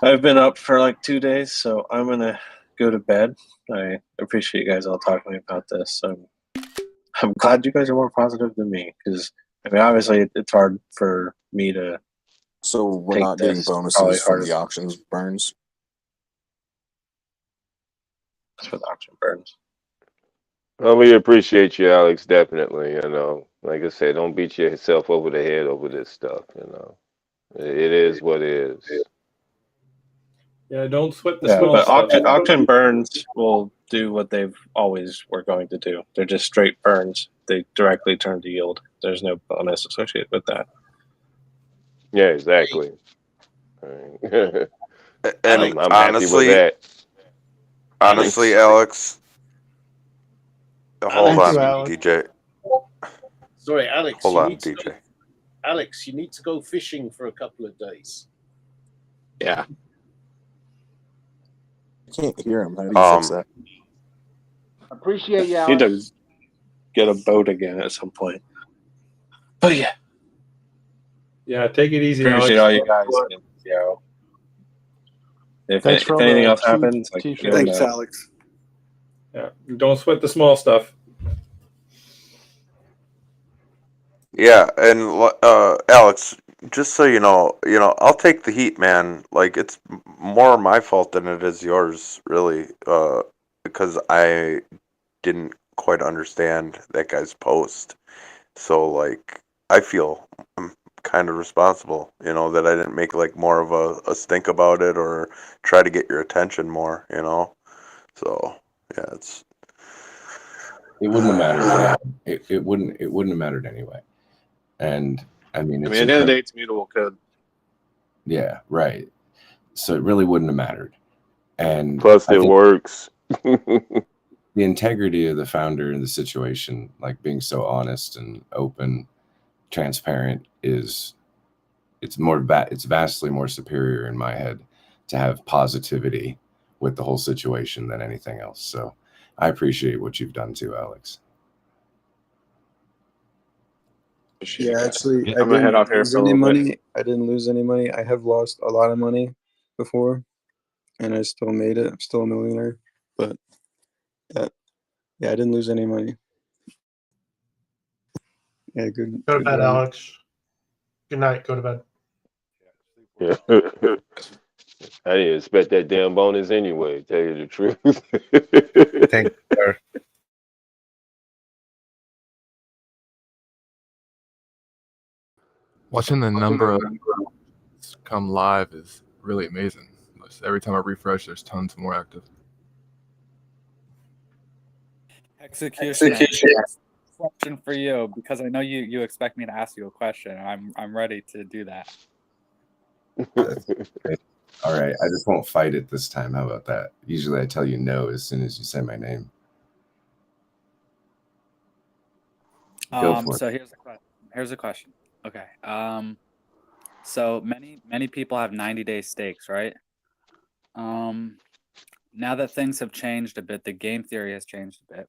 [SPEAKER 11] I've been up for like 2 days, so I'm gonna go to bed. I appreciate you guys all talking to me about this. I'm glad you guys are more positive than me, because I mean, obviously it's hard for me to.
[SPEAKER 8] So we're
[SPEAKER 11] take
[SPEAKER 8] not getting
[SPEAKER 11] this. It's probably
[SPEAKER 8] bonuses from
[SPEAKER 11] harder
[SPEAKER 8] the auctions burns.
[SPEAKER 11] for the auction burns.
[SPEAKER 3] Well, we appreciate you, Alex. Definitely. Like I said, don't beat yourself over the head over this stuff. It is what it is.
[SPEAKER 21] Yeah, don't sweat the
[SPEAKER 11] Yeah,
[SPEAKER 21] small
[SPEAKER 11] but
[SPEAKER 21] stuff.
[SPEAKER 11] auction burns will do what they've always were going to do. They're just straight burns. They directly turn to yield. There's no bonus associated with that.
[SPEAKER 3] Yeah, exactly. Right.
[SPEAKER 9] And
[SPEAKER 3] I'm happy with that.
[SPEAKER 9] honestly, Alex, hold
[SPEAKER 13] Alex,
[SPEAKER 9] on,
[SPEAKER 13] Alex.
[SPEAKER 9] DJ.
[SPEAKER 13] Sorry, Alex.
[SPEAKER 9] Hold
[SPEAKER 13] you
[SPEAKER 9] on,
[SPEAKER 13] need to
[SPEAKER 9] DJ.
[SPEAKER 13] go, Alex, you need to go fishing for a couple of days.
[SPEAKER 11] Yeah.
[SPEAKER 8] I can't hear him. How do you fix that?
[SPEAKER 1] Appreciate you,
[SPEAKER 11] Need
[SPEAKER 1] Alex.
[SPEAKER 11] to get a boat again at some point. But yeah,
[SPEAKER 21] Yeah, take it easy,
[SPEAKER 11] appreciate
[SPEAKER 21] Alex.
[SPEAKER 11] all you guys. And, if
[SPEAKER 6] Thanks for all
[SPEAKER 11] anything
[SPEAKER 6] the
[SPEAKER 11] else happens, like,
[SPEAKER 6] t-shirts.
[SPEAKER 11] let me know.
[SPEAKER 6] Alex.
[SPEAKER 21] Yeah, don't sweat the small stuff.
[SPEAKER 9] Yeah, and Alex, just so you know, I'll take the heat, man. Like it's more my fault than it is yours, really, because I didn't quite understand that guy's post. So like, I feel I'm kind of responsible, that I didn't make like more of a stink about it or try to get your attention more, So yeah, it's.
[SPEAKER 17] It wouldn't have mattered. It wouldn't have mattered anyway. And I mean,
[SPEAKER 11] I
[SPEAKER 17] it's
[SPEAKER 11] mean, at the end of the day, it's mutable code.
[SPEAKER 17] yeah, right. So it really wouldn't have mattered. And
[SPEAKER 3] Plus,
[SPEAKER 17] I
[SPEAKER 3] it
[SPEAKER 17] think
[SPEAKER 3] works.
[SPEAKER 17] the integrity of the founder in the situation, like being so honest and open, transparent, it's vastly more superior in my head to have positivity with the whole situation than anything else. So I appreciate what you've done too, Alex.
[SPEAKER 6] Yeah, actually,
[SPEAKER 11] I'm gonna head off here
[SPEAKER 6] lose
[SPEAKER 11] for a
[SPEAKER 6] any
[SPEAKER 11] little bit.
[SPEAKER 6] money. I didn't lose any money. I have lost a lot of money before, and I still made it. I'm still a millionaire, but yeah, I didn't lose any money. Yeah, good.
[SPEAKER 7] Go to
[SPEAKER 6] good
[SPEAKER 7] bed,
[SPEAKER 6] run.
[SPEAKER 7] Alex. Good night. Go to bed.
[SPEAKER 3] Yeah. I didn't expect that damn bonus anyway, tell you the truth.
[SPEAKER 23] Thank you, sir.
[SPEAKER 5] Watching the number of come live is really amazing. Every time I refresh, there's tons more active.
[SPEAKER 18] Executioner. Question for you, because I know you expect me to ask you a question. I'm ready to do that.
[SPEAKER 17] That's great. All right, I just won't fight it this time. How about that? Usually I tell you no as soon as you say my name. Go for it.
[SPEAKER 18] So here's a question. Okay. So many people have 90-day stakes, right? Now that things have changed a bit, the game theory has changed a bit.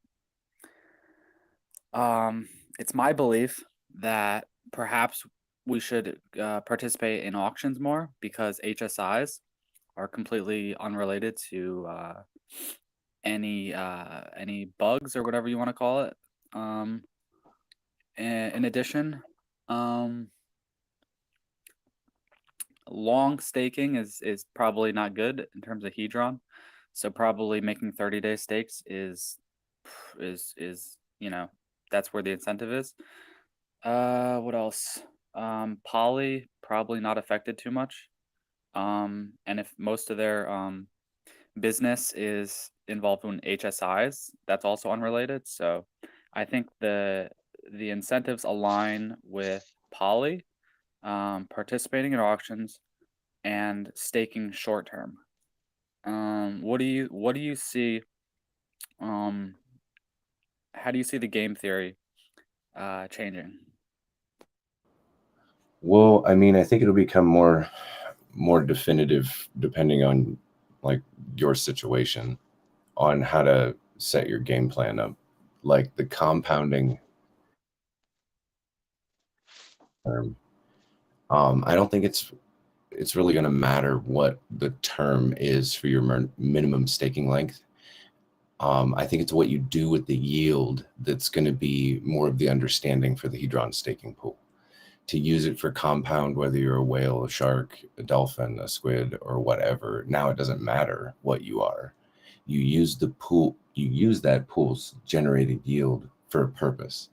[SPEAKER 18] It's my belief that perhaps we should participate in auctions more, because HSIs are completely unrelated to any bugs or whatever you want to call it. In addition, long staking is probably not good in terms of hedron, so probably making 30-day stakes is that's where the incentive is. What else? Poly probably not affected too much. And if most of their business is involved in HSIs, that's also unrelated. So I think the incentives align with Poly, participating in auctions, and staking short term. What do you see? How do you see the game theory changing?
[SPEAKER 17] Well, I mean, I think it'll become more definitive depending on like your situation on how to set your game plan up. Like the compounding term. I don't think it's it's really going to matter what the term is for your minimum staking length. I think it's what you do with the yield that's going to be more of the understanding for the Hedron staking pool. To use it for compound, whether you're a whale, a shark, a dolphin, a squid, or whatever, now it doesn't matter what you are. You use the pool, you use that pool's generated yield for a purpose.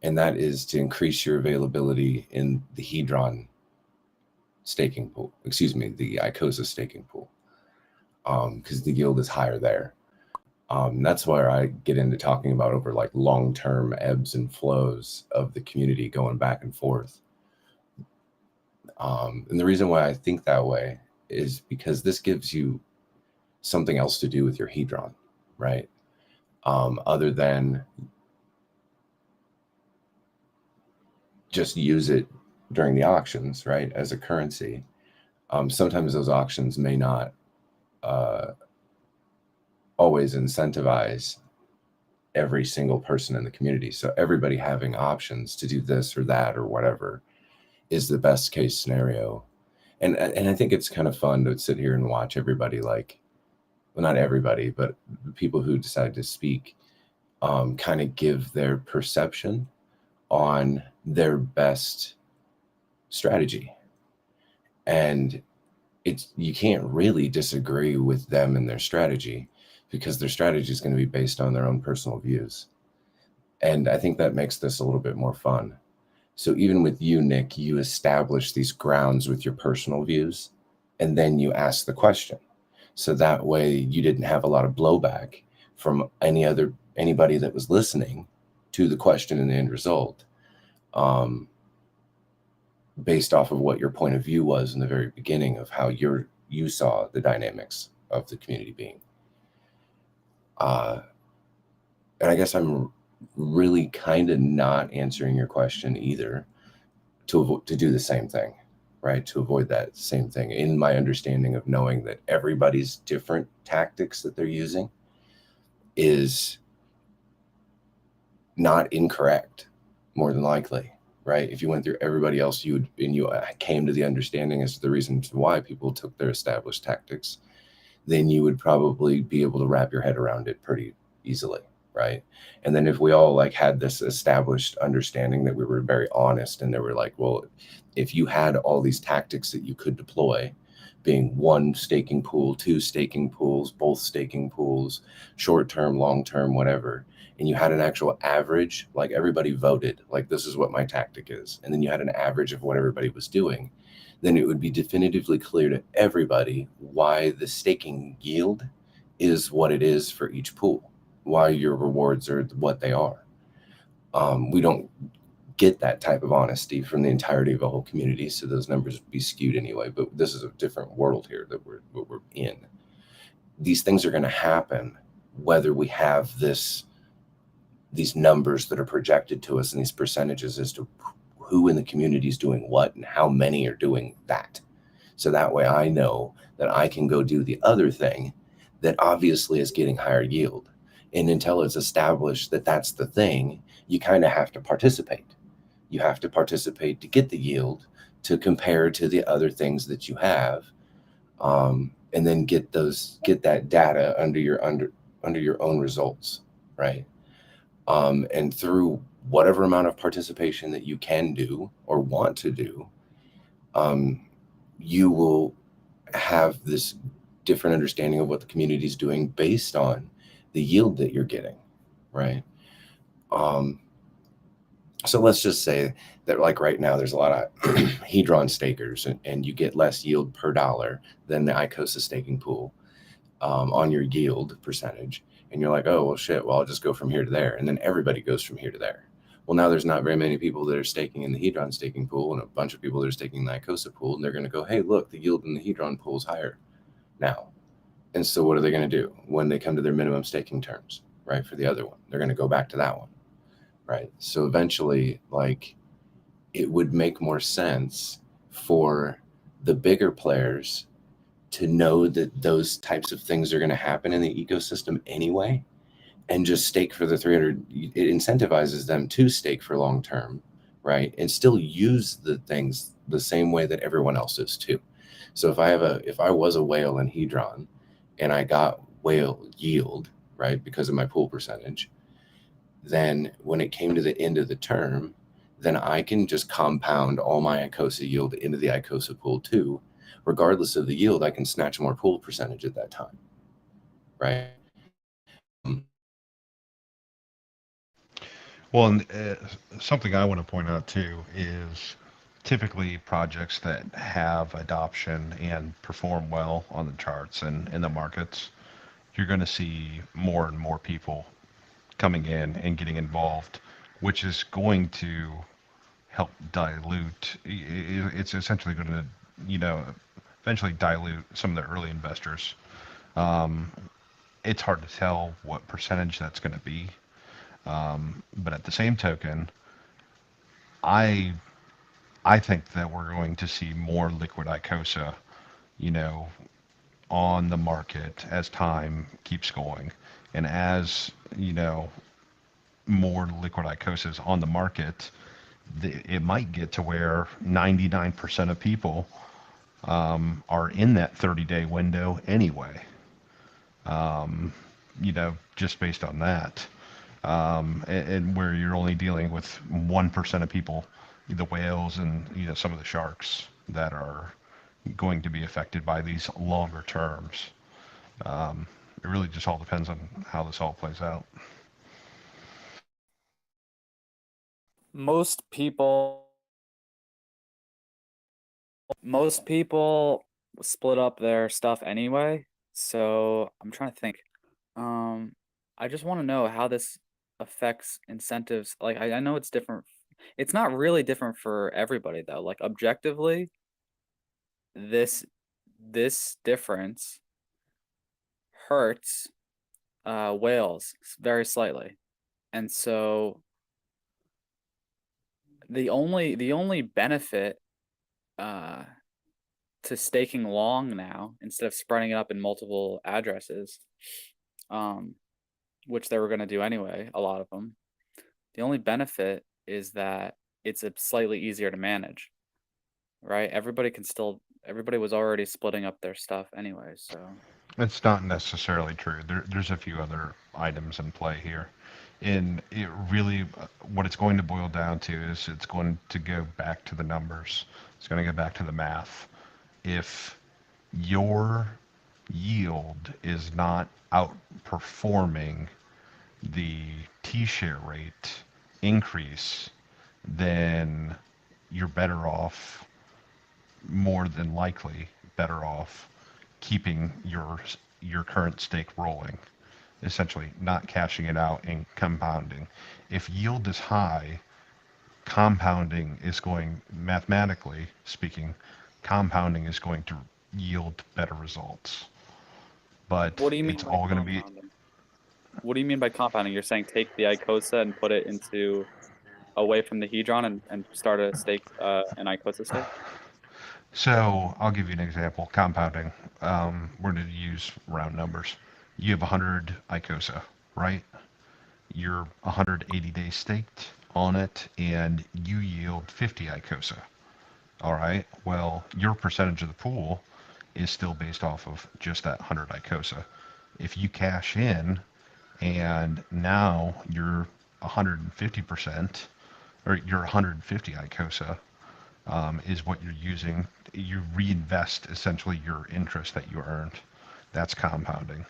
[SPEAKER 17] And that is to increase your availability in the Hedron staking pool, excuse me, the Icosa staking pool, because the yield is higher there. That's where I get into talking about over like long-term ebbs and flows of the community going back and forth. And the reason why I think that way is because this gives you something else to do with your Hedron, right? Other than just use it during the auctions, right, as a currency. Sometimes those auctions may not always incentivize every single person in the community. So everybody having options to do this or that or whatever is the best case scenario. And I think it's kind of fun to sit here and watch everybody, like, well, not everybody, but the people who decide to speak kind of give their perception on their best strategy. And you can't really disagree with them and their strategy, because their strategy is going to be based on their own personal views. And I think that makes this a little bit more fun. So even with you, Nick, you establish these grounds with your personal views, and then you ask the question. So that way you didn't have a lot of blowback from anybody that was listening to the question and the end result, based off of what your point of view was in the very beginning of how you saw the dynamics of the community being. And I guess I'm really kind of not answering your question either, to do the same thing, right? To avoid that same thing, in my understanding of knowing that everybody's different tactics that they're using is not incorrect, more than likely, right? If you went through everybody else, you came to the understanding as to the reason why people took their established tactics, then you would probably be able to wrap your head around it pretty easily, right? And then if we all like had this established understanding that we were very honest, and they were like, well, if you had all these tactics that you could deploy, being one staking pool, two staking pools, both staking pools, short-term, long-term, whatever, and you had an actual average, like everybody voted, like this is what my tactic is, and then you had an average of what everybody was doing, then it would be definitively clear to everybody why the staking yield is what it is for each pool, why your rewards are what they are. We don't get that type of honesty from the entirety of the whole community, so those numbers would be skewed anyway, but this is a different world here that we're in. These things are going to happen whether we have these numbers that are projected to us and these percentages as to who in the community is doing what and how many are doing that. So that way I know that I can go do the other thing that obviously is getting higher yield. And until it's established that that's the thing, you kind of have to participate. You have to participate to get the yield, to compare to the other things that you have, and then get that data under your own results, right? And through whatever amount of participation that you can do or want to do, you will have this different understanding of what the community is doing based on the yield that you're getting, right? So let's just say that, like right now, there's a lot of Hedron stakers, and you get less yield per dollar than the Icosa staking pool on your yield percentage. And you're like, oh, well, shit, well, I'll just go from here to there. And then everybody goes from here to there. Well, now there's not very many people that are staking in the Hedron staking pool, and a bunch of people that are staking in the Icosa pool, and they're going to go, hey, look, the yield in the Hedron pool is higher now. And so what are they going to do when they come to their minimum staking terms, right, for the other one? They're going to go back to that one, right? So eventually, like, it would make more sense for the bigger players to know that those types of things are going to happen in the ecosystem anyway, and just stake for the 300. It incentivizes them to stake for long term, right? And still use the things the same way that everyone else is too. So if I was a whale in hedron and I got whale yield, right, because of my pool percentage, then when it came to the end of the term, then I can just compound all my Icosa yield into the Icosa pool too. Regardless of the yield, I can snatch more pool percentage at that time, right?
[SPEAKER 20] Well, and something I want to point out too is typically projects that have adoption and perform well on the charts and in the markets, you're going to see more and more people coming in and getting involved, which is going to help dilute. It's essentially going to, you know, eventually dilute some of the early investors. Um, it's hard to tell what percentage that's going to be. But at the same token, I I think that we're going to see more liquid Icosa, you know, on the market as time keeps going, and as you know, more liquid Icosas on the market, it might get to where 99% of people are in that 30-day window anyway. You know, just based on that. And where you're only dealing with 1% of people, the whales and you know some of the sharks that are going to be affected by these longer terms. It really just all depends on how this all plays out.
[SPEAKER 18] Most people split up their stuff anyway, so I'm trying to think. I just want to know how this affects incentives. Like I know it's different. It's not really different for everybody though. Like objectively, this difference hurts whales very slightly. And so the only benefit uh to staking long now instead of spreading it up in multiple addresses, which they were going to do anyway, a lot of them. The only benefit is that it's slightly easier to manage, right? Everybody was already splitting up their stuff anyway, so.
[SPEAKER 20] It's not necessarily true. There's a few other items in play here. And it really, what it's going to boil down to is it's going to go back to the numbers. It's going to go back to the math. If your yield is not outperforming the T-share rate increase, then you're better off, more than likely better off keeping your current stake rolling, essentially not cashing it out and compounding. If yield is high, compounding is going, mathematically speaking, compounding is going to yield better results. But
[SPEAKER 18] What do you mean
[SPEAKER 20] it's
[SPEAKER 18] by
[SPEAKER 20] all going to be,
[SPEAKER 18] compounding? What do you mean by compounding? You're saying take the Icosa and put it into away from the Hedron and start a stake, an Icosa stake?
[SPEAKER 20] so I'll give you an example. Compounding. We're going to use round numbers. You have 100 Icosa, right? You're 180 days staked on it, and you yield 50 Icosa. All right. Well, your percentage of the pool is still based off of just that 100 Icosa. If you cash in and now you're 150%, or you're 150 Icosa, is what you're using. You reinvest essentially your interest that you earned. That's compounding.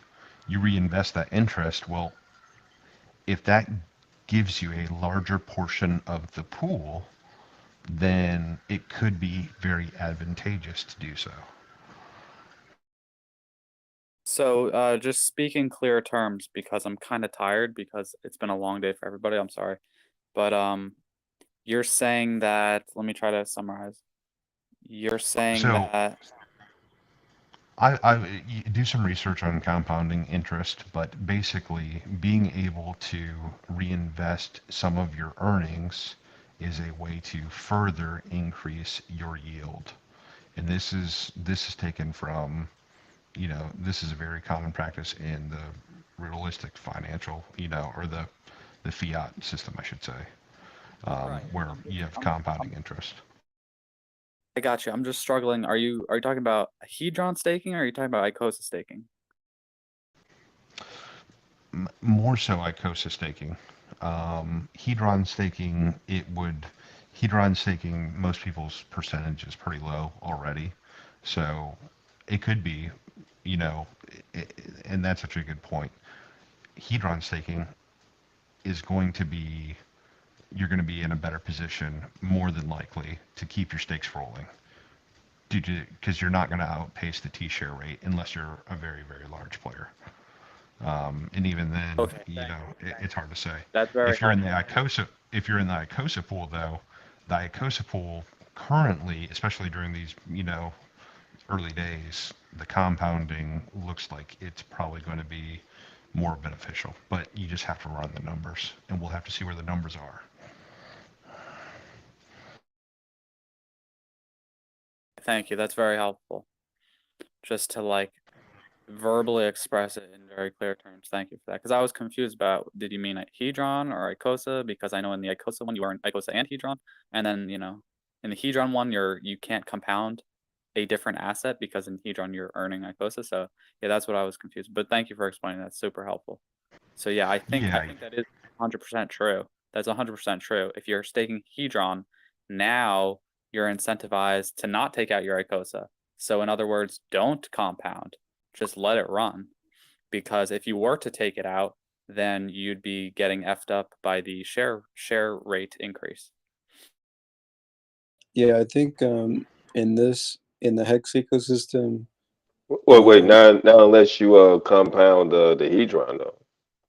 [SPEAKER 20] You reinvest that interest. Well, if that gives you a larger portion of the pool, then it could be very advantageous to do so.
[SPEAKER 18] So, just speaking clear terms, because I'm kind of tired because it's been a long day for everybody. I'm sorry, but you're saying that. Let me try to summarize. You're saying
[SPEAKER 20] So
[SPEAKER 18] that.
[SPEAKER 20] you do some research on compounding interest, but basically being able to reinvest some of your earnings is a way to further increase your yield. And this is taken from, you know, this is a very common practice in the realistic financial, you know, or the fiat system, I should say,
[SPEAKER 18] Right.
[SPEAKER 20] where you have compounding interest.
[SPEAKER 18] I got you. I'm just struggling. Are you talking about hedron staking or are you talking about Icosa staking?
[SPEAKER 20] More so Icosa staking. Hedron staking, Hedron staking, most people's percentage is pretty low already. So it could be, you know, and that's actually a good point. Hedron staking is going to be, you're going to be in a better position more than likely to keep your stakes rolling. Because you're not going to outpace the T-share rate unless you're a very, very large player. And even then,
[SPEAKER 18] Okay,
[SPEAKER 20] it's hard to say.
[SPEAKER 18] That's very
[SPEAKER 20] If you're in the
[SPEAKER 18] helpful.
[SPEAKER 20] Icosa pool, though, the Icosa pool currently, especially during these, early days, the compounding looks like it's probably going to be more beneficial. But you just have to run the numbers, and we'll have to see where the numbers are.
[SPEAKER 18] Thank you. That's very helpful. Just to like verbally express it in very clear terms. Thank you for that. Because I was confused about, did you mean Hedron or Icosa? Because I know in the Icosa one you earn Icosa and Hedron, and then in the Hedron one you can't compound a different asset because in Hedron you're earning Icosa. So yeah, that's what I was confused. But thank you for explaining. That's super helpful. So yeah, I think that is 100% true. That's 100% true. If you're staking Hedron, now you're incentivized to not take out your Icosa. So in other words, don't compound. Just let it run. Because if you were to take it out, then you'd be getting effed up by the share rate increase.
[SPEAKER 6] Yeah, I think in the Hex ecosystem.
[SPEAKER 3] Well, wait, not unless you compound the hedron though.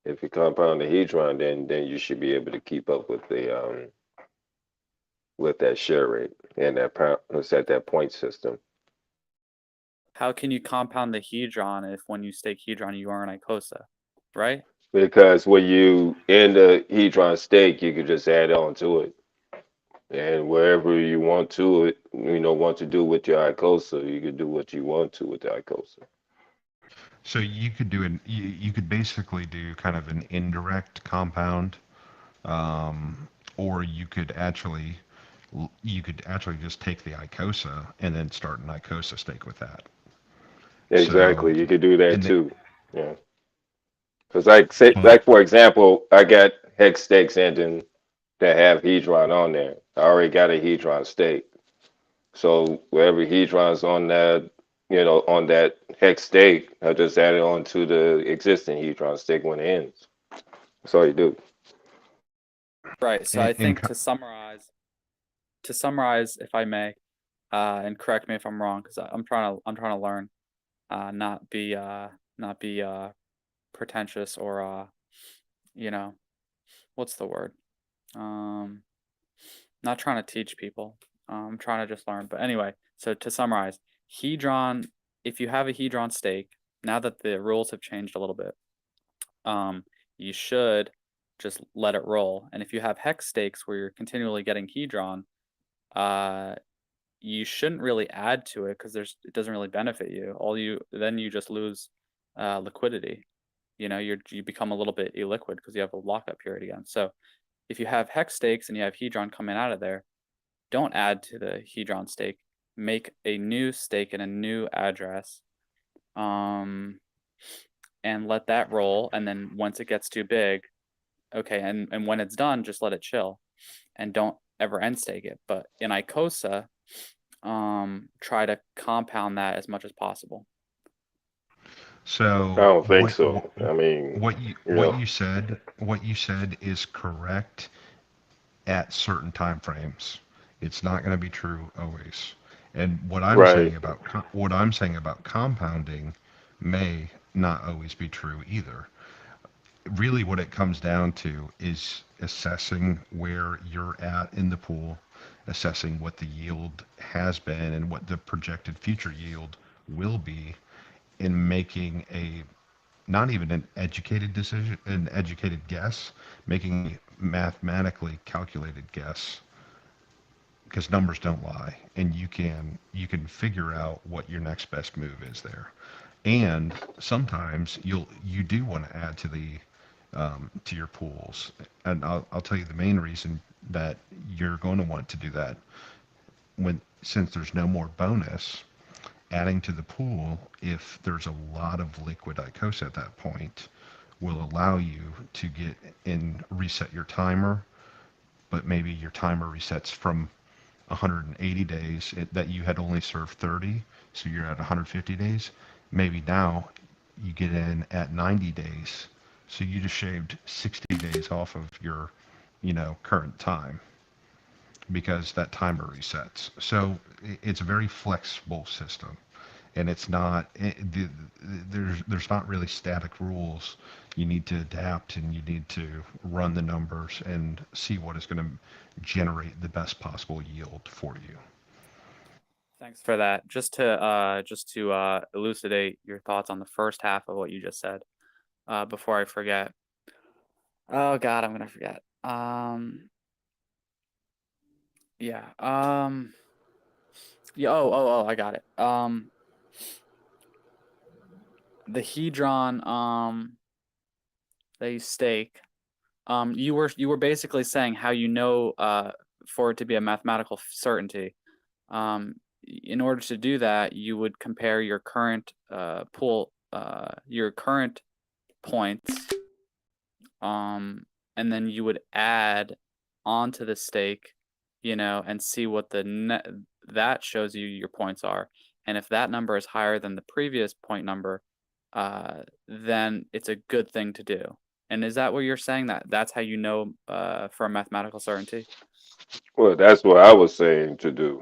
[SPEAKER 3] If you compound the hedron, then you should be able to keep up with that share rate and it's at that point system.
[SPEAKER 18] How can you compound the Hedron if when you stake Hedron you earn Icosa, right?
[SPEAKER 3] Because when you end the hedron stake, you could just add on to it. And wherever you want to want to do with your Icosa, you could do what you want to with the Icosa.
[SPEAKER 20] So you could you could basically do kind of an indirect compound, or you could actually just take the Icosa and then start an Icosa stake with that.
[SPEAKER 3] Exactly,
[SPEAKER 20] So,
[SPEAKER 3] you could do that
[SPEAKER 20] and the,
[SPEAKER 3] too. Yeah, because like for example, I got hex stakes engine that have hedron on there. I already got a hedron stake. So wherever hedron's on that, on that hex stake, I just add it on to the existing hedron stake when it ends. That's all you do.
[SPEAKER 18] Right. So I think to summarize, if I may, and correct me if I'm wrong, because I'm trying to learn, not be pretentious or what's the word? Not trying to teach people. I'm trying to just learn. But anyway, so to summarize, Hedron, if you have a Hedron stake, now that the rules have changed a little bit, you should just let it roll. And if you have hex stakes where you're continually getting Hedron, you shouldn't really add to it because it doesn't really benefit you. Then you just lose liquidity. You become a little bit illiquid because you have a lockup period again. So if you have hex stakes and you have Hedron coming out of there, don't add to the Hedron stake. Make a new stake in a new address, and let that roll. And then once it gets too big, okay, and when it's done, just let it chill, and don't ever end stake it. But in Icosa, try to compound that as much as possible.
[SPEAKER 20] So
[SPEAKER 3] I don't think so. I mean,
[SPEAKER 20] what you said is correct at certain time frames. It's not going to be true always. And what I'm saying about compounding may not always be true either. Really what it comes down to is assessing where you're at in the pool, assessing what the yield has been and what the projected future yield will be, in making not even an educated decision, an educated guess, making a mathematically calculated guess, because numbers don't lie, and you can figure out what your next best move is there. And sometimes you do want to add to your pools, and I'll tell you the main reason that you're going to want to do that. since there's no more bonus, adding to the pool, if there's a lot of liquid Icosa at that point, will allow you to get and reset your timer, but maybe your timer resets from 180 days that you had only served 30, so you're at 150 days. Maybe now you get in at 90 days, so you just shaved 60 days off of your, current time because that timer resets. So it's a very flexible system, and it's not there's not really static rules. You need to adapt, and you need to run the numbers and see what is going to generate the best possible yield for you.
[SPEAKER 18] Thanks for that. Just to elucidate your thoughts on the first half of what you just said, before I forget. Oh God, I'm gonna forget. Yeah. Yeah. Oh, I got it. The hedron that you stake. You were basically saying how for it to be a mathematical certainty. In order to do that, you would compare your current pool, your current points, and then you would add onto the stake, and see what that shows you your points are. And if that number is higher than the previous point number, then it's a good thing to do. And is that what you're saying? That's how for a mathematical certainty?
[SPEAKER 3] Well, that's what I was saying to do.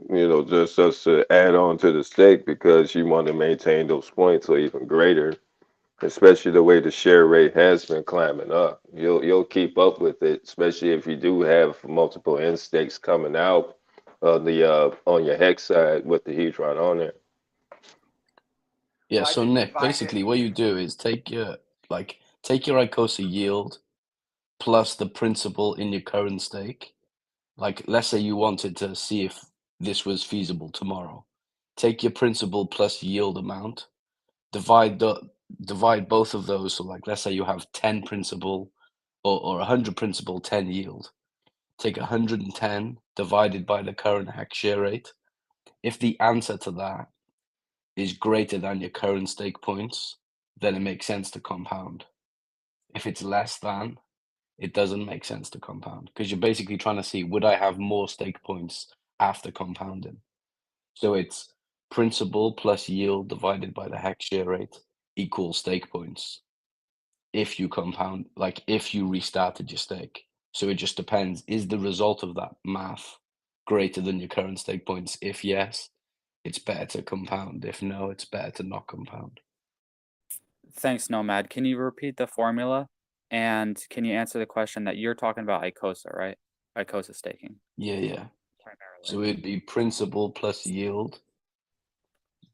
[SPEAKER 3] Just to add on to the stake because you want to maintain those points or even greater, especially the way the share rate has been climbing up. You'll keep up with it, especially if you do have multiple end stakes coming out on your hex side with the hedron on it.
[SPEAKER 2] Yeah, so Nick, basically what you do is take your Icosa yield plus the principal in your current stake. Like, let's say you wanted to see if this was feasible tomorrow. Take your principal plus yield amount, divide both of those. So like, let's say you have 10 principal or 100 principal, 10 yield. Take 110 divided by the current hex share rate. If the answer to that is greater than your current stake points, then it makes sense to compound. If it's less than, it doesn't make sense to compound because you're basically trying to see, would I have more stake points after compounding? So it's principal plus yield divided by the hex share rate equals stake points. If you compound, like if you restarted your stake. So it just depends, is the result of that math greater than your current stake points? If yes, it's better to compound. If no, it's better to not compound.
[SPEAKER 18] Thanks, Nomad. Can you repeat the formula? And can you answer the question that you're talking about Icosa, right? Icosa staking.
[SPEAKER 2] Yeah.
[SPEAKER 18] Primarily.
[SPEAKER 2] So it'd be principal plus yield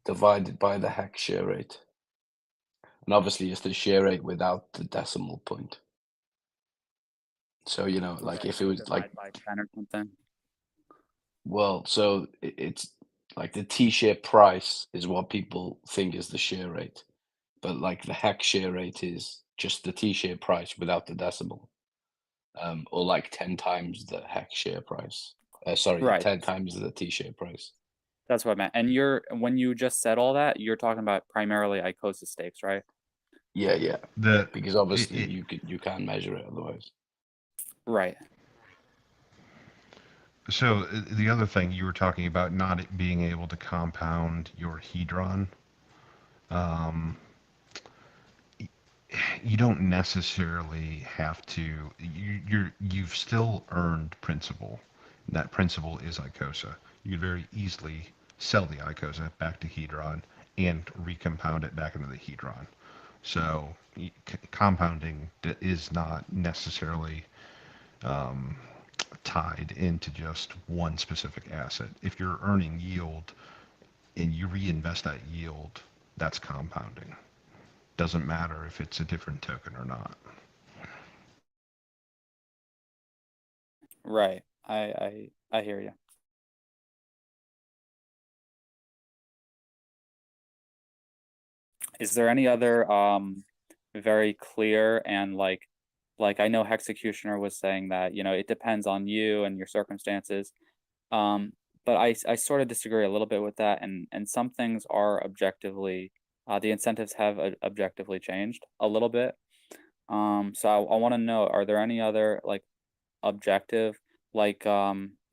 [SPEAKER 2] divided by the hex share rate. And obviously it's the share rate without the decimal point. So, like if it was like
[SPEAKER 18] by 10 or something.
[SPEAKER 2] Well, so it's like the T-share price is what people think is the share rate, but like the hex share rate is just the T-share price without the decimal, or like 10 times the hex share price.
[SPEAKER 18] Right.
[SPEAKER 2] 10 times the T-share price.
[SPEAKER 18] That's what I meant. And when you just said all that, you're talking about primarily Icosa stakes, right?
[SPEAKER 2] Yeah. Because obviously you can't measure it otherwise.
[SPEAKER 18] Right.
[SPEAKER 20] So the other thing you were talking about not being able to compound your hedron, you don't necessarily have to. You've still earned principal. And that principal is Icosa. You could very easily sell the Icosa back to hedron and recompound it back into the hedron. So compounding is not necessarily tied into just one specific asset. If you're earning yield and you reinvest that yield, that's compounding. Doesn't matter if it's a different token or not.
[SPEAKER 18] Right. I hear you. Is there any other very clear and like I know Hexecutioner was saying that, it depends on you and your circumstances. but I sort of disagree a little bit with that, and some things are objectively, the incentives have objectively changed a little bit. So I want to know, are there any other like objective, like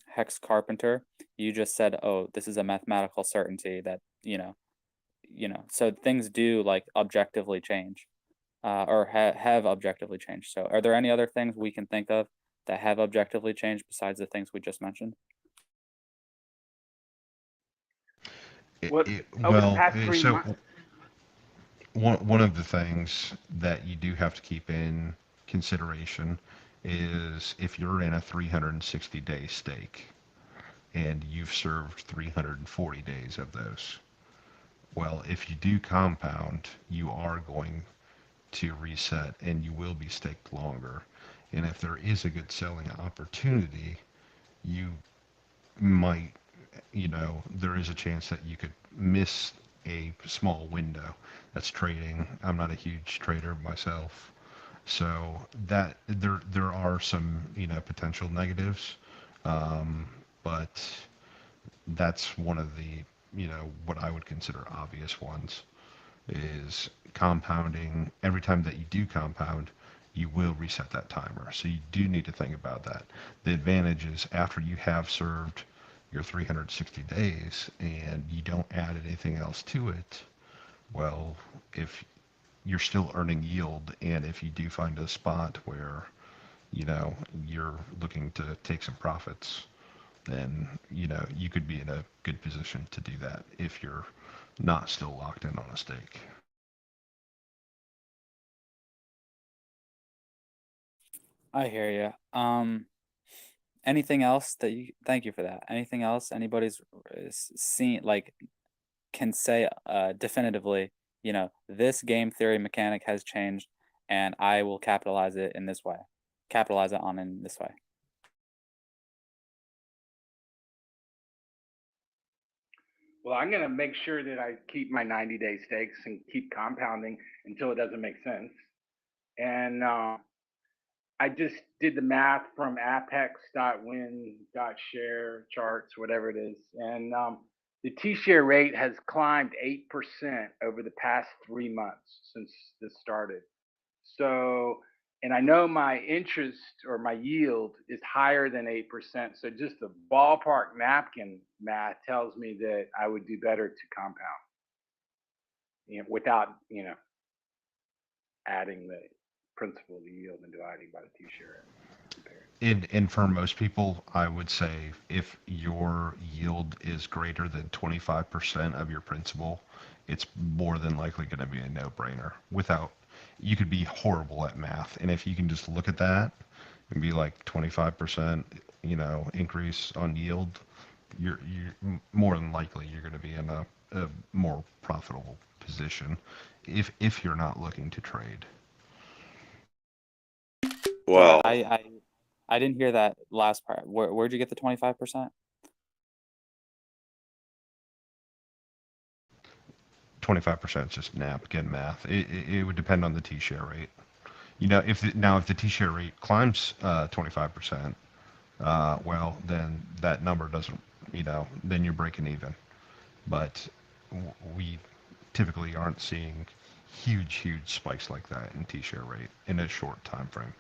[SPEAKER 18] Hex Carpenter? You just said, oh, this is a mathematical certainty that so things do like objectively change, or have objectively changed. So are there any other things we can think of that have objectively changed besides the things we just mentioned?
[SPEAKER 1] What over the
[SPEAKER 20] Well,
[SPEAKER 1] past 3 months?
[SPEAKER 20] one of the things that you do have to keep in consideration is if you're in a 360-day stake and you've served 340 days of those. Well, if you do compound, you are going to reset and you will be staked longer. And if there is a good selling opportunity, you might, there is a chance that you could miss a small window that's trading. I'm not a huge trader myself, so that there are some potential negatives, but that's one of the what I would consider obvious ones is compounding. Every time that you do compound, you will reset that timer. So you do need to think about that. The advantage is after you have served your 360 days and you don't add anything else to it, well, if you're still earning yield, and if you do find a spot where you're looking to take some profits, then you could be in a good position to do that if you're not still locked in on a stake.
[SPEAKER 18] I hear you. Anything else that you? Thank you for that. Anything else anybody's seen like can say definitively? This game theory mechanic has changed, and I will capitalize it in this way. Capitalize it on in this way.
[SPEAKER 1] Well, I'm going to make sure that I keep my 90-day stakes and keep compounding until it doesn't make sense. And I just did the math from apex.win.share charts, whatever it is. And the T-share rate has climbed 8% over the past 3 months since this started. So, and I know my interest or my yield is higher than 8%. So just the ballpark napkin math tells me that I would do better to compound, without, adding the principal of the yield and dividing by the T-share.
[SPEAKER 20] And for most people, I would say if your yield is greater than 25% of your principal, it's more than likely going to be a no-brainer. You could be horrible at math, and if you can just look at that and be like 25%, increase on yield, you're more than likely you're going to be in a more profitable position if you're not looking to trade.
[SPEAKER 9] Well,
[SPEAKER 18] I didn't hear that last part. Where'd you get the 25%?
[SPEAKER 20] 25% is just napkin math. It would depend on the T-share rate. If the T-share rate climbs 25%, well, then that number doesn't, then you're breaking even. But we typically aren't seeing huge spikes like that in T-share rate in a short time frame.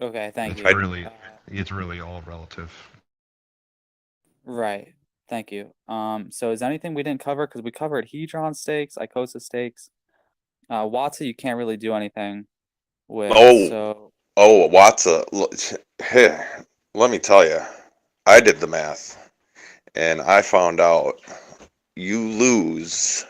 [SPEAKER 18] Okay, thank you.
[SPEAKER 20] It's really all relative.
[SPEAKER 18] Right. Thank you. So is there anything we didn't cover? Because we covered Hedron stakes, Icosa stakes. Watsa, you can't really do anything with.
[SPEAKER 9] Watsa. Let me tell you, I did the math, and I found out you lose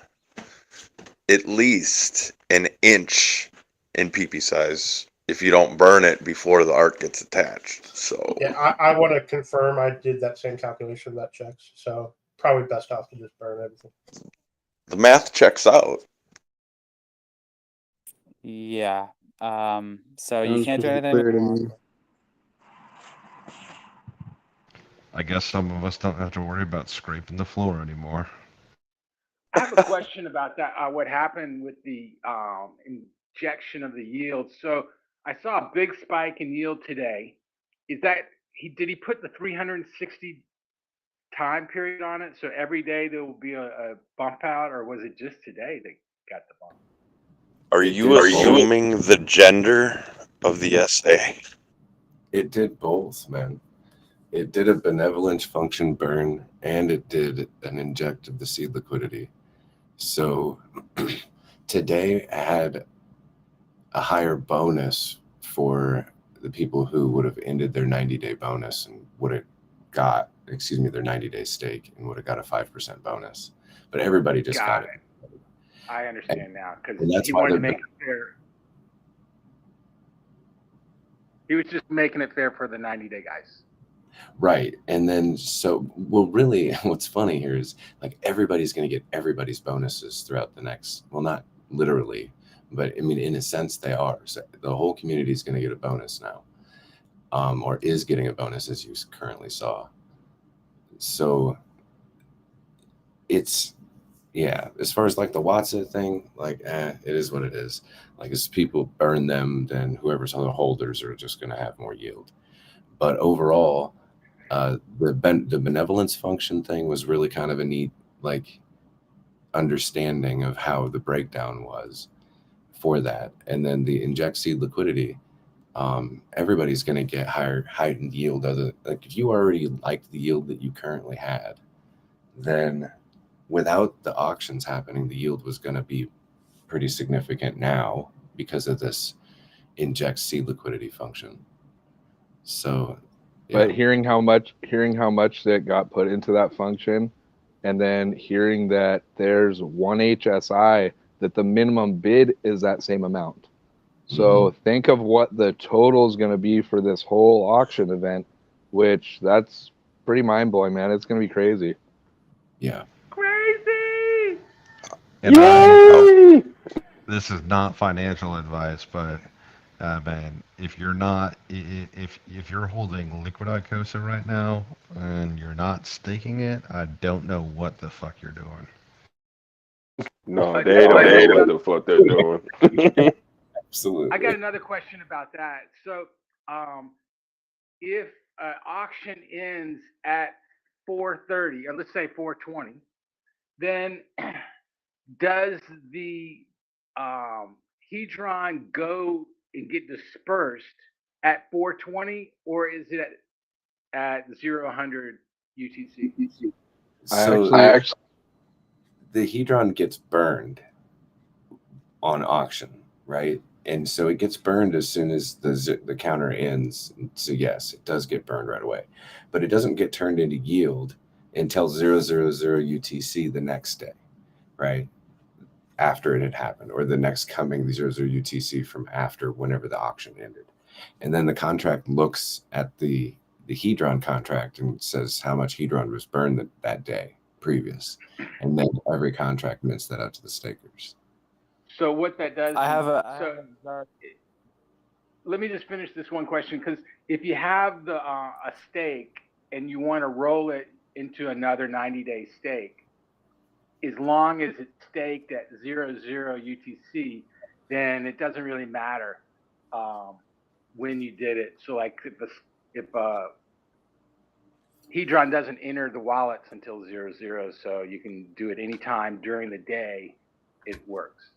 [SPEAKER 9] at least an inch in PP size if you don't burn it before the art gets attached. So
[SPEAKER 7] yeah, I want to confirm I did that same calculation that checks. So probably best off to just burn everything.
[SPEAKER 9] The math checks out.
[SPEAKER 18] Yeah. So
[SPEAKER 8] Sounds
[SPEAKER 18] you can't do
[SPEAKER 8] pretty
[SPEAKER 18] anything.
[SPEAKER 8] clear to me.
[SPEAKER 20] I guess some of us don't have to worry about scraping the floor anymore.
[SPEAKER 1] I have a question about that. What happened with the injection of the yield? So I saw a big spike in yield today. Is that did he put the 360 time period on it? So every day there will be a bump out, or was it just today that got the bump?
[SPEAKER 9] Are you assuming the gender of the SA?
[SPEAKER 17] It did both, man. It did a benevolence function burn, and it did an inject of the seed liquidity. So today had a higher bonus for the people who would have ended their 90-day bonus and would have got, their 90-day stake and would have got a 5% bonus. But everybody just got it.
[SPEAKER 1] I understand now, because
[SPEAKER 17] that's
[SPEAKER 1] he
[SPEAKER 17] why
[SPEAKER 1] wanted to
[SPEAKER 17] they're
[SPEAKER 1] make it fair. He was just making it fair for the 90-day guys.
[SPEAKER 17] Right. And then, really, what's funny here is like everybody's going to get everybody's bonuses throughout the next, well, not literally, but I mean, in a sense, they are. So the whole community is going to get a bonus now, or is getting a bonus, as you currently saw. So it's, yeah, as far as like the Watson thing, like, it is what it is. Like, as people burn them, then whoever's other holders are just going to have more yield. But overall, the benevolence function thing was really kind of a neat, like, understanding of how the breakdown was for that. And then the inject seed liquidity, everybody's going to get heightened yield. Like, if you already liked the yield that you currently had, then without the auctions happening, the yield was going to be pretty significant now because of this inject seed liquidity function. So,
[SPEAKER 10] but hearing how much that got put into that function, and then hearing that there's one HSI that the minimum bid is that same amount. So think of what the total is going to be for this whole auction event, which that's pretty mind blowing, man. It's going to be crazy.
[SPEAKER 17] Yeah.
[SPEAKER 1] Crazy.
[SPEAKER 20] And this is not financial advice, but man, if you're not, if you're holding liquid Icosa right now and you're not staking it, I don't know what the fuck you're doing.
[SPEAKER 3] No, they don't know what the fuck they're doing.
[SPEAKER 17] Absolutely.
[SPEAKER 1] I got another question about that. So, if auction ends at 4:30, or let's say 4:20, then does the hedron go and get dispersed at 4:20, or is it at 0100 UTC?
[SPEAKER 17] So the hedron gets burned on auction, right? And so it gets burned as soon as the counter ends. So yes, it does get burned right away, but it doesn't get turned into yield until 000 UTC the next day, right? After it had happened, or the next coming 00 UTC from after whenever the auction ended. And then the contract looks at the hedron contract and says how much hedron was burned that day previous. And then every contract mints that out to the stakers.
[SPEAKER 1] So what that does,
[SPEAKER 18] Sorry.
[SPEAKER 1] Let me just finish this one question, because if you have a stake and you want to roll it into another 90-day stake, as long as it's staked at 00 UTC, then it doesn't really matter when you did it. So like if hedron doesn't enter the wallets until 00, so you can do it anytime during the day, it works.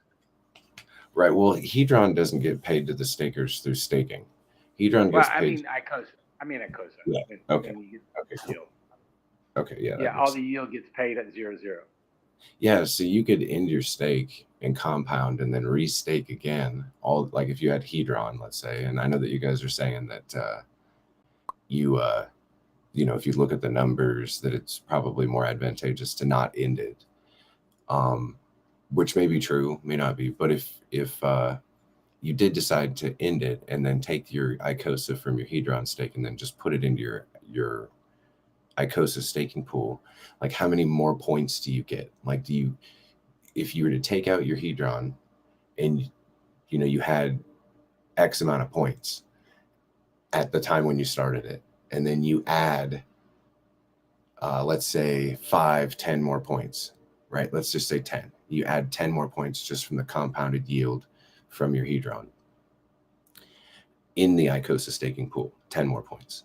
[SPEAKER 17] Right. Well, hedron doesn't get paid to the stakers through staking. Hedron gets paid.
[SPEAKER 1] I mean Icosa.
[SPEAKER 17] Yeah. Okay.
[SPEAKER 1] Yield.
[SPEAKER 17] Okay. Yeah.
[SPEAKER 1] Yeah. All the yield gets paid at 00.
[SPEAKER 17] Yeah. So you could end your stake and compound and then restake again. All, like, if you had hedron, let's say, and I know that you guys are saying that if you look at the numbers, that it's probably more advantageous to not end it. Which may be true, may not be. But if you did decide to end it and then take your Icosa from your hedron stake and then just put it into your Icosa staking pool, like, how many more points do you get? Like, if you were to take out your hedron and you had X amount of points at the time when you started it, and then you add let's say 5-10 more points, right? Let's just say 10. You add 10 more points just from the compounded yield from your hedron. in the Icosa staking pool, 10 more points.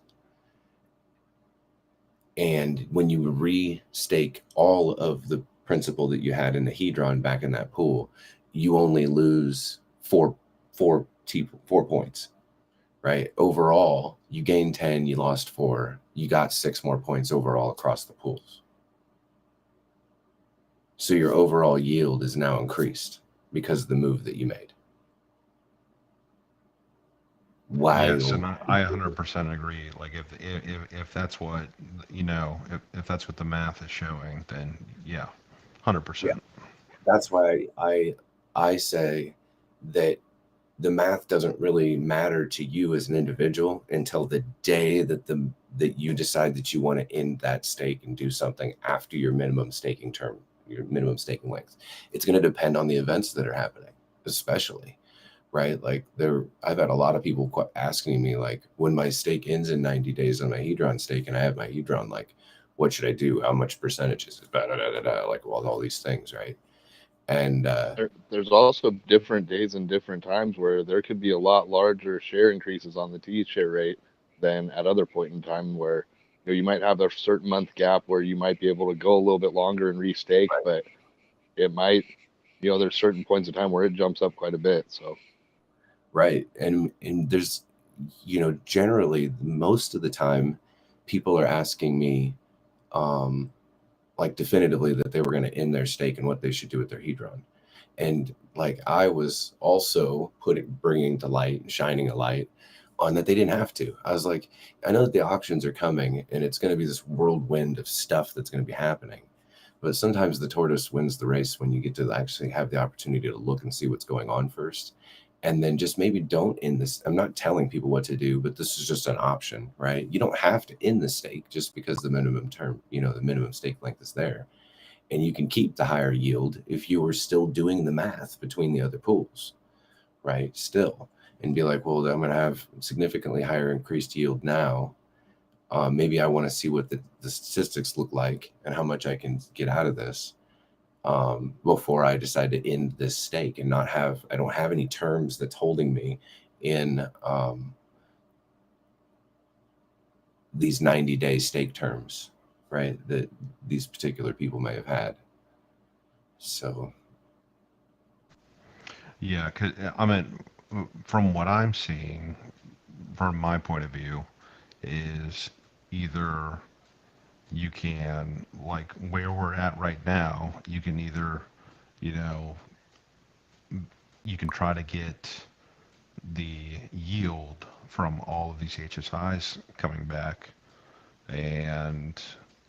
[SPEAKER 17] And when you re-stake all of the principal that you had in the Hedron back in that pool, you only lose four points, right? Overall, you gained 10, you lost 4, you got 6 more points overall across the pools. So your overall yield is now increased because of the move that you made.
[SPEAKER 20] Yes, and I 100% agree. Like if that's what, you know, if that's what the math is showing, then yeah, 100%.
[SPEAKER 17] That's why I say that the math doesn't really matter to you as an individual until the day that you decide that you want to end that stake and do something after your minimum staking term, your minimum staking length. It's going to depend on the events that are happening, especially, right? Like I've had a lot of people asking me, like, when my stake ends in 90 days on my Hedron stake and I have my Hedron, like, what should I do? How much percentage is it? Like, well, all these things, right? And
[SPEAKER 10] there's also different days and different times where there could be a lot larger share increases on the T share rate than at other point in time where, you know, you might have a certain month gap where you might be able to go a little bit longer and restake, but it might, you know, there's certain points of time where it jumps up quite a bit. So
[SPEAKER 17] right. And there's, you know, generally most of the time people are asking me like definitively that they were going to end their stake and what they should do with their Hedron. And like I was also bringing to light and shining a light on that they didn't have to. I was like, I know that the auctions are coming and it's going to be this whirlwind of stuff that's going to be happening. But sometimes the tortoise wins the race when you get to actually have the opportunity to look and see what's going on first. And then just maybe don't end this. I'm not telling people what to do, but this is just an option, right? You don't have to end the stake just because the minimum term, you know, the minimum stake length is there. And you can keep the higher yield if you were still doing the math between the other pools, right? Still, and be like, well, I'm going to have significantly higher increased yield now. Maybe I want to see what the statistics look like and how much I can get out of this before I decide to end this stake and I don't have any terms that's holding me in these 90-day stake terms, right? That these particular people may have had. So.
[SPEAKER 20] Yeah, 'cause I mean, from what I'm seeing, from my point of view, is either you can, like where we're at right now, you can either, you know, you can try to get the yield from all of these HSIs coming back, and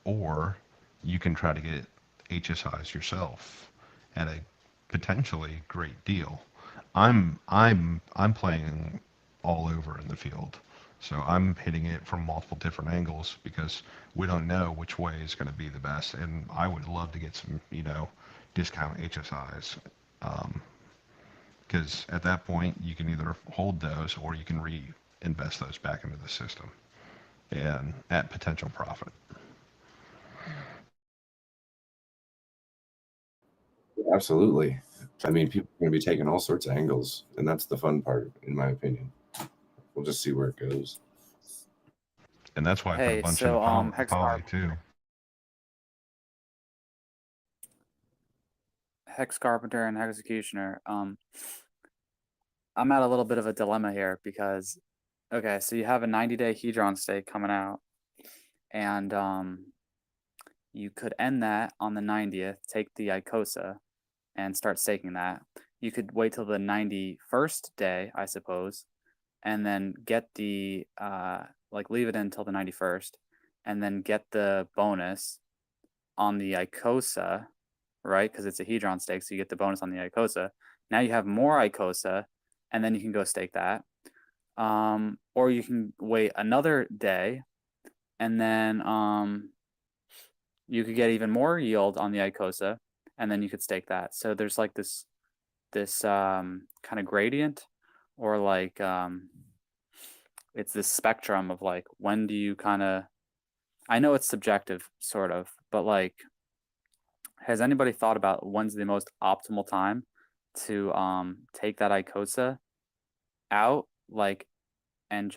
[SPEAKER 20] or you can try to get HSIs yourself at a potentially great deal. I'm playing all over in the field. So I'm hitting it from multiple different angles because we don't know which way is going to be the best. And I would love to get some, you know, discount HSIs. Because at that point, you can either hold those or you can reinvest those back into the system and at potential profit.
[SPEAKER 17] Absolutely. I mean, people are going to be taking all sorts of angles, and that's the fun part, in my opinion. We'll just see where it goes.
[SPEAKER 20] And that's why I put a
[SPEAKER 18] Hey,
[SPEAKER 20] bunch
[SPEAKER 18] so
[SPEAKER 20] into poly too.
[SPEAKER 18] Hex Carpenter and Executioner. I'm at a little bit of a dilemma here because, okay, so you have a 90-day Hedron stake coming out, and you could end that on the 90th, take the Icosa, and start staking that. You could wait till the 91st day, I suppose, and then get the like leave it until the 91st, and then get the bonus on the Icosa, right? Because it's a Hedron stake, so you get the bonus on the Icosa. Now you have more Icosa, and then you can go stake that. Or you can wait another day, and then you could get even more yield on the Icosa, and then you could stake that. So there's like this kind of gradient, or like it's this spectrum of like when do you kind of, I know it's subjective sort of, but like, has anybody thought about when's the most optimal time to take that Icosa out? Like, and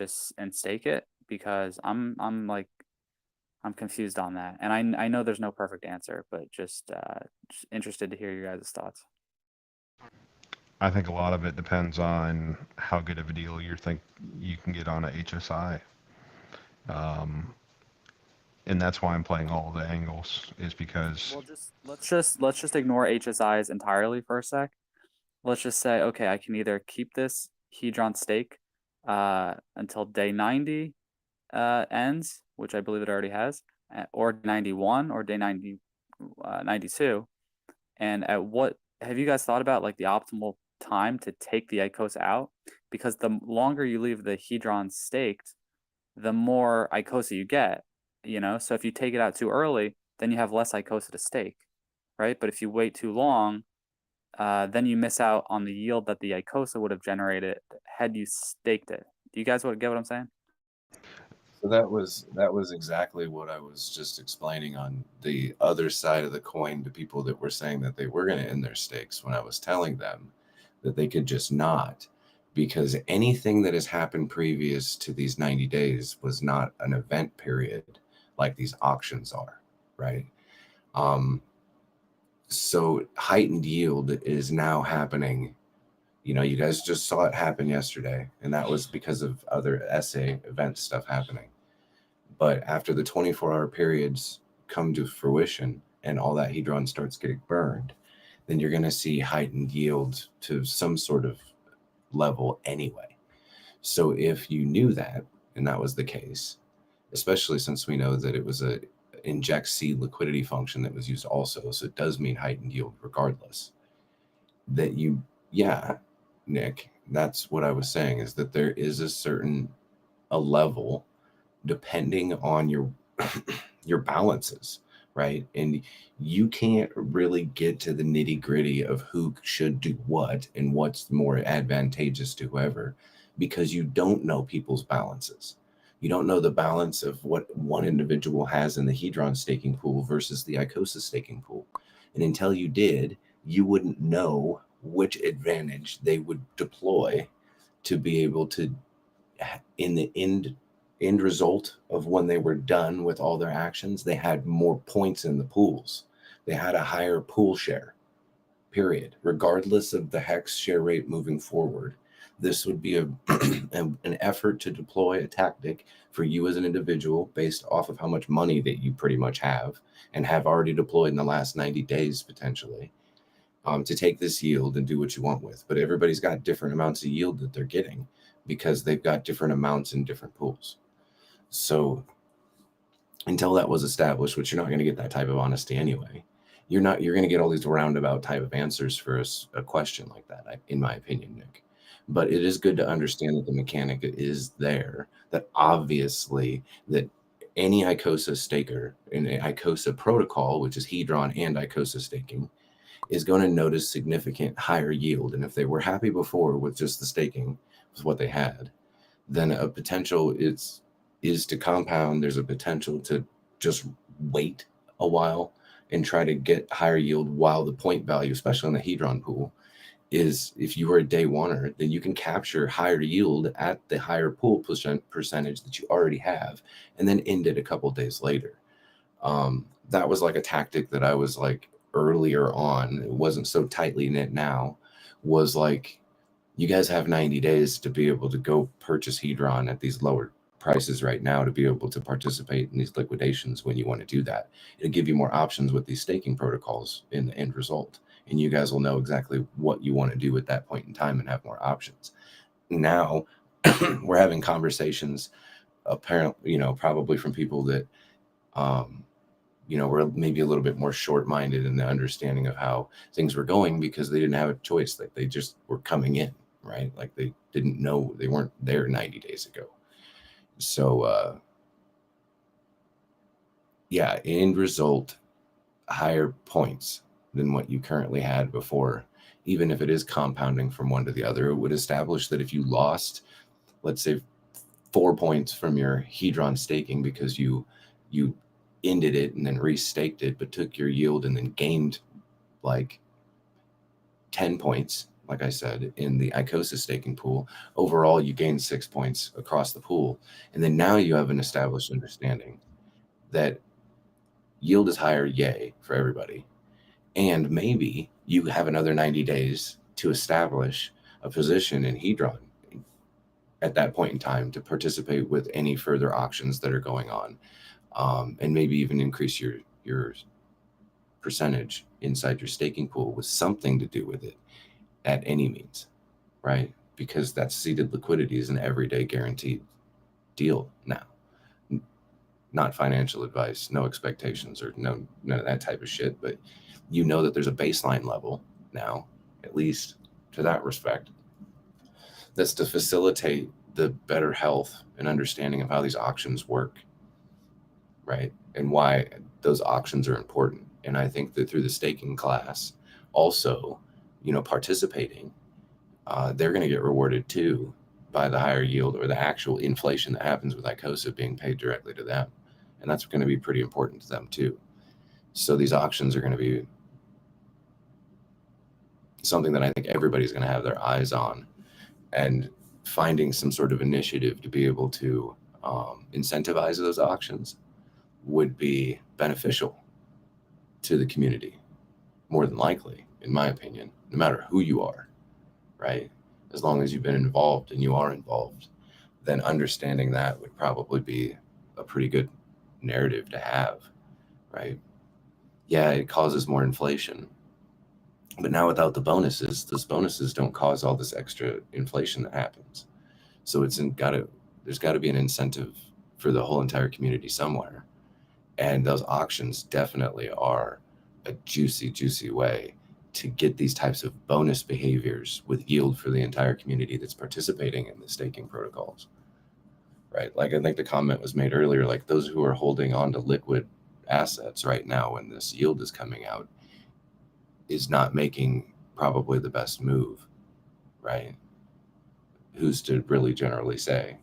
[SPEAKER 18] stake it? Because I'm confused on that, and I know there's no perfect answer, but just interested to hear your guys' thoughts.
[SPEAKER 20] I think a lot of it depends on how good of a deal you think you can get on a HSI. And that's why I'm playing all the angles, is because
[SPEAKER 18] Well, let's just ignore HSIs entirely for a sec. Let's just say, okay, I can either keep this Hedron stake until day 90 ends, which I believe it already has, or 91 or day 92. And at what have you guys thought about like the optimal time to take the Icosa out? Because the longer you leave the Hedron staked, the more Icosa you get, So if you take it out too early, then you have less Icosa to stake, right? But if you wait too long, then you miss out on the yield that the Icosa would have generated had you staked it. Do you guys get what I'm saying?
[SPEAKER 17] So that was exactly what I was just explaining on the other side of the coin to people that were saying that they were going to end their stakes, when I was telling them that they could just not, because anything that has happened previous to these 90 days was not an event period like these auctions are, right? So heightened yield is now happening. You guys just saw it happen yesterday, and that was because of other essay event stuff happening. But after the 24-hour periods come to fruition and all that Hedron starts getting burned, then you're going to see heightened yield to some sort of level anyway. So if you knew that, and that was the case, especially since we know that it was a inject seed liquidity function that was used also, so it does mean heightened yield regardless, that yeah, Nick, that's what I was saying, is that there is a level depending on your your balances, right? And you can't really get to the nitty gritty of who should do what and what's more advantageous to whoever, because you don't know people's balances. You don't know the balance of what one individual has in the Hedron staking pool versus the Icosa staking pool. And until you did, you wouldn't know which advantage they would deploy to be able to, in the end result of when they were done with all their actions, they had more points in the pools. They had a higher pool share, period. Regardless of the hex share rate moving forward, this would be an effort to deploy a tactic for you as an individual based off of how much money that you pretty much have and have already deployed in the last 90 days potentially, to take this yield and do what you want with. But everybody's got different amounts of yield that they're getting because they've got different amounts in different pools. So until that was established, which you're not going to get that type of honesty anyway, you're going to get all these roundabout type of answers for a question like that, in my opinion, Nick. But it is good to understand that the mechanic is there, that obviously that any Icosa staker in an Icosa protocol, which is Hedron and Icosa staking, is going to notice significant higher yield. And if they were happy before with just the staking, with what they had, then a potential is to compound. There's a potential to just wait a while and try to get higher yield while the point value, especially in the Hedron pool, is, if you were a day oneer, then you can capture higher yield at the higher pool percentage that you already have and then end it a couple days later. That was like a tactic that I was like earlier on. It wasn't so tightly knit now, was like, you guys have 90 days to be able to go purchase Hedron at these lower prices right now to be able to participate in these liquidations when you want to do that. It'll give you more options with these staking protocols in the end result. And you guys will know exactly what you want to do at that point in time and have more options. Now we're having conversations, apparently, probably from people that, were maybe a little bit more short-minded in the understanding of how things were going because they didn't have a choice. Like, they just were coming in, right? Like, they didn't know, they weren't there 90 days ago. So, yeah, end result, higher points than what you currently had before. Even if it is compounding from one to the other, it would establish that if you lost, let's say, 4 points from your Hedron staking because you ended it and then restaked it, but took your yield and then gained like 10 points, like I said, in the Icosa staking pool. Overall, you gain 6 points across the pool. And then now you have an established understanding that yield is higher, yay, for everybody. And maybe you have another 90 days to establish a position in Hedron at that point in time to participate with any further auctions that are going on, and maybe even increase your percentage inside your staking pool with something to do with it at any means, right? Because that seeded liquidity is an everyday guaranteed deal now. Not financial advice, no expectations or none of that type of shit, but you know that there's a baseline level now, at least to that respect, that's to facilitate the better health and understanding of how these auctions work, right? And why those auctions are important. And I think that through the staking class, also, participating, they're going to get rewarded too by the higher yield or the actual inflation that happens with Icosa being paid directly to them. And that's going to be pretty important to them too. So these auctions are going to be something that I think everybody's going to have their eyes on, and finding some sort of initiative to be able to incentivize those auctions would be beneficial to the community, more than likely, in my opinion, no matter who you are, right? As long as you've been involved and you are involved, then understanding that would probably be a pretty good narrative to have, right? Yeah, it causes more inflation, but now without the bonuses, those bonuses don't cause all this extra inflation that happens. So there's got to be an incentive for the whole entire community somewhere. And those auctions definitely are a juicy, juicy way to get these types of bonus behaviors with yield for the entire community that's participating in the staking protocols, right? Like I think the comment was made earlier, like those who are holding on to liquid assets right now when this yield is coming out is not making probably the best move, right? Who's to really generally say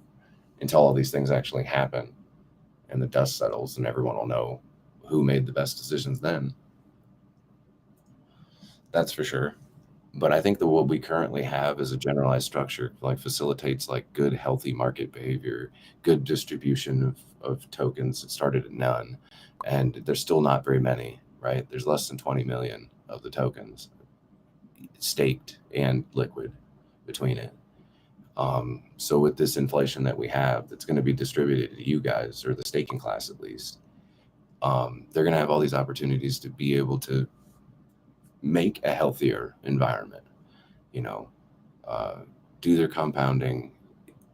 [SPEAKER 17] until all these things actually happen and the dust settles and everyone will know who made the best decisions then. That's for sure. But I think that what we currently have is a generalized structure, like facilitates like good, healthy market behavior, good distribution of tokens. It started at none, and there's still not very many, right? There's less than 20 million of the tokens staked and liquid between it. So with this inflation that we have, that's going to be distributed to you guys, or the staking class at least, they're going to have all these opportunities to be able to make a healthier environment, do their compounding,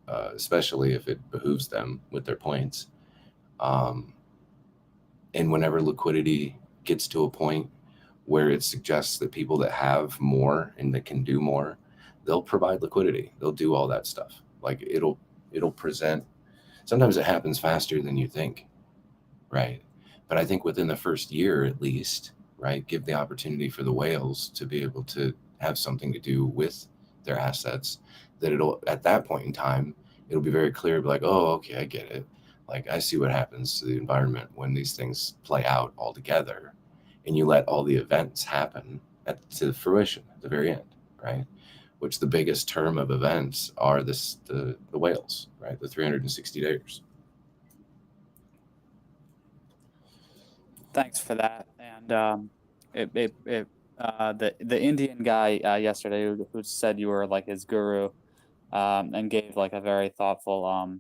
[SPEAKER 17] especially if it behooves them with their points. And whenever liquidity gets to a point where it suggests that people that have more and that can do more, they'll provide liquidity. They'll do all that stuff. Like it'll present. Sometimes it happens faster than you think, right? But I think within the first year at least, right, give the opportunity for the whales to be able to have something to do with their assets, that it'll, at that point in time, it'll be very clear, be like, oh, okay, I get it. Like I see what happens to the environment when these things play out all together and you let all the events happen to fruition at the very end, right? Which the biggest term of events are the whales, right? The 360 days.
[SPEAKER 18] Thanks for that. And the Indian guy yesterday who said you were like his guru, and gave like a very thoughtful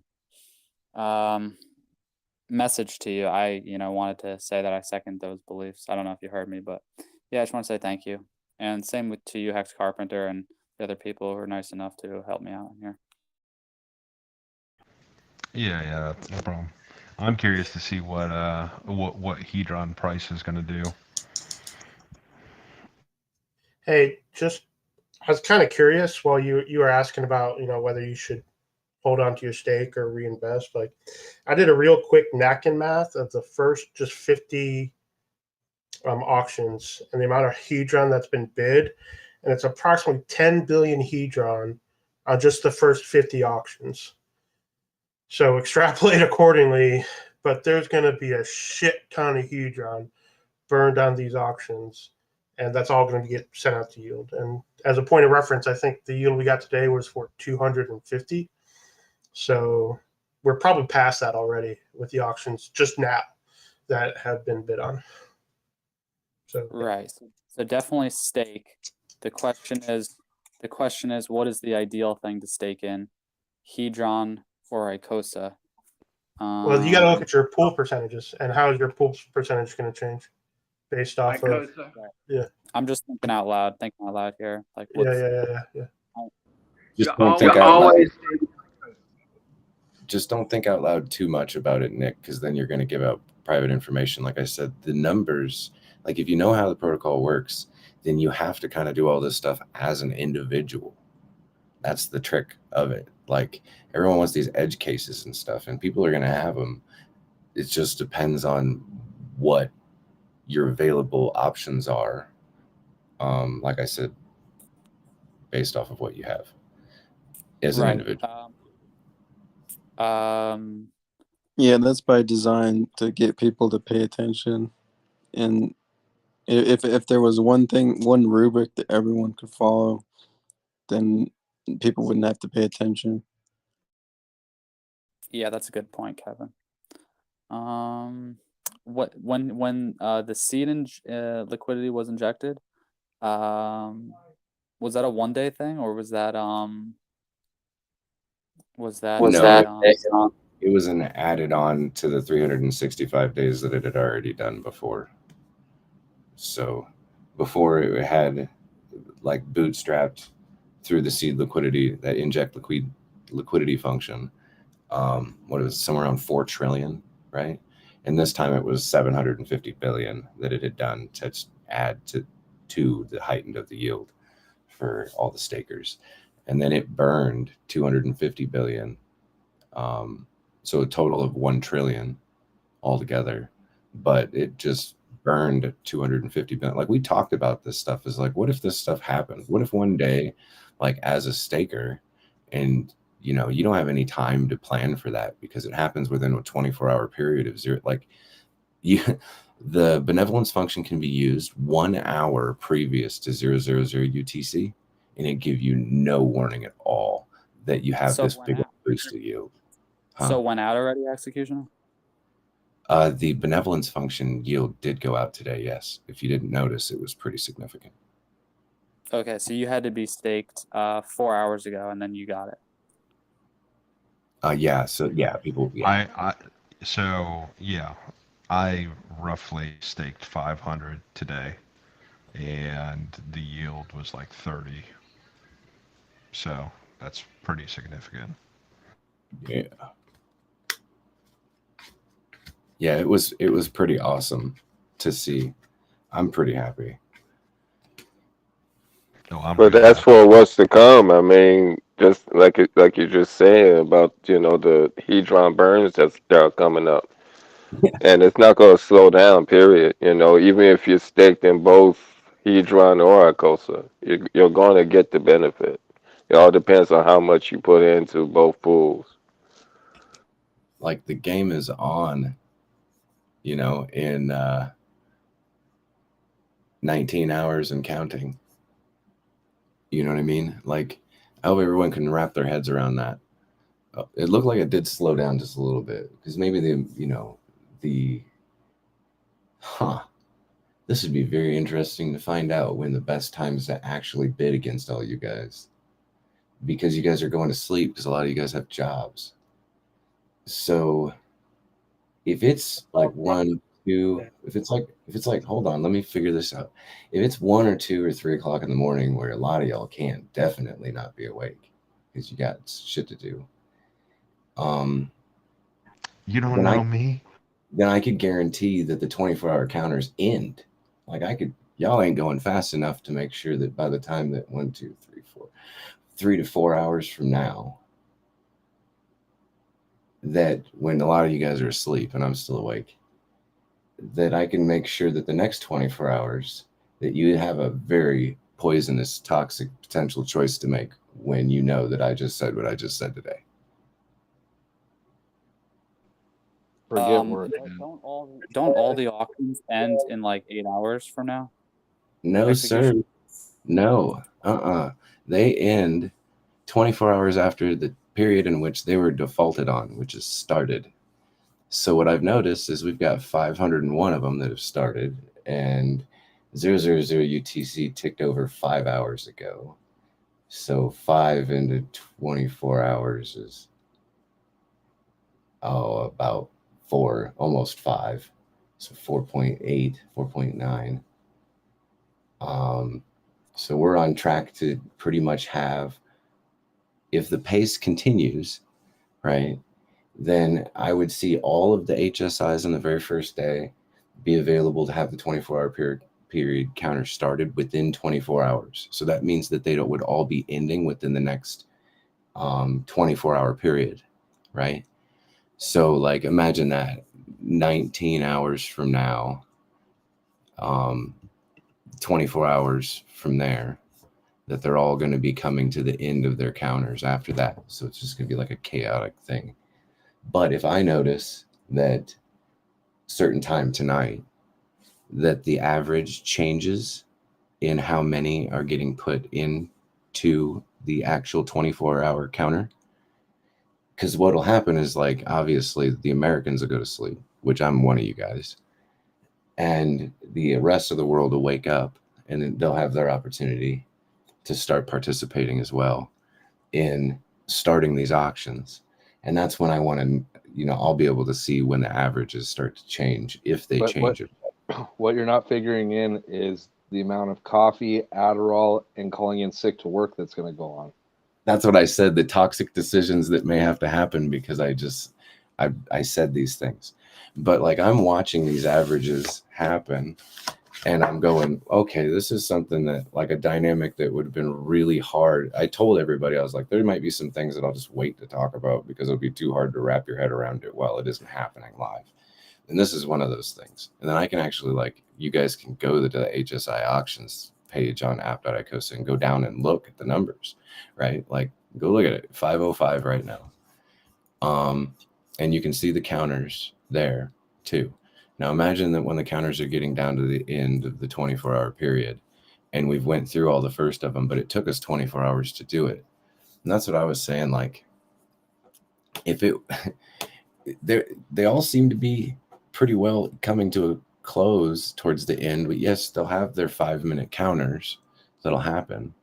[SPEAKER 18] message to you. I wanted to say that I second those beliefs. I don't know if you heard me, but yeah, I just want to say thank you. And same to you, Hex Carpenter, and the other people who are nice enough to help me out here.
[SPEAKER 20] Yeah, that's no problem. I'm curious to see what Hedron price is going to do.
[SPEAKER 7] Hey, I was kind of curious while you were asking about whether you should hold on to your stake or reinvest. Like, I did a real quick napkin math of the first just 50 auctions and the amount of Hedron that's been bid, and it's approximately 10 billion Hedron on just the first 50 auctions. So extrapolate accordingly, but there's going to be a shit ton of Hedron burned on these auctions. and that's all going to get sent out to yield. And as a point of reference, I think the yield we got today was for 250. So we're probably past that already with the auctions just now that have been bid on. So
[SPEAKER 18] right. So definitely stake. The question is, what is the ideal thing to stake in, Hedron or Icosa?
[SPEAKER 7] Well, you got to look at your pool percentages and how is your pool percentage going to change based off of. Yeah.
[SPEAKER 18] I'm just thinking out loud here. Like,
[SPEAKER 7] Yeah.
[SPEAKER 17] Just don't think out loud. Just don't think out loud too much about it, Nick, because then you're going to give out private information. Like I said, the numbers, like if you know how the protocol works, then you have to kind of do all this stuff as an individual. That's the trick of it. Like everyone wants these edge cases and stuff, and people are going to have them. It just depends on what your available options are. Like I said, based off of what you have as an individual.
[SPEAKER 6] Yeah, that's by design to get people to pay attention. And if there was one rubric that everyone could follow, then people wouldn't have to pay attention.
[SPEAKER 18] Yeah, that's a good point, Kevin. When the seed liquidity was injected, was that a 1-day thing, or was that
[SPEAKER 17] it was an added on to the 365 days that it had already done before. So before it had like bootstrapped through the seed liquidity, that inject liquidity function, what was somewhere around 4 trillion, right? And this time it was 750 billion that it had done to add to the heightened of the yield for all the stakers. And then it burned 250 billion. So a total of 1 trillion altogether, but it just burned 250 billion. Like we talked about this stuff is like, what if this stuff happened? What if one day, like as a staker, and you know, you don't have any time to plan for that because it happens within a 24-hour period of zero. Like the benevolence function can be used 1 hour previous to 000 UTC, and it give you no warning at all that you have this big boost to yield.
[SPEAKER 18] So went out already, Executioner?
[SPEAKER 17] The benevolence function yield did go out today, yes. If you didn't notice, it was pretty significant.
[SPEAKER 18] Okay, so you had to be staked 4 hours ago, and then you got it.
[SPEAKER 17] Yeah. So yeah, people. Yeah.
[SPEAKER 20] I roughly staked 500 today, and the yield was like 30. So that's pretty significant.
[SPEAKER 17] Yeah. Yeah, it was pretty awesome to see. I'm pretty happy.
[SPEAKER 3] But that's for what's to come. I mean, just like you just said about the hedron burns that are coming up, and it's not going to slow down. Period. Even if you're staked in both hedron or Icosa, you're going to get the benefit. It all depends on how much you put into both pools.
[SPEAKER 17] Like the game is on, in 19 hours and counting. You know what I mean? Like, I hope everyone can wrap their heads around that. It looked like it did slow down just a little bit because maybe this would be very interesting to find out when the best time is to actually bid against all you guys, because you guys are going to sleep because a lot of you guys have jobs. So if it's like 1, 2, if it's like, hold on, let me figure this out. If it's 1 or 2 or 3 o'clock in the morning where a lot of y'all can't definitely not be awake because you got shit to do.
[SPEAKER 20] You don't know me?
[SPEAKER 17] Then I could guarantee that the 24-hour counters end. Like y'all ain't going fast enough to make sure that by the time that 1, 2, 3, 4, 3 to 4 hours from now, that when a lot of you guys are asleep and I'm still awake, that I can make sure that the next 24 hours that you have a very poisonous, toxic potential choice to make when you know that I just said what I just said today.
[SPEAKER 18] Don't all the auctions end in like 8 hours from now?
[SPEAKER 17] No, sir.
[SPEAKER 18] execution?
[SPEAKER 17] No. They end 24 hours after the period in which they were defaulted on, which is started. So what I've noticed is we've got 501 of them that have started, and 000 UTC ticked over 5 hours ago. So 5 into 24 hours is about 4, almost 5. So 4.8, 4.9. So we're on track to pretty much have, if the pace continues, right, then I would see all of the HSIs on the very first day be available to have the 24-hour period counter started within 24 hours. So that means that they would all be ending within the next 24-hour period, right? So like imagine that 19 hours from now, 24 hours from there, that they're all going to be coming to the end of their counters after that. So it's just going to be like a chaotic thing. But if I notice that certain time tonight that the average changes in how many are getting put into the actual 24-hour counter, because what'll happen is, like, obviously the Americans will go to sleep, which I'm one of you guys, and the rest of the world will wake up, and then they'll have their opportunity to start participating as well in starting these auctions. And that's when I want to, I'll be able to see when the averages start to change, if they
[SPEAKER 10] But
[SPEAKER 17] change it.
[SPEAKER 10] what you're not figuring in is the amount of coffee, Adderall, and calling in sick to work that's going to go on.
[SPEAKER 17] That's what I said, the toxic decisions that may have to happen, because I said these things. But like, I'm watching these averages happen, and I'm going, okay, this is something that, like, a dynamic that would have been really hard. I told everybody, I was like, there might be some things that I'll just wait to talk about because it'll be too hard to wrap your head around it while it isn't happening live. And this is one of those things. And then I can actually, like, you guys can go to the HSI auctions page on app.icosa and go down and look at the numbers, right? Like, go look at it, 505 right now. And you can see the counters there too. Now imagine that when the counters are getting down to the end of the 24-hour period, and we've went through all the first of them, but it took us 24 hours to do it. And that's what I was saying. Like, if it, they all seem to be pretty well coming to a close towards the end, but yes, they'll have their 5-minute counters that'll happen.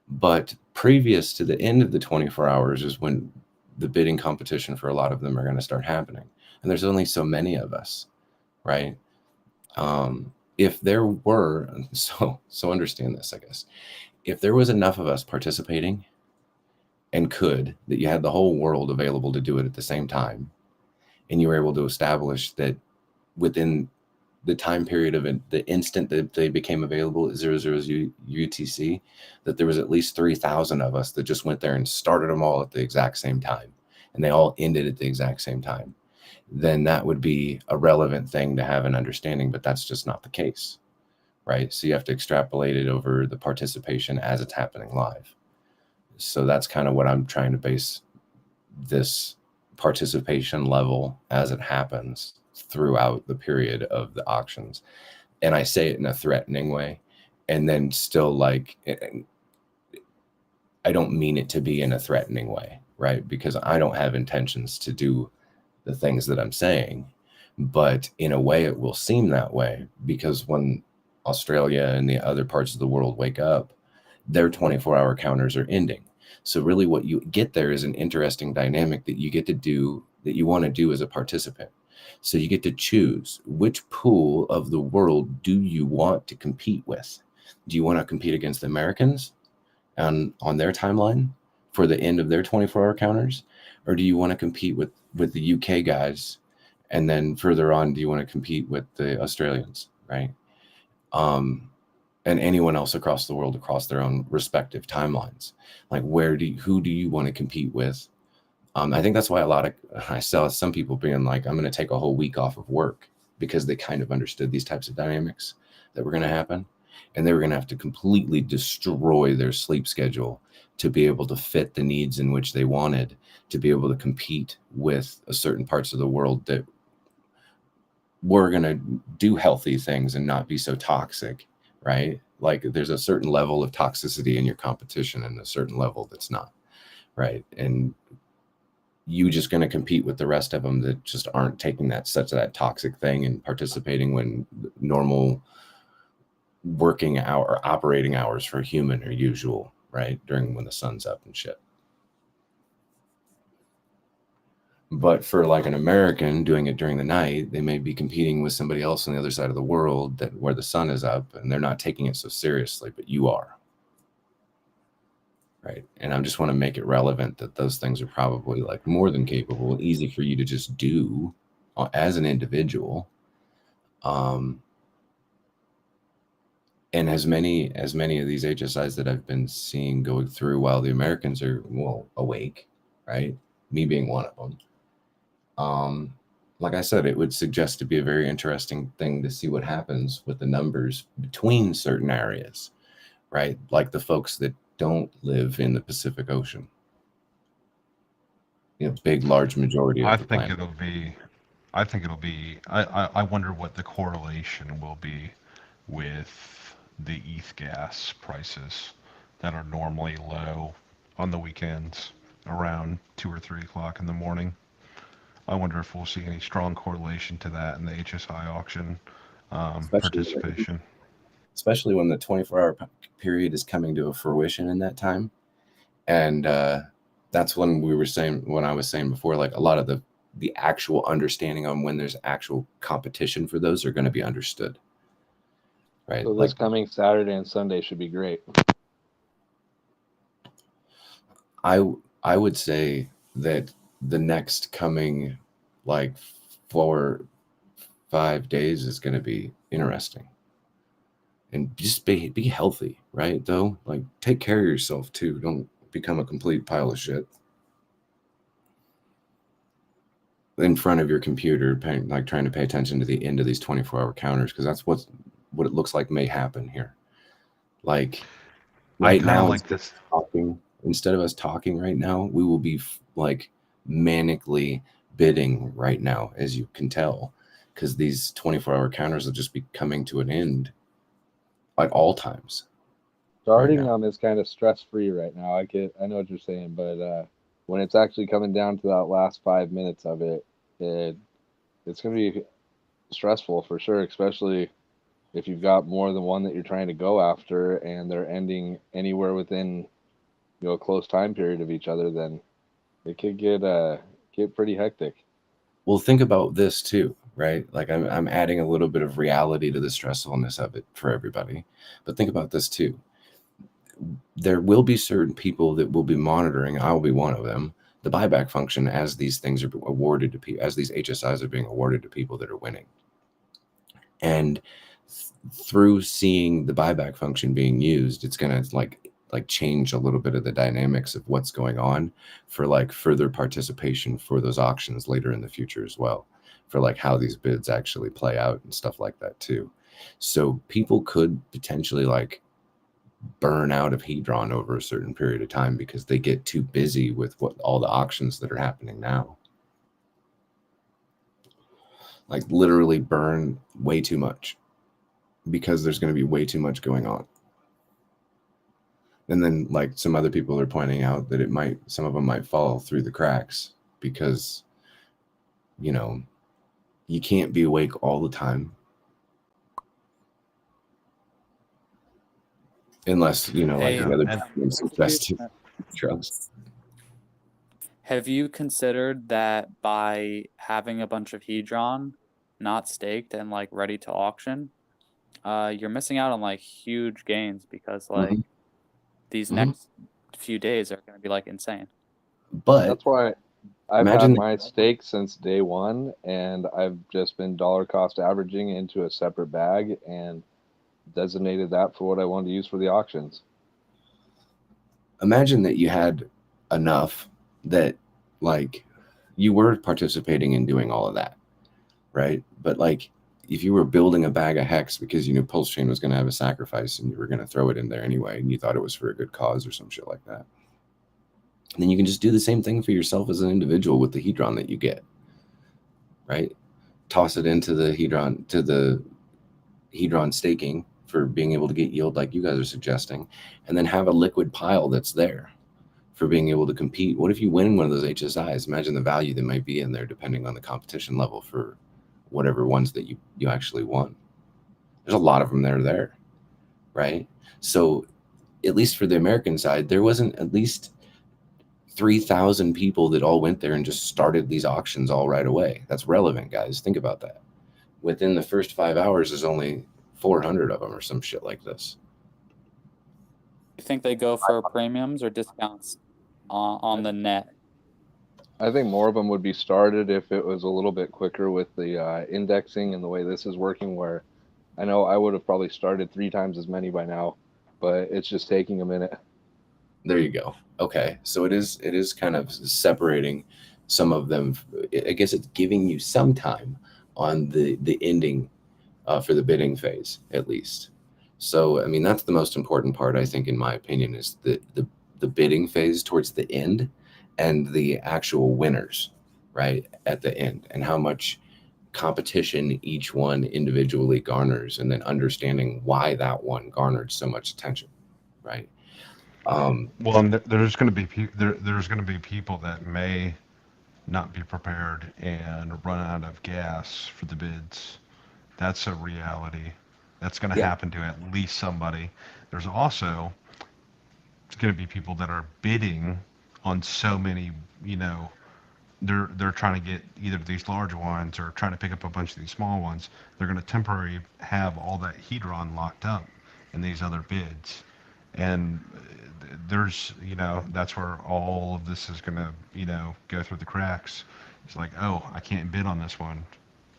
[SPEAKER 17] But previous to the end of the 24 hours is when the bidding competition for a lot of them are going to start happening. And there's only so many of us, right? If there were, so understand this, I guess, if there was enough of us participating and that you had the whole world available to do it at the same time, and you were able to establish that within the time period of it, the instant that they became available at 00 UTC, that there was at least 3,000 of us that just went there and started them all at the exact same time, and they all ended at the exact same time, then that would be a relevant thing to have an understanding, but that's just not the case, right? So you have to extrapolate it over the participation as it's happening live. So that's kind of what I'm trying to base this participation level as it happens throughout the period of the auctions. And I say it in a threatening way, and then still, like, I don't mean it to be in a threatening way, right? Because I don't have intentions to do the things that I'm saying, but in a way it will seem that way, because when Australia and the other parts of the world wake up, their 24-hour counters are ending. So really what you get there is an interesting dynamic that you get to do, that you want to do as a participant. So you get to choose which pool of the world do you want to compete with. Do you want to compete against the Americans on their timeline for the end of their 24-hour counters? Or do you want to compete with the UK guys? And then further on, do you want to compete with the Australians, right? And anyone else across the world, across their own respective timelines. Like, who do you want to compete with? I think that's why I saw some people being like, I'm going to take a whole week off of work, because they kind of understood these types of dynamics that were going to happen. And they were going to have to completely destroy their sleep schedule to be able to fit the needs in which they wanted, to be able to compete with certain parts of the world that were going to do healthy things and not be so toxic, right? Like there's a certain level of toxicity in your competition and a certain level that's not, right? And you just going to compete with the rest of them that just aren't taking that toxic thing and participating when normal working hour operating hours for a human are usual, right? During when the sun's up and shit. But for like an American doing it during the night, they may be competing with somebody else on the other side of the world that where the sun is up and they're not taking it so seriously, but you are. Right. And I just want to make it relevant that those things are probably like more than capable and easy for you to just do as an individual. And as many of these HSIs that I've been seeing going through while the Americans are awake, right? Me being one of them. Like I said, it would suggest to be a very interesting thing to see what happens with the numbers between certain areas, right? Like the folks that don't live in the Pacific Ocean. Big, large majority of the planet.
[SPEAKER 20] I think it'll be. I wonder what the correlation will be with the ETH gas prices that are normally low on the weekends around 2 or 3 o'clock in the morning. I wonder if we'll see any strong correlation to that in the HSI auction participation.
[SPEAKER 17] Especially when the 24-hour period is coming to a fruition in that time. And that's when I was saying before, like a lot of the actual understanding on when there's actual competition for those are going to be understood. Right.
[SPEAKER 10] So this coming Saturday and Sunday should be great.
[SPEAKER 17] I would say that the next coming like 4-5 days is going to be interesting. And just be healthy, right? Though, like take care of yourself too. Don't become a complete pile of shit in front of your computer, trying to pay attention to the end of these 24-hour counters, because that's what it looks like may happen here. Like right now, like this instead of us talking right now, we will be like manically bidding right now, as you can tell, because these 24-hour counters will just be coming to an end at all times.
[SPEAKER 10] Starting them is kind of stress-free right now. I know what you're saying, but when it's actually coming down to that last 5 minutes of it, it's going to be stressful for sure, especially if you've got more than one that you're trying to go after and they're ending anywhere within a close time period of each other. Then it could get pretty hectic.
[SPEAKER 17] Well, think about this too, right? Like I'm adding a little bit of reality to the stressfulness of it for everybody, but think about this too. There will be certain people that will be monitoring. I'll be one of them. The buyback function as these things are awarded to people, as these HSIs are being awarded to people that are winning, and through seeing the buyback function being used, it's gonna like change a little bit of the dynamics of what's going on for like further participation for those auctions later in the future as well, for like how these bids actually play out and stuff like that too. So people could potentially like burn out of Hedron over a certain period of time because they get too busy with all the auctions that are happening now. Like literally burn way too much because there's going to be way too much going on. And then like some other people are pointing out that some of them might fall through the cracks because, you can't be awake all the time. Unless, like the other suggestive drugs.
[SPEAKER 18] Have you considered that by having a bunch of Hedron not staked and like ready to auction, you're missing out on like huge gains because like these next few days are going to be like insane.
[SPEAKER 17] But
[SPEAKER 10] that's why I've had my stake since day one, and I've just been dollar cost averaging into a separate bag and designated that for what I wanted to use for the auctions.
[SPEAKER 17] Imagine that you had enough that like you were participating in doing all of that, right? But like if you were building a bag of hex because you knew Pulse Chain was going to have a sacrifice and you were going to throw it in there anyway and you thought it was for a good cause or some shit like that, then you can just do the same thing for yourself as an individual with the Hedron that you get, right? Toss it into the Hedron, to the Hedron staking, for being able to get yield like you guys are suggesting, and then have a liquid pile that's there for being able to compete. What if you win one of those HSIs? Imagine the value that might be in there depending on the competition level for whatever ones that you actually won. There's a lot of them that are there, right? So at least for the American side, there wasn't at least 3,000 people that all went there and just started these auctions all right away. That's relevant, guys. Think about that. Within the first 5 hours, there's only 400 of them or some shit like this.
[SPEAKER 18] You think they go for premiums or discounts on the net?
[SPEAKER 10] I think more of them would be started if it was a little bit quicker with the indexing and the way this is working, where I know I would have probably started 3 times as many by now, but it's just taking a minute.
[SPEAKER 17] There you go. Okay, so it is kind of separating some of them. I guess it's giving you some time on the ending for the bidding phase, at least. So I mean, that's the most important part, I think, in my opinion, is the bidding phase towards the end, and the actual winners right at the end, and how much competition each one individually garners, and then understanding why that one garnered so much attention, right?
[SPEAKER 20] Well, and there's going to be there's going to be people that may not be prepared and run out of gas for the bids. That's a reality. That's going to
[SPEAKER 17] Yeah.
[SPEAKER 20] happen to at least somebody. There's also going to be people that are bidding on so many, they're trying to get either these large ones or trying to pick up a bunch of these small ones. They're going to temporarily have all that hedron locked up in these other bids. And there's, that's where all of this is going to, go through the cracks. It's like, oh, I can't bid on this one.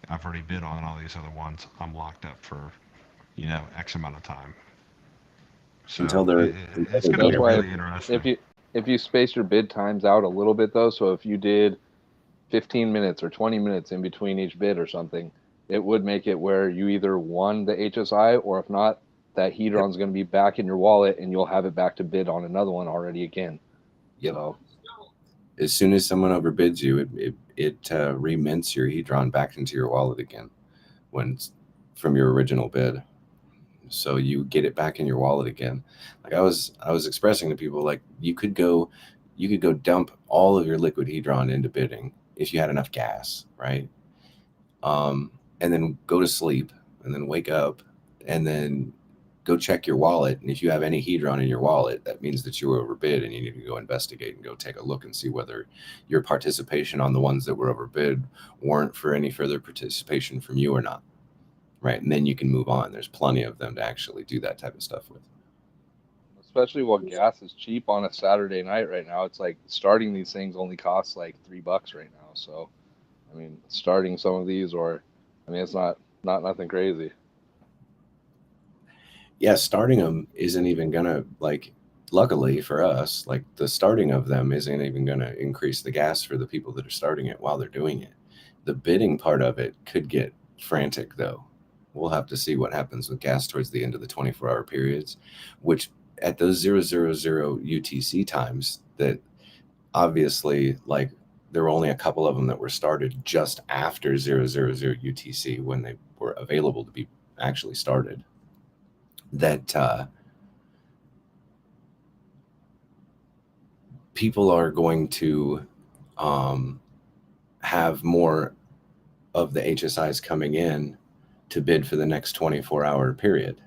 [SPEAKER 20] I've already bid on all these other ones. I'm locked up for, X amount of time. So
[SPEAKER 17] Until they're
[SPEAKER 20] it's going to be
[SPEAKER 10] That's why
[SPEAKER 20] really interesting.
[SPEAKER 10] if you space your bid times out a little bit though, so if you did 15 minutes or 20 minutes in between each bid or something, it would make it where you either won the HSI, or if not, that hedron's going to be back in your wallet and you'll have it back to bid on another one already again.
[SPEAKER 17] Yep.
[SPEAKER 10] So
[SPEAKER 17] As soon as someone overbids you, it remints your hedron back into your wallet again from your original bid. So you get it back in your wallet again. Like I was expressing to people, like you could go dump all of your liquid hedron into bidding if you had enough gas, right? And then go to sleep, and then wake up, and then go check your wallet. And if you have any hedron in your wallet, that means that you were overbid, and you need to go investigate and go take a look and see whether your participation on the ones that were overbid warrant for any further participation from you or not. Right, and then you can move on. There's plenty of them to actually do that type of stuff with.
[SPEAKER 10] especially while gas is cheap on a Saturday night right now, it's like starting these things only costs like $3 right now. So, I mean, starting some of these, or I mean, it's not nothing crazy.
[SPEAKER 17] Yeah, starting them isn't even gonna, like, luckily for us, like the starting of them isn't even gonna increase the gas for the people that are starting it while they're doing it. The bidding part of it could get frantic though. We'll have to see what happens with gas towards the end of the 24-hour periods, which at those 000 UTC times, that obviously, like, there were only a couple of them that were started just after 000 UTC when they were available to be actually started. That people are going to have more of the HSIs coming in to bid for the next 24-hour period.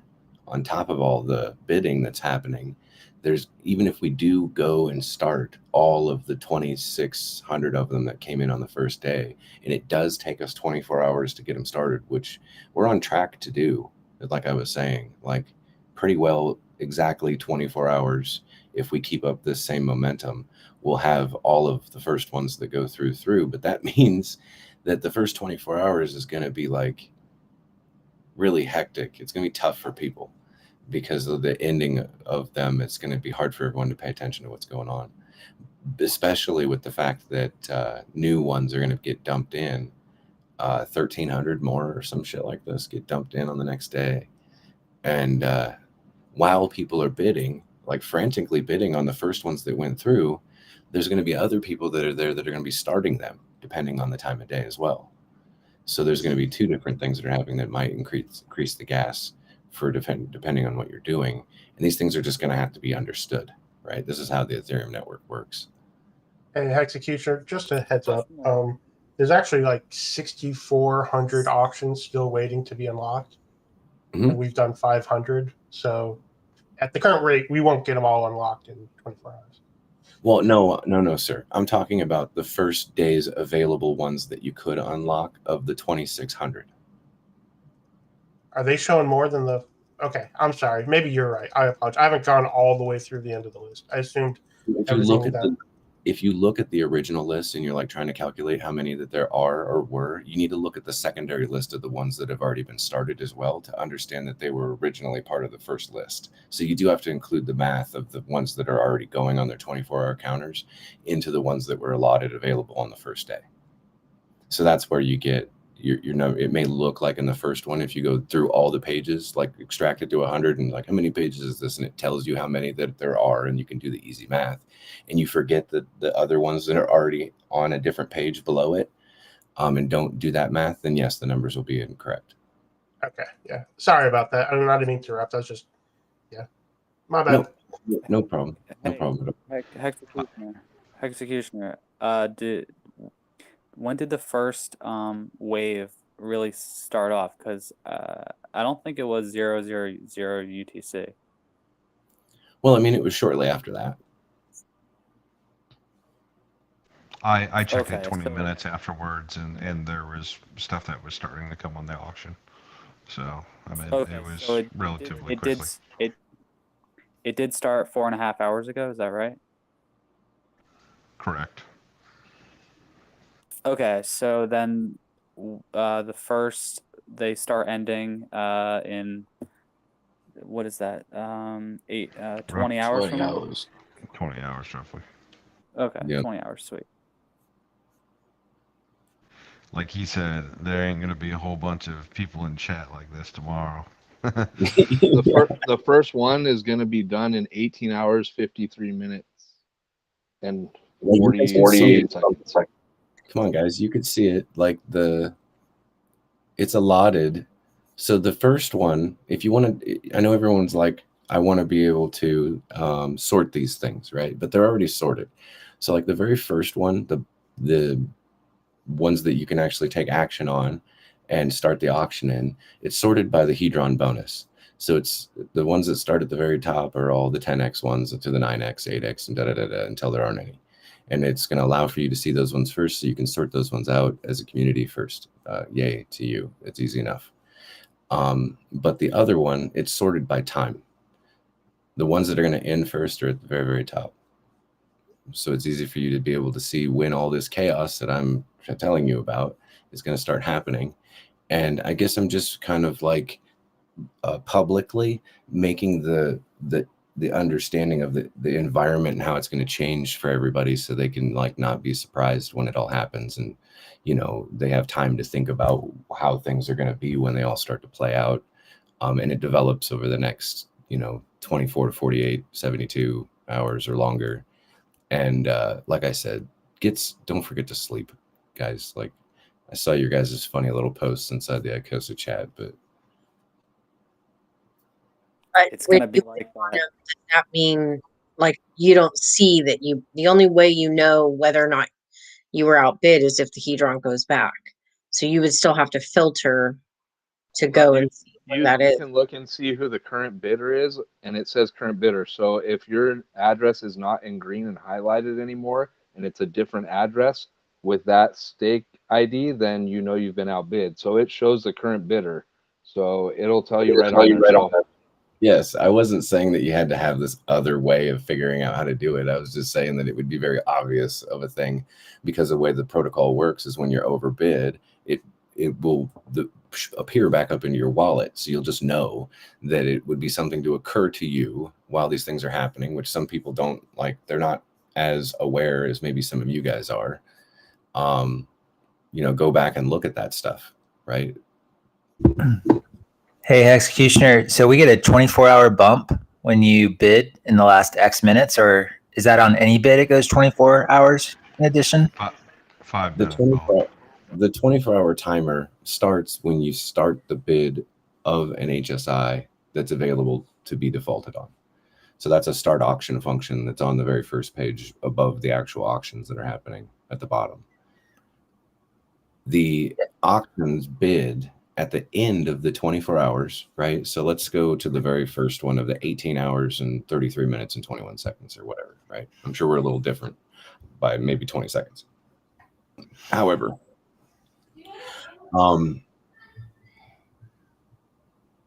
[SPEAKER 17] On top of all the bidding that's happening, there's, even if we do go and start all of the 2,600 of them that came in on the first day, and it does take us 24 hours to get them started, which we're on track to do, like I was saying, like pretty well exactly 24 hours. If we keep up this same momentum, we'll have all of the first ones that go through, but that means that the first 24 hours is going to be like really hectic. It's going to be tough for people because of the ending of them. It's going to be hard for everyone to pay attention to what's going on, especially with the fact that new ones are going to get dumped in. 1,300 more or some shit like this get dumped in on the next day. And while people are bidding, like frantically bidding on the first ones that went through, there's going to be other people that are there that are going to be starting them depending on the time of day as well. So there's going to be two different things that are happening that might increase the gas for depending on what you're doing. And these things are just going to have to be understood, right? This is how the Ethereum network works.
[SPEAKER 7] And Executioner, just a heads up. There's actually like 6,400 auctions still waiting to be unlocked, and we've done 500. So at the current rate, we won't get them all unlocked in 24 hours.
[SPEAKER 17] Well, no, sir. I'm talking about the first day's available ones that you could unlock of the 2,600.
[SPEAKER 7] Are they showing more than the? Okay, I'm sorry. Maybe you're right. I apologize. I haven't gone all the way through the end of the list. I assumed
[SPEAKER 17] If you look at the original list and you're like trying to calculate how many that there are or were, you need to look at the secondary list of the ones that have already been started as well to understand that they were originally part of the first list. So you do have to include the math of the ones that are already going on their 24-hour counters into the ones that were allotted available on the first day. So that's where you get your number. It may look like in the first one, if you go through all the pages, like extract it to 100 and like, how many pages is this? And it tells you how many that there are, and you can do the easy math. And you forget the other ones that are already on a different page below it, and don't do that math, then yes, the numbers will be incorrect.
[SPEAKER 7] Okay, yeah. Sorry about that. I didn't mean to interrupt. I was just, yeah. My bad.
[SPEAKER 17] No problem. No problem.
[SPEAKER 18] Executioner. When did the first wave really start off? Because I don't think it was 000 UTC.
[SPEAKER 17] Well, I mean, it was shortly after that.
[SPEAKER 20] I checked it 20 minutes afterwards, and there was stuff that was starting to come on the auction. So I mean, it was relatively quickly.
[SPEAKER 18] It did start 4.5 hours ago. Is that right?
[SPEAKER 20] Correct.
[SPEAKER 18] Okay, so then the first they start ending in what is that? 20 hours from now.
[SPEAKER 20] 20 hours roughly.
[SPEAKER 18] Okay,
[SPEAKER 17] yep.
[SPEAKER 18] 20 hours, sweet.
[SPEAKER 20] Like he said, there ain't gonna be a whole bunch of people in chat like this tomorrow.
[SPEAKER 10] The first one is gonna be done in 18 hours, 53 minutes, and 48 seconds.
[SPEAKER 17] Come on, guys, you could see it. Like it's allotted. So the first one, if you want to, I know everyone's like, I want to be able to sort these things, right? But they're already sorted. So like the very first one, the ones that you can actually take action on and start the auction in, it's sorted by the Hedron bonus. So it's the ones that start at the very top are all the 10x ones to the 9x, 8x, and until there aren't any. And it's going to allow for you to see those ones first, so you can sort those ones out as a community first. Yay to you. It's easy enough. But the other one, it's sorted by time. The ones that are going to end first are at the very, very top. So it's easy for you to be able to see when all this chaos that I'm telling you about is going to start happening. And I guess I'm just kind of like publicly making the understanding of the environment and how it's going to change for everybody, so they can like not be surprised when it all happens, and they have time to think about how things are going to be when they all start to play out, and it develops over the next 24 to 48, 72 hours or longer. And like I said, don't forget to sleep, guys. Like, I saw your guys' funny little posts inside the Icosa chat, but
[SPEAKER 18] it's gonna be like that.
[SPEAKER 12] Does that mean like you don't see that the only way you know whether or not you were outbid is if the Hedron goes back? So you would still have to filter to go and see what that is.
[SPEAKER 10] You can look and see who the current bidder is, and it says current bidder. So if your address is not in green and highlighted anymore, and it's a different address with that stake ID, then you've been outbid. So it shows the current bidder. So it'll tell you right on there.
[SPEAKER 17] Yes, I wasn't saying that you had to have this other way of figuring out how to do it. I was just saying that it would be very obvious of a thing, because the way the protocol works is when you're overbid, it will appear back up into your wallet. So you'll just know that it would be something to occur to you while these things are happening, which some people don't like. They're not as aware as maybe some of you guys are. Go back and look at that stuff, right?
[SPEAKER 16] Hey, Executioner, so we get a 24-hour bump when you bid in the last X minutes, or is that on any bid it goes 24 hours in addition?
[SPEAKER 20] 5
[SPEAKER 17] minutes. The 24-hour timer starts when you start the bid of an HSI that's available to be defaulted on. So that's a start auction function that's on the very first page above the actual auctions that are happening at the bottom. The auctions bid at the end of the 24 hours, right? So let's go to the very first one of the 18 hours and 33 minutes and 21 seconds or whatever, right? I'm sure we're a little different by maybe 20 seconds. However,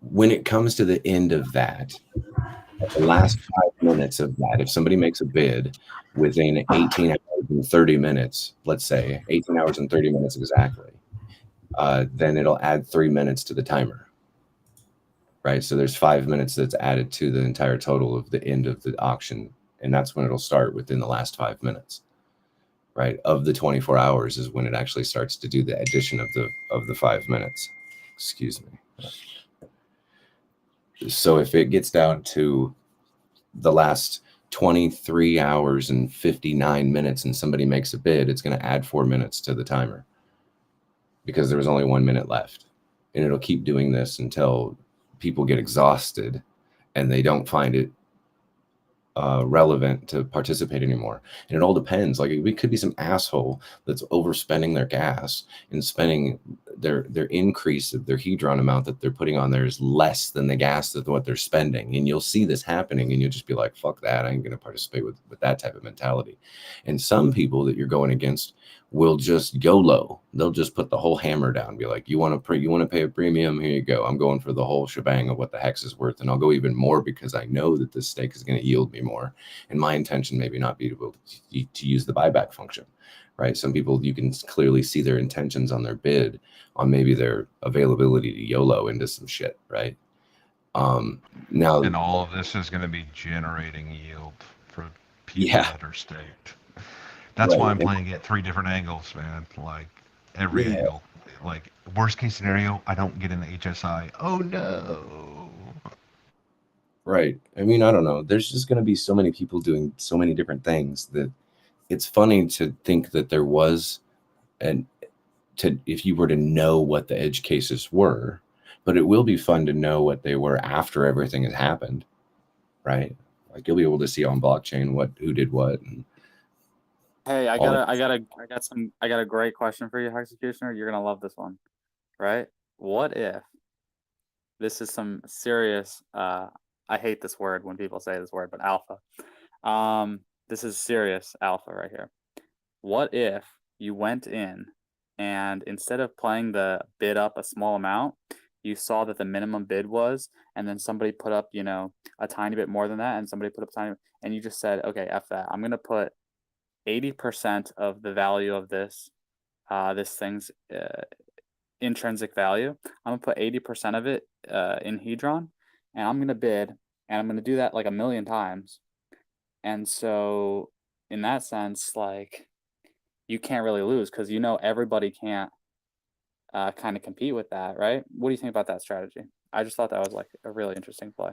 [SPEAKER 17] when it comes to the end of that, the last 5 minutes of that, if somebody makes a bid within 18 hours and 30 minutes, let's say 18 hours and 30 minutes exactly, then it'll add 3 minutes to the timer, right? So there's 5 minutes that's added to the entire total of the end of the auction, and that's when it'll start within the last 5 minutes, right? Of the 24 hours is when it actually starts to do the addition of the 5 minutes. Excuse me. So if it gets down to the last 23 hours and 59 minutes and somebody makes a bid, it's going to add 4 minutes to the timer because there was only 1 minute left. And it'll keep doing this until people get exhausted and they don't find it relevant to participate anymore. And it all depends. Like, it could be some asshole that's overspending their gas and spending their increase of their hedron amount that they're putting on there is less than the gas that what they're spending. And you'll see this happening and you'll just be like, fuck that, I ain't going to participate with that type of mentality. And some people that you're going against will just go low. They'll just put the whole hammer down, be like, you want to pay a premium, here you go, I'm going for the whole shebang of what the hex is worth, and I'll go even more because I know that this stake is going to yield me more, and my intention maybe not be to use the buyback function, right? Some people, you can clearly see their intentions on their bid on maybe their availability to YOLO into some shit, right? Now,
[SPEAKER 20] and all of this is going to be generating yield for people that are staked. That's why I'm playing at 3 different angles, man. Like every angle. Like worst case scenario, I don't get an HSI. Oh no.
[SPEAKER 17] Right. I mean, I don't know. There's just going to be so many people doing so many different things that it's funny to think that there was if you were to know what the edge cases were, but it will be fun to know what they were after everything has happened, right? Like you'll be able to see on blockchain who did what. And
[SPEAKER 18] hey, I got a great question for you, Executioner. You're gonna love this one, right? What if this is some serious? I hate this word when people say this word, but alpha. This is serious alpha right here. What if you went in and instead of playing the bid up a small amount, you saw that the minimum bid was, and then somebody put up, a tiny bit more than that, and somebody put up tiny, and you just said, okay, F that. I'm gonna put 80% of the value of this thing's intrinsic value. I'm gonna put 80% of it in Hedron, and I'm gonna bid, and I'm gonna do that like 1,000,000 times. And so, in that sense, like, you can't really lose because everybody can't kind of compete with that, right? What do you think about that strategy? I just thought that was like a really interesting play.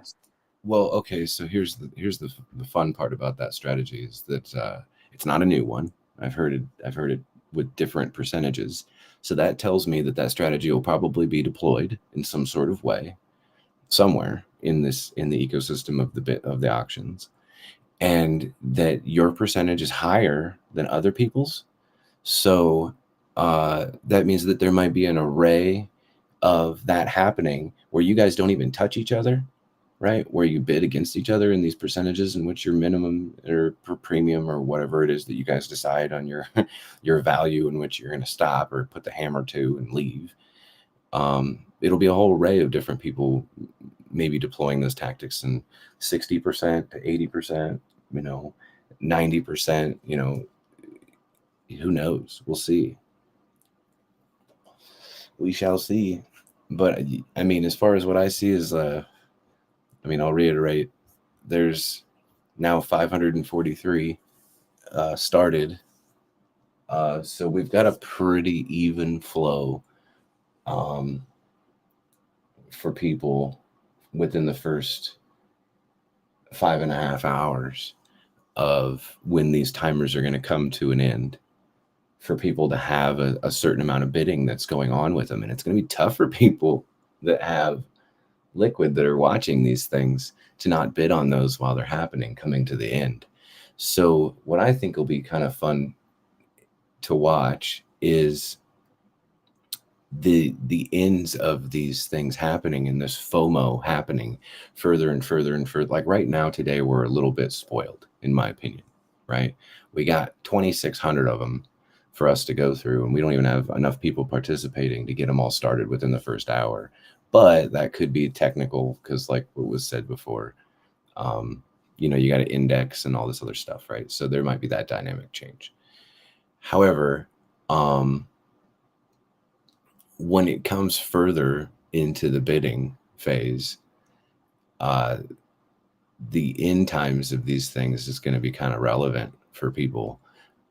[SPEAKER 17] Well, okay, so here's the fun part about that strategy is that it's not a new one. I've heard it with different percentages. So that tells me that strategy will probably be deployed in some sort of way somewhere in the ecosystem of the auctions, and that your percentage is higher than other people's. So that means that there might be an array of that happening where you guys don't even touch each other, right? Where you bid against each other in these percentages in which your minimum or per premium or whatever it is that you guys decide on your value in which you're going to stop or put the hammer to and leave. It'll be a whole array of different people maybe deploying those tactics, and 60% to 80%, 90%, who knows? We'll see. We shall see. But I mean, as far as what I see is, I'll reiterate, there's now 543 started. So we've got a pretty even flow for people within the first 5.5 hours of when these timers are going to come to an end, for people to have a certain amount of bidding that's going on with them. And it's going to be tough for people that have liquid that are watching these things to not bid on those while they're happening, coming to the end. So what I think will be kind of fun to watch is the ends of these things happening and this FOMO happening further and further and further. Like right now, today, we're a little bit spoiled, in my opinion, right? We got 2,600 of them for us to go through, and we don't even have enough people participating to get them all started within the first hour. But that could be technical because, like what was said before, you got to index and all this other stuff, right? So there might be that dynamic change. However, when it comes further into the bidding phase, the end times of these things is going to be kind of relevant for people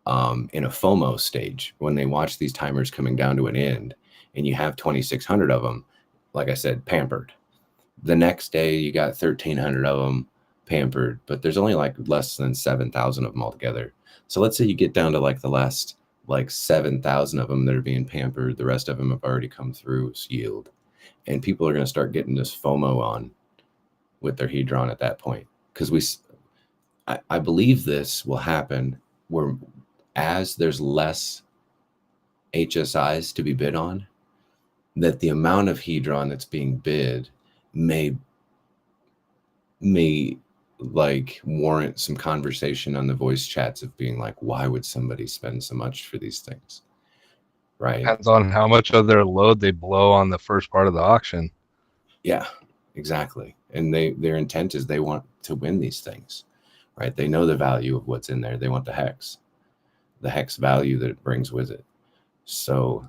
[SPEAKER 17] in a FOMO stage when they watch these timers coming down to an end and you have 2,600 of them, like I said, pampered. The next day you got 1,300 of them pampered, but there's only like less than 7,000 of them altogether. So let's say you get down to like the last like 7,000 of them that are being pampered. The rest of them have already come through yield, and people are going to start getting this FOMO on with their hedron at that point. Because I believe this will happen where as there's less HSIs to be bid on, that the amount of hedron that's being bid may like warrant some conversation on the voice chats of being like, why would somebody spend so much for these things? Right.
[SPEAKER 10] Depends on how much of their load they blow on the first part of the auction.
[SPEAKER 17] Yeah, exactly. And their intent is they want to win these things, right? They know the value of what's in there. They want the hex value that it brings with it. So,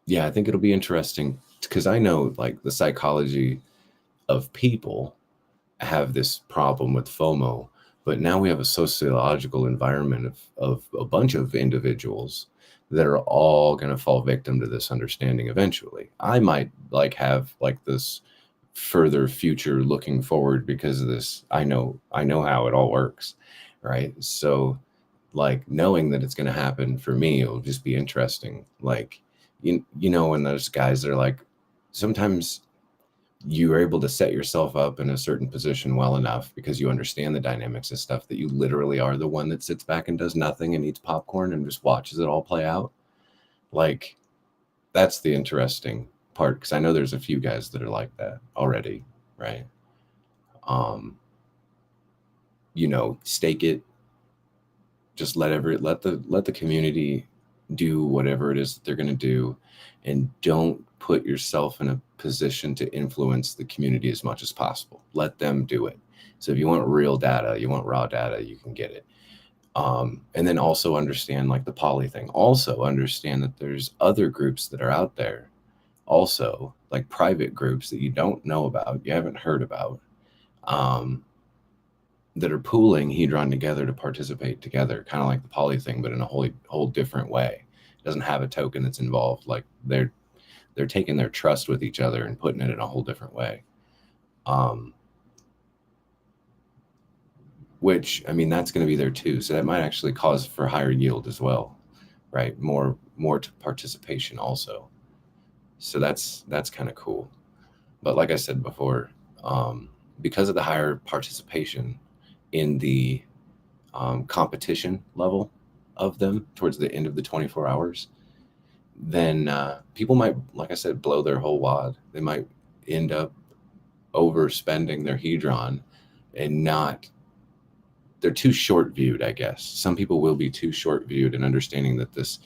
[SPEAKER 17] yeah, I think it'll be interesting because I know like the psychology of people have this problem with FOMO, but now we have a sociological environment of a bunch of individuals that are all going to fall victim to this understanding eventually. I might like have like this further future looking forward because of this. I know how it all works, right? So like knowing that it's going to happen for me, it'll just be interesting. Like, when those guys are like, sometimes you are able to set yourself up in a certain position well enough because you understand the dynamics of stuff that you literally are the one that sits back and does nothing and eats popcorn and just watches it all play out. Like, that's the interesting part because I know there's a few guys that are like that already, right? Stake it. Just let the community do whatever it is that they're going to do, and don't put yourself in a position to influence the community as much as possible. Let them do it. So if you want real data, you want raw data, you can get it. And then also understand like the poly thing. Also understand that there's other groups that are out there also, like private groups that you don't know about, you haven't heard about, that are pooling hedron together to participate together, kind of like the poly thing, but in a whole different way. It doesn't have a token that's involved. Like they're taking their trust with each other and putting it in a whole different way. Which, I mean, that's going to be there too. So that might actually cause for higher yield as well, right? More participation also. So that's kind of cool. But like I said before, because of the higher participation in the competition level of them towards the end of the 24 hours, then people might, like I said, blow their whole wad. They might end up overspending their hedron and they're too short viewed, I guess. Some people will be too short viewed in understanding that this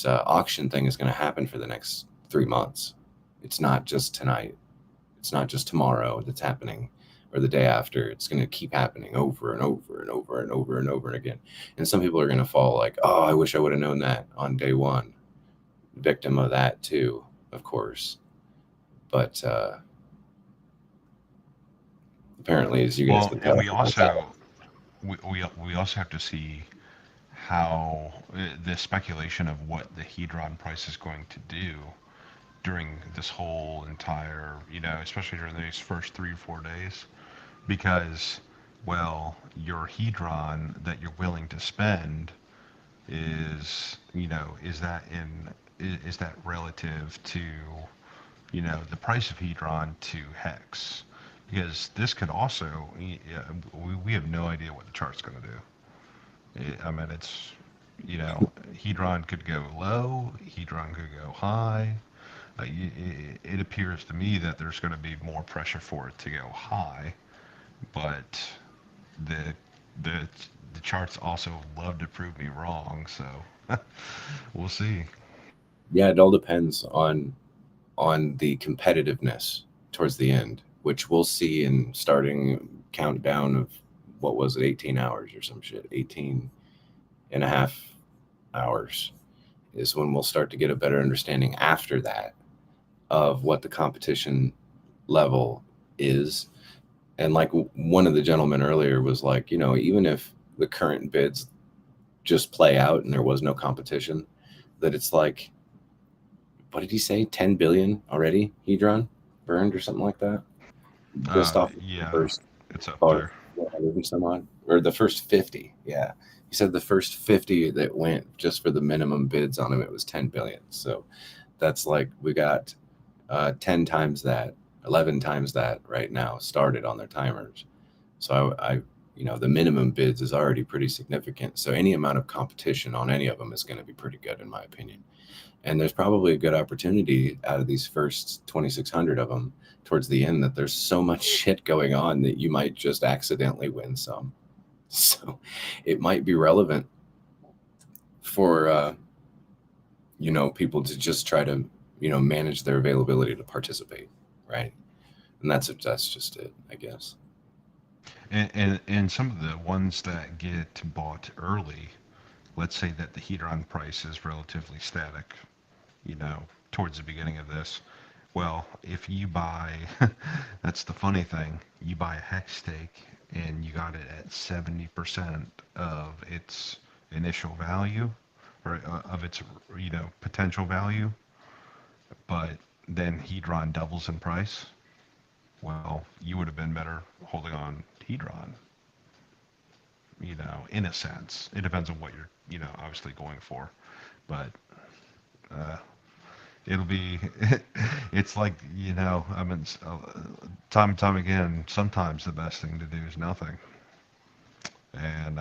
[SPEAKER 17] auction thing is going to happen for the next 3 months. It's not just tonight. It's not just tomorrow that's happening or the day after. It's going to keep happening over and over and over and over and over again. And some people are going to fall like, oh, I wish I would have known that on day one. Victim of that too, of course. But apparently, as you guys can tell,
[SPEAKER 20] and we also have to see how the speculation of what the hedron price is going to do during this whole entire, especially during these first 3 or 4 days, because, well, your hedron that you're willing to spend is that relative to you know, the price of Hedron to Hex, because this could also, we have no idea what the chart's going to do. I mean, it's, you know, Hedron could go low, Hedron could go high. It appears to me that there's going to be more pressure for it to go high, but the the the charts also love to prove me wrong, so we'll see.
[SPEAKER 17] Yeah, it all depends on the competitiveness towards the end, which we'll see in starting countdown of, what was it, 18 hours or some shit, 18 and a half hours is when we'll start to get a better understanding after that of what the competition level is. And like one of the gentlemen earlier was like, you know, even if the current bids just play out and there was no competition, that it's like, what did he say? 10 billion already Hedron burned or something like that? Just off the
[SPEAKER 20] Yeah,
[SPEAKER 17] first
[SPEAKER 20] it's up
[SPEAKER 17] or
[SPEAKER 20] there.
[SPEAKER 17] 100 and some odd, or the first 50. Yeah. He said the first 50 that went just for the minimum bids on them, it was 10 billion. So that's like, we got 10 times that, 11 times that right now started on their timers. So I you know, the minimum bids is already pretty significant. So any amount of competition on any of them is going to be pretty good, in my opinion. And there's probably a good opportunity out of these first 2,600 of them towards the end that there's so much shit going on that you might just accidentally win some. So it might be relevant for, you know, people to just try to, you know, manage their availability to participate, right? And that's just it, I guess.
[SPEAKER 20] And some of the ones that get bought early, let's say that the Hedron price is relatively static, you know, towards the beginning of this. Well, if you buy, that's the funny thing, you buy a hex stake and you got it at 70% of its initial value, or of its, you know, potential value, but then Hedron doubles in price. Well, you would have been better holding on Hedron, you know, in a sense. It depends on what you're, you know, obviously going for. But it'll be, it's like, you know, I mean, time and time again, sometimes the best thing to do is nothing. And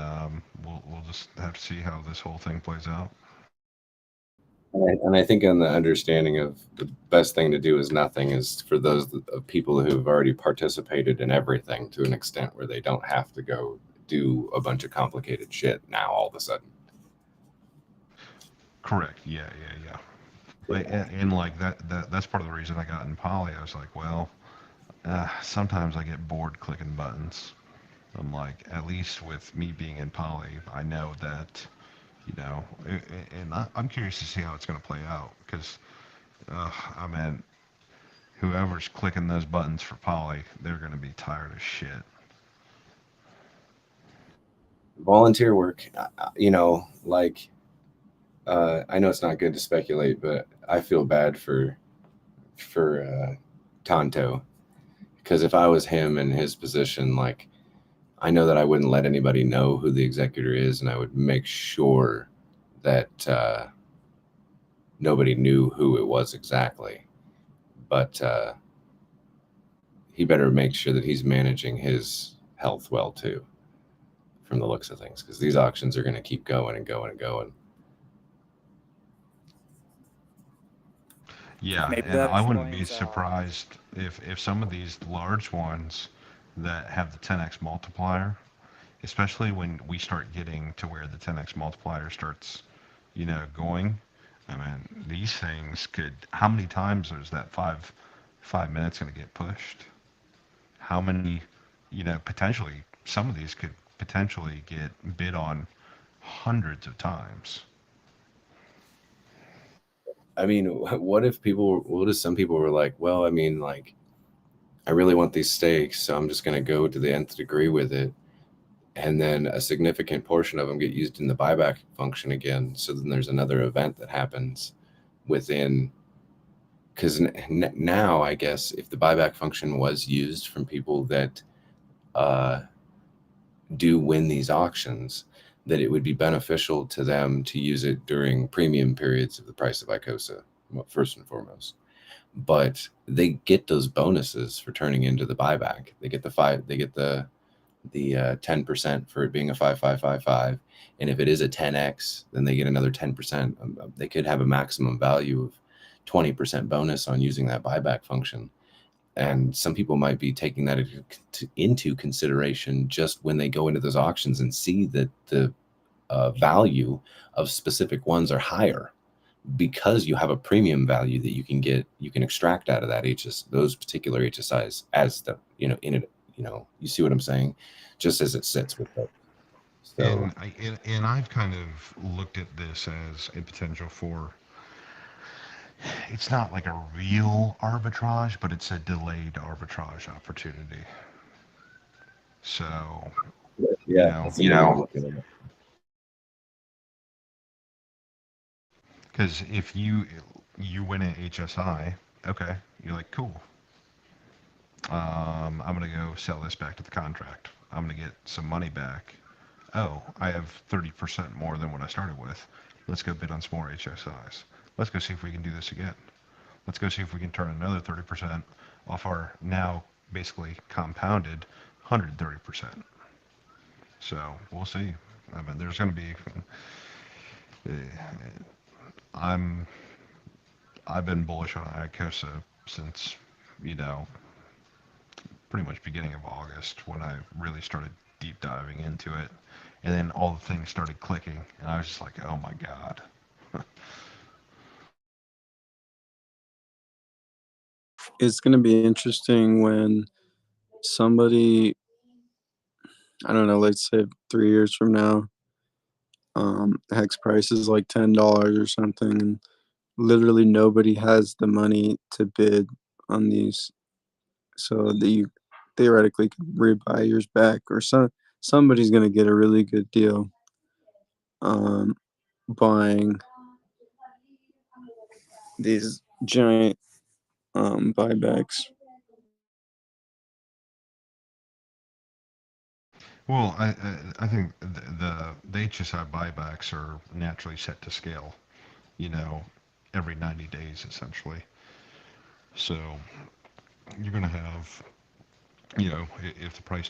[SPEAKER 20] we'll just have to see how this whole thing plays out.
[SPEAKER 17] And I think on the understanding of the best thing to do is nothing is for those of people who've already participated in everything to an extent where they don't have to go do a bunch of complicated shit now all of a sudden.
[SPEAKER 20] Correct. Yeah. Like, and like that's part of the reason I got in poly. I was like, well, sometimes I get bored clicking buttons. I'm like, at least with me being in poly, I know that, you know, and I'm curious to see how it's going to play out because, I mean, whoever's clicking those buttons for poly, they're going to be tired of shit.
[SPEAKER 17] Volunteer work, you know, like, I know it's not good to speculate, but I feel bad for Tonto, because if I was him in his position, like, I know that I wouldn't let anybody know who the executor is, and I would make sure that nobody knew who it was exactly. But he better make sure that he's managing his health well too, from the looks of things, because these auctions are going to keep going and going and going.
[SPEAKER 20] Yeah,
[SPEAKER 18] Maybe
[SPEAKER 20] and
[SPEAKER 18] that
[SPEAKER 20] I wouldn't be
[SPEAKER 18] explains.
[SPEAKER 20] surprised if some of these large ones that have the 10x multiplier, especially when we start getting to where the 10x multiplier starts, you know, going. I mean, these things could. How many times is that 5 minutes going to get pushed? How many, you know, potentially some of these could potentially get bid on hundreds of times.
[SPEAKER 17] I mean, what if some people were like, well, I mean, like, I really want these stakes, so I'm just going to go to the nth degree with it. And then a significant portion of them get used in the buyback function again. So then there's another event that happens within, because now I guess if the buyback function was used from people that do win these auctions, that it would be beneficial to them to use it during premium periods of the price of Icosa, first and foremost. but they get those bonuses for turning into the buyback. They get the 10% for it being a 5555, and if it is a 10x, then they get another 10%. They could have a maximum value of 20% bonus on using that buyback function. And some people might be taking that into consideration just when they go into those auctions and see that the value of specific ones are higher, because you have a premium value that you can extract out of that those particular HSIs as the in it. You see what I'm saying? Just as it sits with it. So,
[SPEAKER 20] and I've kind of looked at this as a potential for, it's not like a real arbitrage, but it's a delayed arbitrage opportunity. So,
[SPEAKER 17] yeah, that's a good way of looking at it.
[SPEAKER 20] Because if you win an HSI, okay, you're like, cool. I'm gonna go sell this back to the contract. I'm gonna get some money back. Oh, I have 30% more than what I started with. Let's go bid on some more HSIs. Let's go see if we can do this again. Let's go see if we can turn another 30% off our now basically compounded 130%. So we'll see. I mean, there's going to be. I've been bullish on Icosa since, pretty much beginning of August, when I really started deep diving into it, and then all the things started clicking, and I was just like, oh my god.
[SPEAKER 6] It's going to be interesting when somebody, I don't know, let's say 3 years from now, hex price is like $10 or something, and literally nobody has the money to bid on these, so that you theoretically could rebuy yours back, or somebody's going to get a really good deal buying these giant buybacks.
[SPEAKER 20] Well, I think the HSI buybacks are naturally set to scale, every 90 days essentially. So you're going to have, if the price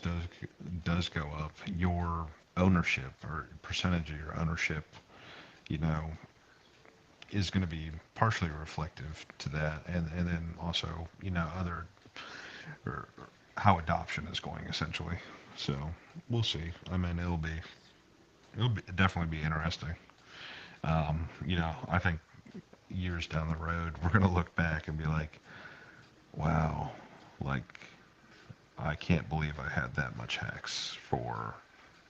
[SPEAKER 20] does go up, your ownership or percentage of your ownership, you know, is going to be partially reflective to that, and then also, other, or how adoption is going essentially. So we'll see. I mean, it'll definitely be interesting. I think years down the road, we're going to look back and be like, wow, like, I can't believe I had that much hex for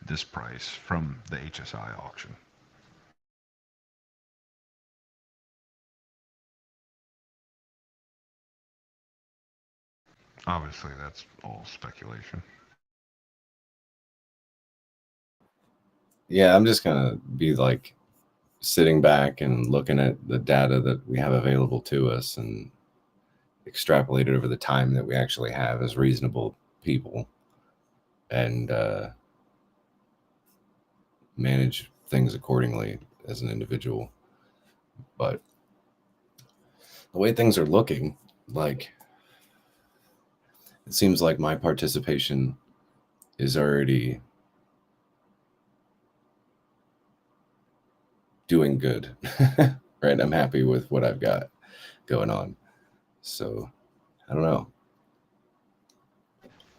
[SPEAKER 20] this price from the HSI auction. Obviously, that's all speculation.
[SPEAKER 17] Yeah, I'm just gonna be like sitting back and looking at the data that we have available to us and extrapolate it over the time that we actually have as reasonable people, and manage things accordingly as an individual. But the way things are looking, like, it seems like my participation is already doing good. Right? I'm happy with what I've got going on. So I don't know.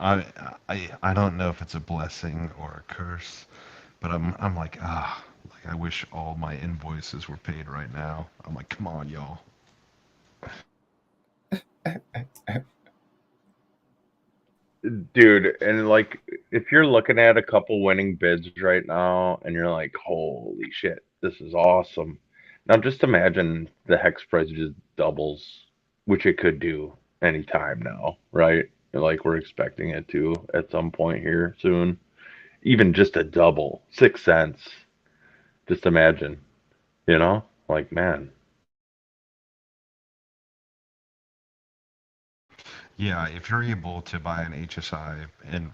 [SPEAKER 20] I don't know if it's a blessing or a curse, but I'm like, like, I wish all my invoices were paid right now. I'm like, come on, y'all.
[SPEAKER 4] Dude, and like, if you're looking at a couple winning bids right now and you're like, holy shit, this is awesome. Now just imagine the hex price just doubles, which it could do anytime now, right? Like, we're expecting it to at some point here soon. Even just a double, 6 cents. Just imagine, like, man.
[SPEAKER 20] Yeah, if you're able to buy an HSI in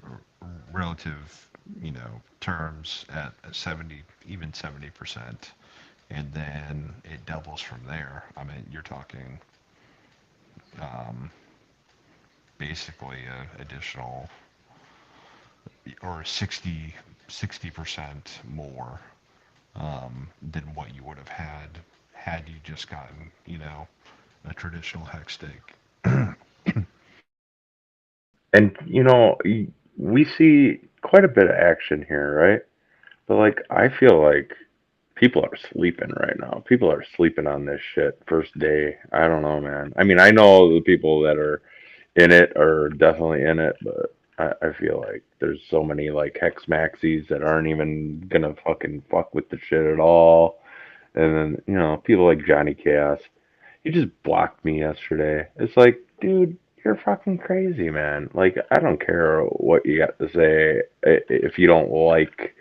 [SPEAKER 20] relative, terms at 70, even 70%, and then it doubles from there, I mean, you're talking um, basically additional or 60% more than what you would have had you just gotten, a traditional hex steak.
[SPEAKER 4] And we see quite a bit of action here, right? But like, I feel like people are sleeping right now. People are sleeping on this shit first day. I don't know, man. I mean, I know the people that are in it are definitely in it, but I feel like there's so many like hex maxis that aren't even gonna fucking fuck with the shit at all. And then, people like Johnny Chaos. He just blocked me yesterday. It's like, dude, you're fucking crazy, man. Like, I don't care what you got to say if you don't like,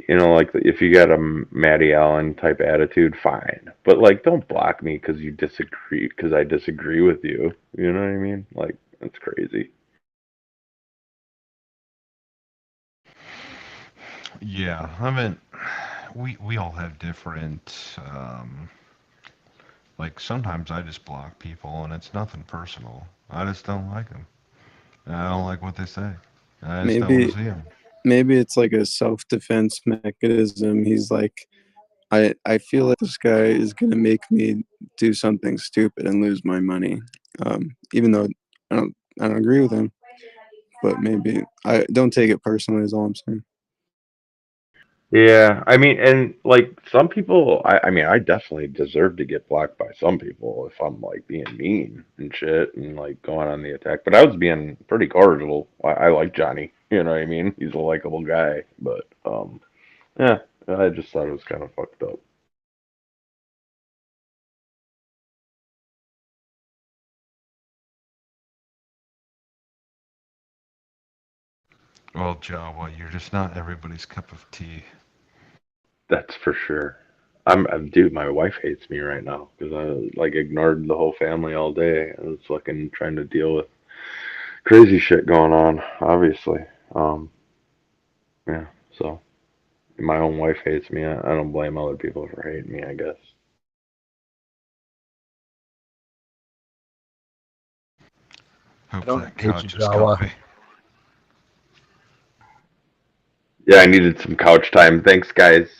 [SPEAKER 4] like if you got a Matty Allen type attitude, fine. But like, don't block me because you disagree, because I disagree with you. You know what I mean? Like, that's crazy.
[SPEAKER 20] Yeah, I mean, we all have different. Like sometimes I just block people, and it's nothing personal. I just don't like them. I don't like what they say. I just don't want to
[SPEAKER 6] Maybe
[SPEAKER 20] see them.
[SPEAKER 6] maybe it's like a self-defense mechanism. He's like, I feel like this guy is gonna make me do something stupid and lose my money. Even though I don't agree with him, but maybe I don't take it personally. Is all I'm saying.
[SPEAKER 4] Yeah, I mean, and like some people, I mean, I definitely deserve to get blocked by some people if I'm like being mean and shit and like going on the attack. But I was being pretty cordial. I like Johnny, you know what I mean? He's a likable guy, but yeah, I just thought it was kind of fucked up.
[SPEAKER 20] Well, Joe, well, you're just not everybody's cup of tea.
[SPEAKER 4] That's for sure. Dude, my wife hates me right now because I like ignored the whole family all day. I was fucking trying to deal with crazy shit going on, obviously. Um, yeah, so. My own wife hates me. I don't blame other people for hating me, I guess.
[SPEAKER 10] I
[SPEAKER 20] Hope
[SPEAKER 10] don't
[SPEAKER 20] that
[SPEAKER 10] hate you,
[SPEAKER 20] couch is
[SPEAKER 10] Jawa.
[SPEAKER 20] comfy.
[SPEAKER 4] Yeah, I needed some couch time. Thanks, guys.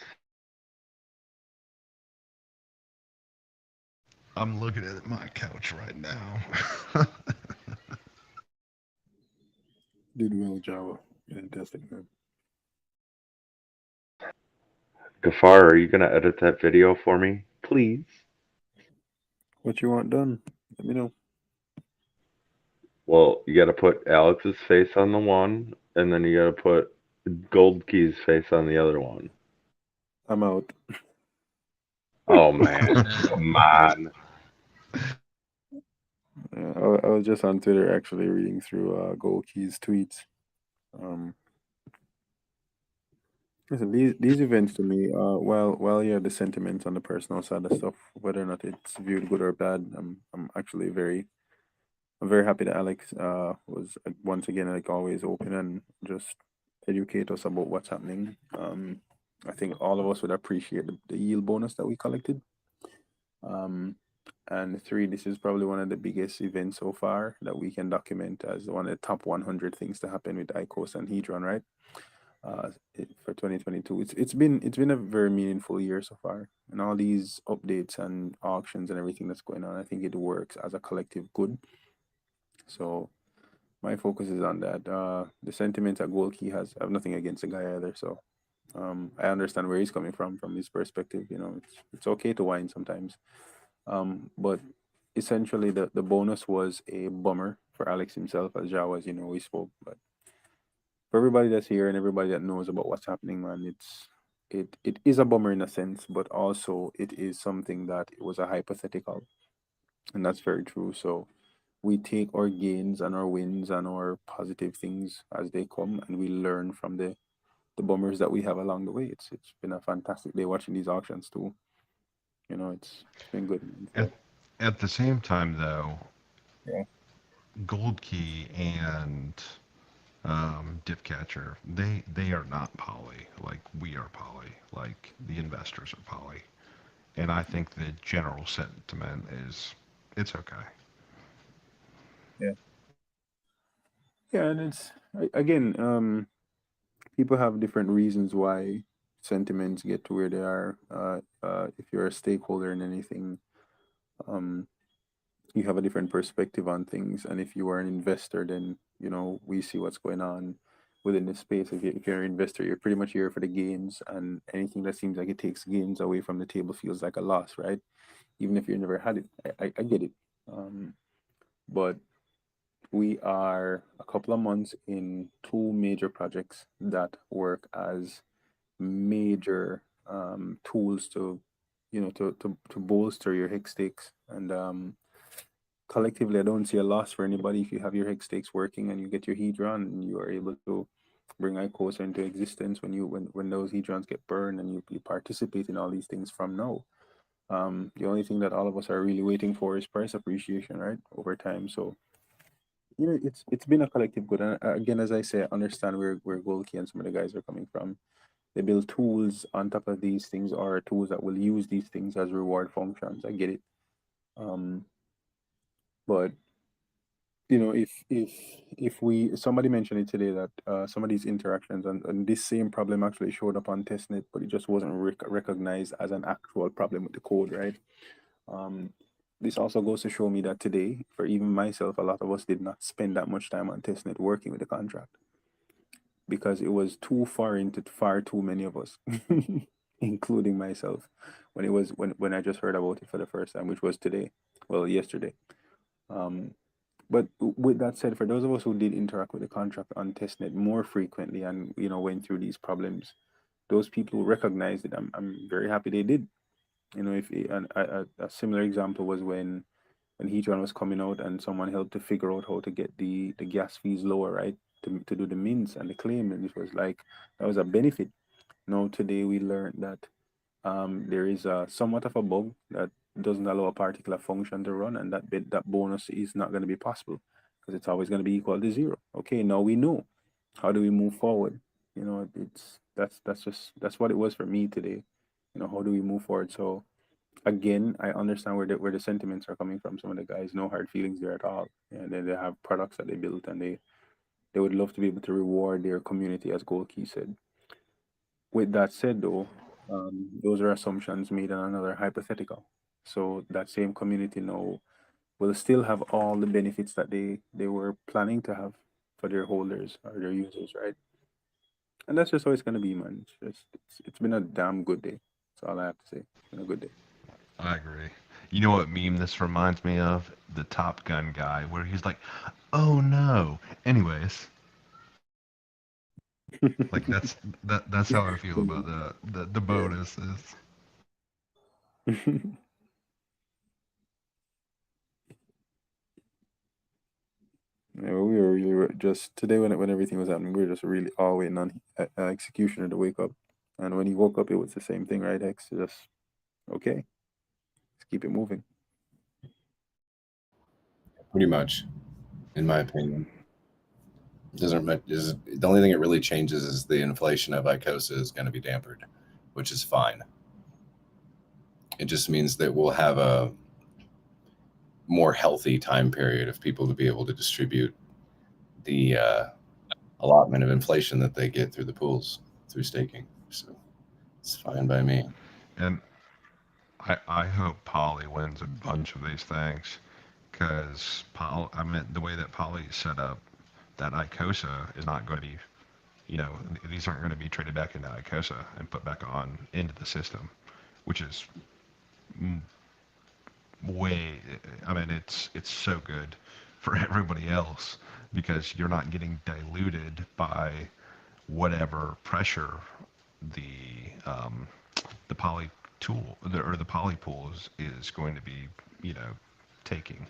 [SPEAKER 20] I'm looking at my couch right now.
[SPEAKER 6] Did well, Java. Fantastic, man.
[SPEAKER 4] Gafar, are you gonna edit that video for me, please?
[SPEAKER 6] What you want done? Let me know.
[SPEAKER 4] Well, you gotta put Alex's face on the one, and then you gotta put Gold Key's face on the other one.
[SPEAKER 6] I'm out.
[SPEAKER 4] Oh man, come on.
[SPEAKER 6] I was just on Twitter actually reading through Golkey's tweets. Um, Listen, these events to me, while yeah, the sentiments on the personal side of stuff, whether or not it's viewed good or bad, I'm actually I'm very happy that Alex was once again like always open and just educate us about what's happening. I think all of us would appreciate the yield bonus that we collected. Um, and three, this is probably one of the biggest events so far that we can document as one of the top 100 things to happen with Icosa and Hedron, right? For 2022. It's been a very meaningful year so far, and all these updates and auctions and everything that's going on. I think it works as a collective good. So my focus is on that. The sentiment that Gold Key has, I have nothing against the guy either. So I understand where he's coming from his perspective. It's okay to whine sometimes. But essentially, the bonus was a bummer for Alex himself, as Jawa, as we spoke. But for everybody that's here and everybody that knows about what's happening, man, it is a bummer in a sense, but also it is something that it was a hypothetical, and that's very true. So we take our gains and our wins and our positive things as they come, and we learn from the bummers that we have along the way. It's been a fantastic day watching these auctions too. It's been good.
[SPEAKER 20] at,
[SPEAKER 6] So
[SPEAKER 20] at the same time, though,
[SPEAKER 6] yeah.
[SPEAKER 20] Gold Key and Dipcatcher, they are not poly like we are poly, like the investors are poly. And I think the general sentiment is it's okay.
[SPEAKER 15] Yeah, and it's again, people have different reasons why sentiments get to where they are. If you're a stakeholder in anything, um, you have a different perspective on things, and if you are an investor, then we see what's going on within the space. If you're an investor, you're pretty much here for the gains, and anything that seems like it takes gains away from the table feels like a loss, right? Even if you never had it. I get it. But we are a couple of months in two major projects that work as major tools to to bolster your hex stakes, and collectively I don't see a loss for anybody if you have your hex stakes working and you get your hedron and you are able to bring Icosa into existence when those hedrons get burned, and you participate in all these things from now. The only thing that all of us are really waiting for is price appreciation, right, over time. So it's been a collective good. And again, as I say, I understand where Golki and some of the guys are coming from. They build tools on top of these things, or tools that will use these things as reward functions. I get it. But if we somebody mentioned it today that some of these interactions and this same problem actually showed up on testnet, but it just wasn't recognized as an actual problem with the code, right? This also goes to show me that today, for even myself, a lot of us did not spend that much time on testnet working with the contract, because it was too far into far too many of us, including myself, when I just heard about it for the first time, which was today, well, yesterday. But with that said, for those of us who did interact with the contract on testnet more frequently and went through these problems, those people who recognized it, I'm very happy they did. If a similar example was when Hedron was coming out and someone helped to figure out how to get the gas fees lower, right? To do the mints and the claim, and it was like that was a benefit. Now today we learned that there is a somewhat of a bug that doesn't allow a particular function to run, and that bonus is not going to be possible because it's always going to be equal to 0. Okay, now we know. How do we move forward? That's what it was for me today. How do we move forward? So again, I understand where the sentiments are coming from. Some of the guys, no hard feelings there at all. And then they have products that they built, and they would love to be able to reward their community, as Golkey said. With that said, though, those are assumptions made on another hypothetical. So that same community now will still have all the benefits that they were planning to have for their holders or their users, right? And that's just how it's going to be, man. It's been a damn good day. That's all I have to say. It's been a good day.
[SPEAKER 20] I agree. You know what meme this reminds me of? The Top Gun guy, where he's like, "Oh no." Anyways, like that's how I feel about the bonuses.
[SPEAKER 15] Yeah, we were really just today when everything was happening, we were just really all waiting on executioner to wake up. And when he woke up, it was the same thing, right? X just okay, let's keep it moving.
[SPEAKER 17] Pretty much, in my opinion. Doesn't the only thing it really changes is the inflation of Icosa is going to be dampened, which is fine. It just means that we'll have a more healthy time period of people to be able to distribute the allotment of inflation that they get through the pools through staking. So it's fine by me.
[SPEAKER 20] And I hope Polly wins a bunch of these things, because the way that Polly is set up, that Icosa is not going to be, these aren't going to be traded back into Icosa and put back on into the system, which is it's so good for everybody else, because you're not getting diluted by whatever pressure the poly tool or the poly pool is going to be taking.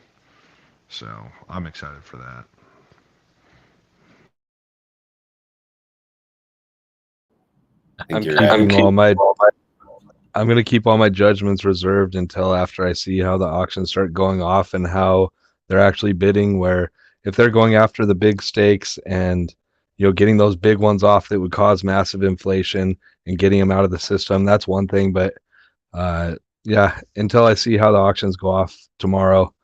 [SPEAKER 20] So I'm excited for that.
[SPEAKER 10] I'm going to keep all my judgments reserved until after I see how the auctions start going off and how they're actually bidding, where if they're going after the big stakes and getting those big ones off that would cause massive inflation and getting them out of the system, that's one thing. But until I see how the auctions go off tomorrow,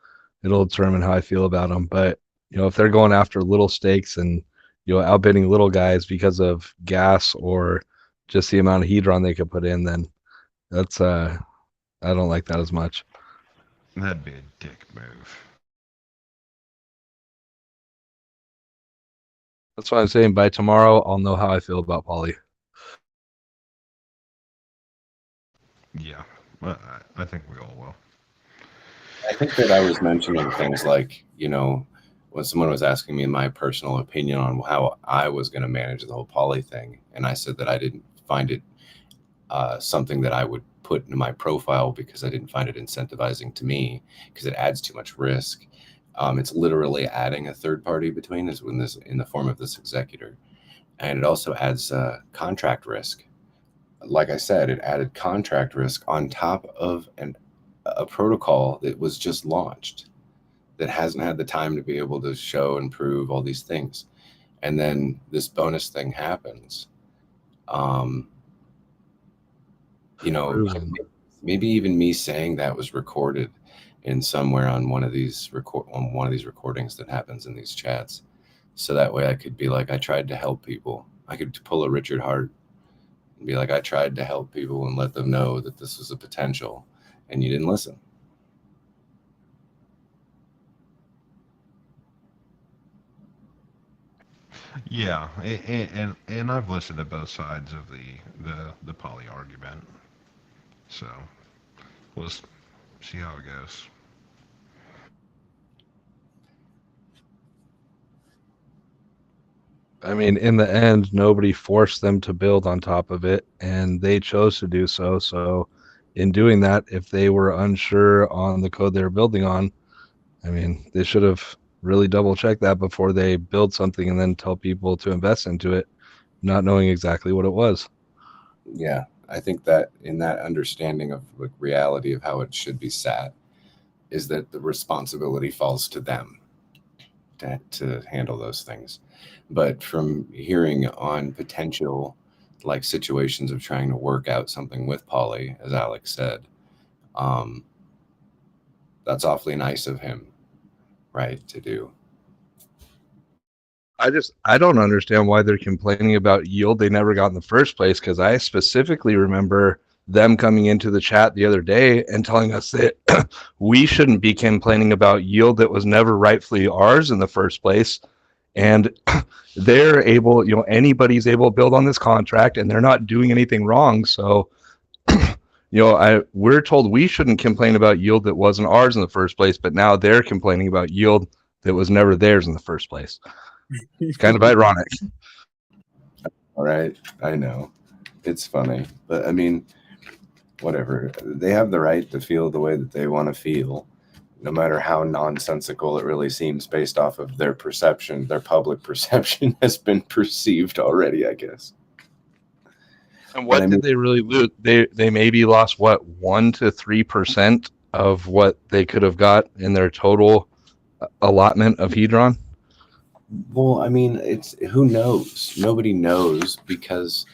[SPEAKER 10] it'll determine how I feel about them. But if they're going after little stakes and outbidding little guys because of gas or just the amount of hedron they could put in, then that's I don't like that as much.
[SPEAKER 20] That'd be a dick move.
[SPEAKER 10] That's why I'm saying by tomorrow I'll know how I feel about Poly.
[SPEAKER 20] Yeah, I think we all will.
[SPEAKER 17] I think that I was mentioning things like, when someone was asking me my personal opinion on how I was going to manage the whole poly thing, and I said that I didn't find it something that I would put into my profile because I didn't find it incentivizing to me because it adds too much risk. It's literally adding a third party between us in the form of this executor, and it also adds contract risk. Like I said, it added contract risk on top of a protocol that was just launched that hasn't had the time to be able to show and prove all these things. And then this bonus thing happens. Maybe even me saying that was recorded in somewhere on one of these recordings that happens in these chats. So that way I could be like, I tried to help people. I could pull a Richard Hart and be like, I tried to help people and let them know that this was a potential, and you didn't listen.
[SPEAKER 20] Yeah, and I've listened to both sides of the poly argument, so we'll see how it goes.
[SPEAKER 10] I mean, in the end, nobody forced them to build on top of it, and they chose to do so. So, in doing that, if they were unsure on the code they were building on, I mean, they should have really double checked that before they build something and then tell people to invest into it, not knowing exactly what it was.
[SPEAKER 17] Yeah, I think that in that understanding of the reality of how it should be sat is that the responsibility falls to them to handle those things. But from hearing on potential like situations of trying to work out something with Polly, as Alex said, that's awfully nice of him, right, to do.
[SPEAKER 10] I don't understand why they're complaining about yield they never got in the first place, because I specifically remember them coming into the chat the other day and telling us that we shouldn't be complaining about yield that was never rightfully ours in the first place. And they're able, anybody's able to build on this contract and they're not doing anything wrong. So, we're told we shouldn't complain about yield that wasn't ours in the first place, but now they're complaining about yield that was never theirs in the first place. It's kind of ironic.
[SPEAKER 17] All right, I know. It's funny, but I mean, whatever. They have the right to feel the way that they want to feel, no matter how nonsensical it really seems based off of their perception. Their public perception has been perceived already, I guess.
[SPEAKER 10] And what did they really lose? They maybe lost, what, 1 to 3% of what they could have got in their total allotment of hedron?
[SPEAKER 17] Well, I mean, it's who knows? Nobody knows, because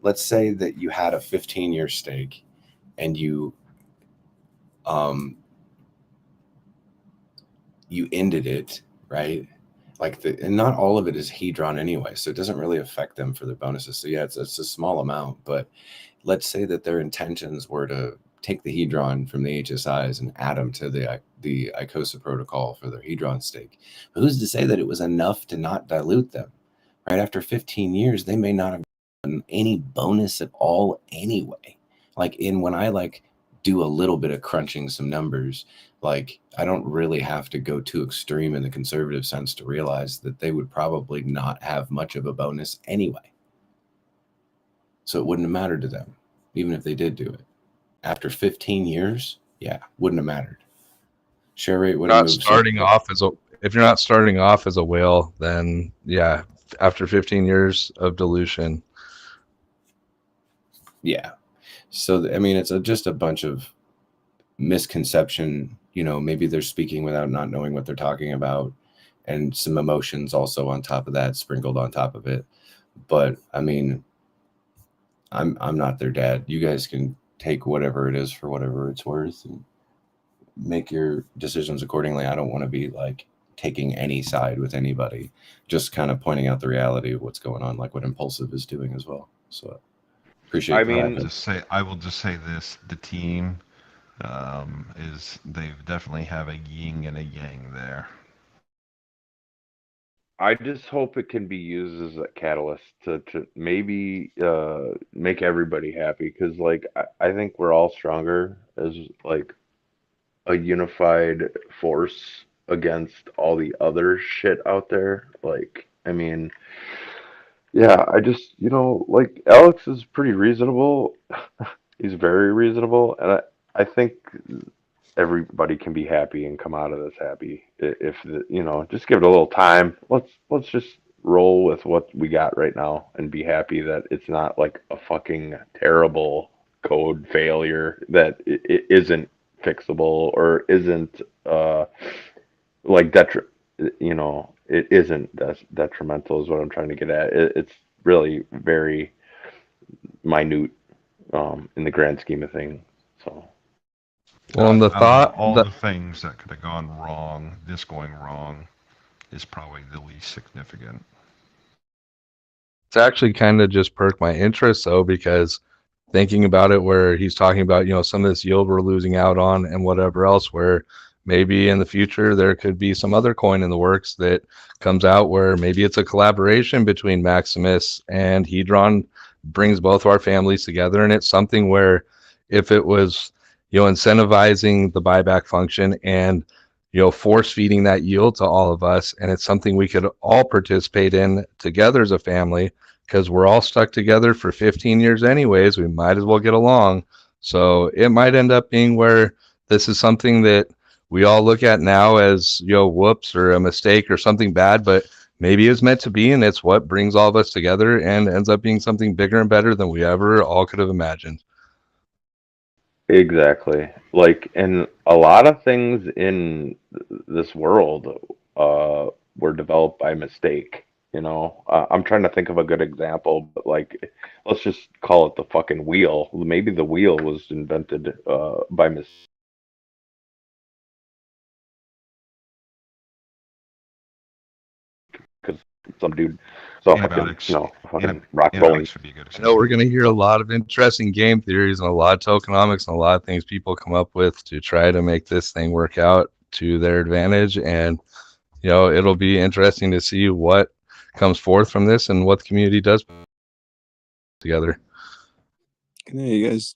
[SPEAKER 17] let's say that you had a 15-year stake and you ended it, right? And not all of it is hedron anyway, so it doesn't really affect them for their bonuses. So yeah, it's a small amount, but let's say that their intentions were to take the hedron from the HSIs and add them to the Icosa protocol for their hedron stake. But who's to say that it was enough to not dilute them? Right after 15 years, they may not have gotten any bonus at all anyway. When I do a little bit of crunching some numbers, I don't really have to go too extreme in the conservative sense to realize that they would probably not have much of a bonus anyway. So it wouldn't have mattered to them, even if they did do it. After 15 years, yeah, wouldn't have mattered. Share rate would have moved.
[SPEAKER 10] If you're not starting off as a whale, then yeah, after 15 years of dilution.
[SPEAKER 17] Yeah. So, I mean, it's just a bunch of misconception. Maybe they're speaking without not knowing what they're talking about, and some emotions also on top of that, sprinkled on top of it. But I mean, I'm not their dad. You guys can take whatever it is for whatever it's worth and make your decisions accordingly. I don't want to be taking any side with anybody, just kind of pointing out the reality of what's going on, like what Impulsive is doing as well. So appreciate the
[SPEAKER 20] I will just say this: the team they definitely have a yin and a yang there.
[SPEAKER 4] I just hope it can be used as a catalyst to maybe make everybody happy, because like I think we're all stronger as like a unified force against all the other shit out there. Like, I mean, yeah, I just, like Alex is pretty reasonable. He's very reasonable, and I think everybody can be happy and come out of this happy if just give it a little time. Let's just roll with what we got right now and be happy that it's not like a fucking terrible code failure that it isn't fixable or isn't like it isn't detrimental is what I'm trying to get at. It's really very minute in the grand scheme of things. So
[SPEAKER 10] Well,
[SPEAKER 20] all the things that could have gone wrong, this going wrong is probably the least significant.
[SPEAKER 10] It's actually kind of just perked my interest though, because thinking about it, where he's talking about, some of this yield we're losing out on and whatever else, where maybe in the future there could be some other coin in the works that comes out where maybe it's a collaboration between Maximus and Hedron, brings both of our families together. And it's something where if it was, incentivizing the buyback function and, force feeding that yield to all of us, and it's something we could all participate in together as a family, because we're all stuck together for 15 years anyways, we might as well get along. So it might end up being where this is something that we all look at now as, whoops, or a mistake or something bad, but maybe it's meant to be, and it's what brings all of us together and ends up being something bigger and better than we ever all could have imagined.
[SPEAKER 4] exactly. Like, and a lot of things in this world were developed by mistake. I'm trying to think of a good example, but like, let's just call it the fucking wheel. Maybe the wheel was invented by mistake. Because some dude saw fucking rock rolling.
[SPEAKER 10] I know we're going to hear a lot of interesting game theories and a lot of tokenomics and a lot of things people come up with to try to make this thing work out to their advantage. And, it'll be interesting to see what comes forth from this and what the community does together.
[SPEAKER 15] Good night, you guys.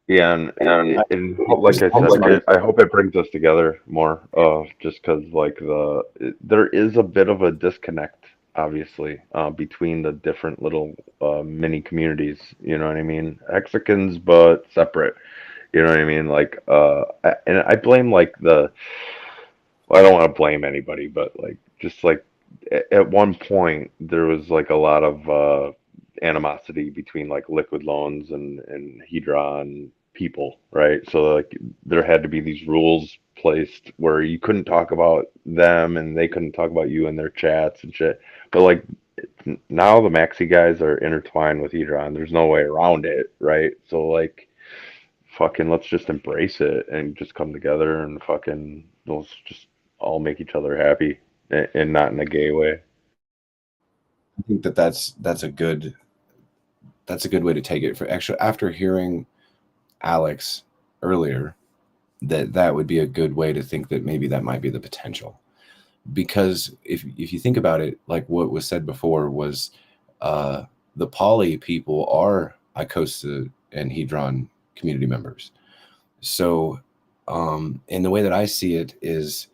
[SPEAKER 4] Yeah, and like I said, I hope it brings us together more. Just because like there is a bit of a disconnect, obviously, between the different little mini communities. You know what I mean? Hexicans, but separate. You know what I mean? Like, and I blame like I don't want to blame anybody, but like just like at one point there was like a lot of animosity between like liquid loans and Hedron people, right? So like there had to be these rules placed where you couldn't talk about them and they couldn't talk about you in their chats and shit. But like now the Maxi guys are intertwined with Hedron. There's no way around it, right? So like fucking let's just embrace it and just come together and fucking let's just all make each other happy and not in a gay way.
[SPEAKER 17] I think that's a good way to take it. For actually, after hearing Alex earlier, that would be a good way to think that maybe that might be the potential. Because if you think about it, like what was said before was the poly people are Icosa and Hedron community members. So and the way that I see it is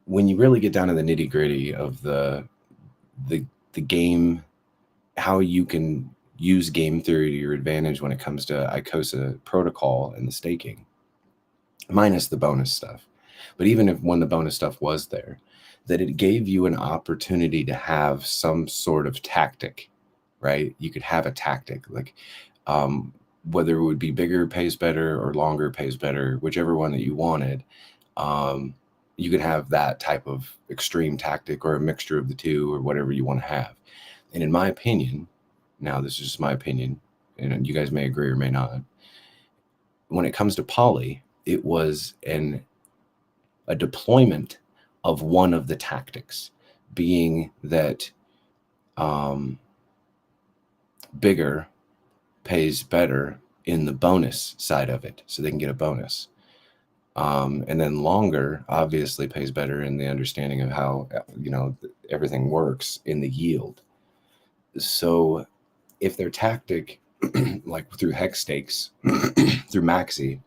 [SPEAKER 17] when you really get down to the nitty gritty of the game, how you can use game theory to your advantage when it comes to Icosa protocol and the staking, minus the bonus stuff. But even when the bonus stuff was there, that it gave you an opportunity to have some sort of tactic, right? You could have a tactic, like whether it would be bigger pays better or longer pays better, whichever one that you wanted. You could have that type of extreme tactic or a mixture of the two or whatever you want to have. And in my opinion, now this is just my opinion, and you guys may agree or may not. When it comes to poly, it was a deployment of one of the tactics, being that bigger pays better in the bonus side of it, so they can get a bonus. And then longer obviously pays better in the understanding of how, everything works in the yield. So if their tactic, like through hex stakes, through Maxi,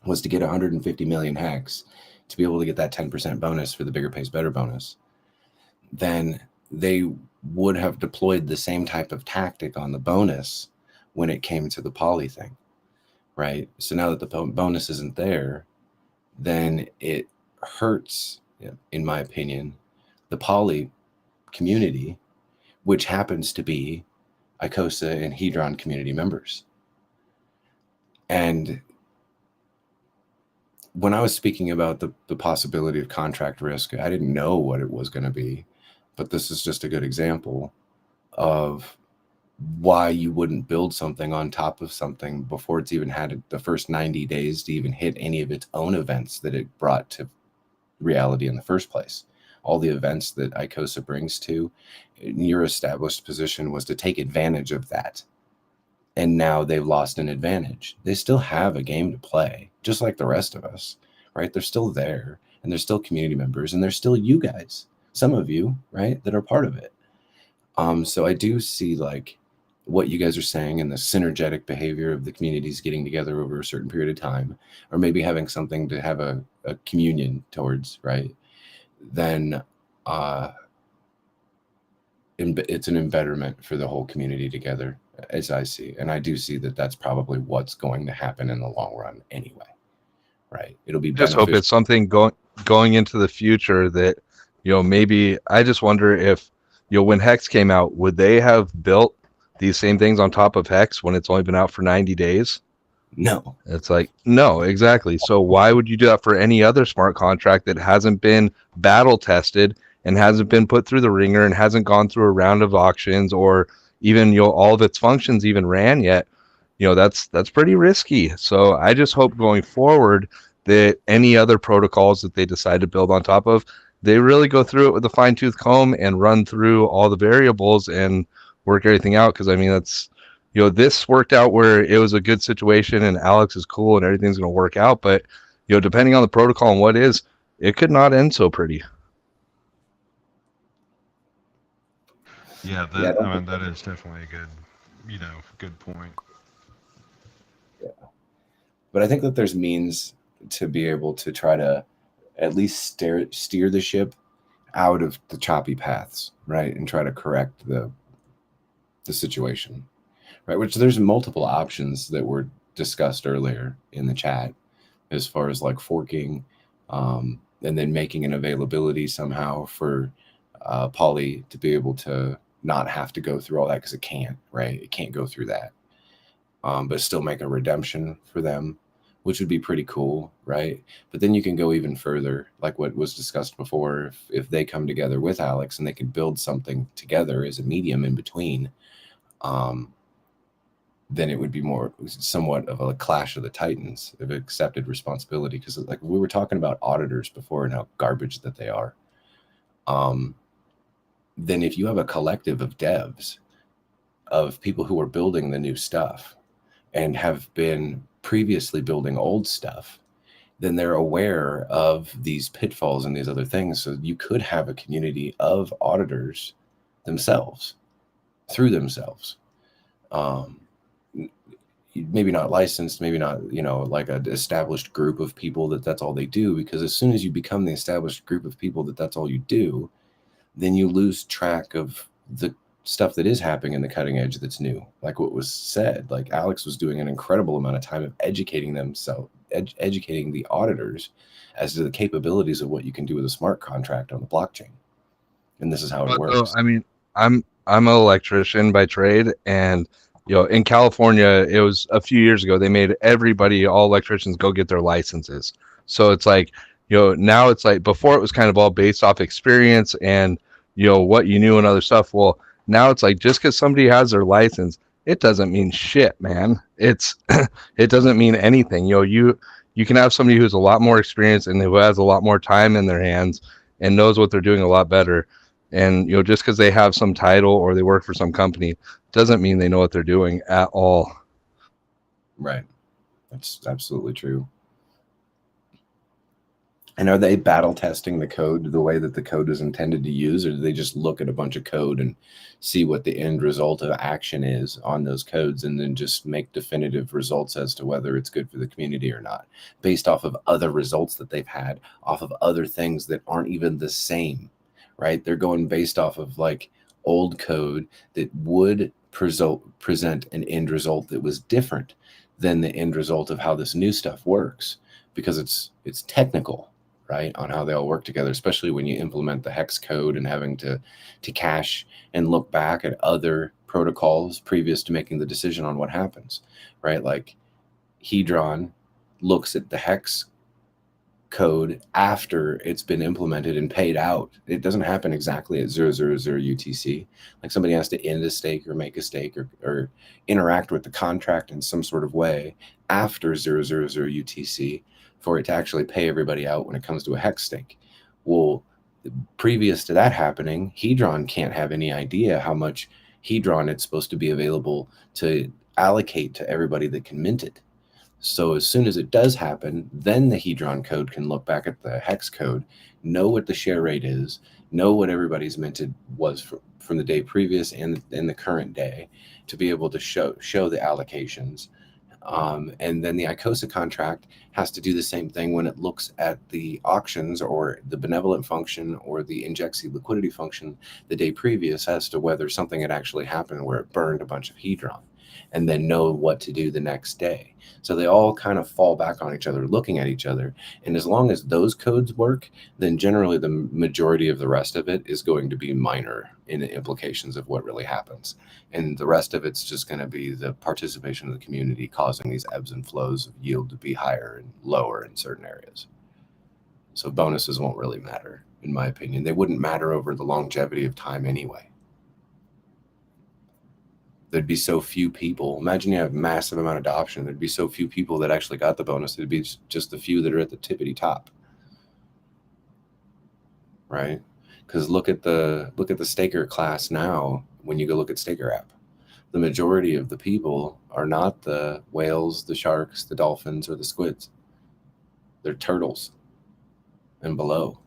[SPEAKER 17] was to get 150 million hex to be able to get that 10% bonus for the bigger pays better bonus, then they would have deployed the same type of tactic on the bonus when it came to the poly thing, right? So now that the bonus isn't there, then it hurts, in my opinion, the poly community, which happens to be Icosa and Hedron community members. And when I was speaking about the possibility of contract risk, I didn't know what it was going to be, but this is just a good example of why you wouldn't build something on top of something before it's even had the first 90 days to even hit any of its own events that it brought to reality in the first place. All the events that Icosa brings to your established position was to take advantage of that. And now they've lost an advantage. They still have a game to play, just like the rest of us, right? They're still there, and they're still community members, and they're still you guys, some of you, right, that are part of it. So I do see like what you guys are saying and the synergetic behavior of the communities getting together over a certain period of time, or maybe having something to have a communion towards, right? Then it's an embetterment for the whole community together, as I see. And I do see that that's probably what's going to happen in the long run anyway, right? It'll be
[SPEAKER 10] just hope it's something going into the future that, maybe I just wonder if, when Hex came out, would they have built these same things on top of Hex when it's only been out for 90 days?
[SPEAKER 17] No.
[SPEAKER 10] It's like, no, exactly. So why would you do that for any other smart contract that hasn't been battle tested and hasn't been put through the ringer and hasn't gone through a round of auctions, or even, all of its functions even ran yet? That's pretty risky. So I just hope going forward that any other protocols that they decide to build on top of, they really go through it with a fine-tooth comb and run through all the variables and work everything out. Because that's, this worked out where it was a good situation and Alex is cool and everything's going to work out. But, depending on the protocol and what is, it could not end so pretty.
[SPEAKER 20] Yeah, that is definitely a good point.
[SPEAKER 17] Yeah. But I think that there's means to be able to try to at least steer the ship out of the choppy paths, right? And try to correct the situation, right? Which there's multiple options that were discussed earlier in the chat, as far as like forking, and then making an availability somehow for poly to be able to not have to go through all that, because it can't, right? It can't go through that, but still make a redemption for them, which would be pretty cool, right? But then you can go even further, like what was discussed before. If they come together with Alex and they can build something together as a medium in between, then it would be somewhat of a clash of the titans of accepted responsibility. Because like we were talking about auditors before and how garbage that they are. Then if you have a collective of devs, of people who are building the new stuff and have been previously building old stuff, then they're aware of these pitfalls and these other things. So you could have a community of auditors themselves, through themselves. Maybe not licensed, maybe not, like an established group of people that's all they do. Because as soon as you become the established group of people that's all you do, then you lose track of the stuff that is happening in the cutting edge that's new. Like what was said, like Alex was doing an incredible amount of time of educating educating the auditors as to the capabilities of what you can do with a smart contract on the blockchain. And this is how it works.
[SPEAKER 10] I mean, I'm an electrician by trade, and in California, it was a few years ago, they made all electricians go get their licenses. So it's like, now it's like, before it was kind of all based off experience and, what you knew and other stuff. Well, now it's like, just because somebody has their license it doesn't mean shit, man. It's it doesn't mean anything. You can have somebody who's a lot more experienced and who has a lot more time in their hands and knows what they're doing a lot better. And just because they have some title or they work for some company doesn't mean they know what they're doing at all.
[SPEAKER 17] Right. That's absolutely true. And are they battle testing the code the way that the code is intended to use, or do they just look at a bunch of code and see what the end result of action is on those codes and then just make definitive results as to whether it's good for the community or not, based off of other results that they've had, off of other things that aren't even the same, right? They're going based off of like old code that would present an end result that was different than the end result of how this new stuff works, because it's technical, right, on how they all work together, especially when you implement the hex code and having to cache and look back at other protocols previous to making the decision on what happens, right? Like Hedron looks at the hex code after it's been implemented and paid out. It doesn't happen exactly at 000 UTC. Like somebody has to end a stake or make a stake or interact with the contract in some sort of way after 000 UTC for it to actually pay everybody out when it comes to a hex stake. Well, previous to that happening, Hedron can't have any idea how much Hedron it's supposed to be available to allocate to everybody that can mint it. So as soon as it does happen, then the Hedron code can look back at the hex code, know what the share rate is, know what everybody's minted was from the day previous and the current day, to be able to show the allocations. And then the Icosa contract has to do the same thing when it looks at the auctions or the benevolent function or the inject liquidity function the day previous as to whether something had actually happened where it burned a bunch of Hedron, and then know what to do the next day. So they all kind of fall back on each other, looking at each other. And as long as those codes work, then generally the majority of the rest of it is going to be minor in the implications of what really happens. And the rest of it's just going to be the participation of the community causing these ebbs and flows of yield to be higher and lower in certain areas. So bonuses won't really matter, in my opinion. They wouldn't matter over the longevity of time anyway. There'd be so few people. Imagine you have massive amount of adoption. There'd be so few people that actually got the bonus. It'd be just the few that are at the tippity top, right? Because look at the staker class now. When you go look at Staker app, the majority of the people are not the whales, the sharks, the dolphins, or the squids. They're turtles and below.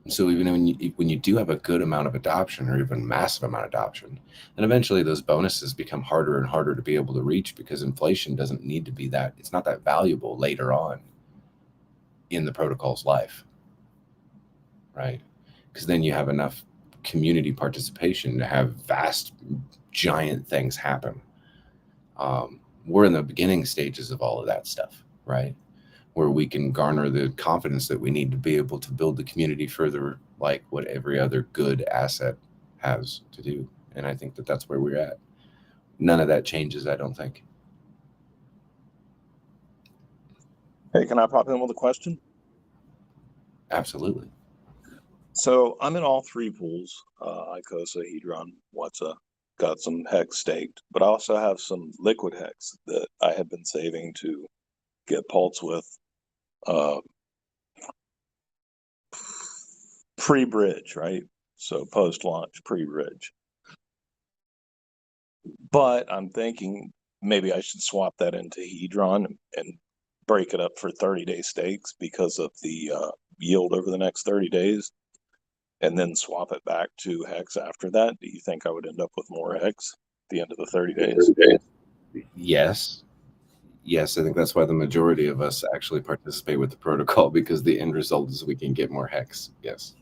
[SPEAKER 17] So even when you do have a good amount of adoption or even massive amount of adoption, then eventually those bonuses become harder and harder to be able to reach, because inflation doesn't need to be that, it's not that valuable later on in the protocol's life, right? Because then you have enough community participation to have vast, giant things happen. We're in the beginning stages of all of that stuff, right? Where we can garner the confidence that we need to be able to build the community further, like what every other good asset has to do. And I think that that's where we're at. None of that changes, I don't think.
[SPEAKER 14] Hey, can I pop in with a question?
[SPEAKER 17] Absolutely.
[SPEAKER 14] So I'm in all three pools, Icosa, Hedron, Whatsa. Got some hex staked, but I also have some liquid hex that I had been saving to get pulse with pre-bridge, right? So post-launch, pre-bridge. But I'm thinking maybe I should swap that into Hedron and break it up for 30-day stakes because of the yield over the next 30 days, and then swap it back to hex after that. Do you think I would end up with more hex at the end of the 30 days?
[SPEAKER 17] Yes. Yes, I think that's why the majority of us actually participate with the protocol, because the end result is we can get more hex. Yes.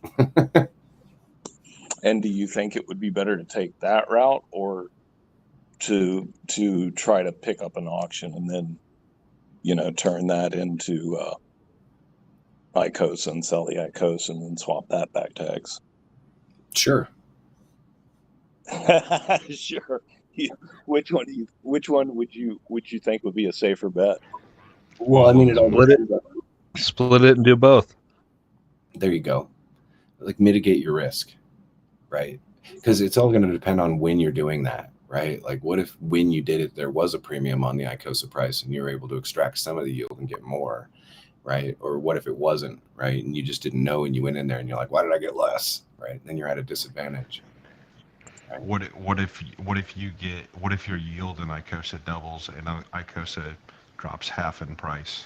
[SPEAKER 14] And do you think it would be better to take that route, or to try to pick up an auction and then, turn that into Icosa and sell the Icosa and then swap that back to hex?
[SPEAKER 17] Sure.
[SPEAKER 14] Sure. Which one would you think would be a safer bet?
[SPEAKER 17] Well, I mean, it all depends on.
[SPEAKER 10] Split it and do both.
[SPEAKER 17] There you go. Like, mitigate your risk, right? because it's all going to depend on when you're doing that, right? Like, what if when you did it, there was a premium on the Icosa price and you were able to extract some of the yield and get more, right? Or what if it wasn't, right? And you just didn't know and you went in there and you're like, why did I get less, right? And then you're at a disadvantage. Right?
[SPEAKER 20] What if your yield in Icosa doubles and Icosa drops half in price?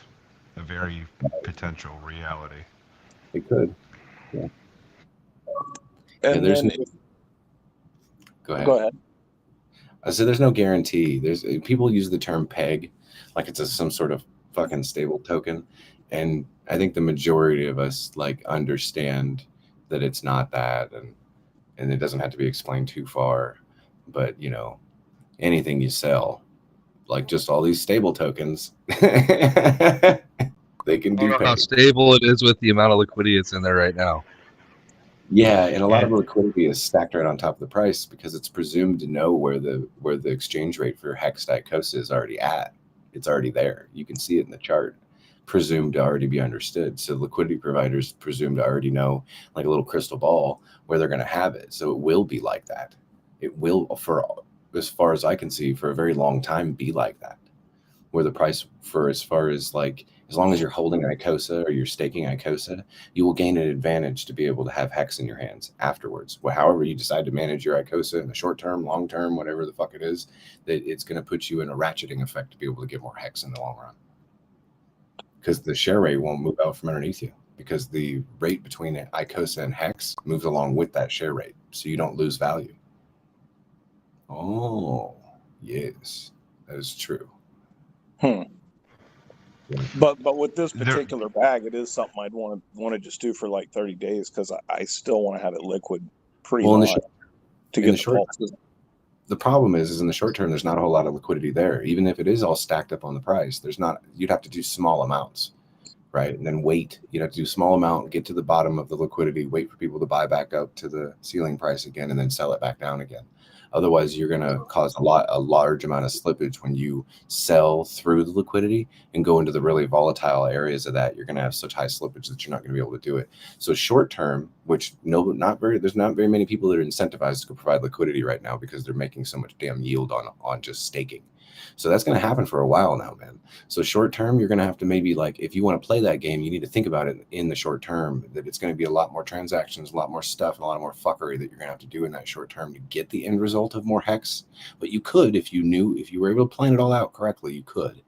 [SPEAKER 20] A very potential reality.
[SPEAKER 17] It could. Yeah.
[SPEAKER 14] And
[SPEAKER 17] there's
[SPEAKER 14] then,
[SPEAKER 17] go ahead.
[SPEAKER 14] go ahead.
[SPEAKER 17] I said there's no guarantee. There's people use the term peg like it's some sort of fucking stable token, and I think the majority of us like understand that it's not that, and it doesn't have to be explained too far. But you know, anything you sell, like just all these stable tokens, they can
[SPEAKER 10] I don't
[SPEAKER 17] do
[SPEAKER 10] know how
[SPEAKER 17] peg.
[SPEAKER 10] stable it is with the amount of liquidity that's in there right now.
[SPEAKER 17] Yeah, and a lot of the liquidity is stacked right on top of the price because it's presumed to know where the exchange rate for hexed Icosa is already at. It's already there. You can see it in the chart, presumed to already be understood. So liquidity providers presume to already know, like a little crystal ball, where they're going to have it. So it will be like that. It will, for as far as I can see, for a very long time, be like that. Where the price for as far as like, as long as you're holding Icosa or you're staking Icosa, you will gain an advantage to be able to have hex in your hands afterwards. Well, however you decide to manage your Icosa in the short term, long term, whatever the fuck it is, that it's going to put you in a ratcheting effect to be able to get more hex in the long run. Because the share rate won't move out from underneath you, because the rate between Icosa and hex moves along with that share rate, so you don't lose value. Oh, yes, that is true.
[SPEAKER 14] But with this particular bag, it is something I'd want to just do for like 30 days because I still want to have it liquid pre-launch to get the pulses.
[SPEAKER 17] The problem is in the short term, there's not a whole lot of liquidity there. Even if it is all stacked up on the price, there's not. You'd have to do small amounts, right? And then wait. You'd have to do small amount, get to the bottom of the liquidity, wait for people to buy back up to the ceiling price again, and then sell it back down again. Otherwise, you're going to cause a large amount of slippage when you sell through the liquidity and go into the really volatile areas of that. You're going to have such high slippage that you're not going to be able to do it. So short term, which there's not very many people that are incentivized to provide liquidity right now because they're making so much damn yield on just staking. So that's going to happen for a while now, man. So short term, you're going to have to maybe, like, if you want to play that game, you need to think about it in the short term, that it's going to be a lot more transactions, a lot more stuff, and a lot more fuckery that you're going to have to do in that short term to get the end result of more hex. But you could, if you were able to plan it all out correctly, you could.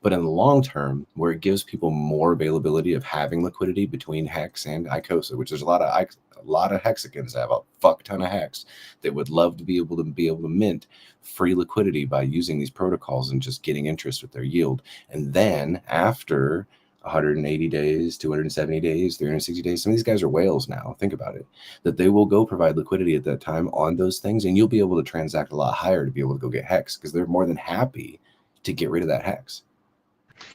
[SPEAKER 17] But in the long term, where it gives people more availability of having liquidity between hex and Icosa, which there's a lot of hexicans that have a fuck ton of hex that would love to be able to mint free liquidity by using these protocols and just getting interest with their yield. And then after 180 days, 270 days, 360 days, some of these guys are whales now. Think about it, that they will go provide liquidity at that time on those things, and you'll be able to transact a lot higher to be able to go get hex because they're more than happy to get rid of that hex.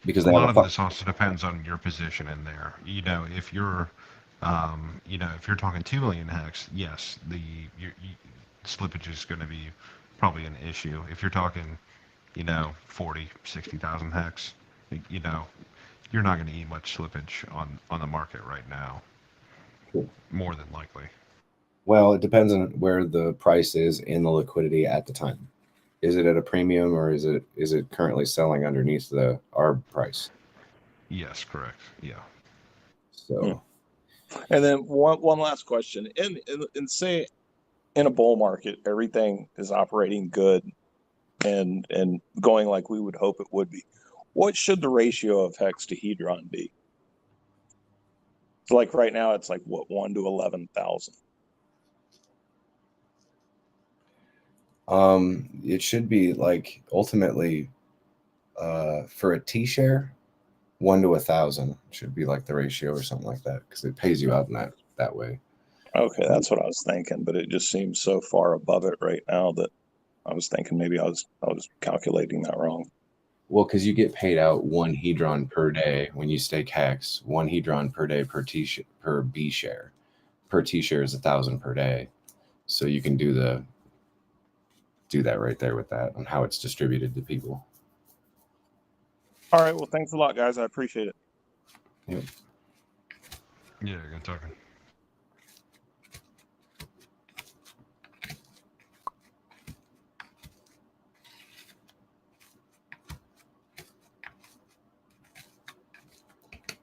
[SPEAKER 17] Because
[SPEAKER 20] a lot of this also depends on your position in there. You know, if you're, if you're talking 2 million hex, yes, your slippage is going to be probably an issue. If you're talking, 40, 60,000 hex, you're not going to eat much slippage on the market right now.
[SPEAKER 17] Cool.
[SPEAKER 20] More than likely.
[SPEAKER 17] Well, it depends on where the price is in the liquidity at the time. Is it at a premium or is it currently selling underneath the ARB price?
[SPEAKER 20] Yes, correct. Yeah.
[SPEAKER 17] So,
[SPEAKER 14] and then one last question. In say in a bull market, everything is operating good and going like we would hope it would be. What should the ratio of hex to hedron be? Like right now, it's like 1 to 11,000.
[SPEAKER 17] It should be like ultimately, for a T share, 1 to 1,000 should be like the ratio or something like that because it pays you out in that way.
[SPEAKER 14] Okay, that's what I was thinking, but it just seems so far above it right now that I was thinking maybe I was calculating that wrong.
[SPEAKER 17] Well, because you get paid out 1 hedron per day when you stake hex, 1 hedron per day per B share. Per T share is 1,000 per day, so you can do that right there with that on how it's distributed to people.
[SPEAKER 14] All right, well, thanks a lot, guys. I appreciate it.
[SPEAKER 17] Yep.
[SPEAKER 20] Yeah, good talking.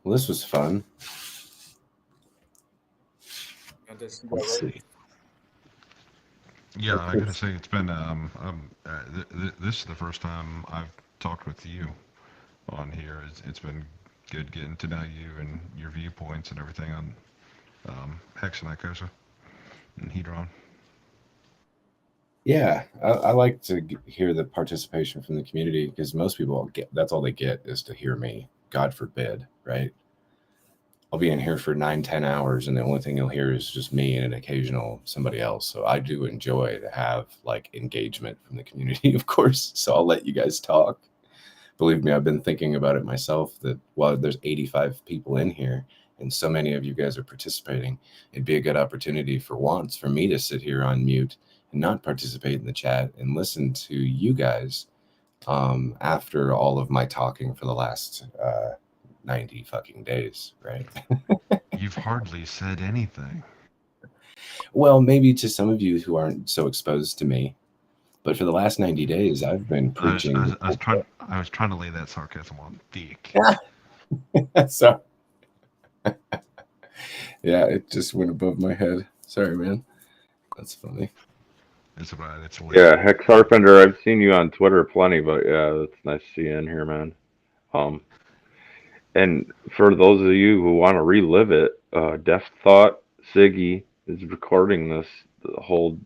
[SPEAKER 17] Well, this was fun.
[SPEAKER 8] Let's see.
[SPEAKER 20] Yeah, I gotta say it's been this is the first time I've talked with you on here. It's been good getting to know you and your viewpoints and everything on Hex and Icosa and Hedron.
[SPEAKER 17] Yeah, I like to hear the participation from the community because most people that's all they get is to hear me. God forbid, right? I'll be in here for 9, 10 hours, and the only thing you'll hear is just me and an occasional somebody else. So I do enjoy to have like engagement from the community, of course. So I'll let you guys talk. Believe me, I've been thinking about it myself that while there's 85 people in here and so many of you guys are participating, it'd be a good opportunity for once for me to sit here on mute and not participate in the chat and listen to you guys after all of my talking for the last 90 fucking days, right?
[SPEAKER 20] You've hardly said anything.
[SPEAKER 17] Well, maybe to some of you who aren't so exposed to me, but for the last 90 days, I've been preaching.
[SPEAKER 20] I was trying to lay that sarcasm on thick.
[SPEAKER 17] So, yeah, it just went above my head. Sorry, man. That's funny.
[SPEAKER 20] It's about it's
[SPEAKER 4] Yeah, Hex Harpender, I've seen you on Twitter plenty, but yeah, it's nice to see you in here, man. And for those of you who want to relive it, Death Thought Siggy is recording this whole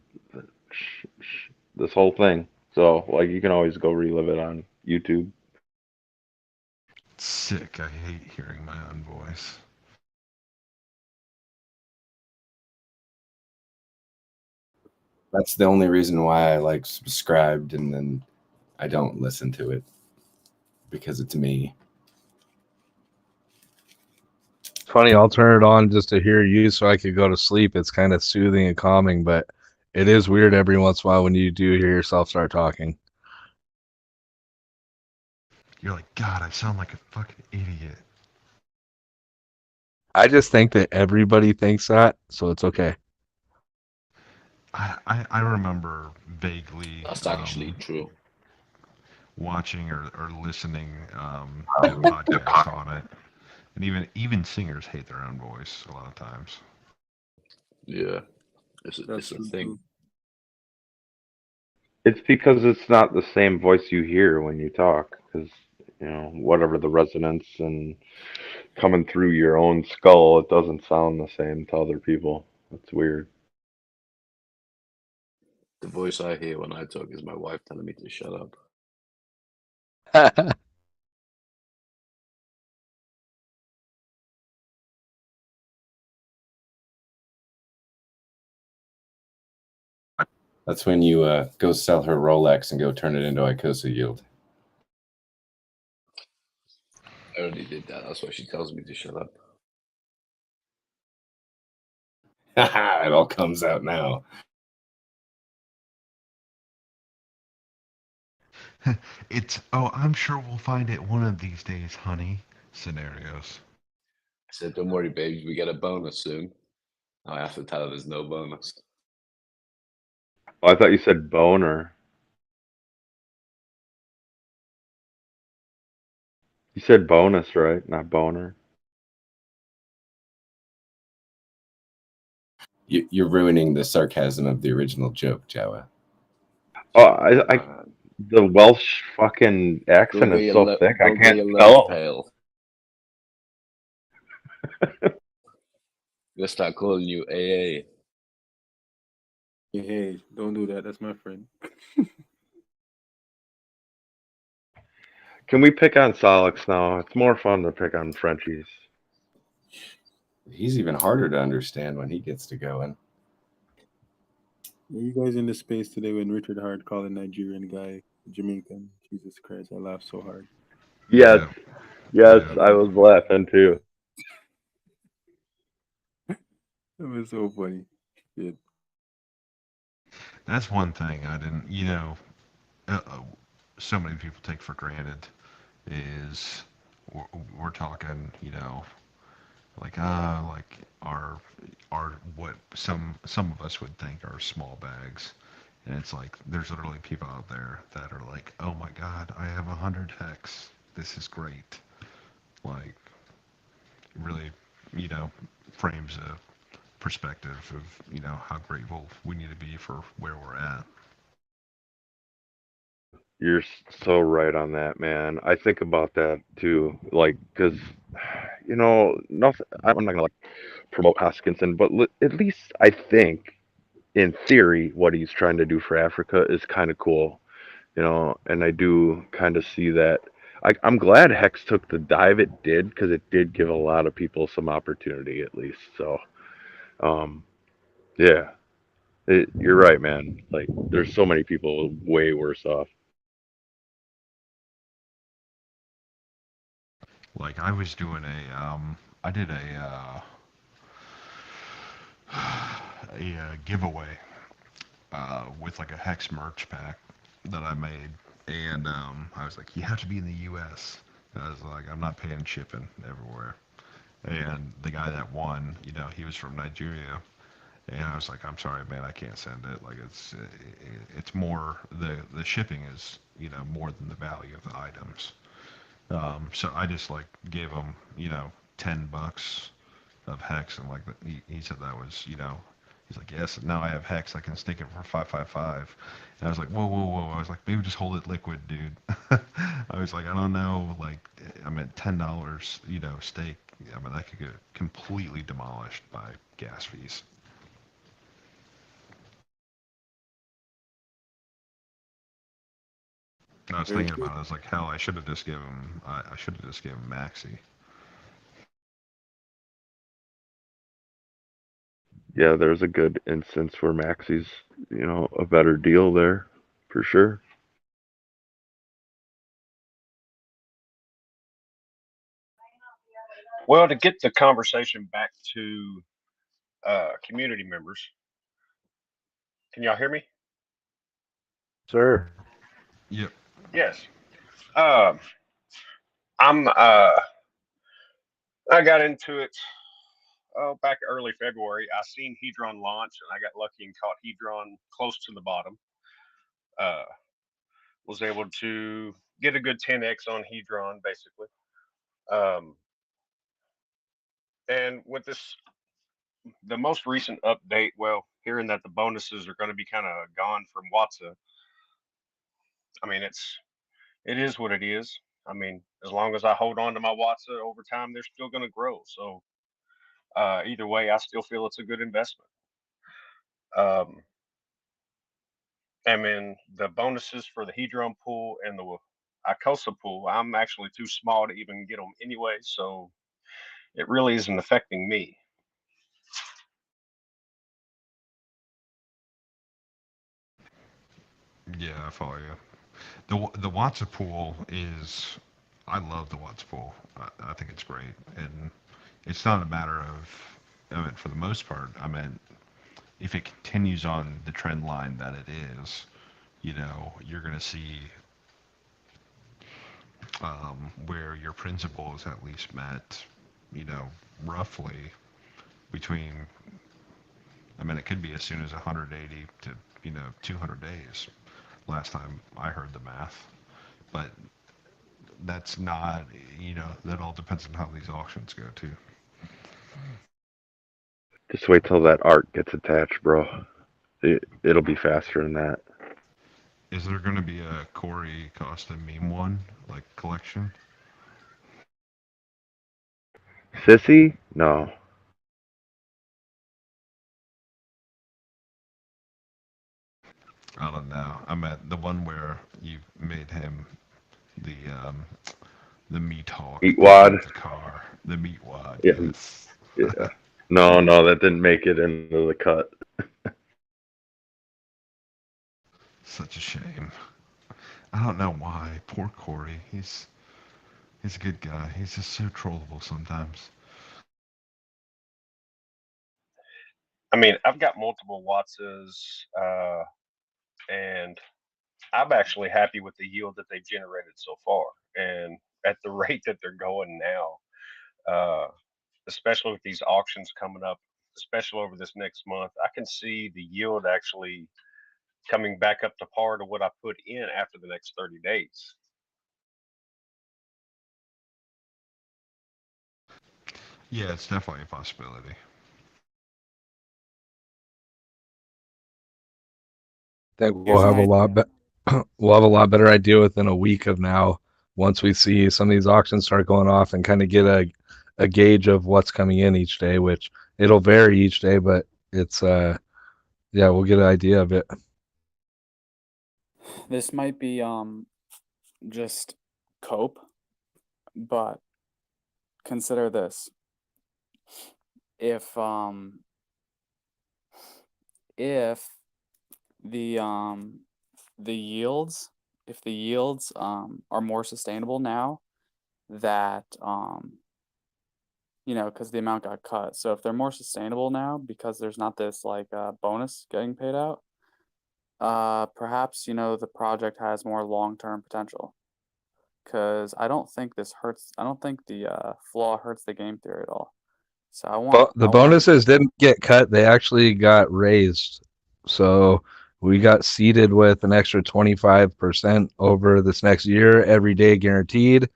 [SPEAKER 4] thing. So like you can always go relive it on YouTube.
[SPEAKER 20] Sick. I hate hearing my own voice.
[SPEAKER 17] That's the only reason why I like subscribed and then I don't listen to it because it's me.
[SPEAKER 10] Funny, I'll turn it on just to hear you so I could go to sleep. It's kind of soothing and calming, but it is weird every once in a while when you do hear yourself start talking.
[SPEAKER 20] You're like, God, I sound like a fucking idiot.
[SPEAKER 10] I just think that everybody thinks that, so it's okay.
[SPEAKER 20] I remember vaguely.
[SPEAKER 2] That's actually true.
[SPEAKER 20] Watching or listening to a podcast on it, and even singers hate their own voice a lot of times.
[SPEAKER 2] Yeah, it's a thing.
[SPEAKER 4] It's because it's not the same voice you hear when you talk, because you know whatever the resonance and coming through your own skull, it doesn't sound the same to other people. It's weird.
[SPEAKER 2] The voice I hear when I talk is my wife telling me to shut up.
[SPEAKER 17] That's when you go sell her Rolex and go turn it into Icosa yield.
[SPEAKER 2] I already did that. That's why she tells me to shut up.
[SPEAKER 17] It all comes out now.
[SPEAKER 20] I'm sure we'll find it one of these days, honey. Scenarios.
[SPEAKER 2] I said, don't worry, babes, we get a bonus soon. Now I have to tell her there's no bonus.
[SPEAKER 4] Oh, I thought you said boner. You said bonus, right? Not boner.
[SPEAKER 17] You're ruining the sarcasm of the original joke, Jawa.
[SPEAKER 4] Oh, the Welsh fucking accent is so thick, I can't tell.
[SPEAKER 2] They'll start calling you AA.
[SPEAKER 15] Hey, don't do that. That's my friend.
[SPEAKER 4] Can we pick on Solix now? It's more fun to pick on Frenchies.
[SPEAKER 17] He's even harder to understand when he gets to going.
[SPEAKER 15] Were you guys in the space today when Richard Hart called a Nigerian guy Jamaican? Jesus Christ, I laughed so hard.
[SPEAKER 4] Yes, I was laughing too.
[SPEAKER 15] It was so funny. Shit.
[SPEAKER 20] That's one thing I didn't, so many people take for granted is we're talking, like our what some of us would think are small bags, and it's like there's literally people out there that are like, oh my God, I have 100 hex. This is great. Like, really, you know, frames a perspective of, you know, how grateful we need to be for where we're at.
[SPEAKER 4] You're so right on that, man. I think about that too, like, because, nothing. I'm not gonna like promote Hoskinson, but at least I think, in theory, what he's trying to do for Africa is kind of cool, and I do kind of see that. I'm glad Hex took the dive it did because it did give a lot of people some opportunity at least. So, um, yeah, you're right, man. Like, there's so many people way worse off.
[SPEAKER 20] Like I was doing I did a giveaway with like a hex merch pack that I made, and I was like, you have to be in the U.S. I was like, I'm not paying shipping everywhere. And the guy that won, you know, he was from Nigeria, and I was like, I'm sorry, man, I can't send it. Like it's more the shipping is, you know, more than the value of the items. So I just like gave him, you know, $10 of hex, and like he said that was, you know, he's like, yes, now I have hex, I can stake it for 555. And I was like, whoa, whoa, whoa. I was like, maybe just hold it liquid, dude. I was like, I don't know, like, I mean, $10, you know, stake. I mean, that could get completely demolished by gas fees. And I was
[SPEAKER 21] Very
[SPEAKER 20] thinking
[SPEAKER 21] true.
[SPEAKER 20] about it. I was like, hell, I should have just given him. I should have just given him Maxi.
[SPEAKER 4] Yeah, there's a good instance where Maxi's, a better deal there, for sure.
[SPEAKER 13] Well, to get the conversation back to community members, can y'all hear me?
[SPEAKER 4] Sir.
[SPEAKER 20] Yep.
[SPEAKER 13] Yes. Um, I'm. I got into it. Oh, back early February. I seen Hedron launch, and I got lucky and caught Hedron close to the bottom. Uh, was able to get a good 10x on Hedron, basically. Um, and with the most recent update, well, hearing that the bonuses are going to be kind of gone from Watsa, I mean, it is what it is. I mean, as long as I hold on to my Watsa over time, they're still going to grow. So either way, I still feel it's a good investment. I mean, the bonuses for the Hedron pool and the Icosa pool, I'm actually too small to even get them anyway. So it really isn't affecting me.
[SPEAKER 20] Yeah, I follow you. The Watson pool is, I love the Watson pool. I think it's great, and it's not a matter of, I mean, for the most part, I mean, if it continues on the trend line that it is, you know, you're going to see where your principal is at least met, you know, roughly between, I mean, it could be as soon as 180 to, you know, 200 days. Last time I heard the math, but that's not, you know, that all depends on how these auctions go too.
[SPEAKER 4] Just wait till that art gets attached, bro. It'll be faster than that.
[SPEAKER 20] Is there going to be a Corey Costa meme one, like collection?
[SPEAKER 4] Sissy? No.
[SPEAKER 20] I don't know. I meant the one where you made him the um, the meat hawk
[SPEAKER 4] Meat
[SPEAKER 20] that
[SPEAKER 4] wad?
[SPEAKER 20] built the car, the meat wad.
[SPEAKER 4] Yeah.
[SPEAKER 20] Yes.
[SPEAKER 4] Yeah. No, that didn't make it into the cut.
[SPEAKER 20] Such a shame. I don't know why. Poor Corey. He's a good guy. He's just so trollable sometimes.
[SPEAKER 13] I mean, I've got multiple Watsas, and I'm actually happy with the yield that they've generated so far. And at the rate that they're going now, especially with these auctions coming up, especially over this next month, I can see the yield actually coming back up to par to what I put in after the next 30 days.
[SPEAKER 20] Yeah, it's definitely a possibility.
[SPEAKER 10] I think we'll
[SPEAKER 8] Here's an
[SPEAKER 10] have a
[SPEAKER 8] idea.
[SPEAKER 10] lot we'll have a lot better idea within a week of now once we see some of these auctions start going off and kind of get a gauge of what's coming in each day, which it'll vary each day, but it's yeah, we'll get an idea of it.
[SPEAKER 8] This might be just cope, but consider this. If if the yields if the yields are more sustainable now that you know, because the amount got cut. So if they're more sustainable now because there's not this like bonus getting paid out, perhaps you know the project has more long-term potential. Because I don't think this hurts. I don't think the flaw hurts the game theory at all. So
[SPEAKER 10] But the
[SPEAKER 8] I want
[SPEAKER 10] bonuses didn't get cut, they actually got raised. So we got seeded with an extra 25% over this next year, every day guaranteed.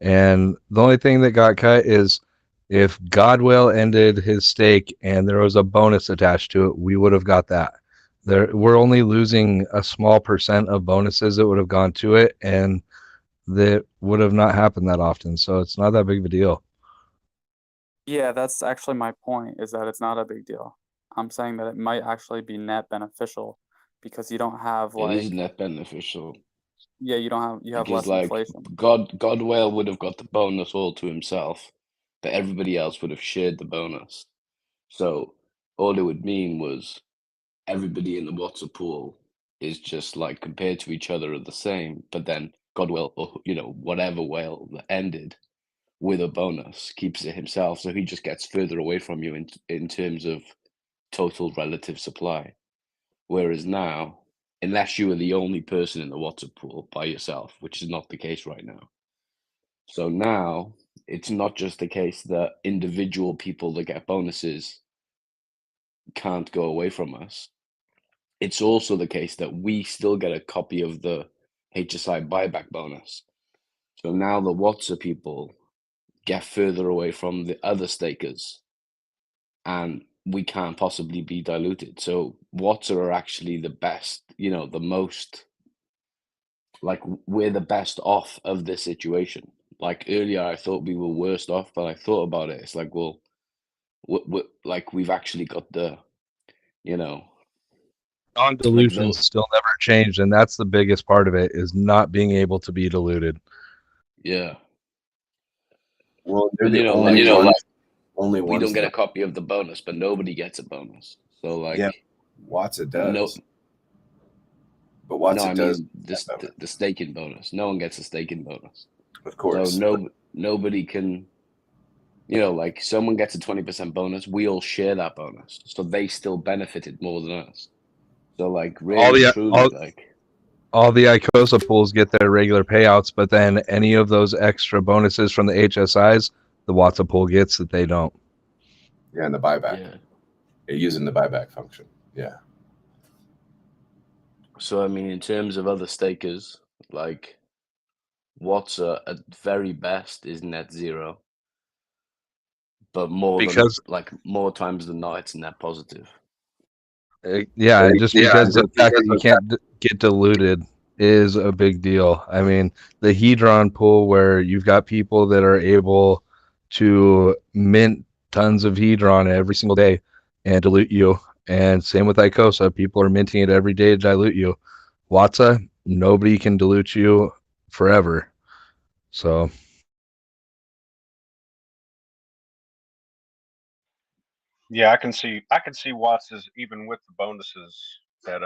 [SPEAKER 10] And the only thing that got cut is if Godwell ended his stake and there was a bonus attached to it, we would have got that. We're only losing a small percent of bonuses that would have gone to it, and that would have not happened that often. So it's not that big of a deal.
[SPEAKER 8] Yeah, that's actually my point, is that it's not a big deal. I'm saying that it might actually be net beneficial because you don't have
[SPEAKER 2] It is
[SPEAKER 8] like
[SPEAKER 2] net beneficial
[SPEAKER 8] yeah, you have
[SPEAKER 2] because,
[SPEAKER 8] less
[SPEAKER 2] like,
[SPEAKER 8] inflation.
[SPEAKER 2] Godwell would have got the bonus all to himself, but everybody else would have shared the bonus. So all it would mean was everybody in the water pool is just like compared to each other are the same, but then Godwell, or you know, whatever whale that ended with a bonus keeps it himself, so he just gets further away from you in terms of total relative supply. Whereas now, unless you are the only person in the water pool by yourself, which is not the case right now. So now it's not just the case that individual people that get bonuses can't go away from us. It's also the case that we still get a copy of the HSI buyback bonus. So now the Watson people get further away from the other stakers, and we can't possibly be diluted. So Watson are actually the best, you know, the most, like, we're the best off of this situation. Like earlier, I thought we were worst off, but I thought about it. It's like, well, like we've actually got the, you know, like
[SPEAKER 10] Non-dilution still never changed, and that's the biggest part of it, is not being able to be diluted.
[SPEAKER 2] yeah.
[SPEAKER 17] Well, they're
[SPEAKER 2] But you
[SPEAKER 17] the
[SPEAKER 2] know,
[SPEAKER 17] only
[SPEAKER 2] like
[SPEAKER 17] ones. Only
[SPEAKER 2] we
[SPEAKER 17] ones
[SPEAKER 2] don't get
[SPEAKER 17] that
[SPEAKER 2] a copy of the bonus, but nobody gets a bonus. So like,
[SPEAKER 17] yeah, Watson
[SPEAKER 2] no,
[SPEAKER 17] does, but
[SPEAKER 2] no,
[SPEAKER 17] Watson
[SPEAKER 2] I
[SPEAKER 17] does
[SPEAKER 2] mean
[SPEAKER 17] that bonus.
[SPEAKER 2] the staking bonus. No one gets a staking bonus.
[SPEAKER 17] Of
[SPEAKER 2] So
[SPEAKER 17] course. But
[SPEAKER 2] nobody can, you know, like someone gets a 20% bonus, we all share that bonus. So they still benefited more than us. So like
[SPEAKER 10] All
[SPEAKER 2] really
[SPEAKER 10] the
[SPEAKER 2] truly like
[SPEAKER 10] all the Icosa pools get their regular payouts, but then any of those extra bonuses from the HSIs, the Watson pool gets that they don't.
[SPEAKER 17] yeah, and the buyback.
[SPEAKER 2] yeah.
[SPEAKER 17] You're using the buyback function. Yeah.
[SPEAKER 2] So I mean in terms of other stakers, like what's at very best is net zero. But more times than not it's net positive.
[SPEAKER 10] Yeah, just because the fact that you can't get diluted is a big deal. I mean, the Hedron pool where you've got people that are able to mint tons of Hedron every single day and dilute you. And same with Icosa, people are minting it every day to dilute you. Watsa, nobody can dilute you forever. So
[SPEAKER 13] Yeah, I can see Watts even with the bonuses that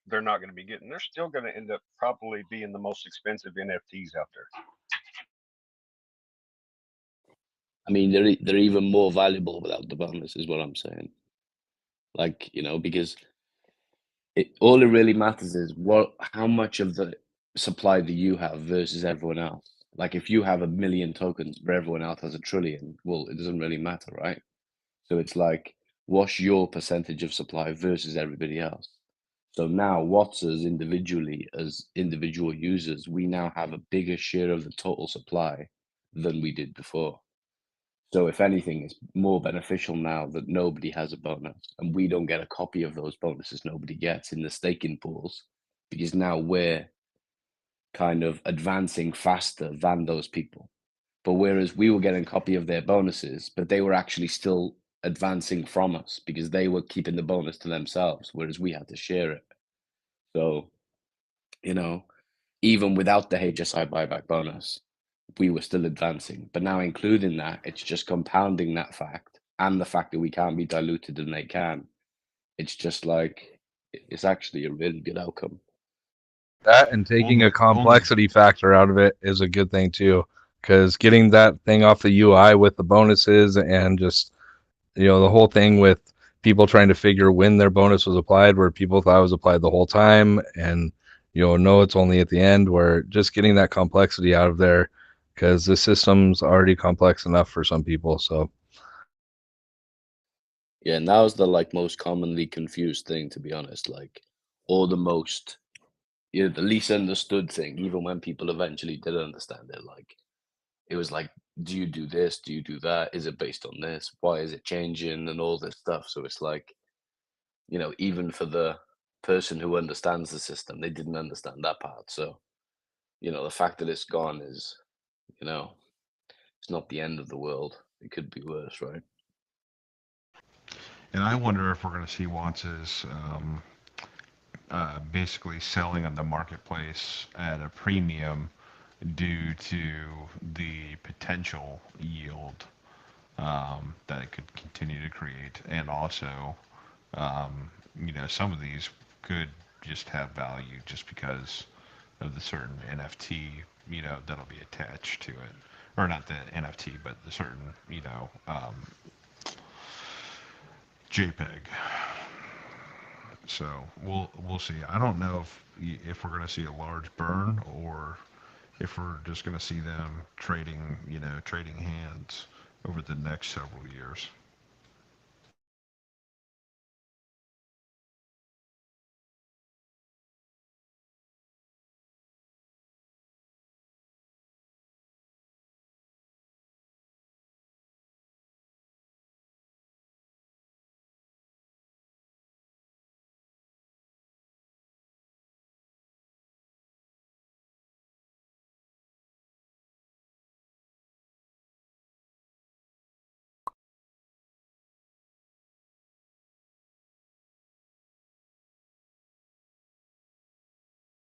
[SPEAKER 13] they're not going to be getting. They're still going to end up probably being the most expensive NFTs out there.
[SPEAKER 2] I mean they're even more valuable without the bonus is what I'm saying. Like, you know, because all it really matters is how much of the supply do you have versus everyone else. Like if you have 1 million tokens but everyone else has 1 trillion, well, it doesn't really matter, right? So it's like, what's your percentage of supply versus everybody else? So now Watsers individually, as individual users, we now have a bigger share of the total supply than we did before. So if anything, it's more beneficial now that nobody has a bonus and we don't get a copy of those bonuses nobody gets in the staking pools, because now we're kind of advancing faster than those people. But whereas we were getting a copy of their bonuses, but they were actually still advancing from us because they were keeping the bonus to themselves, whereas we had to share it. So, you know, even without the HSI buyback bonus, we were still advancing. But now including that, it's just compounding that fact and the fact that we can't be diluted and they can. It's just like, it's actually a really good outcome.
[SPEAKER 10] That and taking a complexity factor out of it is a good thing too, because getting that thing off the UI with the bonuses and just, you know, the whole thing with people trying to figure when their bonus was applied, where people thought it was applied the whole time, and no, it's only at the end, where just getting that complexity out of there, because the system's already complex enough for some people. So
[SPEAKER 2] yeah, and that was the like most commonly confused thing, to be honest, like, or the most, the least understood thing, even when people eventually did understand it. Like, it was like, do you do this? Do you do that? Is it based on this? Why is it changing? And all this stuff. So it's like, even for the person who understands the system, they didn't understand that part. So, the fact that it's gone is, it's not the end of the world. It could be worse, right?
[SPEAKER 20] And I wonder if we're going to see Watts's basically selling on the marketplace at a premium due to the potential yield that it could continue to create, and also, some of these could just have value just because of the certain NFT, that'll be attached to it, or not the NFT, but the certain, JPEG. So we'll see. I don't know if we're going to see a large burn or if we're just going to see them trading hands over the next several years.